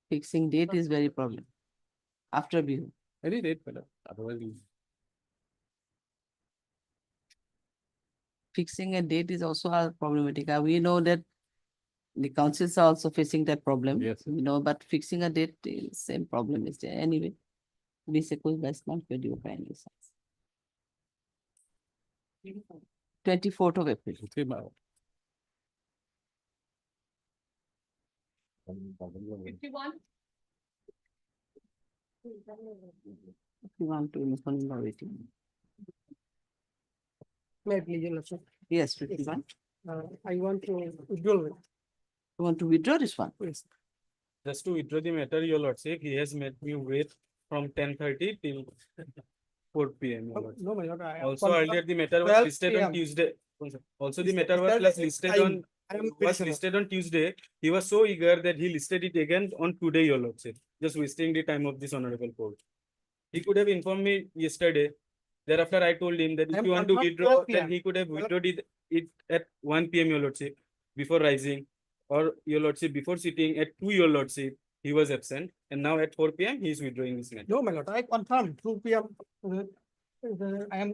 Fixing date is very problem. After view. Any date, madam. Otherwise, Fixing a date is also a problematic. We know that the councils are also facing that problem. Yes. You know, but fixing a date, the same problem is there. Anyway, we suppose that's not video kindly. 24th of April. 51. If you want to inform the waiting. May I please, Your Lordship? Yes, 51. I want to withdraw it. You want to withdraw this one? Yes. Just to withdraw the matter, Your Lordship, he has made me wait from 10:30 till 4 p.m. Your Lordship. No, my lord. I am Also earlier the matter was 12 listed on PM. Tuesday. Also the Is matter was that plus listed time? on I am was petitioner. listed on Tuesday. He was so eager that he listed it again on today, Your Lordship, just wasting the time of this honorable court. He could have informed me yesterday. Thereafter, I told him that if you want to withdraw, then he could have withdrawn it at 1 p.m. Your Lordship, before rising, or Your Lordship, before sitting at 2 Your Lordship. He was absent, and now at 4 p.m. he is withdrawing this matter. No, my lord. I confirm 2 p.m. I am.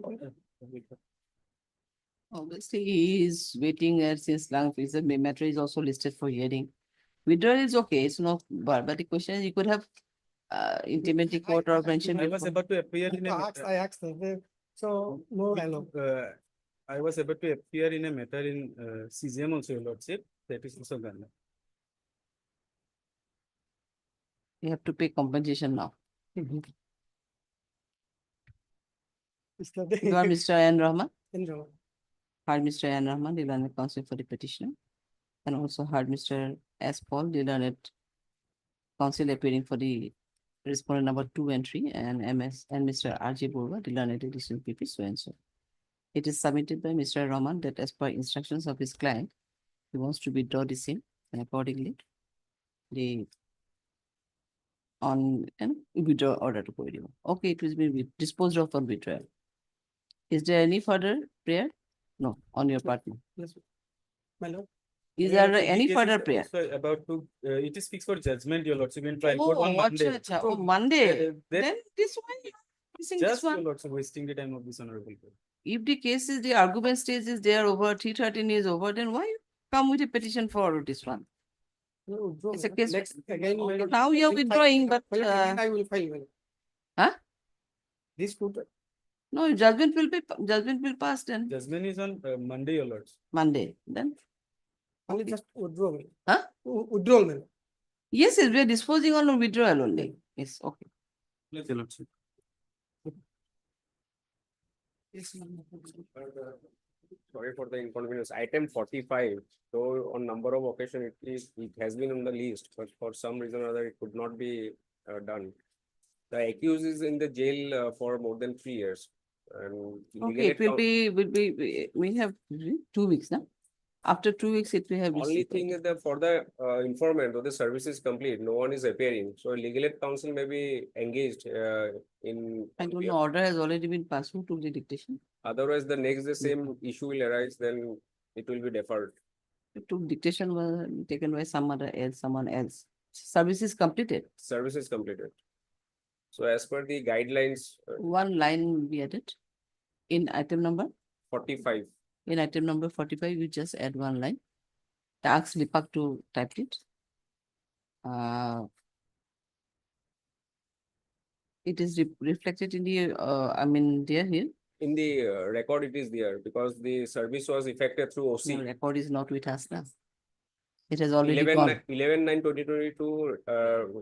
Obviously, he is waiting since long. The matter is also listed for hearing. Withdrawal is okay. It's not bad, but the question is, you could have intimated court or mentioned. I was about to appear in a I asked. So no dialogue. I was able to appear in a matter in CGM also, Your Lordship. That is also done. You have to pay compensation now. You are Mr. N. Rahman. Heard Mr. N. Rahman, the learned counsel for the petitioner. And also heard Mr. S. Paul, the learned counsel appearing for the respondent number 2 and 3, and MS and Mr. R.J. Borwa, the learned additional PP, so and so. It is submitted by Mr. Rahman that as per instructions of his client, he wants to withdraw the same, and accordingly, the on and withdraw order to go. Okay, it will be disposed of on withdrawal. Is there any further prayer? No, on your part. No. Yes, my lord. Is there any further prayer? About to, it is fixed for judgment, your lordship, in trial court Oh, on what Monday. Oh, Monday. Then Then this one, you are missing this just your one. lordship wasting the time of this honorable court. If the case is the argument stage is there over 313 is over, then why you come with a petition for this one? It's a case. Next, again, my lord, Now you are withdrawing, but again I will file. huh? This court, No, judgment will pass then. Judgment is on Monday, your lords. Monday. Then only just withdrawal. huh? Withdrawal, my lord. Yes, we are disposing on withdrawal only. Yes, okay. Yes, your lordship. Sorry for the inconvenience. Item 45. So on number of occasions it has been on the list, but for some reason or other it could not be done. The accused is in the jail for more than 3 years. And Okay, it will be, we have 2 weeks now. After 2 weeks, it will have. Only thing is that for the informant, though the service is complete, no one is appearing. So legal aid counsel may be engaged in. I don't know, order has already been passed. Who took the dictation? Otherwise, the next the same issue will arise, then it will be deferred. It took dictation was taken by someone else. Service is completed. Service is completed. So as per the guidelines, One line will be added in item number. 45. In item number 45, you just add one line. Ask Lipak to type it. It is reflected in the, I mean, there here. In the record, it is there because the service was effected through OC. No, record is not with us now. It has already gone. 11/9/2022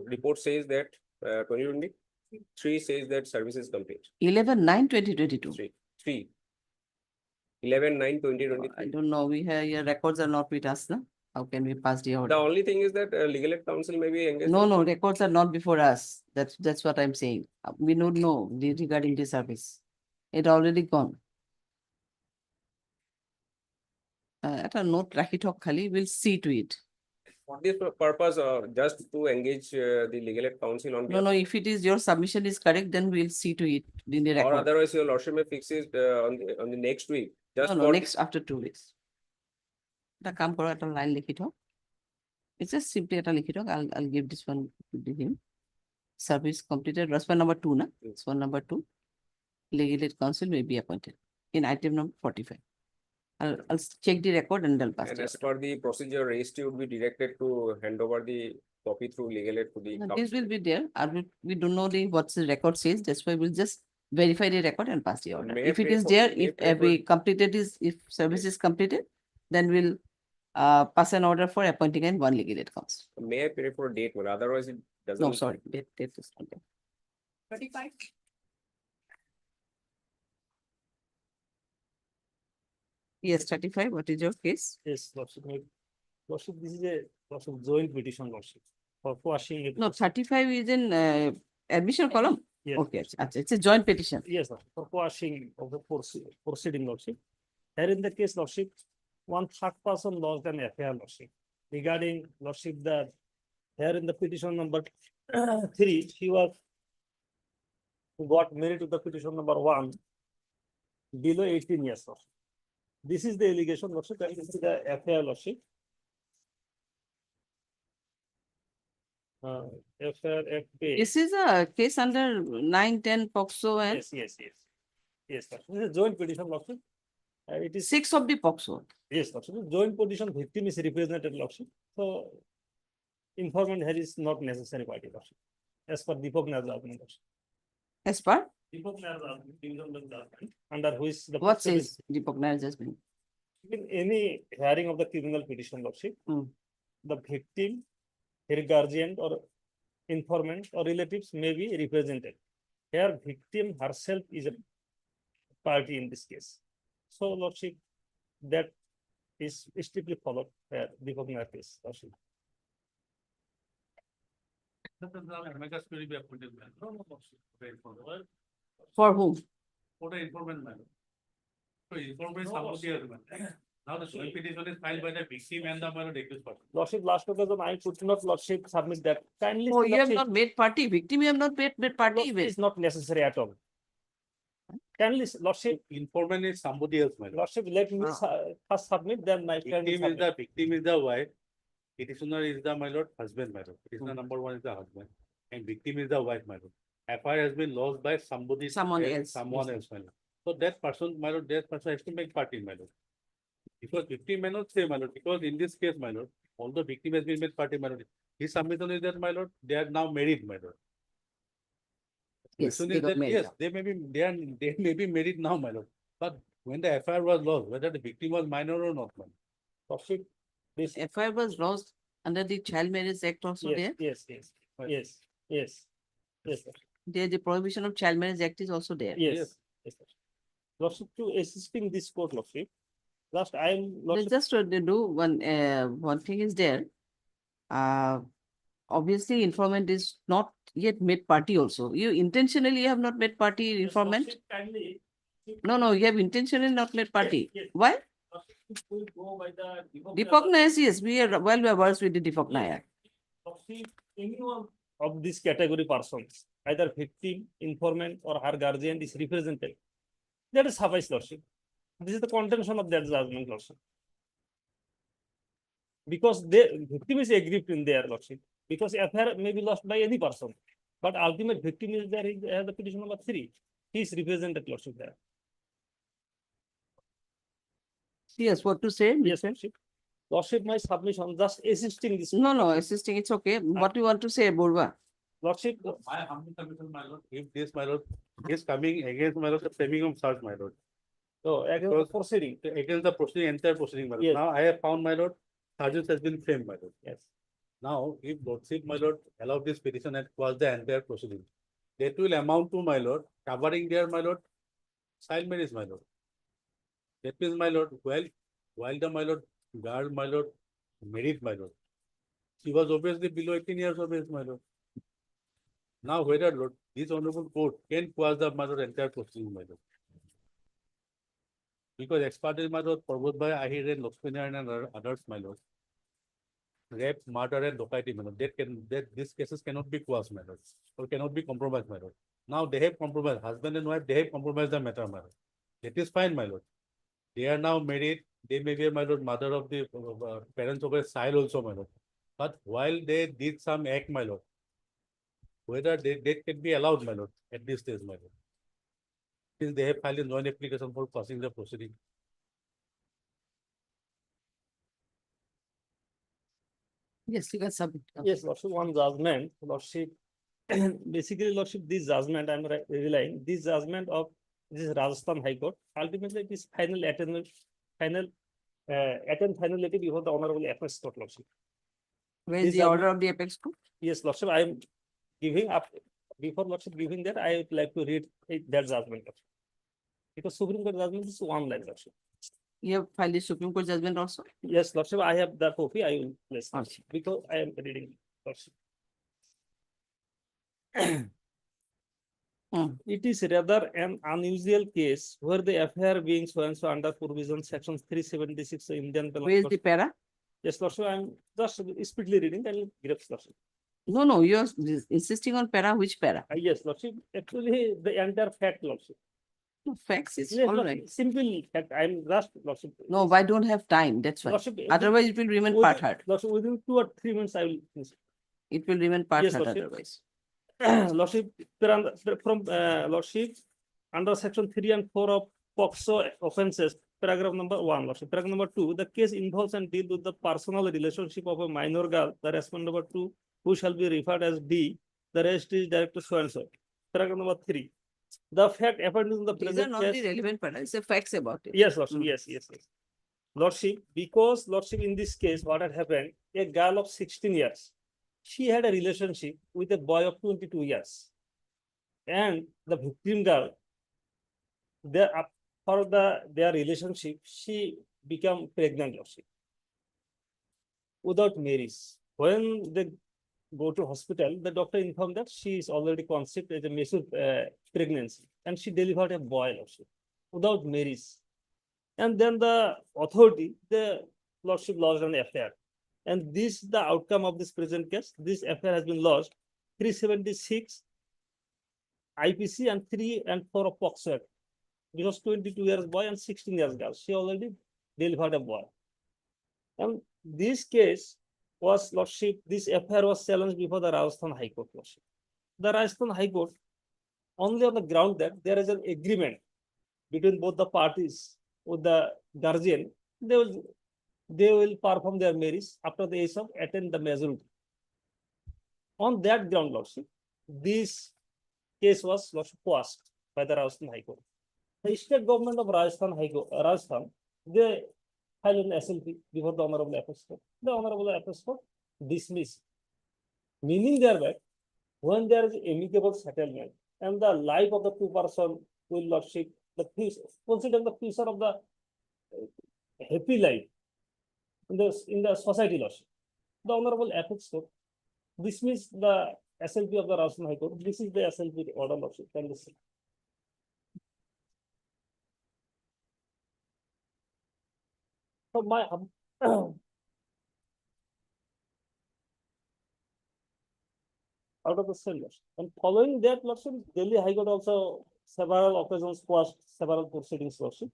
report says that 2023 says that service is complete. 11/9/2022. 3. 11/9/2023. I don't know. We have your records are not with us now. How can we pass the order? The only thing is that legal aid counsel may be engaged. No, records are not before us. That's what I'm saying. We don't know regarding the service. It already gone. At a note, Rakithok Khali will see to it. For this purpose, just to engage the legal aid counsel on. No, if it is your submission is correct, then we'll see to it in the Or record. otherwise, your lordship may fix it on the next week. Just No, for next after 2 weeks. The come for a line likito. It's just simply at a likito. I'll give this one to him. Service completed. Response number 2, na? It's one number 2. Legal aid counsel may be appointed in item number 45. I'll check the record and I'll pass And it. as per the procedure, registry would be directed to hand over the copy through legal aid to the. No, this will be there. We don't know what's the record says. That's why we'll just verify the record and pass the order. May I If it pray is for- there, may I if pray for- every completed is, if service is completed, then we'll pass an order for appointing and one legal aid counsel. May I pray for a date, but otherwise it doesn't. No, sorry, date is not there. 35. Yes, 35. What is your case? Yes, lordship, lordship, this is a joint petition, lordship, for quashing it. No, 35 is in admission column. Yes. Okay, it's a joint petition. Yes, sir, for quashing of the proceeding, lordship. Here in the case, lordship, one third person lodged an FIR, lordship, regarding lordship that here in the petition number 3, she was who got married to the petition number 1 below 18 years, lordship. This is the allegation, lordship, and this is the FIR, lordship. FIR, FA. This is a case under 910 POXO and Yes. Yes, sir. This is a joint petition, lordship. It is 6 of the POXO. Yes, lordship. Joint petition victim is represented, lordship. So informant here is not necessary party, lordship. As per Deepak Nair's argument, lordship. As per Deepak Nair's argument, under which the what says Deepak Nair judgment? in any hearing of the criminal petition, lordship, Hmm. the victim, her guardian, or informant or relatives may be represented. Here victim herself is a party in this case. So Lordship, that is strictly followed here, the Cognizance case, Lordship. For whom? For the informant matter. So informant somebody else matter. Now the civil petition is filed by the victim and the accused person. Lordship, last occasion I could not, Lordship, submit that. Kindly. Oh, you have Lordship, not made party, victim, you have not made party no, even. it's not necessary at all. Kindly, Lordship, Informant is somebody else matter. Lordship, let me first submit, then my Victim is the wife. Petitioner is the my lord husband, my lord. Petitioner number one is the husband, and victim is the wife, my lord. FIR has been lost by someone else, my lord. So that person, my lord, that person has to make party, my lord. Because victim may not say, my lord, because in this case, my lord, although victim has been made party, my lord, his submission is that, my lord, they are now married, my lord. Yes, Question they is got that, married yes, now. they may be married now, my lord. But when the FIR was lost, whether the victim was minor or not, my lord. Lordship, this. FIR was lost under the Child Marriage Act also there. Yes. There, the prohibition of Child Marriage Act is also there. Yes. Lordship, to assisting this court, Lordship, last I am. Let's just do one thing is there. Obviously, informant is not yet made party also. You intentionally have not made party informant? No, you have intentionally not made party. Why? Decognizance, yes, we are well versed with the decognizance. Anyone of this category persons, either victim, informant, or her guardian is represented. That is suffice, Lordship. This is the contention of that judgment, Lordship. Because the victim is aggrieved in their, Lordship. Because affair may be lost by any person, but ultimate victim is there. He has the petition number 3. He is represented, Lordship, there. Yes, what to say? Yes, Lordship. Lordship, my submission just assisting this. No, assisting, it's okay. What you want to say, Burva? Lordship, My humble submission, my lord, if this, my lord, is coming against, my lord, the framing of charge, my lord. So against the proceeding. Against the proceeding, entire proceeding, my lord. Yes. Now I have found, my lord, charges has been framed, my lord. Yes. Now, if Lordship, my lord, allow this petition and quash the entire proceeding, that will amount to, my lord, covering their, my lord, child marriage, my lord. That means, my lord, while the, my lord, guard, my lord, married, my lord, she was obviously below 18 years of age, my lord. Now, whether, lord, this honorable court can quash the, my lord, entire proceeding, my lord. Because ex parte, my lord, forward by Ahir and Lakshminarayan and others, my lord. Rape, murder, and locality, my lord. These cases cannot be quashed, my lord, or cannot be compromised, my lord. Now they have compromised, husband and wife, they have compromised the matter, my lord. That is fine, my lord. They are now married. They may be, my lord, mother of the parents of a child also, my lord. But while they did some act, my lord, whether they can be allowed, my lord, at this stage, my lord. Since they have filed a joint application for passing the proceeding. Yes, you can submit. Yes, Lordship, one judgment, Lordship. Basically, Lordship, this judgment, I am relying, this judgment of this Rajasthan High Court, ultimately it is finality before the Honorable Apex Court, Lordship. Where is the order of the Apex Court? Yes, Lordship, I am giving up, before Lordship giving that, I would like to read that judgment, Lordship. Because Supreme Court judgment is one line, Lordship. You have filed the Supreme Court judgment also? Yes, Lordship, I have the copy, I will place, because I am reading, Lordship. It is rather an unusual case where the affair being so and so under provision section 376 Indian Penal Where is Code. the para? Yes, Lordship, I am just speedily reading and grasp, Lordship. No, you are insisting on para. Which para? Yes, Lordship. Actually, the entire fact, Lordship. No, facts is Yes, all Lordship, right. simple fact. I am just, Lordship. No, I don't have time. That's why. Lordship, Otherwise, it will remain part hard. Lordship, within 2 or 3 minutes, I will finish. It will remain part Yes, hard Lordship. otherwise. Lordship, from Lordship, under section 3 and 4 of POCSO offences, paragraph number 1, Lordship. Paragraph number 2, the case involves and deals with the personal relationship of a minor girl, the respondent number 2, who shall be referred as D, the rest is director so and so. Paragraph number 3, the fact apparent in the These are present not case. the relevant para. It's the facts about it. Yes, Lordship, yes. Lordship, because Lordship, in this case, what had happened, a girl of 16 years, she had a relationship with a boy of 22 years. And the victim girl, for their relationship, she became pregnant also, without marriage. When they go to hospital, the doctor informed that she is already conceived as a massive pregnancy, and she delivered a boy also, without marriage. And then the authority, the lordship lodged an affair. And this is the outcome of this present case. This affair has been lodged 376 IPC and 3 and 4 of POCSO Act. Because 22 years boy and 16 years girl. She already delivered a boy. And this case was lordship, this affair was challenged before the Rajasthan High Court lordship. The Rajasthan High Court, only on the ground that there is an agreement between both the parties with the guardian, they will perform their marriage after the age of attain the majority. On that ground, lordship, this case was lordship quashed by the Rajasthan High Court. The state government of Rajasthan High Court, Rajasthan, they filed an SLP before the Honorable Appellate Court. The Honorable Appellate Court dismissed, meaning thereby when there is amicable settlement and the life of the two person will lordship, the future, consider the future of the happy life in the society lordship. The Honorable Appellate Court dismissed the SLP of the Rajasthan High Court. This is the SLP order lordship. Can you see? So my out of the same lordship. And following that lordship, Delhi High Court also several occasions quashed several proceedings lordship.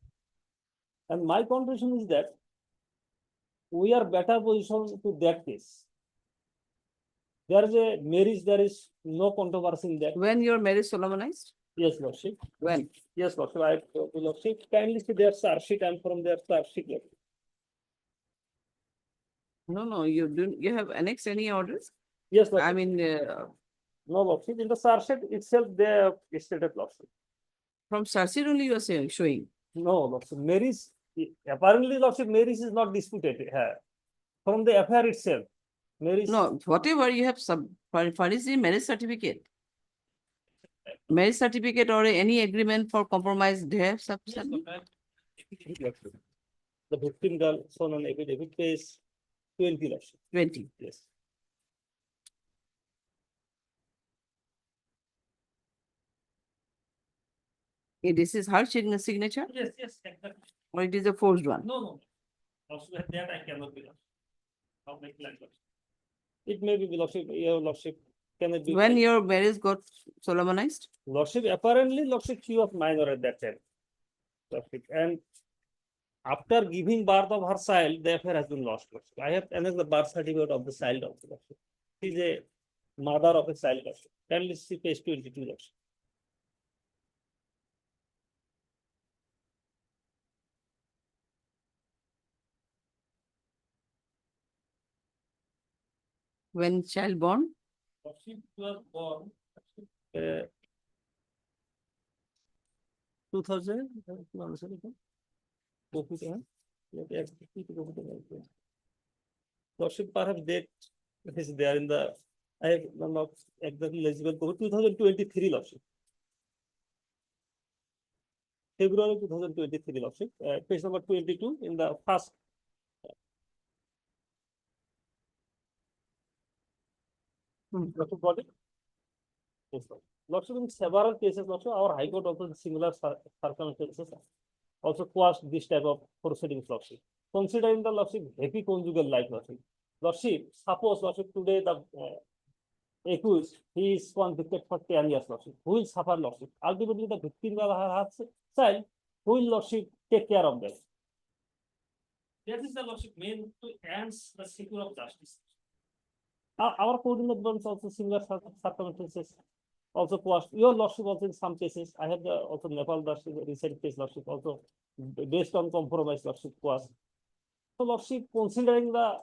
And my conclusion is that we are better positioned to that case. There is a marriage, there is no controversy in that. When your marriage solemnized? Yes, lordship. When? Yes, lordship. I lordship. Kindly see their charge sheet and from their charge sheet. No, you didn't. You have annexed any orders? Yes, lordship. I mean, no, lordship. In the charge sheet itself, they have stated lordship. From charge sheet only you are saying, showing. No, lordship. Marriage, apparently, lordship, marriage is not disputed here. From the affair itself, marriage. No, whatever you have furnished the marriage certificate. Marriage certificate or any agreement for compromise, they have submitted. The victim girl shown on affidavit page 20 lordship. 20. Yes. This is her signature? Yes, exactly. Or it is a forged one? No. Also that I cannot be lordship. It may be lordship, your lordship. Can it be? When your marriage got solemnized? Lordship, apparently, lordship, she was minor at that time. Lordship. And after giving birth of her child, the affair has been lost. Lordship. I have annexed the birth certificate of the child of the lordship. She is a mother of a child. Lordship. Kindly see page 22. Lordship. When child born? Lordship was born 2000. Lordship, perhaps date is there in the. I have not exactly legible. 2023 lordship. February 2023 lordship. Page number 22 in the first. Lordship got it? Yes, sir. Lordship, in several cases, lordship, our High Court also in similar circumstances also quashed this type of proceedings, lordship. Considering the lordship happy conjugal life, lordship, suppose lordship today the accused, he is convicted for 10 years, lordship. Who will suffer, lordship? Ultimately, the victim of her child, who will lordship take care of them? That is the lordship meant to enhance the secure of justice. Our coordinate ones also similar circumstances also quashed. Your lordship also in some cases. I have the also Nepal lordship recent case lordship also based on compromise lordship quashed. So lordship, considering the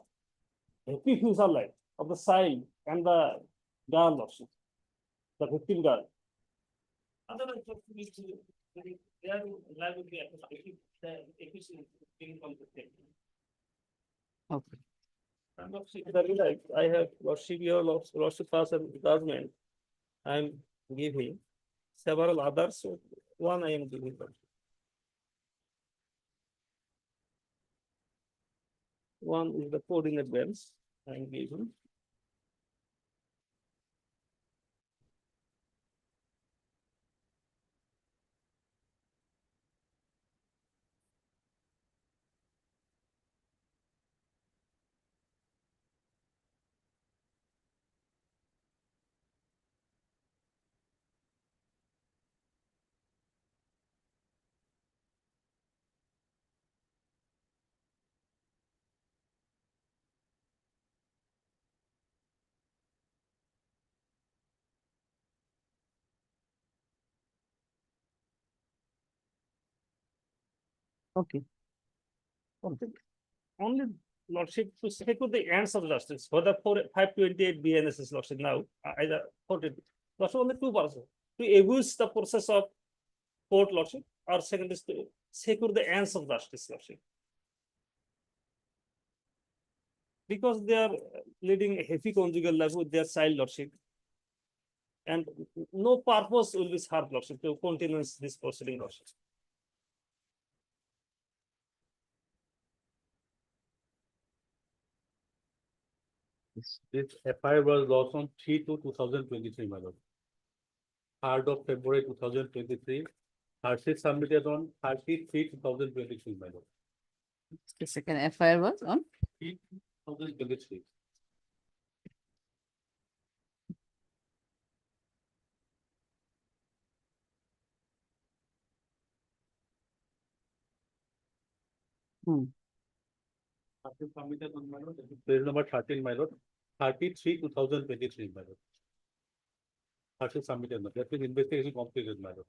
happy future life of the child and the girl lordship, the victim girl. Otherwise, their life will be affected if the efficiency being completed. Okay. I have lordship, your lordship pass and judgment. I am giving several others, so one I am giving. One is the code in advance, I am giving. Okay. Only lordship to secure the ends of justice for the 528 BNSS lordship now, either 40. Lordship only two persons to abuse the process of court lordship, or second is to secure the ends of justice lordship. Because they are leading a heavy conjugal life with their child lordship. And no purpose will be served lordship to continue this proceeding lordship. This FIR was lost on 3/2/2023, my lord. 3rd of February 2023. Sheet submitted on 30/3/2023, my lord. The second FIR was on 2023. Submitted on my lord, page number 13, my lord, 33/2023, my lord. Submitted, that means investigation completed, my lord.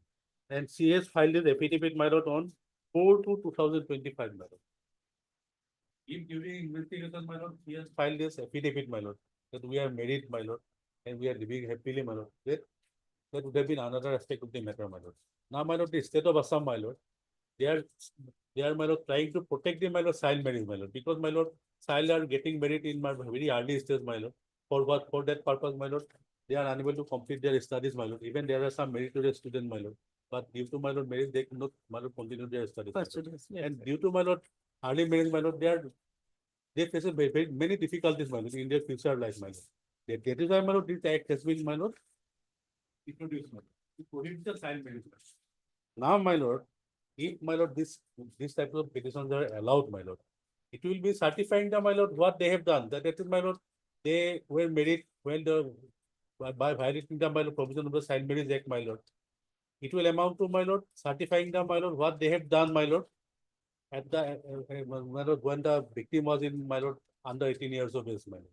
And she has filed his affidavit, my lord, on 4/2/2025, my lord. If during investigation, my lord, he has filed this affidavit, my lord, that we are married, my lord, and we are living happily, my lord, that would have been another aspect of the matter, my lord. Now, my lord, the state of Assam, my lord, they are, my lord, trying to protect the, my lord, child marriage, my lord, because, my lord, child are getting married in my very early stage, my lord. For what, for that purpose, my lord, they are unable to complete their studies, my lord. Even there are some meritorious students, my lord, but due to, my lord, marriage, they cannot, my lord, continue their studies. And due to, my lord, early marriage, my lord, they face very many difficulties, my lord, in their future life, my lord. That is why, my lord, this act has been, my lord, introduced, my lord, to prohibit the child marriage. Now, my lord, if, my lord, this type of petitions are allowed, my lord, it will be certifying the, my lord, what they have done. That is, my lord, they were married when by violating the, my lord, provision of the Child Marriage Act, my lord. It will amount to, my lord, certifying the, my lord, what they have done, my lord, at the, my lord, when the victim was in, my lord, under 18 years of age, my lord.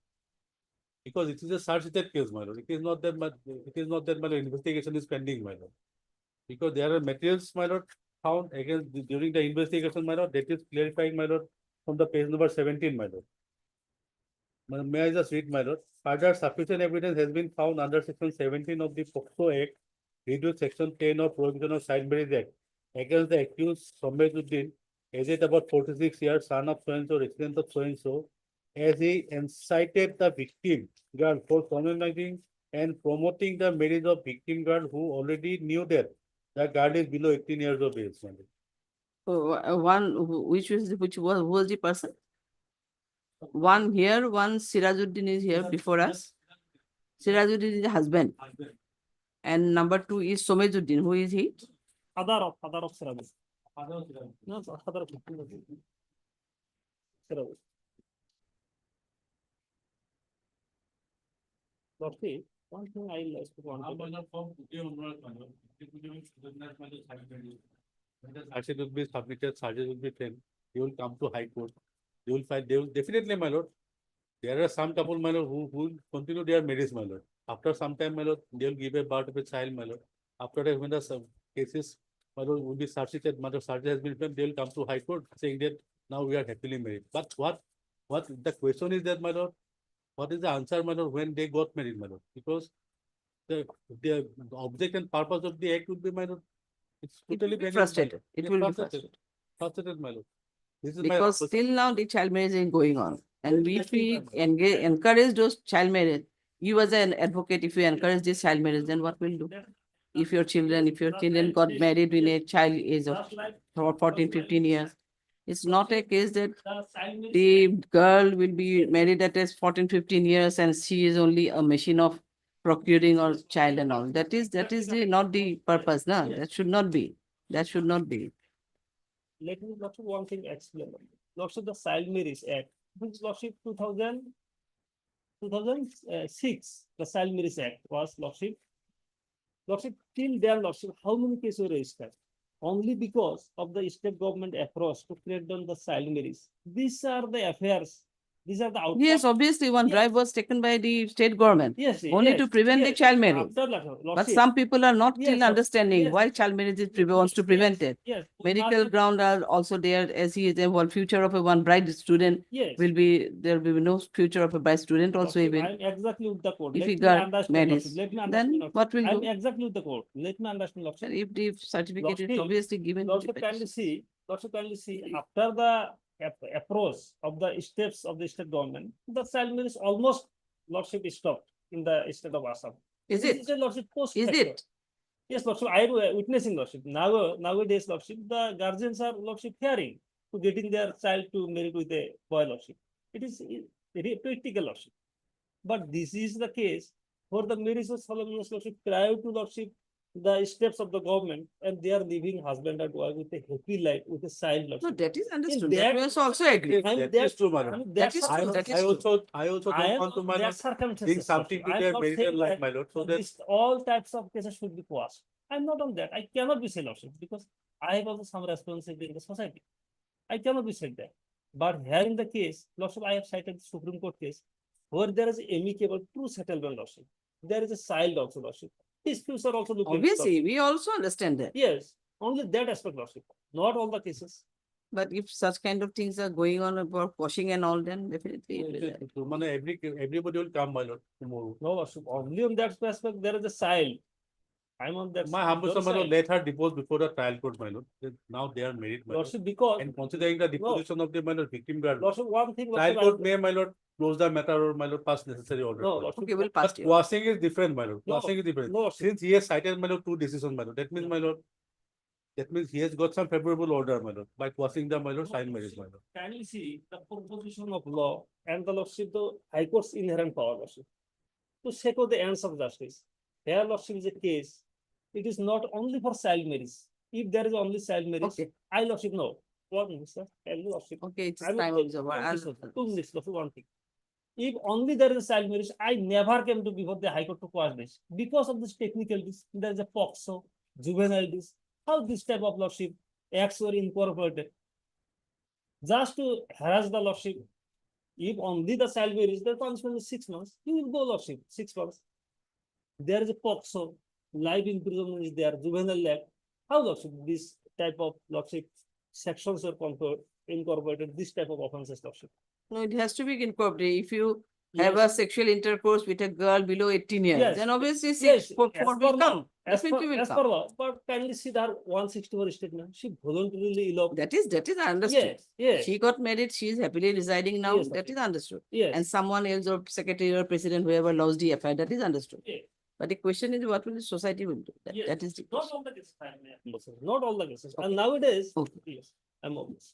Because it is a search-and case, my lord. It is not that, my lord, investigation is pending, my lord. Because there are materials, my lord, found against during the investigation, my lord, that is clarifying, my lord, from the page number 17, my lord. May I just read, my lord? Further, sufficient evidence has been found under section 17 of the POCSO Act, reduced section 10 of Prohibition of Child Marriage Act, against the accused Somezuddin, aged about 46 years, son of so-and-so, resident of so-and-so, as he incited the victim girl for solemnizing and promoting the marriage of victim girl who already knew that the girl is below 18 years of age. one, which who was the person? One here, one Sirajuddin is here before us. Sirajuddin is the husband. And number 2 is Somezuddin. Who is he? Father of Siraj. No, father of Siraj. Lordship, one thing I like to Charges will be submitted, charges will be framed. You will come to High Court. You will find, they will definitely, my lord. There are some couple, my lord, who will continue their marriage, my lord. After some time, my lord, they will give a birth to a child, my lord. After that, when the cases, my lord, will be substituted, my lord, charges has been framed, they will come to High Court saying that now we are happily married. But what the question is that, my lord, what is the answer, my lord, when they got married, my lord? Because the object and purpose of the act will be, my lord, it's totally frustrated. It will be frustrated, my lord. This is because still now the child marriage is going on. And if we encourage those child marriage, you as an advocate, if you encourage this child marriage, then what will do? If your children got married in a child age of 14, 15 years, it's not a case that the girl will be married at age 14, 15 years and she is only a machine of procuring or child and all. That is not the purpose, no? That should not be. That should not be. Let me Lordship one thing explain. Lordship the Child Marriage Act, which Lordship 2006, the Child Marriage Act was Lordship till then Lordship, how many cases were registered? Only because of the state government approach to create down the child marriage. These are the affairs. These are the outcomes. Yes, obviously one drive was taken by the state government. Yes, Only to prevent the child marriage. After But Lordship, some people are not Yes, still sir. understanding Yes. why child marriage is wants to prevent it. yes, Medical ground are also there, as he is a one future of a one bride student Yes. will be, there will be no future of a bride student also Lordship, even. I'm exactly with the court. If Let he me got understand, married, Lordship. Let me then understand, Lordship. what will I'm do? exactly with the court. Let me understand, Lordship. If the certificate is Lordship, obviously given. to the Lordship kindly petition. see, after the approach of the steps of the state government, the child marriage almost Lordship stopped in the state of Assam. Is This it? is a Lordship post Is facto. it? Yes, Lordship, I am witnessing Lordship. Nowadays, Lordship, the guardians are Lordship fearing to getting their child to marry with a boy, Lordship. It is very practical, Lordship. But this is the case for the marriage of solemn Lordship prior to Lordship, the steps of the government, and they are living husband and wife with a happy life, with a child, No, Lordship. that is understood. that- That we also agree. And That is true, madam. That is true. That is true. I also I don't am want to, my their lord, circumstances, bring something Lordship. to I am their not marital saying life, that my lord, so that all types of cases should be quashed. I'm not on that. I cannot be said, Lordship, because I have also some responsibility in the society. I cannot be said that. But here in the case, Lordship, I have cited the Supreme Court case where there is amicable true settlement, Lordship. There is a child also, Lordship. Disputes are also looking. Obviously, we also understand that. Yes, only that aspect, Lordship, not all the cases. But if such kind of things are going on about washing and all, then definitely. it will happen. everybody will come, my lord, tomorrow. No, Lordship, only on that aspect there is a child. I'm on that. My humble don't son, my lord, side. let her divorce before the trial court, my lord. Now they are married, my lord. Lordship, because And considering the deposition of the, my lord, victim guard, Lordship, one thing. trial Lordship, court may, my lord, close the matter or, my lord, pass necessary order. No, Lordship. Okay, we'll pass But you. quashing is different, my lord. No, Quashing is different. no, Lordship. Since he has cited, my lord, two decisions, my lord. That means, my lord, that means he has got some favorable order, my lord, by quashing the, my lord, child marriage, my lord. Kindly see the proposition of law and the Lordship, the High Court's inherent power, Lordship, to secure the ends of justice. Here, Lordship, is a case. It is not only for child marriage. If there is only child marriage, Okay. I, Lordship, no. 1 minute, sir. Tell me, Lordship. Okay, it's I will time tell- is over. 2 minutes, I'll- Lordship. 2 minutes, Lordship, one thing. If only there is a child marriage, I never came to before the High Court to quash this. Because of this technicalities, there is a POXO, juvenile this. How this type of Lordship acts were incorporated? Just to harass the Lordship. If only the child marriage, the punishment is 6 months. You will go, Lordship, 6 months. There is a POXO, life imprisonment is there, juvenile act. How, Lordship, this type of Lordship sections are incorporated, this type of offenses, Lordship? No, it has to be incorporated. If you have a Yes. sexual intercourse with a girl below 18 years, Yes. then obviously Yes, 6 4 as will per law, come. as Definitely will per come. law, but kindly see that 164 statement, she voluntarily eloped. That is I understood. Yes, yes. She got married, she is happily residing now. Yes, That is understood. Yes. And someone else or secretary or president, whoever lost the affair, that is understood. Yes. But the question is, what will the society will do? Yes. That is the Not question. all the cases, not all the cases. And nowadays, Okay. yes, I'm obvious.